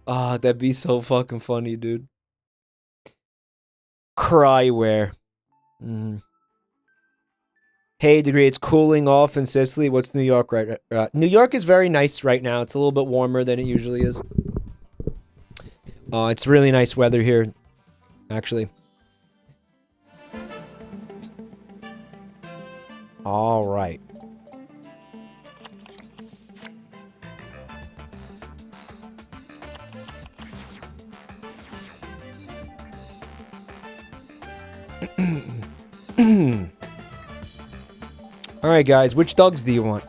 Ah, that'd be so fucking funny, dude. Cryware. Hey, Degree, it's cooling off in Sicily. What's New York right now? New York is very nice right now. It's a little bit warmer than it usually is. It's really nice weather here, actually. All right. All right, guys, which dogs do you want?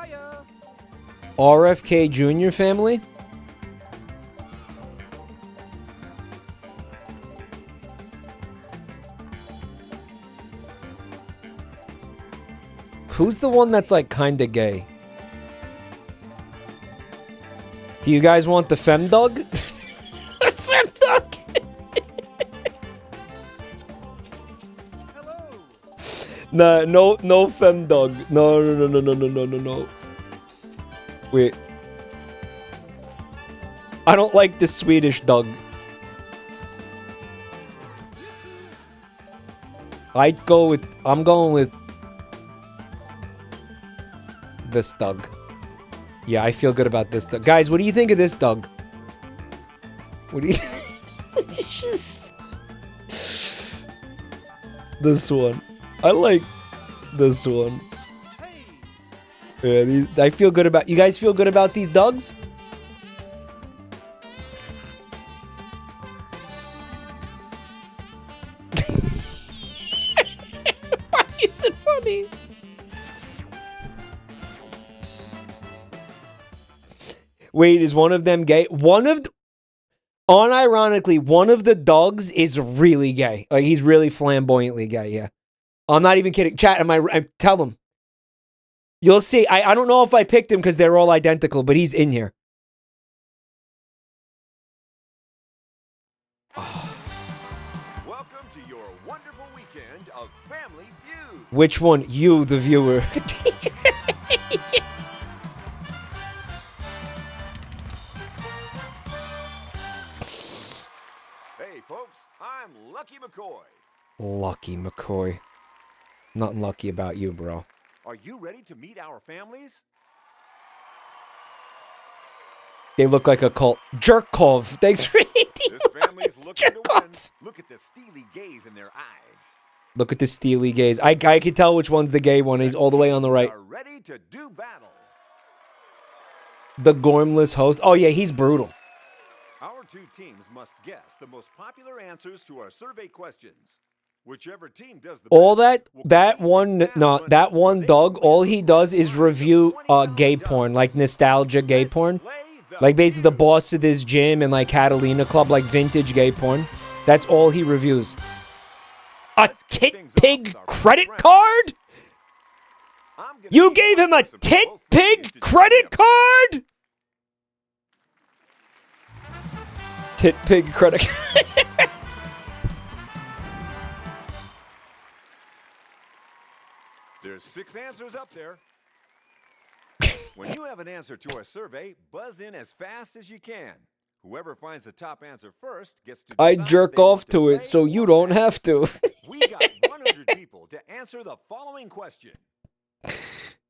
Hiya. RFK Jr. family? Who's the one that's like kinda gay? Do you guys want the femdog? Femdog! Nah, no femdog. No. Wait. I don't like the Swedish dog. I'm going with this dog. Yeah, I feel good about this dog. Guys, what do you think of this dog? What do you This one. I like this one. Yeah, I feel good about. You guys feel good about these dogs? Why is it funny? Wait, is one of them gay? Unironically, one of the dogs is really gay. Like, he's really flamboyantly gay, yeah. I'm not even kidding. Chat, tell them. You'll see. I don't know if I picked him because they're all identical, but he's in here. Welcome to your wonderful weekend of Family Feud. Which one? You, the viewer. Hey, folks, I'm Lucky McCoy. Lucky McCoy. Nothing lucky about you, bro. Are you ready to meet our families? They look like a cult. Jerkov. Thanks for This family's looking to win. Look at the steely gaze in their eyes. Look at the steely gaze. I can tell which one's the gay one. He's all the way on the right. Are ready to do battle. The gormless host. Oh, yeah, he's brutal. Our two teams must guess the most popular answers to our survey questions. Whichever team does the All that one dog, all he does is review gay porn, like nostalgia gay porn. Like basically the boss of this gym and like Catalina Club, like vintage gay porn. That's all he reviews. A tit pig credit card? You gave him a tit pig credit card? Tit pig credit card. There's 6 answers up there. When you have an answer to our survey, buzz in as fast as you can. Whoever finds the top answer first gets to I decide jerk if they want off to to it play so you don't have to. We got 100 people to answer the following question.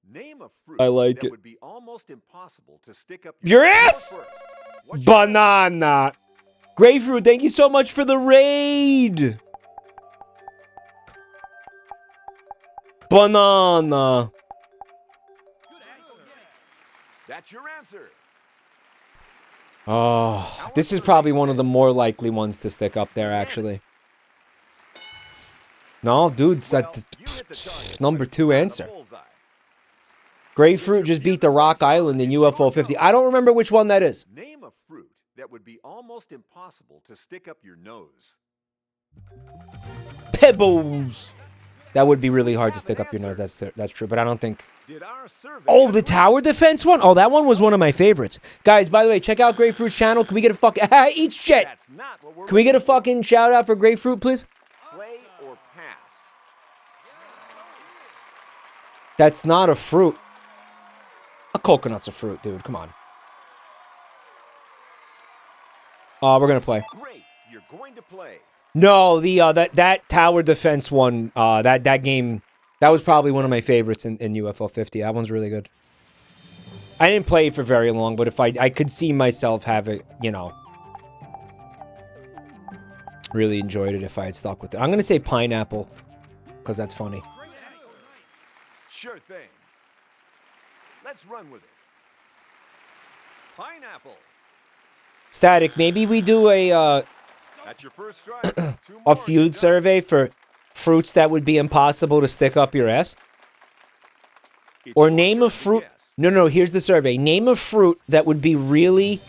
Name a fruit I like that it. would be almost impossible to stick up Your nose ass? first. Banana. Grapefruit, thank you so much for the raid. Banana. That's your answer. Oh, this is probably one of the more likely ones to stick up there, actually. No, dude, that's number 2 answer. Grapefruit just beat the Rock Island in UFO 50. I don't remember which one that is. Name a fruit that would be almost impossible to stick up your nose. Pebbles. That would be really hard to stick up your nose. That's true, but I don't think. Oh, the tower defense one? Oh, that one was one of my favorites. Guys, by the way, check out Grapefruit's channel. Can we get a fucking eat shit? Can we get a fucking shout out for Grapefruit, please? Play or pass. That's not a fruit. A coconut's a fruit, dude. Come on. We're gonna play. Great, you're going to play. No, the that tower defense one, that game, that was probably one of my favorites in UFO 50. That one's really good. I didn't play it for very long, but if I could see myself have it, you know, really enjoyed it if I had stuck with it. I'm gonna say pineapple, because that's funny. Sure thing. Let's run with it. Pineapple. Static, maybe we do That's your first strike. a feud survey for fruits that would be impossible to stick up your ass. Or name a fruit. No, here's the survey. Name a fruit that would be really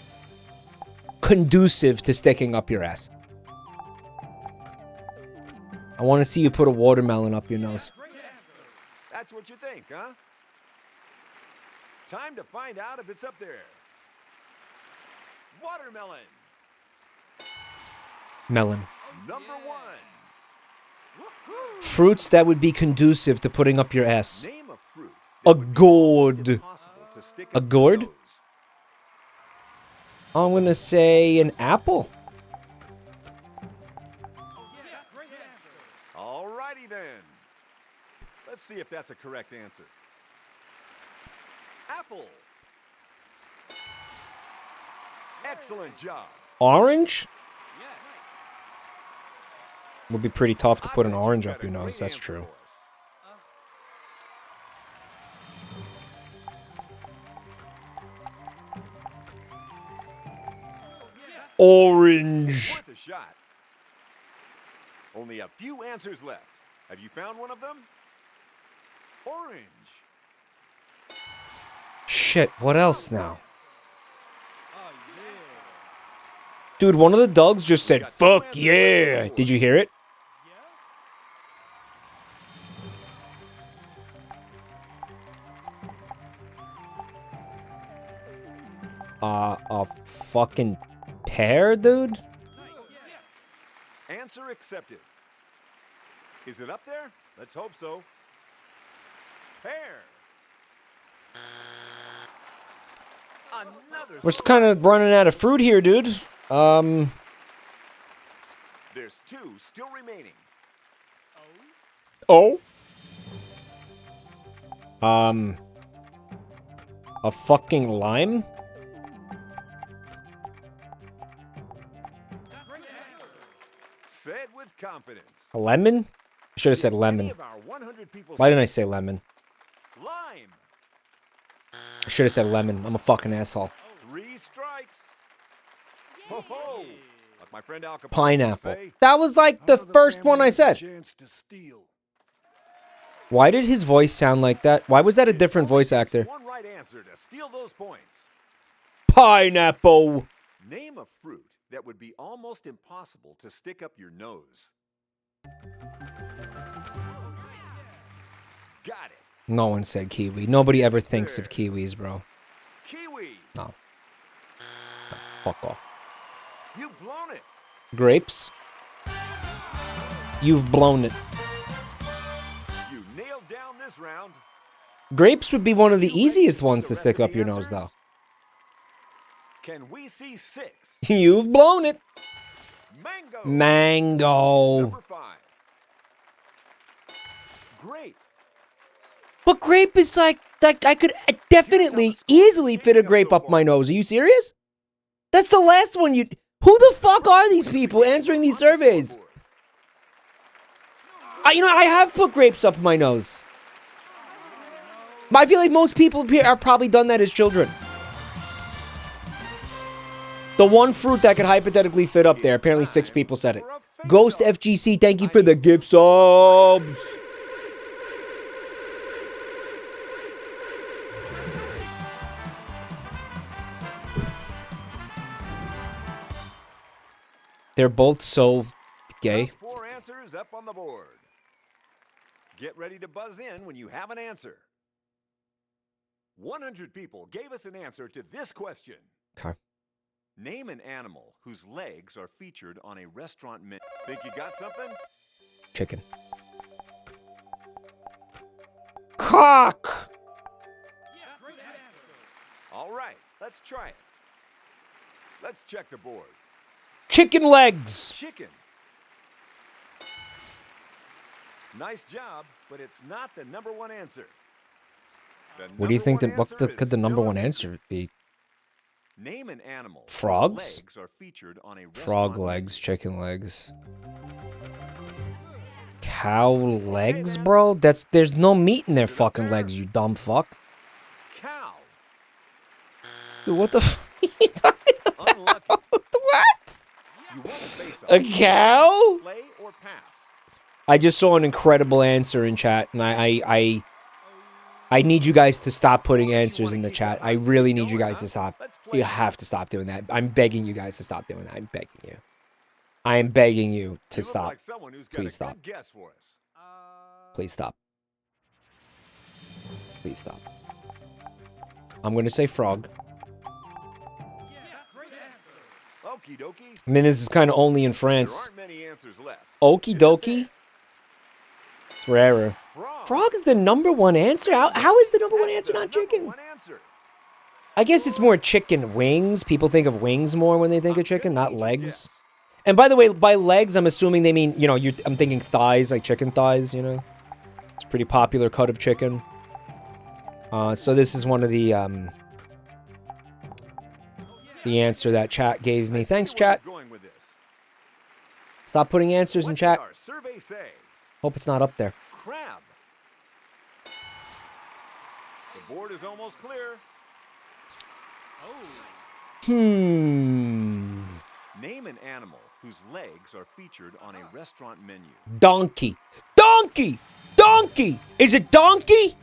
conducive to sticking up your ass. I want to see you put a watermelon up your nose. That's what you think, huh? Time to find out if it's up there. Watermelon. Melon. Number 1. Fruits that would be conducive to putting up your ass. Name a fruit. A gourd. A gourd? I'm gonna say an apple. Alrighty then. Let's see if that's a correct answer. Apple. Excellent job. Orange? Would be pretty tough to put an orange up your nose, that's true. Orange. Worth a shot. Only a few answers left. Have you found one of them? Orange. Shit, what else now? Dude, one of the dogs just said, fuck yeah. Did you hear it? A fucking pear, dude? Answer accepted. Is it up there? Let's hope so. Pear. Another. We're just kind of running out of fruit here, dude. There's 2 still remaining. Oh? A fucking lime? Said with confidence. A lemon? I should have said lemon. Why didn't I say lemon? Lime. I should have said lemon. I'm a fucking asshole. 3 strikes. Ho ho. Like my friend Al Capone Pineapple. say, That was like the first one I said. Why did his voice sound like that? Why was that a different voice actor? one right answer to steal those points. Pineapple. Name a fruit that would be almost impossible to stick up your nose. Got it. No one said kiwi. Nobody ever thinks of kiwis, bro. Kiwi. No. Fuck off. You've blown it. Grapes. You've blown it. You nailed down this round. Grapes would be one of the easiest ones to stick up your nose, though. Can we see 6? You've blown it. Mango. Mango. Number 5. Grape. But grape is like I could definitely, easily fit a grape up my nose. Are you serious? That's the last one you... Who the fuck are these people answering these surveys? I have put grapes up my nose. I feel like most people here are probably done that as children. The one fruit that could hypothetically fit up there. Apparently 6 people said it. Ghost FGC, thank you for the gift subs. They're both so gay. 4 answers up on the board. Get ready to buzz in when you have an answer. 100 people gave us an answer to this question. Okay. Name an animal whose legs are featured on a restaurant menu. Think you got something? Chicken. Cock! All right, let's try it. Let's check the board. Chicken legs! Chicken. Nice job, but it's not the number 1 answer. What do you think could the number 1 answer be? Name an animal. Frogs? Legs are featured on a Frog legs, chicken legs. Cow legs, bro? There's no meat in their fucking legs, you dumb fuck. Cow. Dude, what the fuck are you talking about? What? A cow? Play or pass? I just saw an incredible answer in chat, and I need you guys to stop putting answers in the chat. I really need you guys to stop. You have to stop doing that. I'm begging you guys to stop doing that. I'm begging you. I am begging you to stop. Please stop. Please stop. Please stop. I'm going to say frog. Okie dokie. I mean, this is kind of only in There France. aren't many answers left. Okie dokie? It's rarer. Frog is the #1 answer? How is the #1 answer not chicken? I guess it's more chicken wings. People think of wings more when they think of chicken, not legs. And by the way, by legs, I'm assuming they mean, you know, I'm thinking thighs, like chicken thighs, you know? It's a pretty popular cut of chicken. So this is one of the answer that chat gave me. Thanks, chat. Stop putting answers in chat. Hope it's not up there. Crab. The board is almost clear. Hmm. Name an animal whose legs are featured on a restaurant menu. Donkey. Donkey! Donkey! Is it donkey?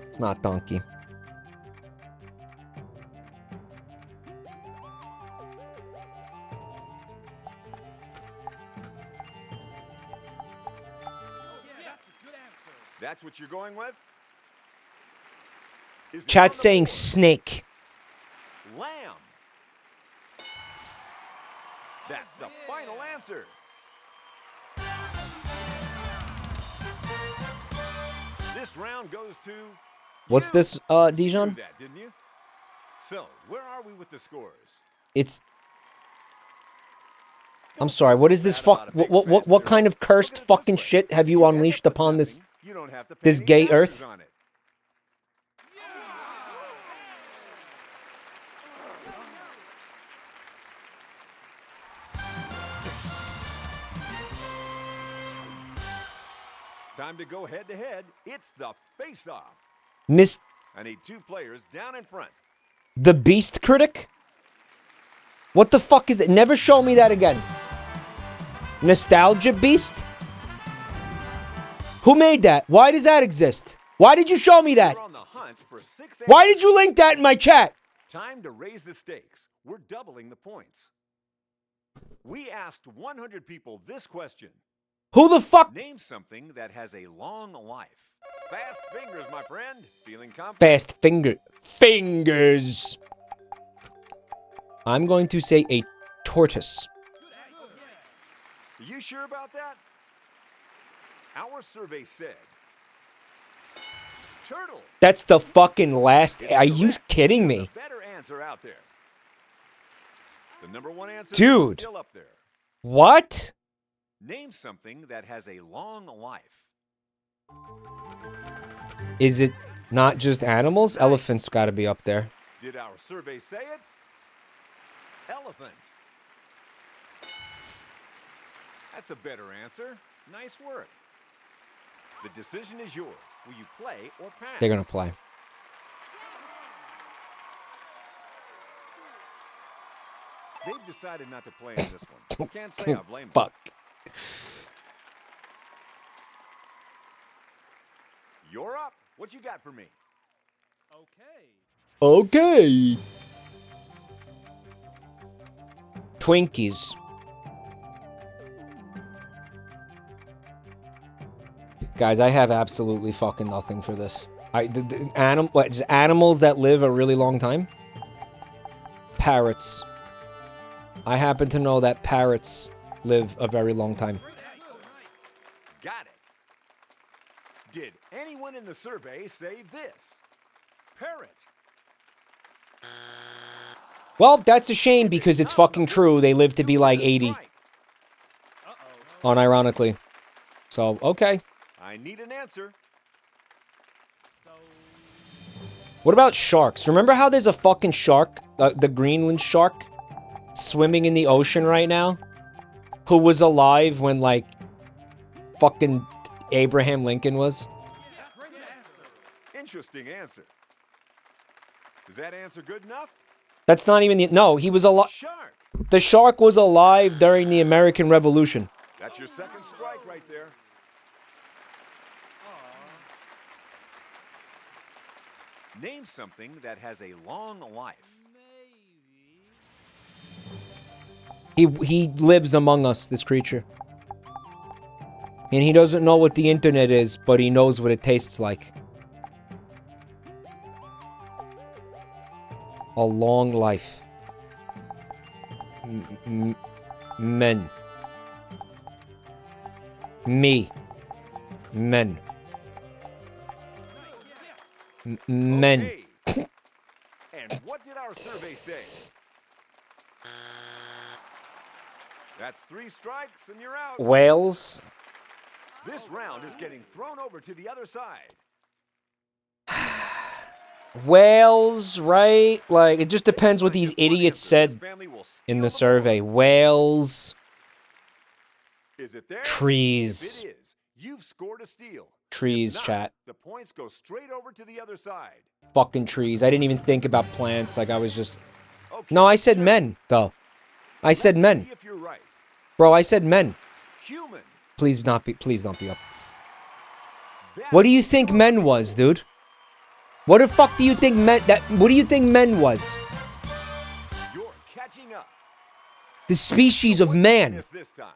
It's not donkey. That's what you're going with? Chat's saying snake. Lamb. That's the final answer. This round goes to... What's this, Dijon? You knew that, didn't you? So, where are we with the scores? It's... I'm sorry, what is this what kind of cursed fucking shit have you unleashed upon this gay earth? Time to go head to head. It's the face-off. Miss... I need 2 players down in front. The Beast Critic? What the fuck is it? Never show me that again. Nostalgia Beast? Who made that? Why does that exist? Why did you show me that? We're on the hunt for 6 Why did you link that in my chat? Time to raise the stakes. We're doubling the points. We asked 100 people this question. Who the fuck? Name something that has a long life. Fast fingers, my friend. Feeling confident? Fast fingers. I'm going to say a tortoise. Are you sure about that? Our survey said turtle. That's the fucking last. Are you kidding me? Better answer out there. The #1 answer Dude. is still up there. What? Name something that has a long life. Is it not just animals? Elephants got to be up there. Did our survey say it? Elephant. That's a better answer. Nice work. The decision is yours. Will you play or pass? They're going to play. They've decided not to play in this one. Can't say I blame them. Fuck. You're up. What you got for me? Okay. Twinkies. Guys, I have absolutely fucking nothing for this. Just animals that live a really long time? Parrots. I happen to know that parrots live a very long time. Got it. Did anyone in the survey say this? Parrot. Well, that's a shame because it's fucking true. They live to be like 80. Unironically. So, okay. I need an answer. What about sharks? Remember how there's a fucking shark, the Greenland shark, swimming in the ocean right now? Who was alive when, like, fucking Abraham Lincoln was? Interesting answer. Is that answer good enough? That's not even the... No, he was alive... Shark. The shark was alive during the American Revolution. That's your second strike right there. Name something that has a long life. He lives among us, this creature. And he doesn't know what the internet is, but he knows what it tastes like. A long life. Men. Me. Men. Men. Okay. And what did our survey say? That's 3 strikes and you're out. Whales. This round is getting thrown over to the other side. Whales, right? Like, it just depends what these idiots said in the survey. Whales. Is it there? Trees. If it is, you've scored a steal. Trees, If not, chat. The points go straight over to the other side. Fucking trees. I didn't even think about plants. Like, I was just... No, I said men, though. I said men. See if you're right. Bro, I said men. Human. Please don't be up. What do you think men was, dude? What the fuck do you think what do you think men was? You're catching up. The species of man. This time.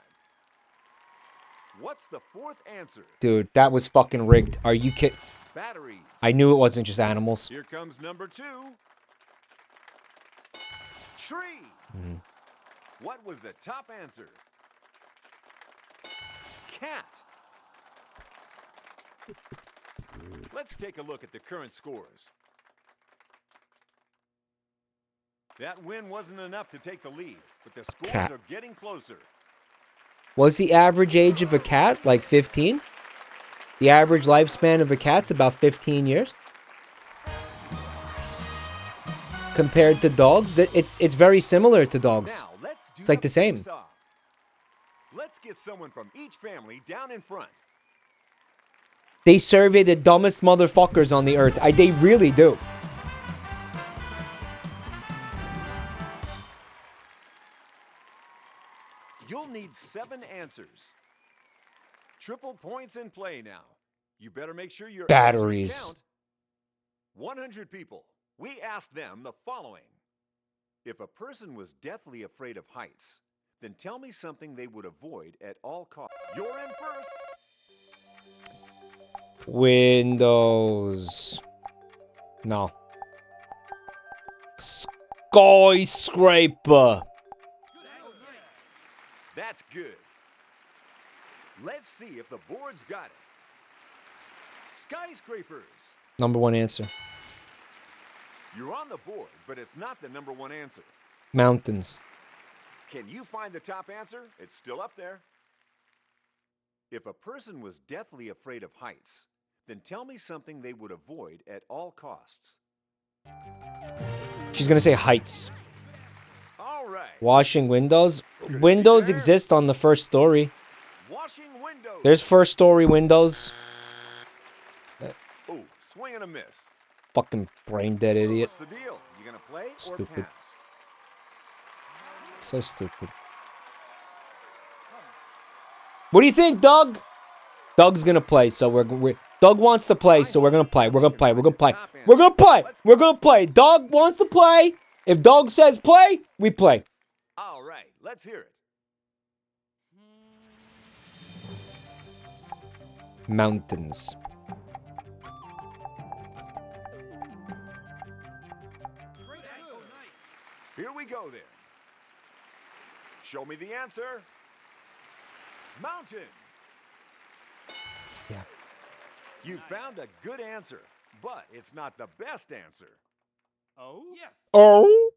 What's the 4th answer? Dude, that was fucking rigged. Are you kidding? Batteries. I knew it wasn't just animals. Here comes number 2. Tree. What was the top answer? Cat. Let's take a look at the current scores. That win wasn't enough to take the lead, but the scores Cat. are getting closer. Was the average age of a cat like 15? The average lifespan of a cat's about 15 years. Compared to dogs, it's very similar to dogs. Now, let's do It's like the same. face-off. Let's get someone from each family down in front. They survey the dumbest motherfuckers on the earth. They really do. You'll need 7 answers. Triple points in play now. You better make sure your Batteries. answers count. 100 people. We asked them the following. If a person was deathly afraid of heights, then tell me something they would avoid at all costs. You're in first. Windows. No. Skyscraper. That's good. Let's see if the board's got it. Skyscrapers. Number 1 answer. You're on the board, but it's not the number 1 answer. Mountains. Can you find the top answer? It's still up there. If a person was deathly afraid of heights, then tell me something they would avoid at all costs. She's gonna say heights. All right. Washing windows. Windows exist on the first story. Washing windows. There's first story windows. Oh, swing and a miss. Fucking brain dead idiot. What's the deal? You gonna play Stupid. or pass? So stupid. What do you think, Doug? Doug's gonna play, so we're Doug wants to play, so we're gonna play. We're gonna play. We're gonna play. We're gonna play. We're gonna play. Doug wants to play. If Doug says play, we play. All right, let's hear it. Mountains. Here we go then. Show me the answer. Mountain. Yeah. You found a good answer, but it's not the best answer. Oh? Yes. Oh.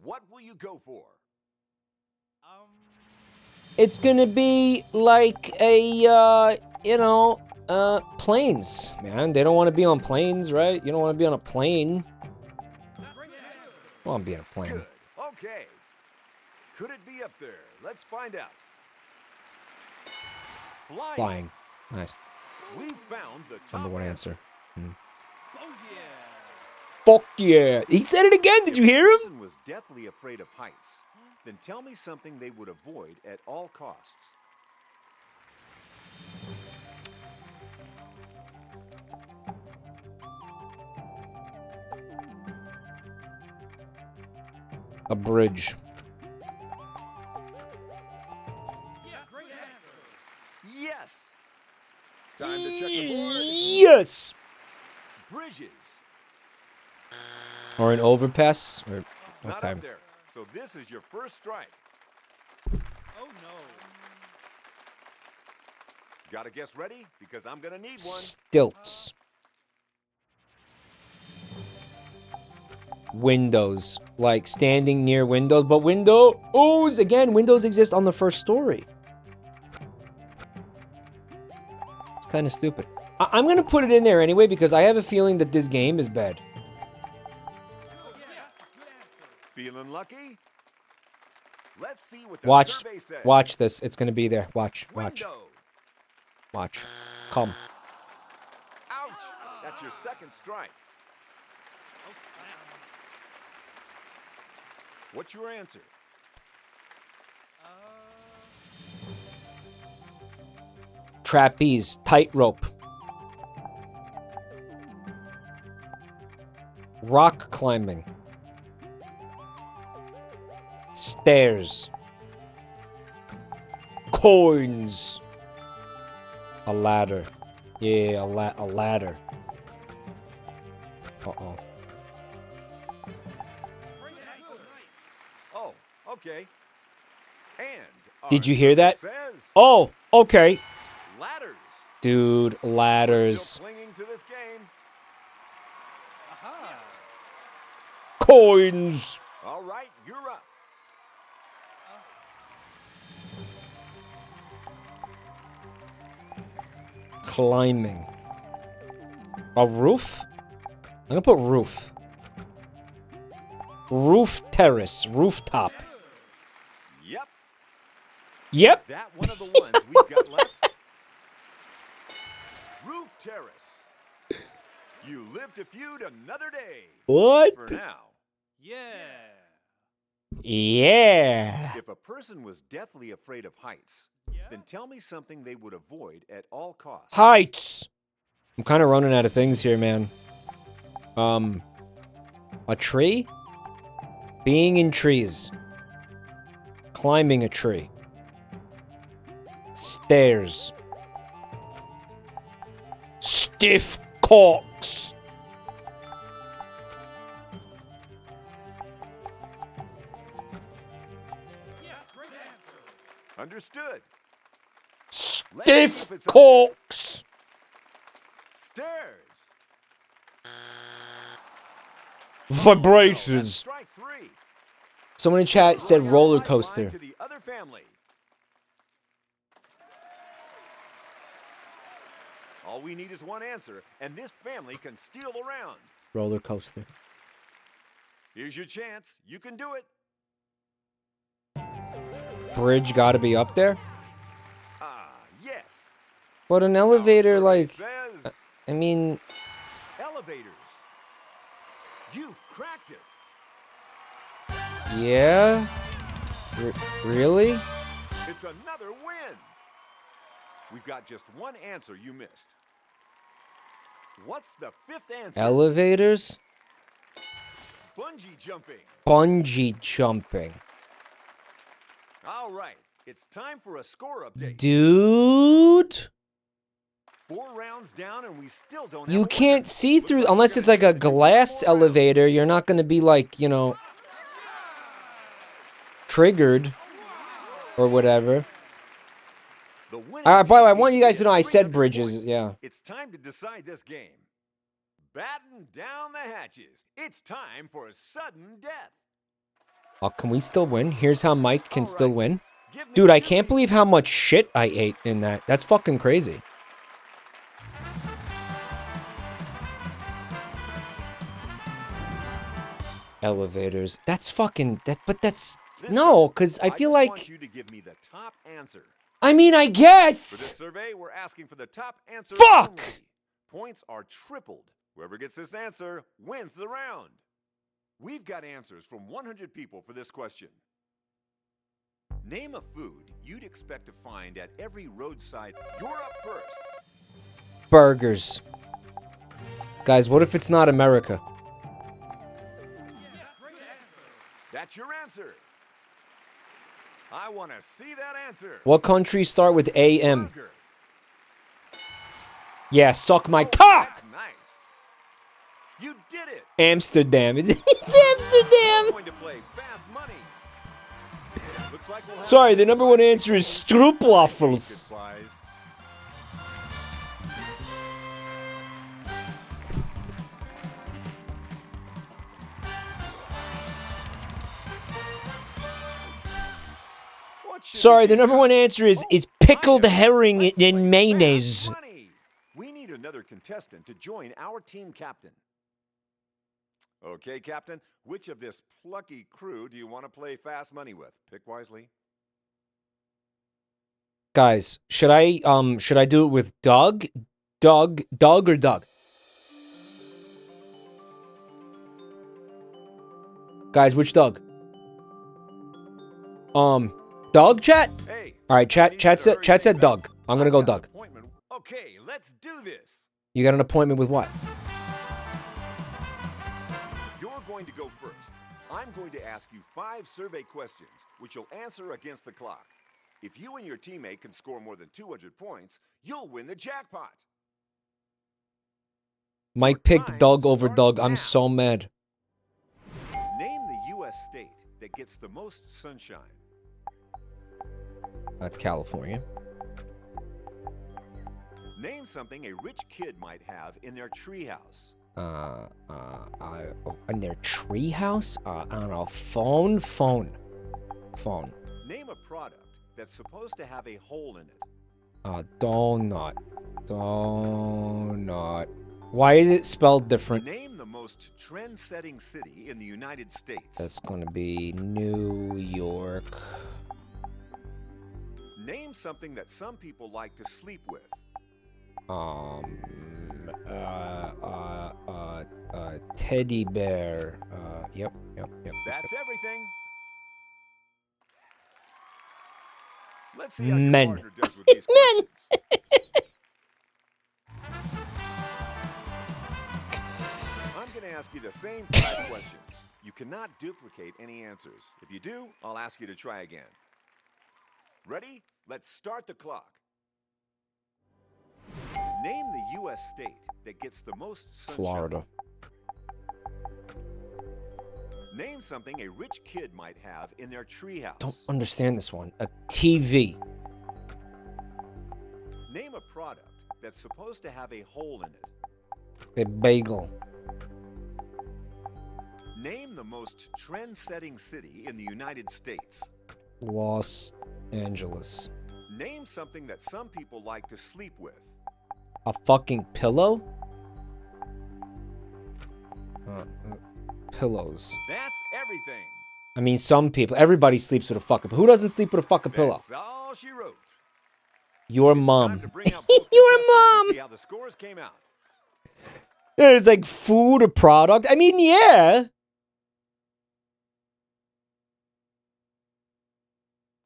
What will you go for? It's gonna be like a, planes, man. They don't want to be on planes, right? You don't want to be on a plane. I want to be on a plane. Good. Okay. Could it be up there? Let's find out. Flying. Flying. Nice. We found the top Number 1 answer. Oh, yeah. Fuck yeah. He said it again. Did you hear If a him? person was deathly afraid of heights, then tell me something they would avoid at all costs. A bridge. Yes. Time to check the board. Yes. Bridges. Or an overpass. Or It's not okay. up there. So this is your first strike. Oh no. Gotta guess ready? Because I'm gonna need one. Stilts. Windows. Like standing near windows. But windows, again, windows exist on the first story. It's kind of stupid. I'm going to put it in there anyway because I have a feeling that this game is bad. Feeling lucky? Let's see what the survey says. Watch this. It's going to be there. Watch. Window. Watch. Come. Ouch! That's your second strike. What's your answer? Trapeze. Tightrope. Rock climbing. Stairs. Coins. A ladder. Yeah, a ladder. Uh-oh. Oh, okay. And Did you hear that? says Oh, okay. ladders. Dude, ladders. Still clinging to this game. Coins. All right, you're up. Climbing. A roof? I'm gonna put roof. Roof terrace. Rooftop. Yep. Yep. Is that one of the ones we've got left? Roof terrace. You live to feud another day. What? For now. Yeah. If a person was deathly afraid of heights, then tell me something they would avoid at all costs. Heights. I'm kind of running out of things here, man. A tree? Being in trees. Climbing a tree. Stairs. Stiff cocks. Understood. Stiff cocks. Stairs. Vibrations. Strike three. Someone in chat said roller coaster. To the other family. All we need is one answer, and this family can steal around. Roller coaster. Here's your chance. You can do it. Bridge gotta be up there? Yes. But an elevator, like... Says I mean... elevators. You've cracked it. Yeah? Really? It's another win. We've got just one answer you missed. What's the fifth answer? Elevators? Bungee jumping. Bungee jumping. All right. It's time for a score update. Dude? 4 rounds down and we still don't have You a can't winner. see Looks through... like Unless we're it's gonna like a need to do glass 4 rounds. elevator, you're not gonna be like, you know... triggered. Or whatever. The winning Alright, by the way, I team want you guys gets to know I said 300 bridges, points. yeah. It's time to decide this game. Batten down the hatches. It's time for a sudden death. Oh, can we still win? Here's how Mike can still right. win. Give me Dude, I 2 can't believe how much shit I ate in that. That's fucking crazy. Elevators. That's fucking... But that's... Listen, No, because I feel just like... want you to give me the top answer. I mean, I For this guess... survey, we're asking for the top answer. Fuck! Only. Points are tripled. Whoever gets this answer wins the round. We've got answers from 100 people for this question. Name a food you'd expect to find at every roadside. You're up first. Burgers. Guys, what if it's not America? That's your answer. I want to see that answer. What countries start with AM? Yeah, suck my cock! That's nice. You did it. Amsterdam. It's Amsterdam! We're going to play fast money. Looks like we'll have Sorry, the number one answer is stroopwafels. Goodbyes. Sorry, the number one answer is pickled herring in mayonnaise. We need another contestant to join our team captain. Okay, Captain, which of this plucky crew do you want to play fast money with? Pick wisely. Guys, should I do it with Doug, or Doug? Guys, which Doug? Doug, chat? Hey, all right, chat said Doug. I'm gonna go Doug. Okay, let's do this. You got an appointment with what? You're going to go first. I'm going to ask you 5 survey questions, which you'll answer against the clock. If you and your teammate can score more than 200 points, you'll win the jackpot. Mike picked Doug over Doug. I'm so mad. Name the U.S. state that gets the most sunshine. That's California. Name something a rich kid might have in their treehouse. In their treehouse? I don't know. Phone. Name a product that's supposed to have a hole in it. Donut. Why is it spelled different? Name the most trend-setting city in the United States. That's gonna be New York. Name something that some people like to sleep with. Teddy bear. Yep. That's everything. Let's see how your Men. partner does with these questions. I'm going to ask you the same 5 questions. You cannot duplicate any answers. If you do, I'll ask you to try again. Ready? Let's start the clock. Name the U.S. state that gets the most sunshine. Florida. Name something a rich kid might have in their treehouse. Don't understand this one. A TV. Name a product that's supposed to have a hole in it. A bagel. Name the most trend-setting city in the United States. Los Angeles. Name something that some people like to sleep with. A fucking pillow? Pillows. That's everything. I mean, some people. Everybody sleeps with a fucking pillow. Who doesn't sleep with a fucking pillow? That's all she wrote. Your mom. Your mom. See how the scores came out. There's like food or product. I mean, yeah.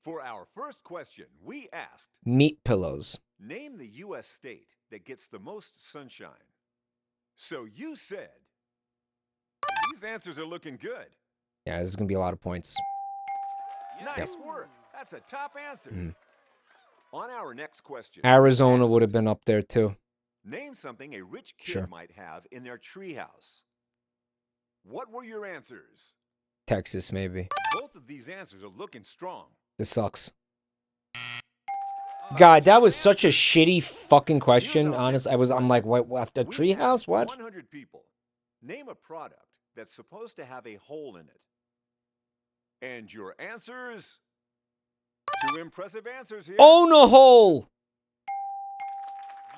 For our first question, we asked, Meat pillows. name the U.S. state that gets the most sunshine. So you said, these answers are looking good. Yeah, this is going to be a lot of points. Nice work. That's a top answer. On our next question, Arizona would have been up there too. name something a rich kid might have in their treehouse. What were your answers? Texas, maybe. Both of these answers are looking strong. This sucks. God, that was such a shitty fucking question. Honestly, I'm like, what? After treehouse? What? 100 people. Name a product that's supposed to have a hole in it. And your answers? 2 impressive answers here. Own a hole.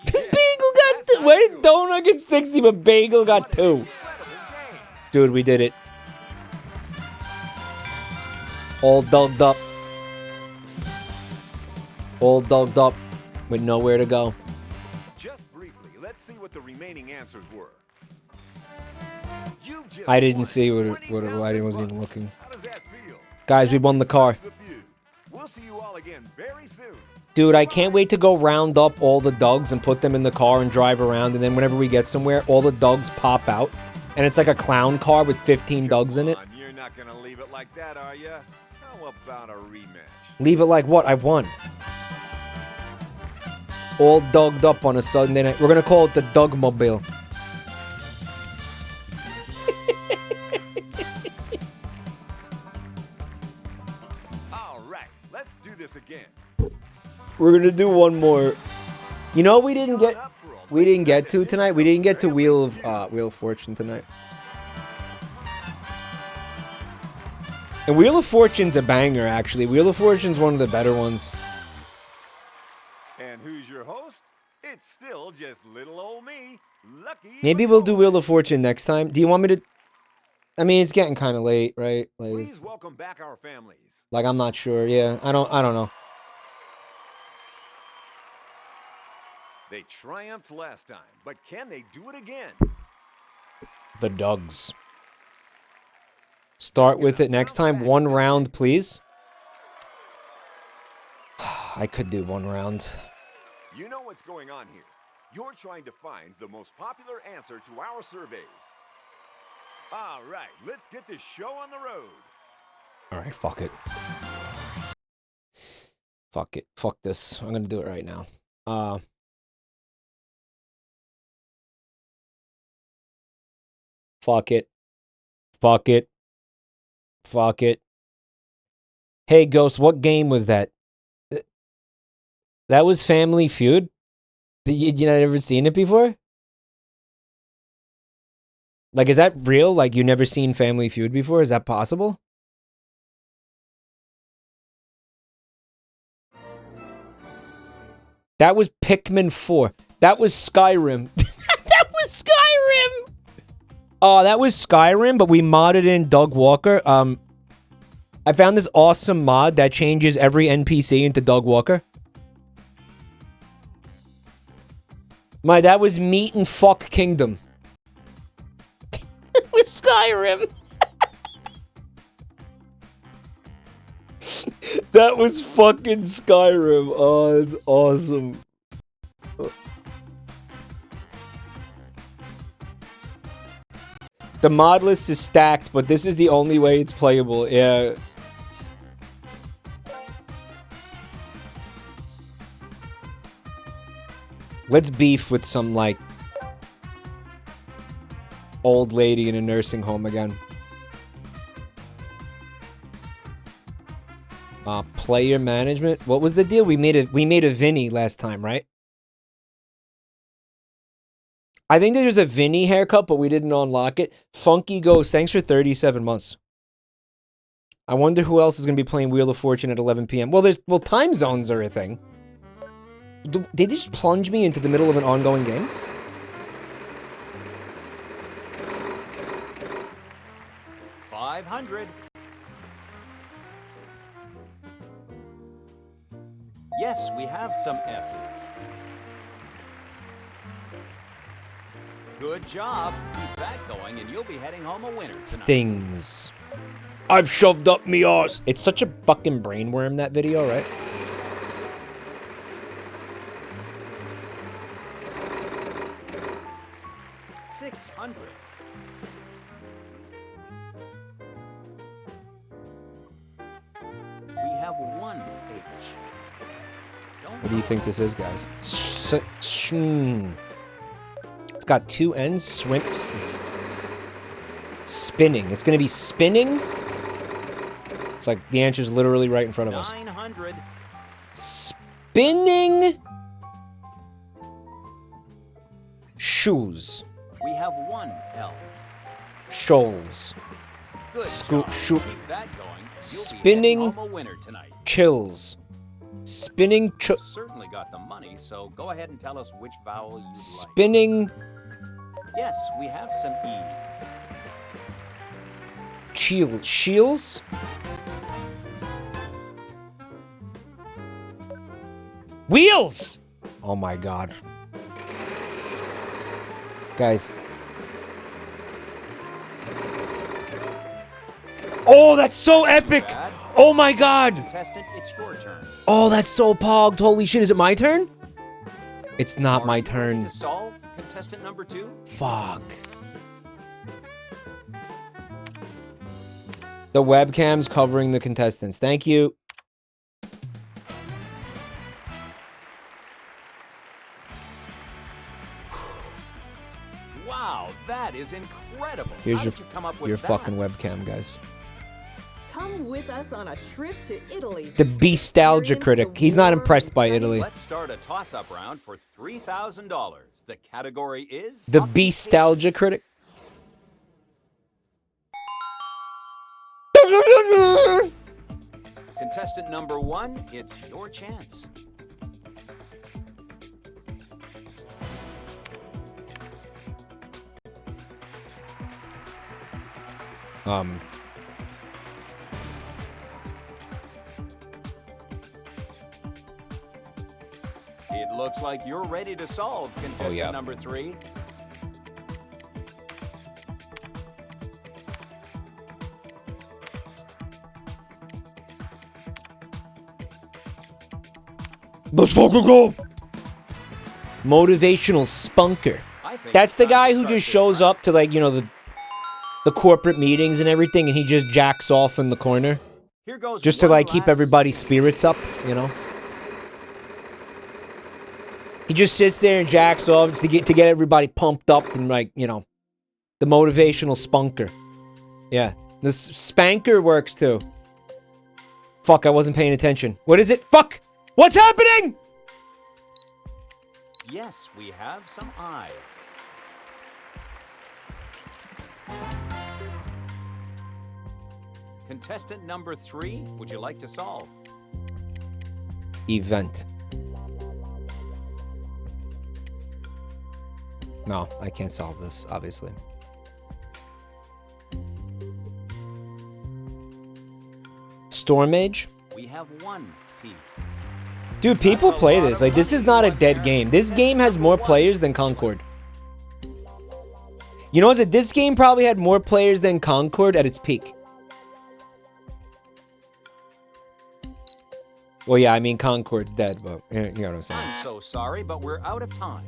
Bagel got 2. Why did Donut get 60, but Bagel got 2? Dude, we did it. All dogged up. All dogged up with nowhere to go. Just briefly, let's see what the remaining answers were. I didn't see what I wasn't even looking. Guys, we won the car. We'll see you all again very soon. Dude, I can't wait to go round up all the dogs and put them in the car and drive around. And then whenever we get somewhere, all the dogs pop out. And it's like a clown car with 15 dogs in it. You're not going to leave it like that, are you? How about a rematch? Leave it like what? I won. All dogged up on a Sunday night. We're gonna call it the Dugmobile. All right, let's do this again. We're gonna do one more. You know what we didn't get to tonight? We didn't get to Wheel of Fortune tonight. And Wheel of Fortune's a banger, actually. Wheel of Fortune's one of the better ones. And who's your host? It's still just little old me, Lucky. Maybe we'll do Wheel of Fortune next time. Do you want me to? I mean, it's getting kind of late, right? Like, Please welcome back our families. like I'm not sure. Yeah, I don't know. They triumphed last time, but can they do it again? The Dugs. Start with it next time. One round, please. I could do one round. You know what's going on here. You're trying to find the most popular answer to our surveys. All right, let's get this show on the road. All right, fuck it. Fuck it. Fuck this. I'm gonna do it right now. Fuck it. Fuck it. Fuck it. Hey, Ghost, what game was that? That was Family Feud? You not ever seen it before? Like, is that real? Like, you never seen Family Feud before? Is that possible? That was Pikmin 4. That was Skyrim. That was Skyrim! Oh, that was Skyrim, but we modded in Doug Walker. I found this awesome mod that changes every NPC into Doug Walker. That was Meat and Fuck Kingdom. It was Skyrim. That was fucking Skyrim. Oh, it's awesome. The mod list is stacked, but this is the only way it's playable. Yeah. Let's beef with some, like, old lady in a nursing home again. Player management. What was the deal? We made a Vinny last time, right? I think there's a Vinny haircut, but we didn't unlock it. Funky Ghost, thanks for 37 months. I wonder who else is going to be playing Wheel of Fortune at 11 p.m. Well, time zones are a thing. Did they just plunge me into the middle of an ongoing game? $500. Yes, we have some S's. Good job. Keep that going, and you'll be heading home a winner tonight. Things. I've shoved up me arse. It's such a fucking brainworm, that video, right? $600. We have one H. What do you think this is, guys? It's got two N's. Spinning. It's gonna be spinning. It's like the answer's literally right in front of us. 900. Spinning shoes. We have one L. Shoals. Good Scoop. job. Shoot. Keep that going. Spinning. You'll be heading home a winner tonight. Chills. Spinning. You certainly got the money, so go ahead and tell us which vowel you like. Spinning. Yes, we have some E's. Shields. Wheels. Oh my god. Guys. Oh, that's so epic. Oh my god. Contestant, it's your turn. Oh, that's so pogged. Holy shit, is it my turn? It's not my turn. To solve contestant number 2? Fuck. The webcam's covering the contestants. Thank you. Wow, that is incredible. Here's How your did you come up with your that? fucking webcam, guys. Come with us on a trip to Italy. The Beastalgia critic. He's not impressed by Italy. Let's start a toss-up round for $3,000. The category is The Beastalgia critic. Contestant number 1, it's your chance. It looks like you're ready to solve contestant number 3. Let's fucking go. Motivational spunker. That's the guy who just shows up to, like, you know, the corporate meetings and everything, and he just jacks off in the corner. Here goes just to, like, keep everybody's spirits up, you know? He just sits there and jacks off to get everybody pumped up and, like, you know, the motivational spunker. Yeah. The spanker works too. Fuck, I wasn't paying attention. What is it? Fuck! What's happening? Yes, we have some eyes. Contestant number 3, would you like to solve? Event. No, I can't solve this, obviously. Storm Mage? We have 1 T. Dude, people play this. Like, this is not a dead game. This game has more players than Concord. You know what? This game probably had more players than Concord at its peak. Well, yeah, I mean, Concord's dead, but you know what I'm saying. I'm so sorry, but we're out of time.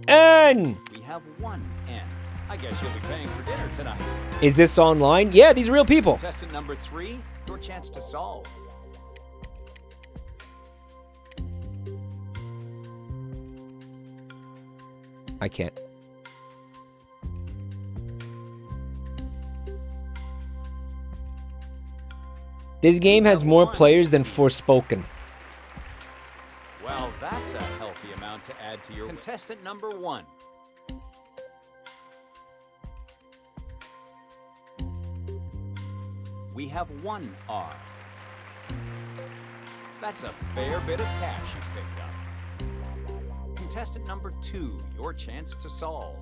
N! We have 1 N. I guess you'll be paying for dinner tonight. Is this online? Yeah, these are real people. Contestant number 3, your chance to solve. I can't. This game has more players than Forspoken. Well, that's a healthy amount to add to your contestant number 1. We have 1 R. That's a fair bit of cash you picked up. Contestant number 2, your chance to solve.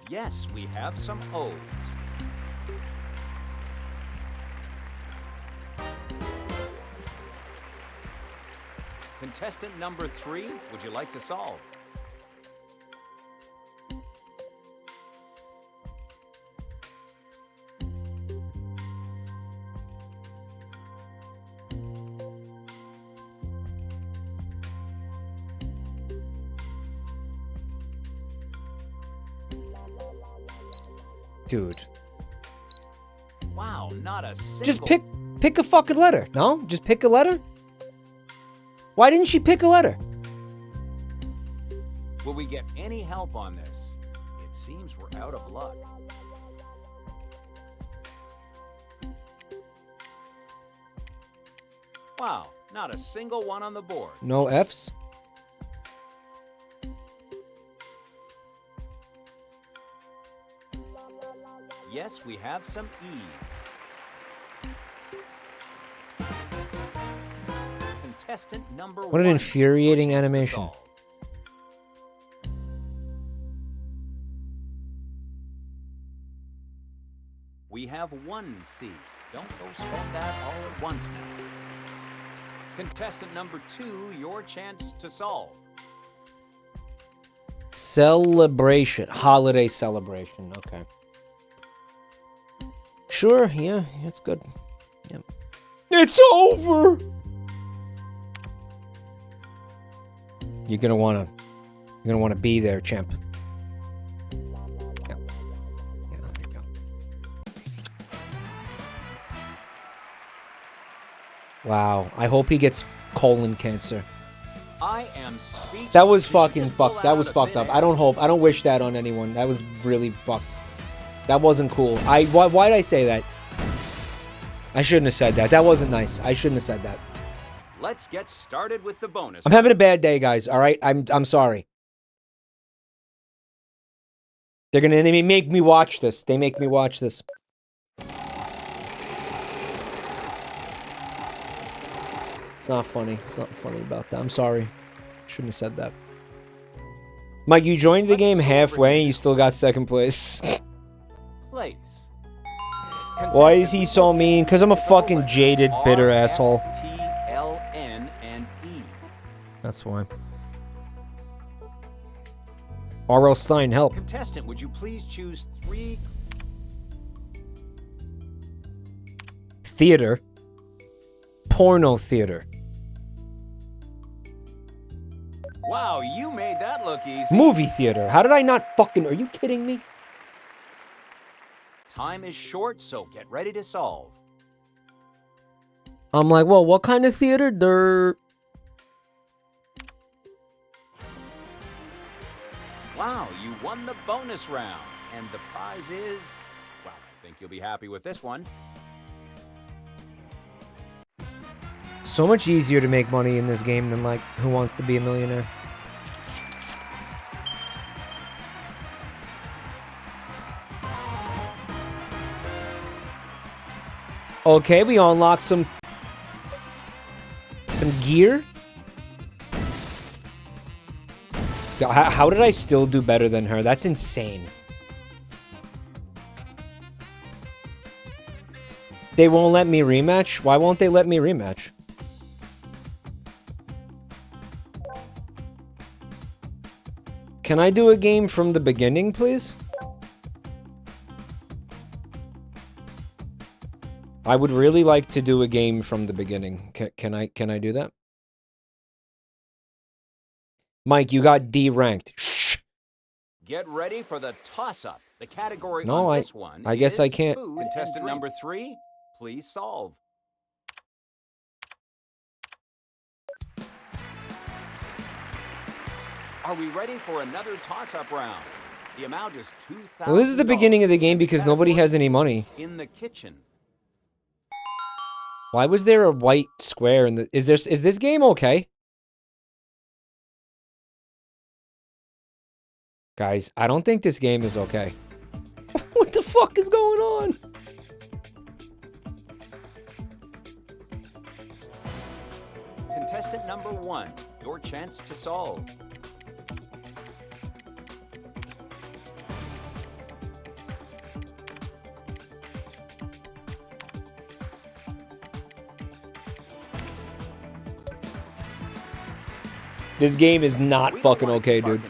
Yes, we have some O's. Contestant number 3, would you like to solve? Dude. Wow, not a single... Just pick a fucking letter. No? Just pick a letter? Why didn't she pick a letter? Will we get any help on this? It seems we're out of luck. Wow, not a single one on the board. No Fs? Yes, we have some E's. Contestant number 1. What an infuriating animation. We have 1 C. Don't go spend that all at once now. Contestant number 2, your chance to solve. Celebration. Holiday celebration. Okay. Sure, yeah, it's good. Yeah. It's over! You're gonna wanna be there, champ. Yeah. Yeah, there you go. Wow. I hope he gets colon cancer. I am speechless. That was fucking fucked. That was fucked up. I don't wish that on anyone. That was really fucked. That wasn't cool. Why did I say that? I shouldn't have said that. That wasn't nice. I shouldn't have said that. Let's get started with the bonus. I'm having a bad day, guys. All right? I'm sorry. They make me watch this. They make me watch this. It's not funny. It's not funny about that. I'm sorry. Shouldn't have said that. Mike, you joined the game halfway and you still got second place. Place. Why is he so mean? Because I'm a fucking jaded, bitter asshole. R-S-T-L-N and E. That's why. R.L. Stein, help. Contestant, would you please choose 3... Theater. Porno theater. Wow, you made that look easy. Movie theater. How did I not fucking... Are you kidding me? Time is short, so get ready to solve. I'm like, well, what kind of theater? Wow, you won the bonus round. And the prize is... Well, I think you'll be happy with this one. So much easier to make money in this game than, like, Who Wants to Be a Millionaire? Okay, we unlocked some gear. How did I still do better than her? That's insane. They won't let me rematch? Why won't they let me rematch? Can I do a game from the beginning, please? I would really like to do a game from the beginning. Can I do that? Mike, you got D ranked. Shh. Get ready for the toss-up. The category No, on this one I guess I is can't. Food. Contestant number 3, please solve. Are we ready for another toss-up round? The amount is $2,000. Well, this is the beginning of the game because nobody has any money. In the kitchen. Why was there a white square in the... Is this game okay? Guys, I don't think this game is okay. What the fuck is going on? Contestant number 1, your chance to solve. This game is not fucking okay, dude.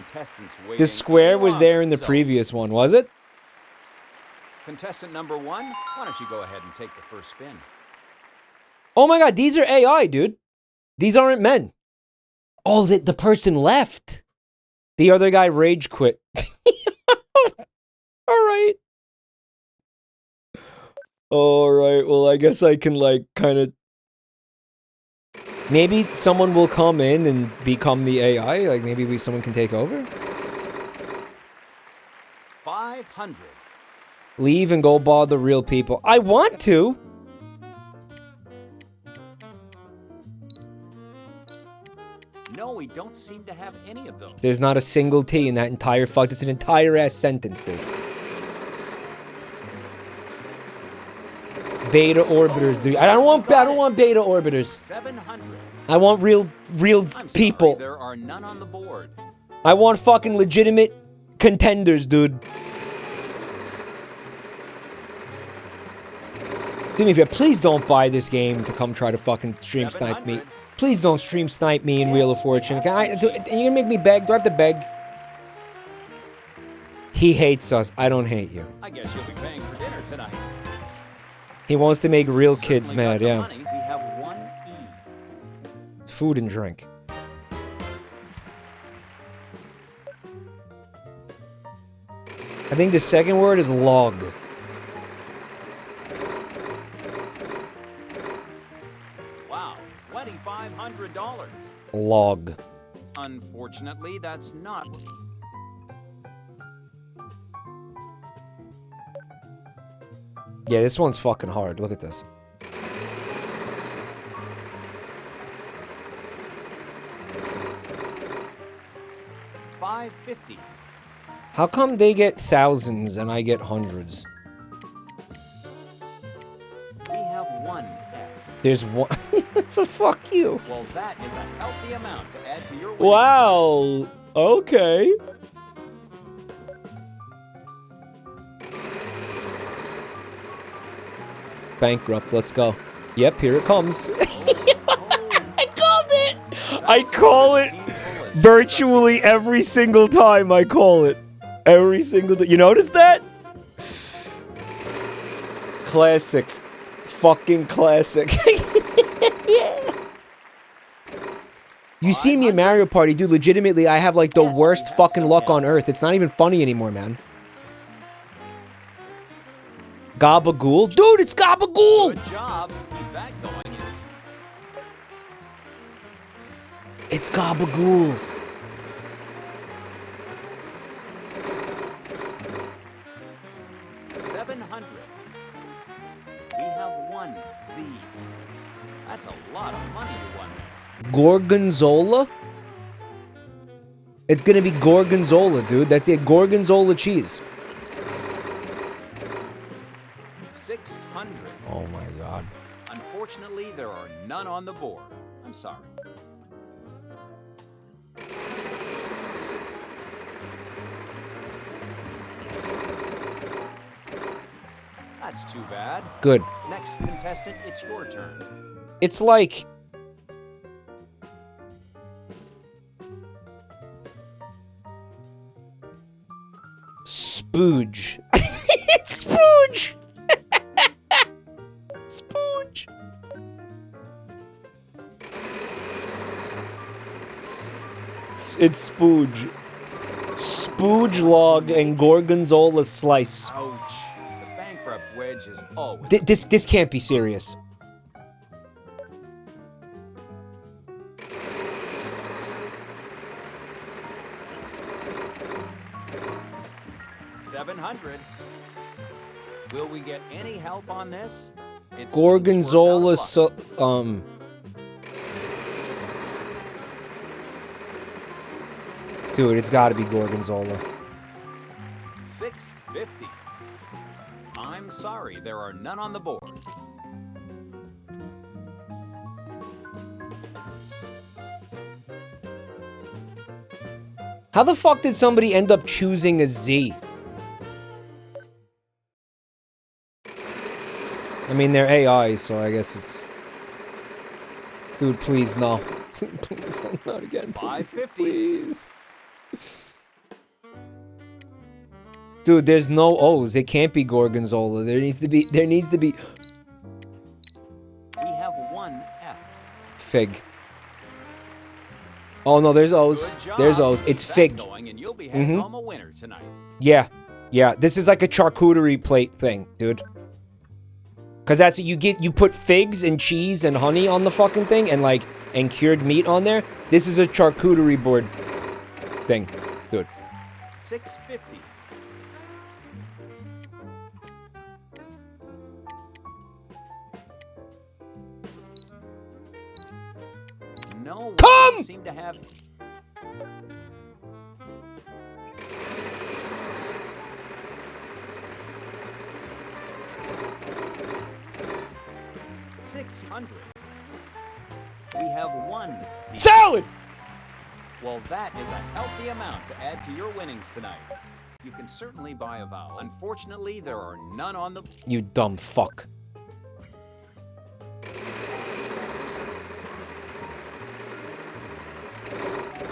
The square was there in the previous one, was it? Contestant number 1, why don't you go ahead and take the first spin? Oh my god, these are AI, dude. These aren't men. Oh, the person left. The other guy rage quit. Alright. Alright, well, I guess I can, like, kind of... Maybe someone will come in and become the AI. Like, maybe someone can take over. 500. Leave and go bother real people. I want to. No, we don't seem to have any of those. There's not a single T in that entire fuck. It's an entire ass sentence, dude. Beta orbiters, dude. I don't want beta orbiters. 700. I want real people. There are none on the board. I want fucking legitimate contenders, dude. Do me a favor, please don't buy this game to come try to fucking stream snipe me. Please don't stream snipe me in Wheel of Fortune. Are you gonna make me beg? Do I have to beg? He hates us. I don't hate you. I guess you'll be paying for dinner tonight. He wants to make real kids mad, yeah. We have 1 E. Food and drink. I think the second word is log. Wow, $2,500. Log. Unfortunately, that's not. Yeah, this one's fucking hard. Look at this. $550. How come they get thousands and I get hundreds? We have one S. There's one. Fuck you. Well, that is a healthy amount to add to your winnings. Wow. Okay. Bankrupt. Let's go. Yep, here it comes. I called it. I call it virtually every single time. I call it every single time. You notice that? Classic. Fucking classic. Yeah. You see me in Mario Party, dude. Legitimately, I have like the worst fucking luck on earth. It's not even funny anymore, man. Gabagool? Dude, it's Gabagool! Good job. Keep that going. It's Gabagool. $700. We have one Z. That's a lot of money you won. Gorgonzola? It's gonna be Gorgonzola, dude. That's the Gorgonzola cheese. 600. Oh my god. Unfortunately, there are none on the board. I'm sorry. That's too bad. Good. Next contestant, it's your turn. It's like... Spooge. It's Spooge! Spooge. It's Spooge. Spooge log and Gorgonzola slice. Ouch. The bankrupt wedge is always... This can't be serious. $700. Will we get any help on this? Gorgonzola Dude, it's gotta be Gorgonzola. $650. I'm sorry, there are none on the board. How the fuck did somebody end up choosing a Z? I mean, they're AI, so I guess it's... Dude, please, no. Please, not again. Please, please. Dude, there's no O's. It can't be Gorgonzola. There needs to be... We have one F. Fig. Oh, no, there's O's. There's O's. It's Fig. And you'll be heading home a winner tonight. Yeah. Yeah, this is like a charcuterie plate thing, dude. Because that's what you get. You put figs and cheese and honey on the fucking thing and cured meat on there. This is a charcuterie board thing, dude. $650. No one seem to have... $600. We have one. Salad! Well, that is a healthy amount to add to your winnings tonight. You can certainly buy a vowel. Unfortunately, there are none on the... You dumb fuck.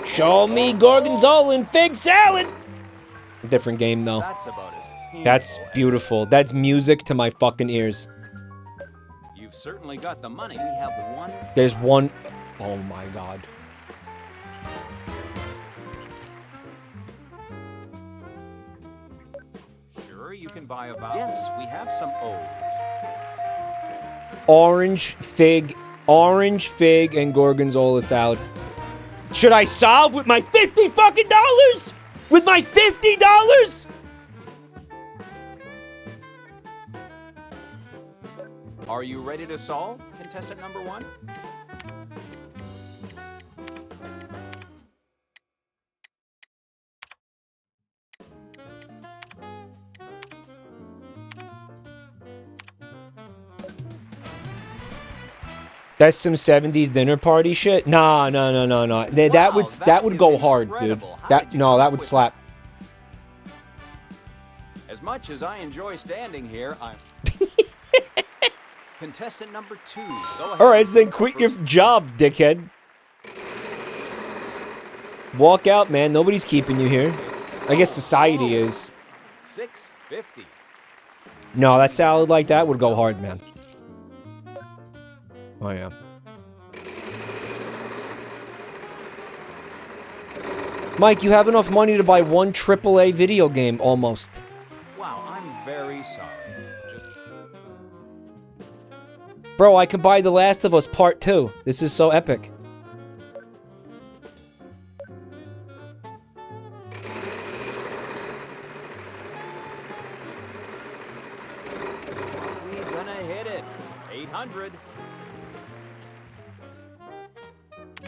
Show me Gorgonzola and fig salad! Different game, though. That's about as painful That's beautiful. That's music to my fucking ears. You've certainly got the money. We have one. There's one... Oh my god. answer, you can buy a vowel. Yes, we have some O's. Orange, fig, and gorgonzola salad. Should I solve with my $50 fucking dollars? With my $50? Are you ready to solve, contestant number 1? That's some 70s dinner party shit. Nah. That would go hard, dude. That would slap. As much as I enjoy standing here, I'm... Contestant number 2. Go ahead. All right, so then quit your job, dickhead. Walk out, man. Nobody's keeping you here. I guess society is. $6.50. No, that salad like that would go hard, man. Oh, yeah. Mike, you have enough money to buy one AAA video game, almost. Wow, I'm very sorry. Bro, I can buy The Last of Us Part 2. This is so epic. We're gonna hit it. 800.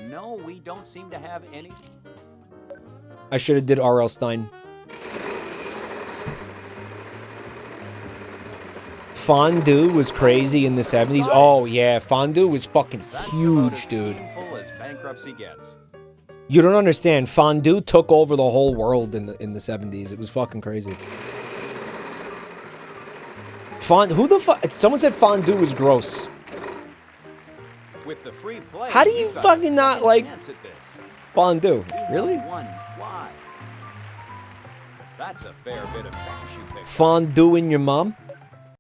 No, we don't seem to have any. I should have did R.L. Stein. Fondue was crazy in the 70s. Oh, yeah. Fondue was fucking huge, dude. Painful as bankruptcy gets. You don't understand. Fondue took over the whole world in the 70s. It was fucking crazy. Who the fuck? Someone said fondue was gross. With the free play, How do you fucking not like fondue? Really? Why? That's a fair bit of cash you picked. Fondue in your mom?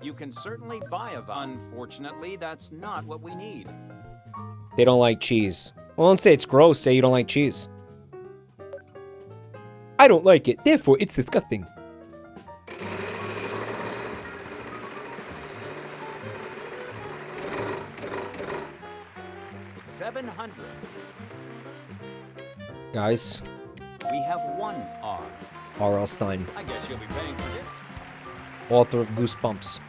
You can certainly buy a vowel. Unfortunately, that's not what we need. They don't like cheese. Well, don't say it's gross. Say you don't like cheese. I don't like it. Therefore, it's disgusting. $700. Guys. We have one R. R.L. Stein. I guess you'll be paying for it. Author of Goosebumps.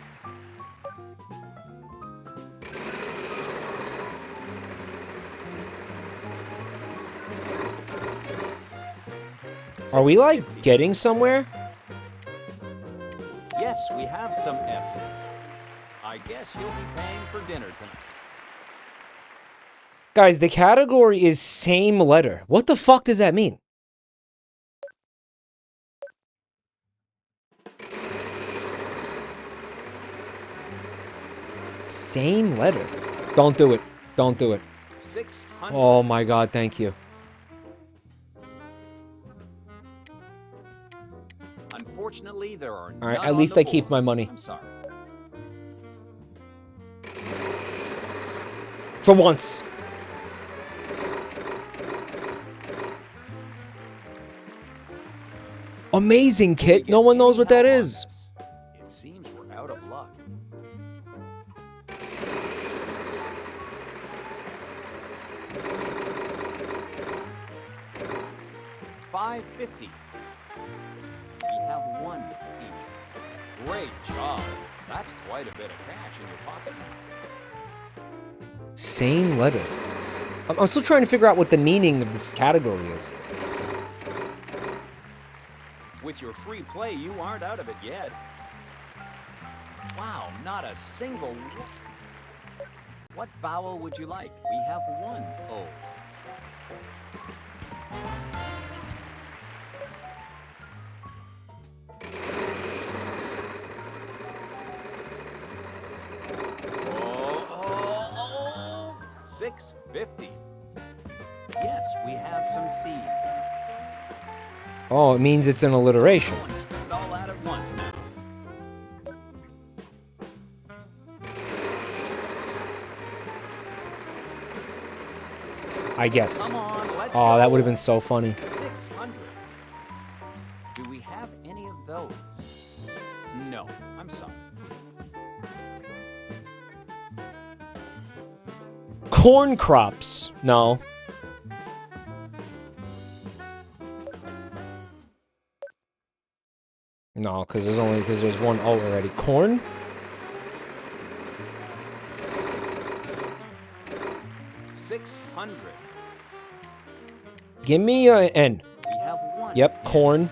Are we, like, getting somewhere? Yes, we have some S's. I guess you'll be paying for dinner tonight. Guys, the category is same letter. What the fuck does that mean? Same letter. Don't do it. Don't do it. 600. Oh my god, thank you. Unfortunately, there are All right, at least I keep my money. I'm sorry. For once. Amazing kit. No one knows what that is. It seems we're out of luck. $550. We have one each. Great job. That's quite a bit of cash in your pocket now. Same letter. I'm still trying to figure out what the meaning of this category is. With your free play, you aren't out of it yet. Wow, not a single. What vowel would you like? We have one O. Oh, $650. Yes, we have some C's. Oh, it means it's an alliteration. Spend all that at once now. I guess. Come on, let's Oh, go. that would have been so funny. 600. Do we have any of those? No, I'm sorry. Corn crops. No. No, because there's one O already. Corn? $600. Give me a N. We have one. Yep, corn.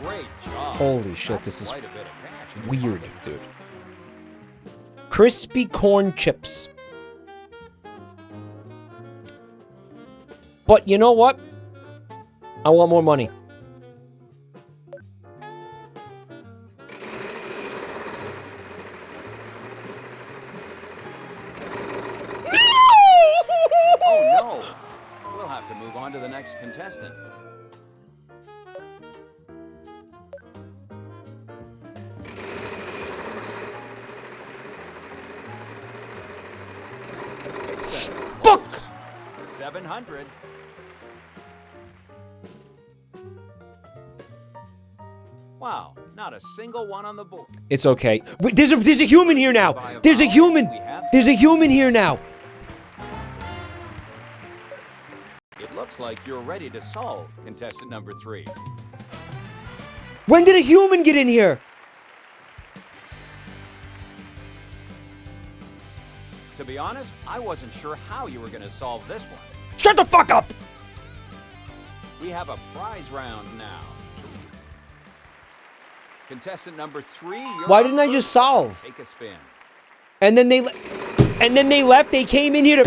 Great job. Holy shit, That's this is quite a bit of cash in your weird, pocket. dude. Crispy corn chips. But you know what? I want more money. Oh no! We'll have to move on to the next contestant. Fuck! 700. Wow, not a single one on the board. It's okay. Wait, there's a human here now. There's a human. There's a human here now. It looks like you're ready to solve contestant number 3. When did a human get in here? To be honest, I wasn't sure how you were going to solve this one. Shut the fuck up! We have a prize round now. Contestant number 3. Why didn't I just solve? Take a spin. And then they left. They came in here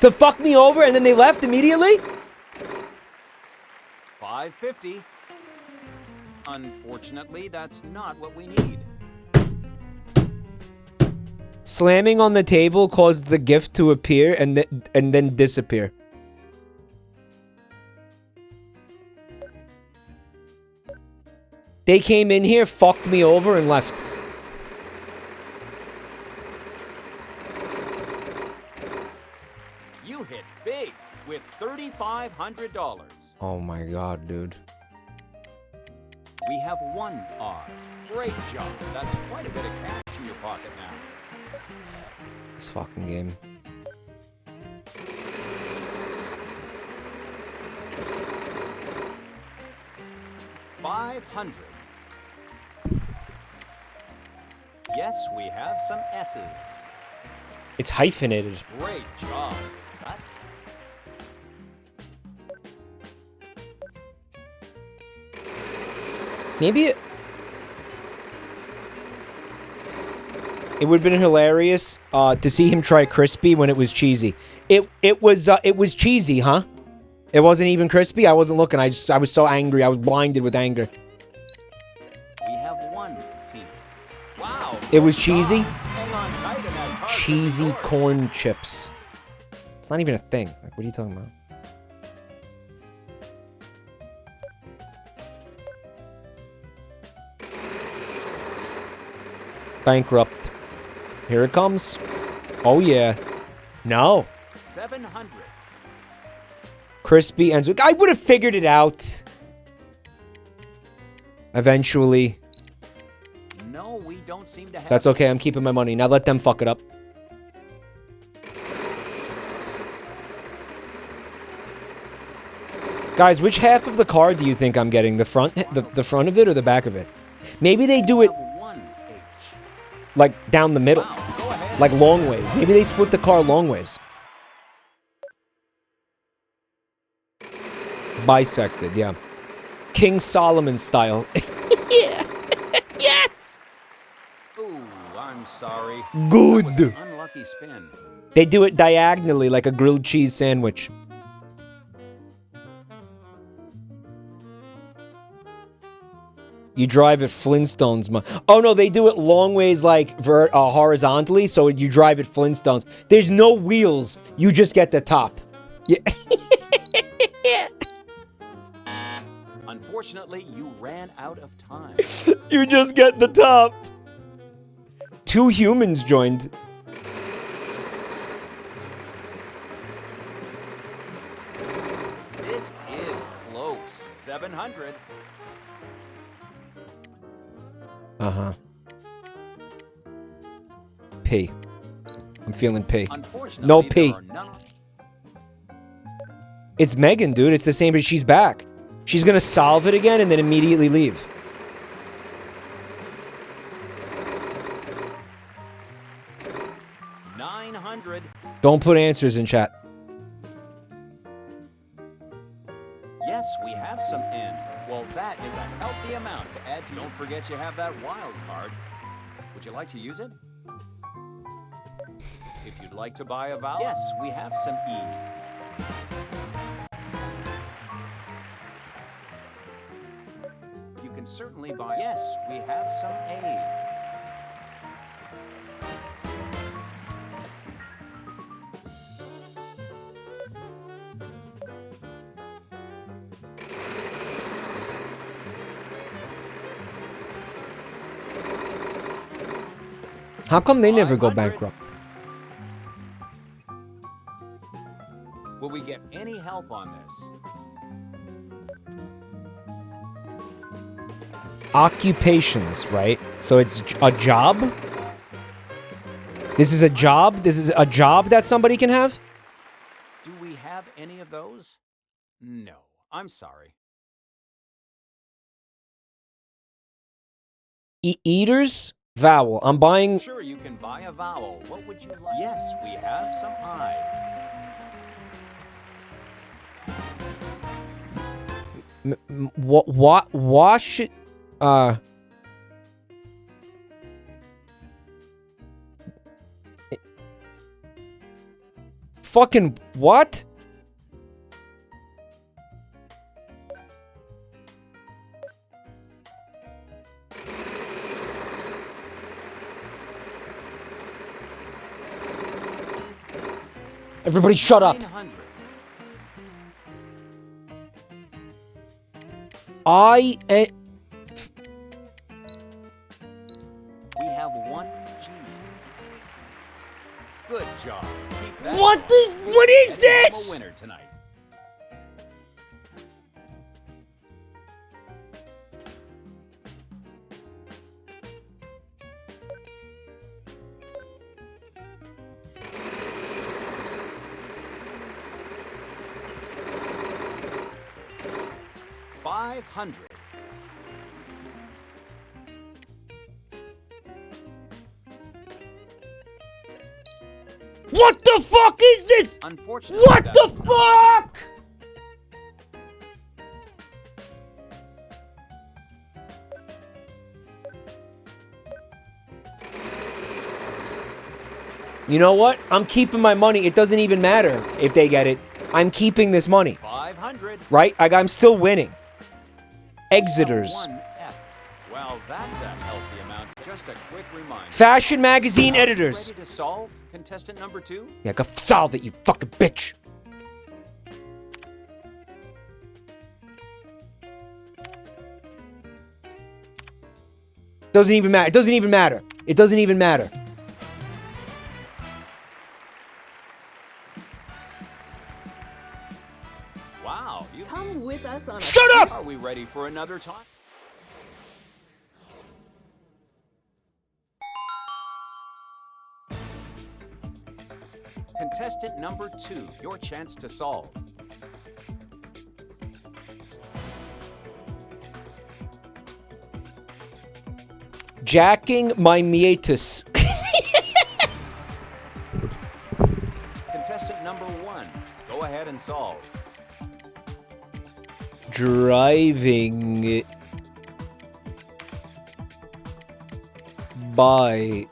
to fuck me over, and then they left immediately. $550. Unfortunately, that's not what we need. Slamming on the table caused the gift to appear and then disappear. They came in here, fucked me over, and left. You hit big with $3,500. Oh my god, dude. We have 1 R. Great job. That's quite a bit of cash in your pocket now. This fucking game. $500. Yes, we have some S's. It's hyphenated. Great job. That Maybe it would have been hilarious to see him try crispy when it was cheesy. It was cheesy, huh? It wasn't even crispy. I wasn't looking. I was so angry. I was blinded with anger. we have 1 team. Wow. It was cheesy. Hang on tight to that card. Cheesy corn chips. It's not even a thing. Like, what are you talking about? Bankrupt. Here it comes. Oh yeah. No. 700. Crispy ends with... I would have figured it out. Eventually. No, we don't seem to have. That's okay. I'm keeping my money. Now let them fuck it up. Guys, which half of the card do you think I'm getting? The front of it or the back of it? Maybe they do it like down the middle. Like long ways. Maybe they split the car long ways. Bisected, yeah. King Solomon style. Yeah. Yes! Ooh, I'm sorry. Good. That was an unlucky spin. They do it diagonally like a grilled cheese sandwich. You drive it Flintstones. Oh no, they do it long ways like horizontally, so you drive it Flintstones. There's no wheels. You just get the top. Yeah. Unfortunately, you ran out of time. You just get the top. 2 humans joined. This is close. 700. Uh-huh. P. I'm feeling P. No P. It's Megan, dude. It's the same, but she's back. She's gonna solve it again and then immediately leave. $900. Don't put answers in chat. Yes, we have some ends. Well, that is a healthy amount to add to. Don't forget you have that wild card. Would you like to use it? If you'd like to buy a vowel. Yes, we have some E's. You can certainly buy. Yes, we have some A's. How come they never go bankrupt? Will we get any help on this? Occupations, right? So it's a job? This is a job? This is a job that somebody can have? Do we have any of those? No, I'm sorry. Eaters? Vowel. I'm buying... Sure, you can buy a vowel. What would you like? Yes, we have some I's. What? Wash... Fucking what? Everybody shut up. 900. We have one G. Good job. Keep that. What is this? I'm a winner tonight. $500. What the fuck is this? Unfortunately, what the fuck? You know what? I'm keeping my money. It doesn't even matter if they get it. I'm keeping this money. 500. Right? I'm still winning. Exiters. 1F. Well, that's a healthy amount. Just a quick reminder. Fashion magazine editors. Ready to solve contestant number 2? Yeah, go solve it, you fucking bitch. Doesn't even matter. It doesn't even matter. It doesn't even matter. Wow. Come with us on a Shut up! Are we ready for another time? Contestant number 2, your chance to solve. Jacking my meatus. Contestant number 1, go ahead and solve. Driving by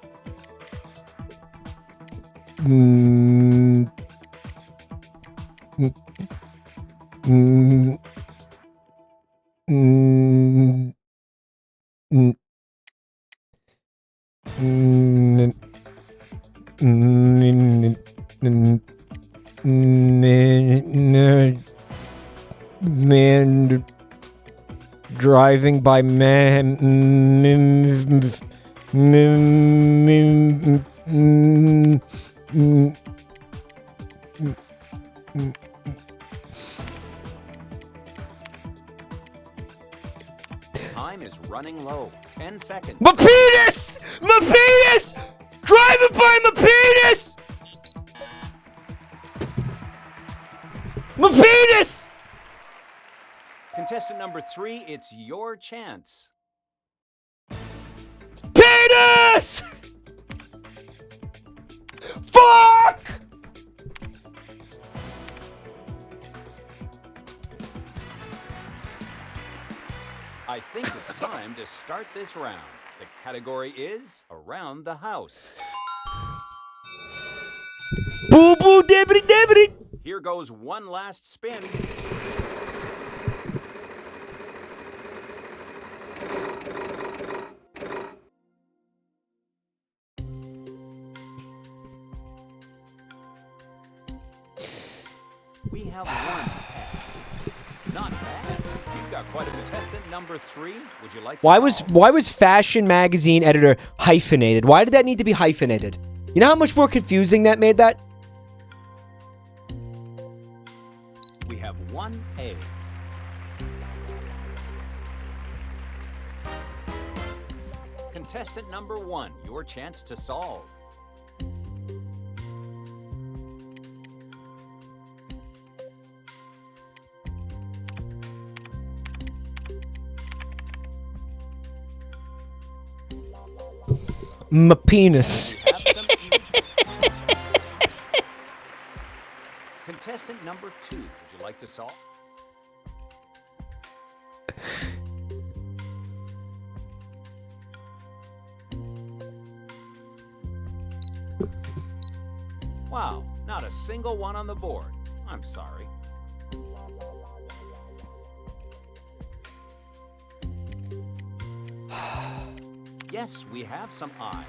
man driving by man Time time is running low. 10 seconds. My penis! My penis! Driving by my penis! My penis! Contestant number 3, it's your chance. Penis! Fuck! I think it's time to start this round. The category is Around the House. Boo boo dibbity dibbity! Here goes one last spin. We have one pass. Not bad. You've got quite a contestant number 3. Would you like to Why was Fashion Magazine editor hyphenated? Why did that need to be hyphenated? You know how much more confusing that made that? We have 1A. Contestant number 1, your chance to solve. My penis. Contestant number 2, would you like to solve? Wow, not a single one on the board. I'm sorry. Yes, we have some eyes.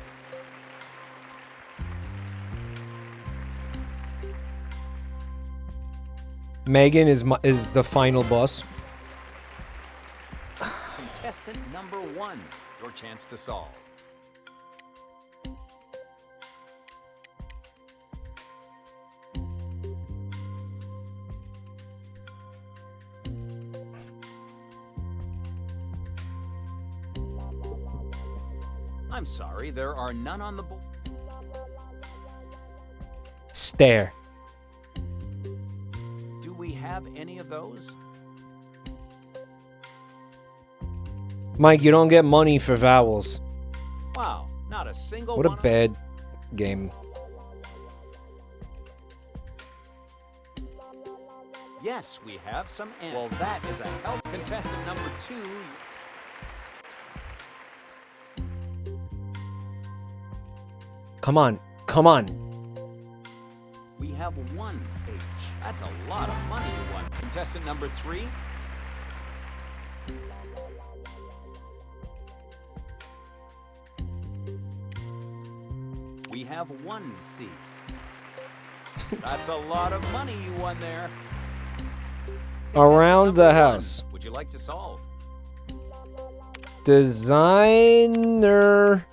Megan is the final boss. Contestant number 1, your chance to solve. I'm sorry, there are none on the board. Stare. Do we have any of those? Mike, you don't get money for vowels. Wow, not a single What a one. bad game. Yes, we have some. Well, that is a health contestant number 2. Come on. Come on. We have 1 H. That's a lot of money you won. Contestant number 3. We have 1 C. That's a lot of money you won there. Around the house. Would you like to solve? Designer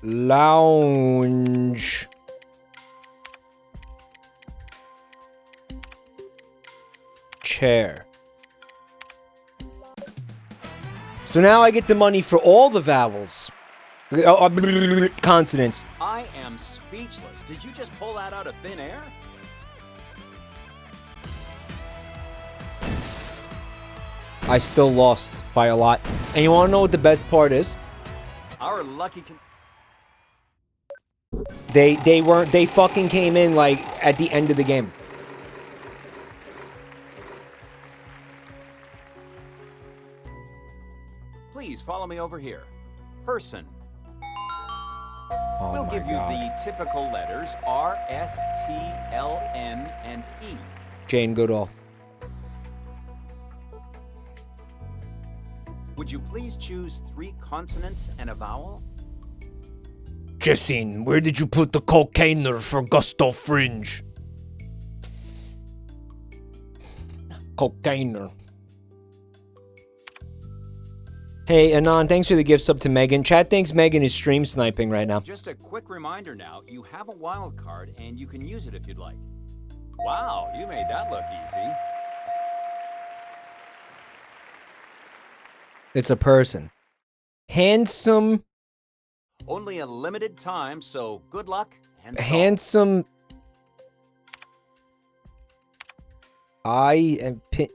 lounge chair. So now I get the money for all the vowels. Consonants. I am speechless. Did you just pull that out of thin air? I still lost by a lot. And you want to know what the best part is? Our lucky They fucking came in like at the end of the game. Please follow me over here. Person. Oh We'll my give you God. the typical letters R, S, T, L, N, and E. Jane Goodall. Would you please choose 3 consonants and a vowel? Jessine, where did you put the cocainer for Gusto Fringe? Cocainer. Hey, Anon, thanks for the gift sub to Megan. Chat thinks Megan is stream sniping right now. Just a quick reminder now, you have a wild card and you can use it if you'd like. Wow, you made that look easy. It's a person. Handsome. Only a limited time, so good luck and solve. Handsome. I am pin.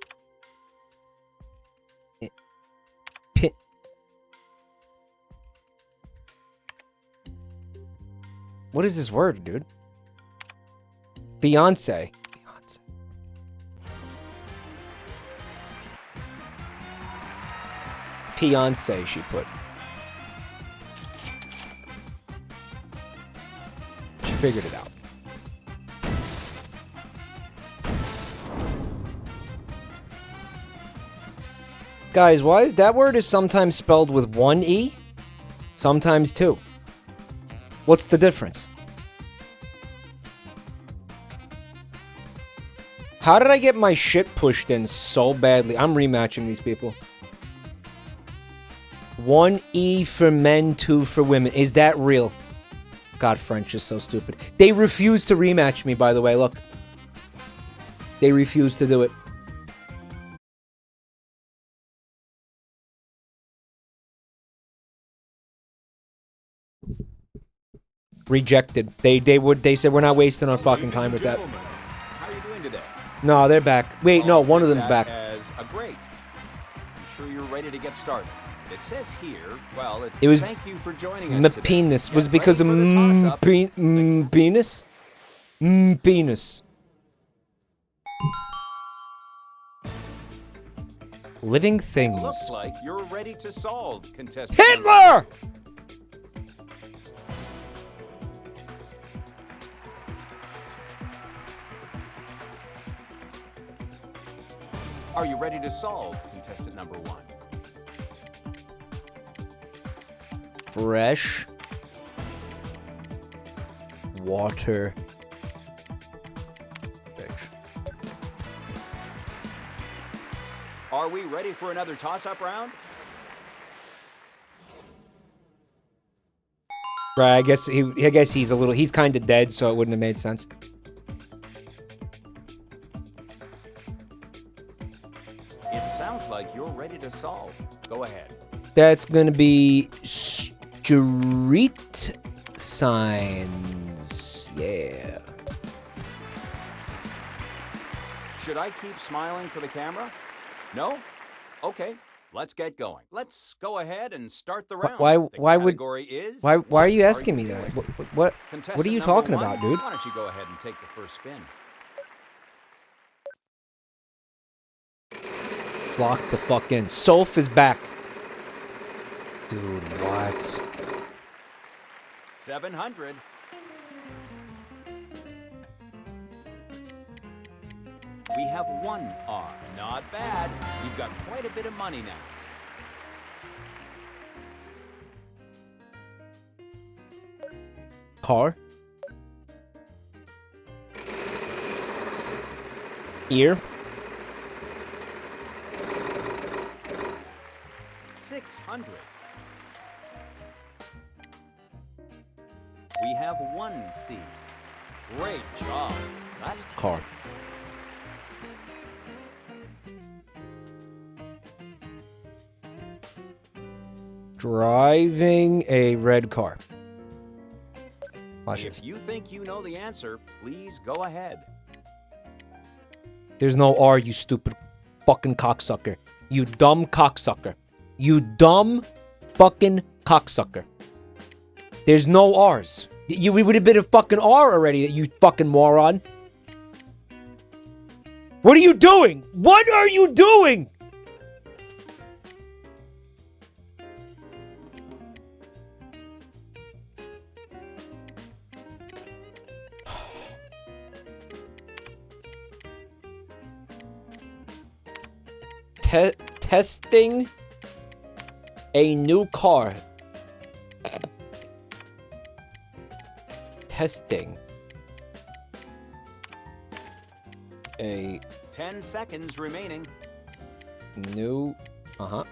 What is this word, dude? Beyonce. Beyonce, she put. She figured it out. Guys, why is that word is sometimes spelled with one E, sometimes two? What's the difference? How did I get my shit pushed in so badly? I'm rematching these people. 1 E for men, 2 for women. Is that real? God, French is so stupid. They refuse to rematch me, by the way. Look. They refuse to do it. Rejected. They said we're not wasting our fucking time with that. How are you doing today? No, they're back. Wait, no, one of them's back. As a great. I'm sure you're ready to get started. It says here, well, It was thank you for joining us today. penis. Was it because of penis? Penis. Living things. Looks like you're ready to solve, contestant. Hitler! Are you ready to solve, contestant number 1? Fresh water fish. Are we ready for another toss-up round? Right, I guess he's kind of dead, so it wouldn't have made sense. It sounds like you're ready to solve. Go ahead. That's gonna be street signs. Yeah. Should I keep smiling for the camera? No? Okay, let's get going. Let's go ahead and start the round. Why are you asking me that? What are you talking about, dude? Why don't you go ahead and take the first spin? Lock the fuck in. Soph is back. Dude, what? 700. We have 1 R. Not bad. You've got quite a bit of money now. Car. Ear. 600. We have 1 C. Great job. That's car. Driving a red car. Watch this. If you think you know the answer, please go ahead. There's no R, you stupid fucking cocksucker. You dumb cocksucker. You dumb fucking cocksucker. There's no R's. We would have been a fucking R already, you fucking moron. What are you doing? What are you doing? Testing a new car. Testing a 10 seconds remaining. New car.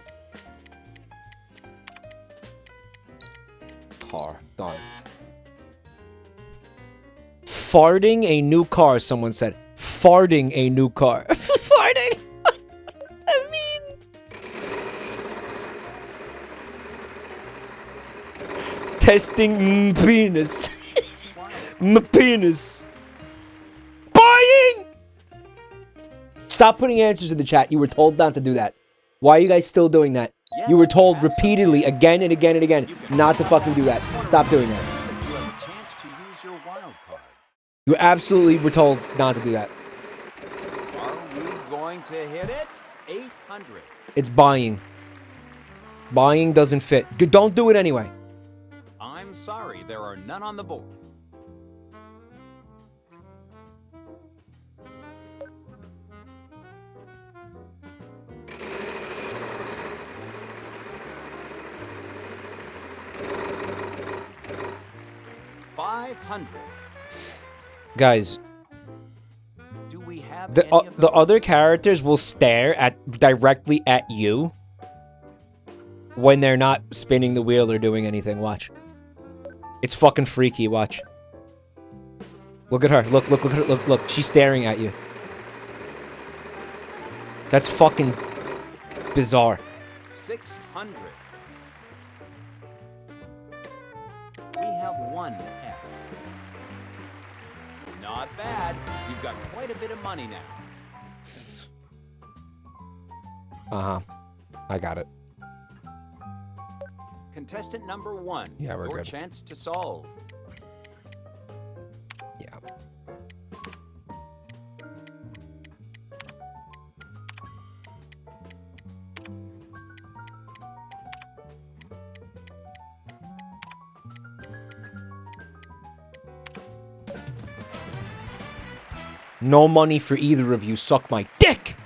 Done. Farting a new car, someone said. Farting a new car. Farting. Testing penis. My penis. Buying! Stop putting answers in the chat. You were told not to do that. Why are you guys still doing that? You were told repeatedly, again and again and again, not to fucking do that. Stop doing that. You have a chance to use your wild card. You absolutely were told not to do that. Are we going to hit it? 800. It's buying. Buying doesn't fit. Don't do it anyway. I'm sorry, there are none on the board. $500. Guys, Do we have the any of the those? other characters will stare directly at you when they're not spinning the wheel or doing anything. Watch. It's fucking freaky. Watch. Look at her. Look at her. Look. She's staring at you. That's fucking bizarre. 600. We have one S. Not bad. You've got quite a bit of money now. Uh-huh. I got it. Contestant number 1. Yeah, we're Your good. chance to solve. Yeah. No money for either of you. Suck my dick!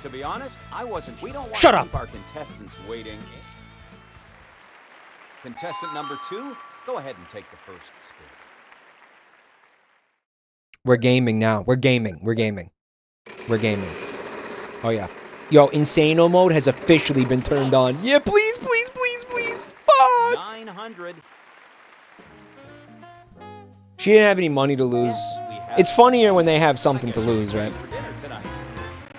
To be honest, I wasn't. We don't want Shut to up. keep our contestants waiting. Contestant number 2, go ahead and take the first spin. We're gaming now. We're gaming. We're gaming. We're gaming. Oh, yeah. Yo, Insano mode has officially been turned on. Yeah, please, please, please, please. Fuck! 900. She didn't have any money to lose. It's funnier when they have something to lose, right? For dinner tonight.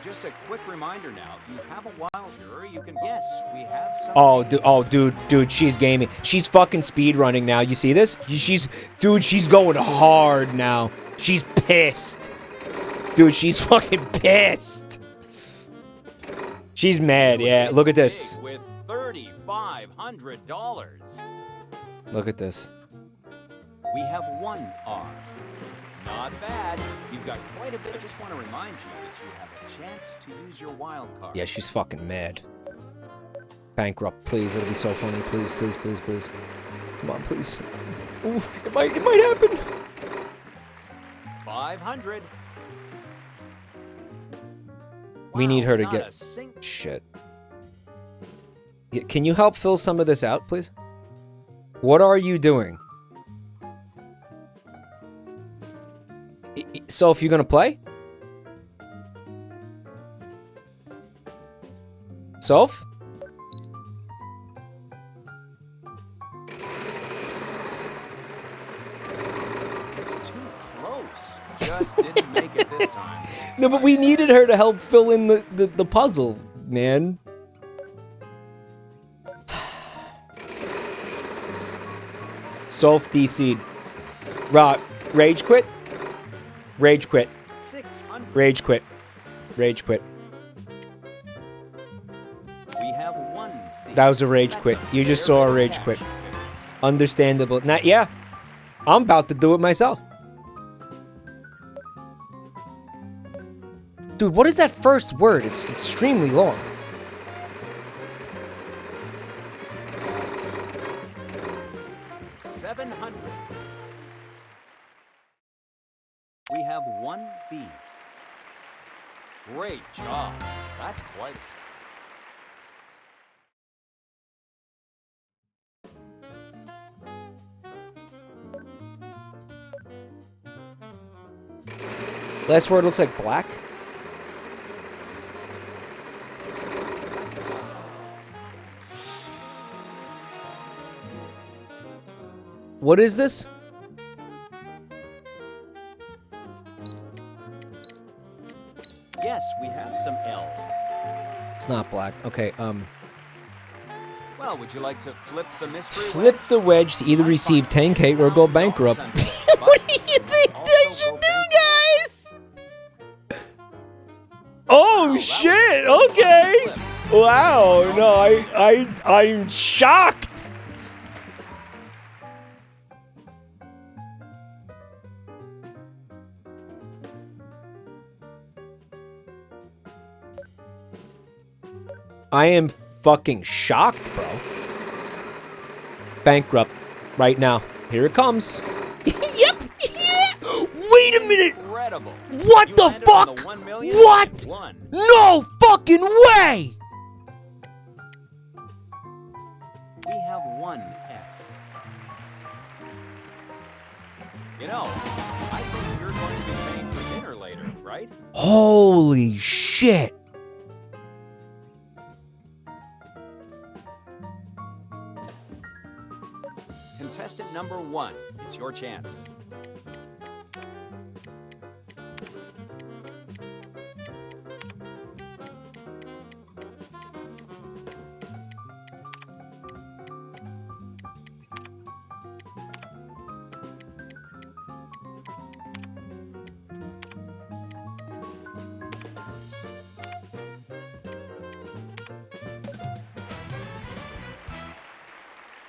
Just a quick reminder now. You have a wild sure you can guess. We have some. Dude, she's gaming. She's fucking speed running now. You see this? She's going hard now. She's pissed. Dude, she's fucking pissed. She's mad, yeah. Look at this. With $3,500. Look at this. We have one R. Not bad. You've got quite a bit. I just want to remind you that you have a chance to use your wild card. Yeah, she's fucking mad. Bankrupt, please. It'll be so funny. Please, please, please, please. Come on, please. Ooh, it might happen. 500. We need her to not get a sing- shit. Yeah, can you help fill some of this out, please? What are you doing? So if you're gonna play? Soph? It's too close. Just didn't make it this time. No, but we needed her to help fill in the puzzle, man. Soph DC'd. Rage quit? Rage quit. 600. Rage quit. Rage quit. We have one C. That was a rage quit. You just saw a rage quit. Understandable. Not, yeah. I'm about to do it myself. Dude, what is that first word? It's extremely long. $700. We have one B. Great job. That's quite. Last word looks like black. What is this? Yes, we have some L's. It's not black. Okay, Well, would you like to flip the mystery Flip the wedge to either receive 10K or go bankrupt. What do you think I should do, guys? Oh shit! Okay. Wow. No, I'm shocked. I am fucking shocked, bro. Bankrupt right now. Here it comes. Yep. Wait a minute. Incredible. What the fuck? What? No fucking way. We have one S. You know, I think you're going to be paying for dinner later, right? Holy shit. Contestant number 1, it's your chance.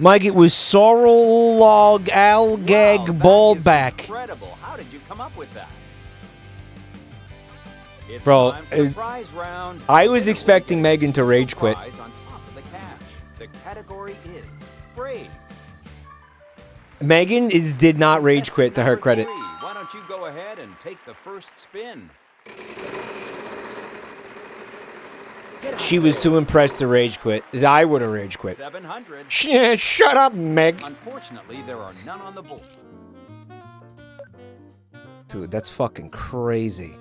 Mike, it was Sorrel Algag Ballback. Incredible. How did you come up with that? It's Bro, time for the prize round. I was expecting Megan to rage quit. Prize on top of the cash. The category is praise. Megan did not rage quit, to her credit. Why don't you go ahead and take the first spin? She was too impressed to rage quit. I would have rage quit. 700. Shut up, Meg. Unfortunately, there are none on the board. Dude, that's fucking crazy.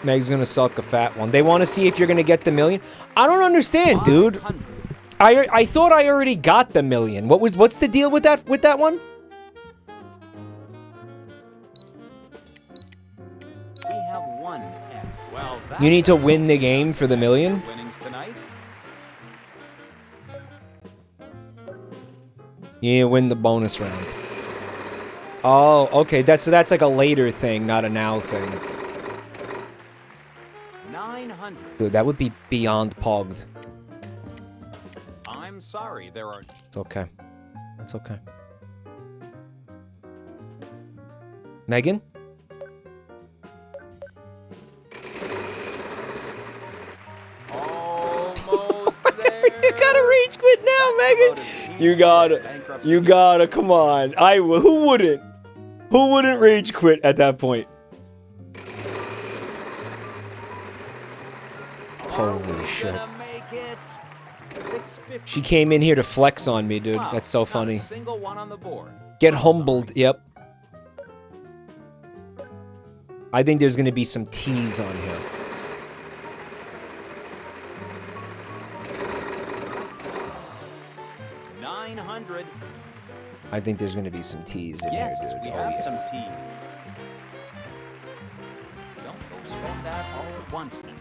Meg's gonna suck a fat one. They want to see if you're gonna get the million. I don't understand, dude. I thought I already got the million. What's the deal with that one? We have one S. Well, You need to win the game for the million? winnings tonight. Yeah, win the bonus round. Oh, okay. That's like a later thing, not a now thing. 900. Dude, that would be beyond pogged. I'm sorry, there are... It's okay. It's okay. Megan? Almost there. You gotta rage quit now, Megan. You gotta. Come on. Who wouldn't? Who wouldn't rage quit at that point? Holy shit. She came in here to flex on me, dude. That's so funny. Single one on the board. Get humbled. Yep. I think there's gonna be some tease on here. I think there's gonna be some tease in here, dude. We have some teas. Don't go spend that all at once then.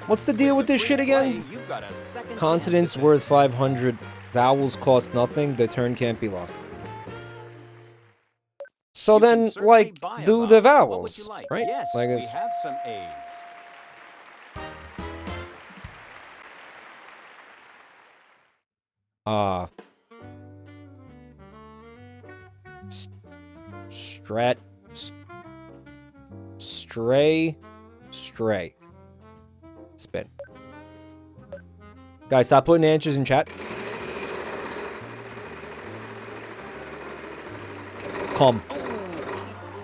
What's the deal with this shit again? Consonants worth 500. Vowels cost nothing. The turn can't be lost. So then, like, do the vowels, right? Yes, like we have some A's. Stray. Spin. Guys, stop putting answers in chat. Come.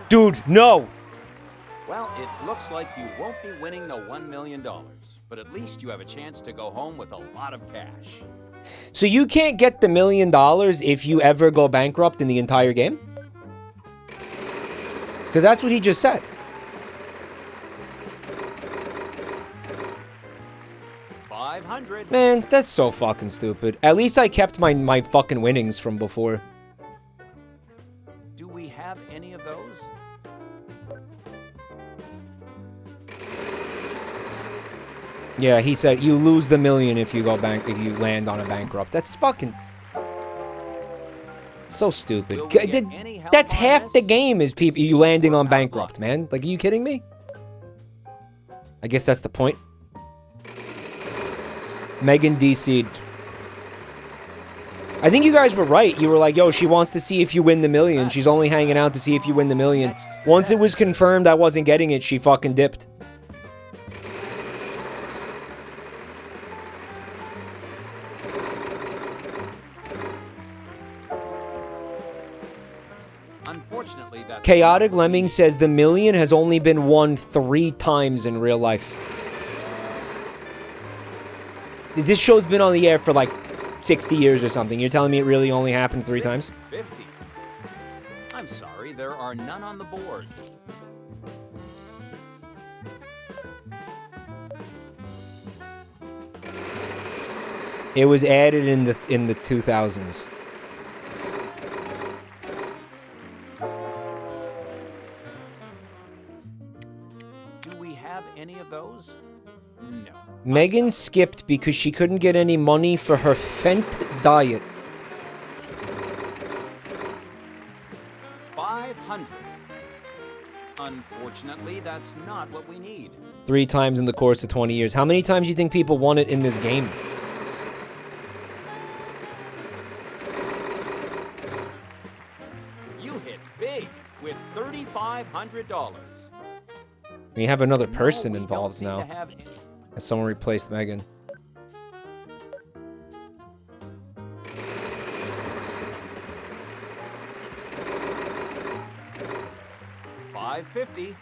Dude, no! Well, it looks like you won't be winning the $1 million, but at least you have a chance to go home with a lot of cash. So you can't get the $1 million if you ever go bankrupt in the entire game? Because that's what he just said. 500. Man, that's so fucking stupid. At least I kept my fucking winnings from before. Do we have any of those? Yeah, he said you lose the million if you land on a bankrupt. That's fucking so stupid. That's half the game is people you landing on bankrupt, man. Like, are you kidding me? I guess that's the point. Megan DC'd. I think you guys were right. You were like, yo, she wants to see if you win the million. She's only hanging out to see if you win the million. Once it was confirmed I wasn't getting it, she fucking dipped. Unfortunately, that's Chaotic Lemming says the million has only been won 3 times in real life. This show's been on the air for like 60 years or something. You're telling me it really only happened 3 times? 50. I'm sorry, there are none on the board. It was added in the 2000s. Do we have any of those? No. Megan skipped because she couldn't get any money for her Fent diet. 500. Unfortunately, that's not what we need. 3 times in the course of 20 years. How many times do you think people won it in this game? You hit big with $3,500. We have another person involved now. As someone replaced Megan. $550.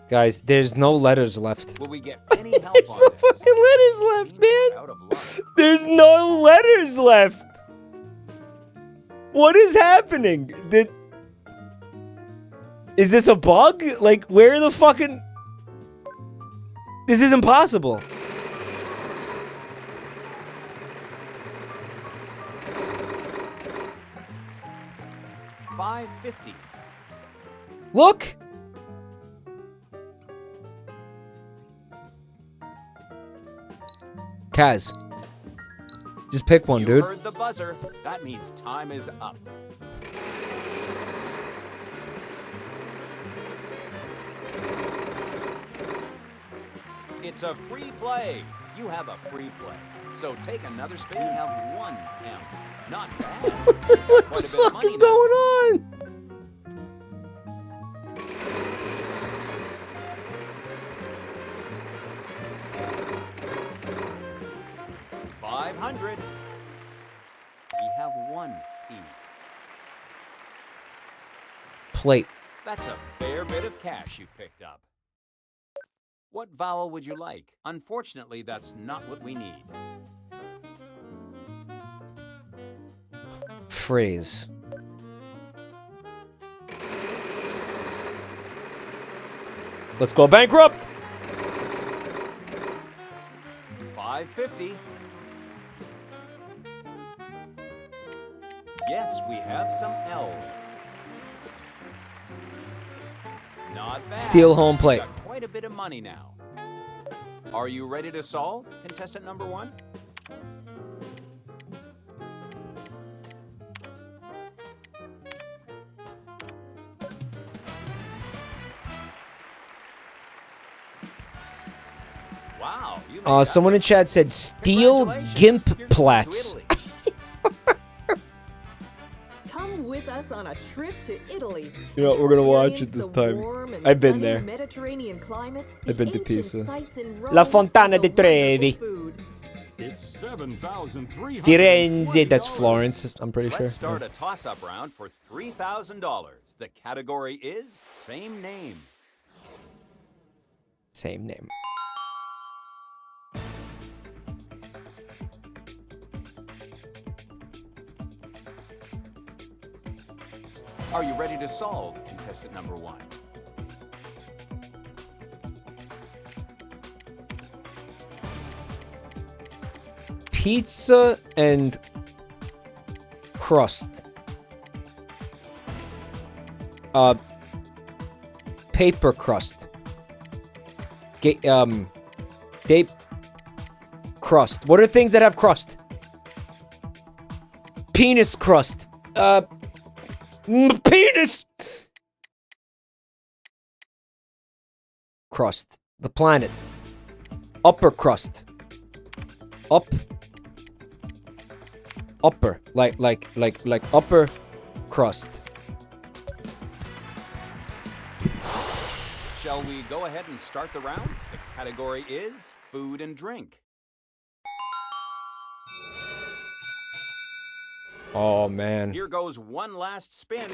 Guys, there's no letters left. Will we get any help There's on no this? fucking letters left, man. There's no letters left. What is happening? Is this a bug? Like, where the fucking... This is impossible. $550. Look! Kaz. Just pick one, You dude. heard the buzzer. That means time is up. It's a free play. You have a free play. So take another spin. You have 1 M. Not bad. What the fuck is going on? $500. We have 1 T. Plate. That's a fair bit of cash you picked up. What vowel would you like? Unfortunately, that's not what we need. Phrase. Let's go bankrupt. $550. Yes, we have some L's. Not bad. Steal home plate. Got quite a bit of money now. Are you ready to solve, contestant number 1? Wow. You made that Someone in chat said steal gimp plats. Come with us on a trip to Italy. You know what, we're gonna watch it this time. I've been there. Mediterranean climate, I've been to Pisa. sights in Rome, La Fontana di Trevi. It's 7,300. Firenze, that's Florence, I'm pretty sure. Let's start a toss-up round for $3,000. The category is same name. Same name. Are you ready to solve, contestant number 1? Pizza and crust. Paper crust. Crust. What are things that have crust? Penis crust. Penis crust. The planet. Upper crust. Upper. Like upper crust. Shall we go ahead and start the round? The category is food and drink. Oh, man. Here goes one last spin.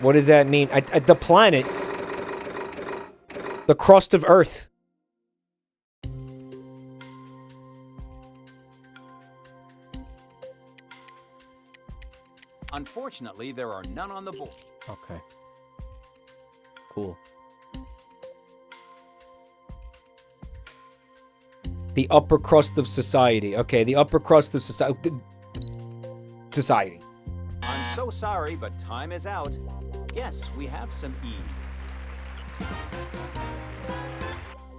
What does that mean? The planet. The crust of Earth. Unfortunately, there are none on the board. Okay. Cool. The upper crust of society. Okay, the upper crust of society. I'm so sorry, but time is out. Yes, we have some E's.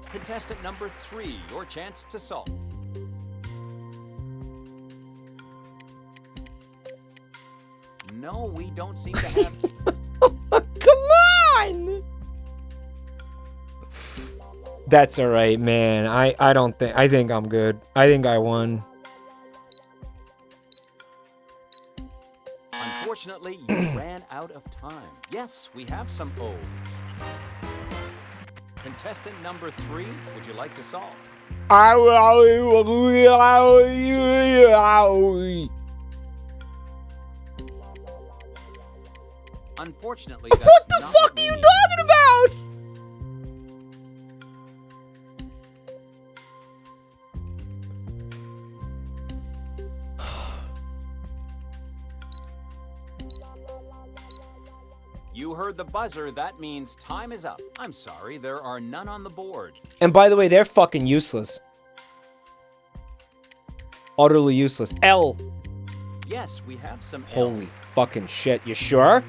Contestant number 3, your chance to solve. No, we don't seem to have... Come on! That's alright, man. I don't think... I think I'm good. I think I won. Unfortunately, you ran out of time. Yes, we have some O's. Contestant number 3, would you like to solve? Unfortunately, that's what the fuck are you talking about? You heard the buzzer. That means time is up. I'm sorry, there are none on the board. And by the way, they're fucking useless. Utterly useless. L. Yes, we have some Holy fucking shit. You sure?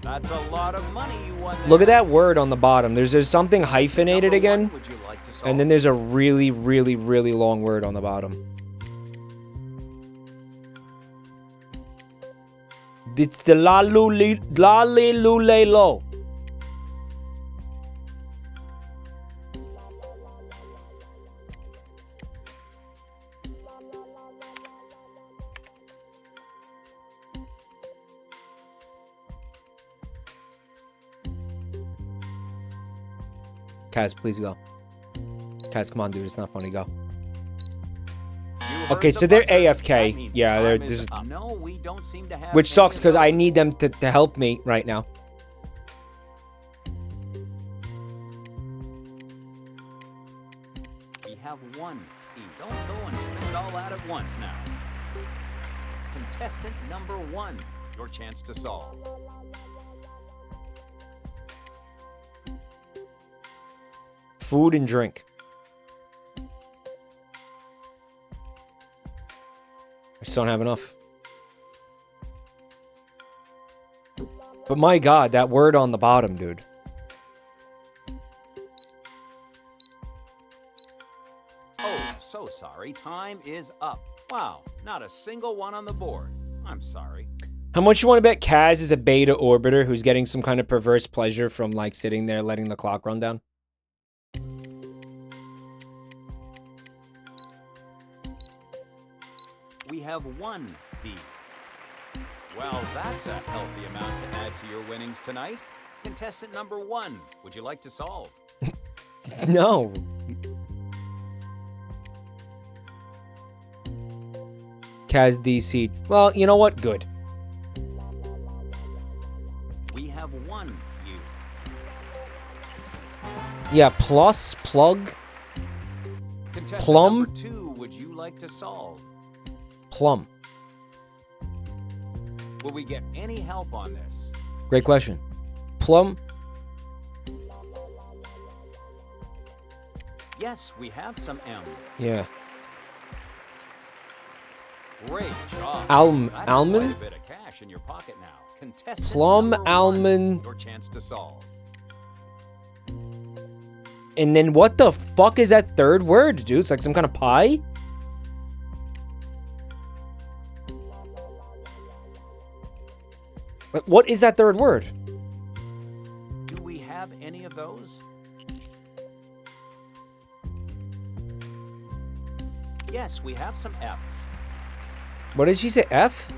That's a lot of money you won there. Look at that word on the bottom. There's something hyphenated again. Would you like to solve? And then there's a really, really, really long word on the bottom. It's the la-lu-le-lo. Kaz, please go. Kaz, come on, dude. It's not funny. Go. Okay, so they're AFK. Yeah, they're just... No, we don't seem to have which sucks, because I need them to help me right now. We have one. Don't go and spend it all out at once now. Contestant number 1, your chance to solve. Food and drink. I just don't have enough. But my god, that word on the bottom, dude. Oh, so sorry. Time is up. Wow, not a single one on the board. I'm sorry. How much you want to bet Kaz is a beta orbiter who's getting some kind of perverse pleasure from, like, sitting there letting the clock run down? We have 1 B. Well, that's a healthy amount to add to your winnings tonight. Contestant number 1, would you like to solve? No. Kaz DC. Well, you know what? Good. We have 1 U. Yeah, plus, plug, Contestant plum. number 2, would you like to solve? Plum. Will we get any help on this? Great question. Plum. Yes, we have some M's. Yeah. Great job. Almond. That's quite a bit of cash in your pocket now. Contestant Plum, number 1, almond. your chance to solve. And then what the fuck is that third word, dude? It's like some kind of pie? What is that third word? Do we have any of those? Yes, we have some F's. What did she say? F?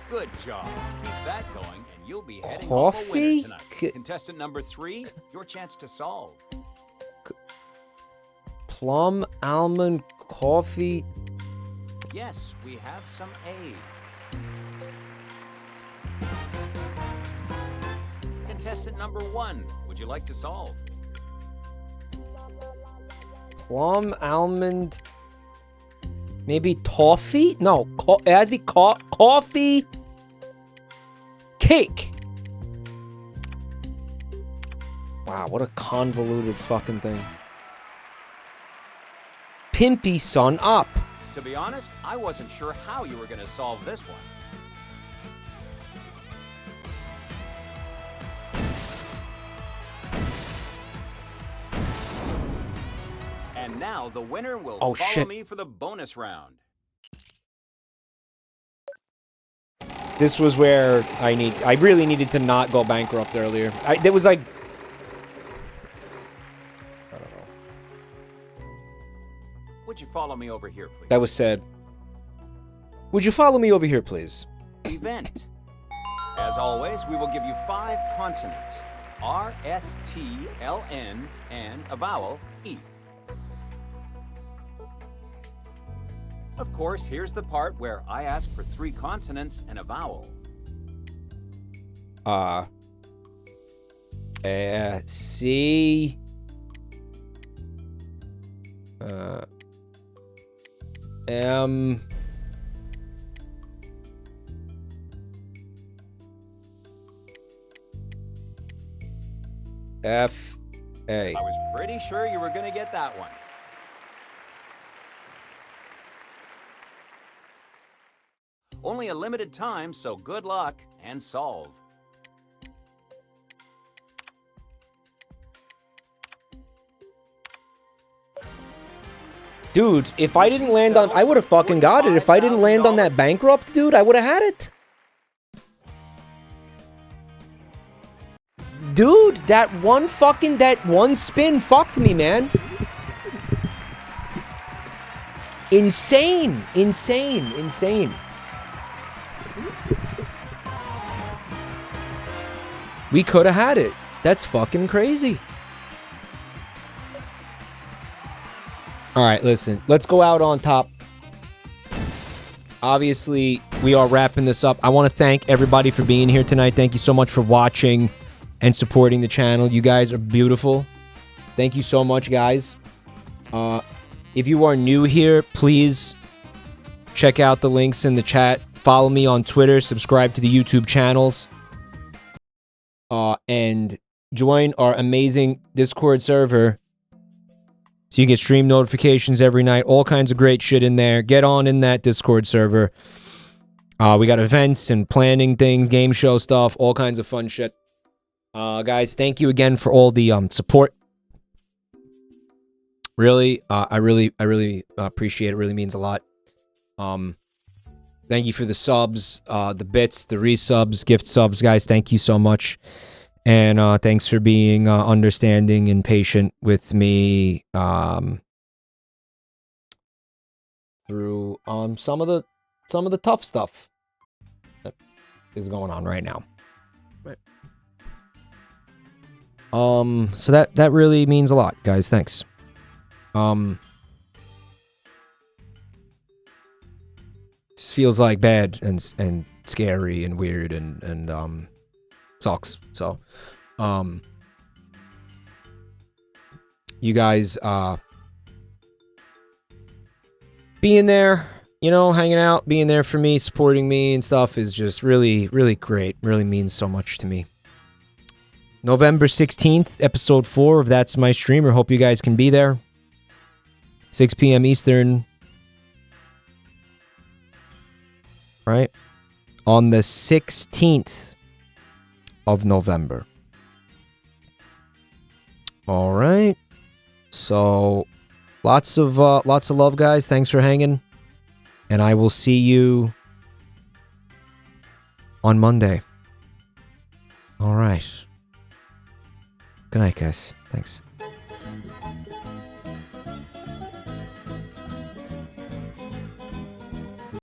Good job. Keep that going, and you'll be heading Coffee? home a winner tonight. Contestant number 3, your chance to solve. Plum, almond, coffee. Yes, we have some A's. Contestant number 1, would you like to solve? Plum, almond. Maybe toffee? No, it has to be coffee. Cake. Wow, what a convoluted fucking thing. Pimpy son up. To be honest, I wasn't sure how you were going to solve this one. And now the winner will follow me for the bonus round. This was where I really needed to not go bankrupt earlier. There was like, I don't know. Would you follow me over here, please? That was said. Would you follow me over here, please? Event. As always, we will give you 5 consonants. R, S, T, L, N, and a vowel, E. Of course, here's the part where I ask for 3 consonants and a vowel. C. M. F. A. I was pretty sure you were going to get that one. Only a limited time, so good luck and solve. Dude, if I didn't land on... I would have fucking got it. If I didn't land on that bankrupt, dude, I would have had it. Dude, that one spin fucked me, man. Insane. Insane. Insane. We could have had it. That's fucking crazy. All right, listen. Let's go out on top. Obviously, we are wrapping this up. I want to thank everybody for being here tonight. Thank you so much for watching and supporting the channel. You guys are beautiful. Thank you so much, guys. If you are new here, please check out the links in the chat. Follow me on Twitter. Subscribe to the YouTube channels. And join our amazing Discord server so you get stream notifications every night. All kinds of great shit in there. Get on in that Discord server. We got events and planning things, game show stuff, all kinds of fun shit. Guys, thank you again for all the support. Really, I really appreciate it. It really means a lot. Thank you for the subs, the bits, the resubs, gift subs, guys. Thank you so much. And thanks for being understanding and patient with me through some of the tough stuff that is going on right now. Right. So that really means a lot, guys. Thanks. This feels like bad and scary and weird and sucks. So, you guys, being there, you know, hanging out, being there for me, supporting me and stuff is just really, really great. Really means so much to me. November 16th, episode 4 of That's My Streamer. Hope you guys can be there. 6 p.m. Eastern. Right? On the 16th of November. All right. So, lots of love, guys. Thanks for hanging. And I will see you on Monday. All right. Good night, guys. Thanks.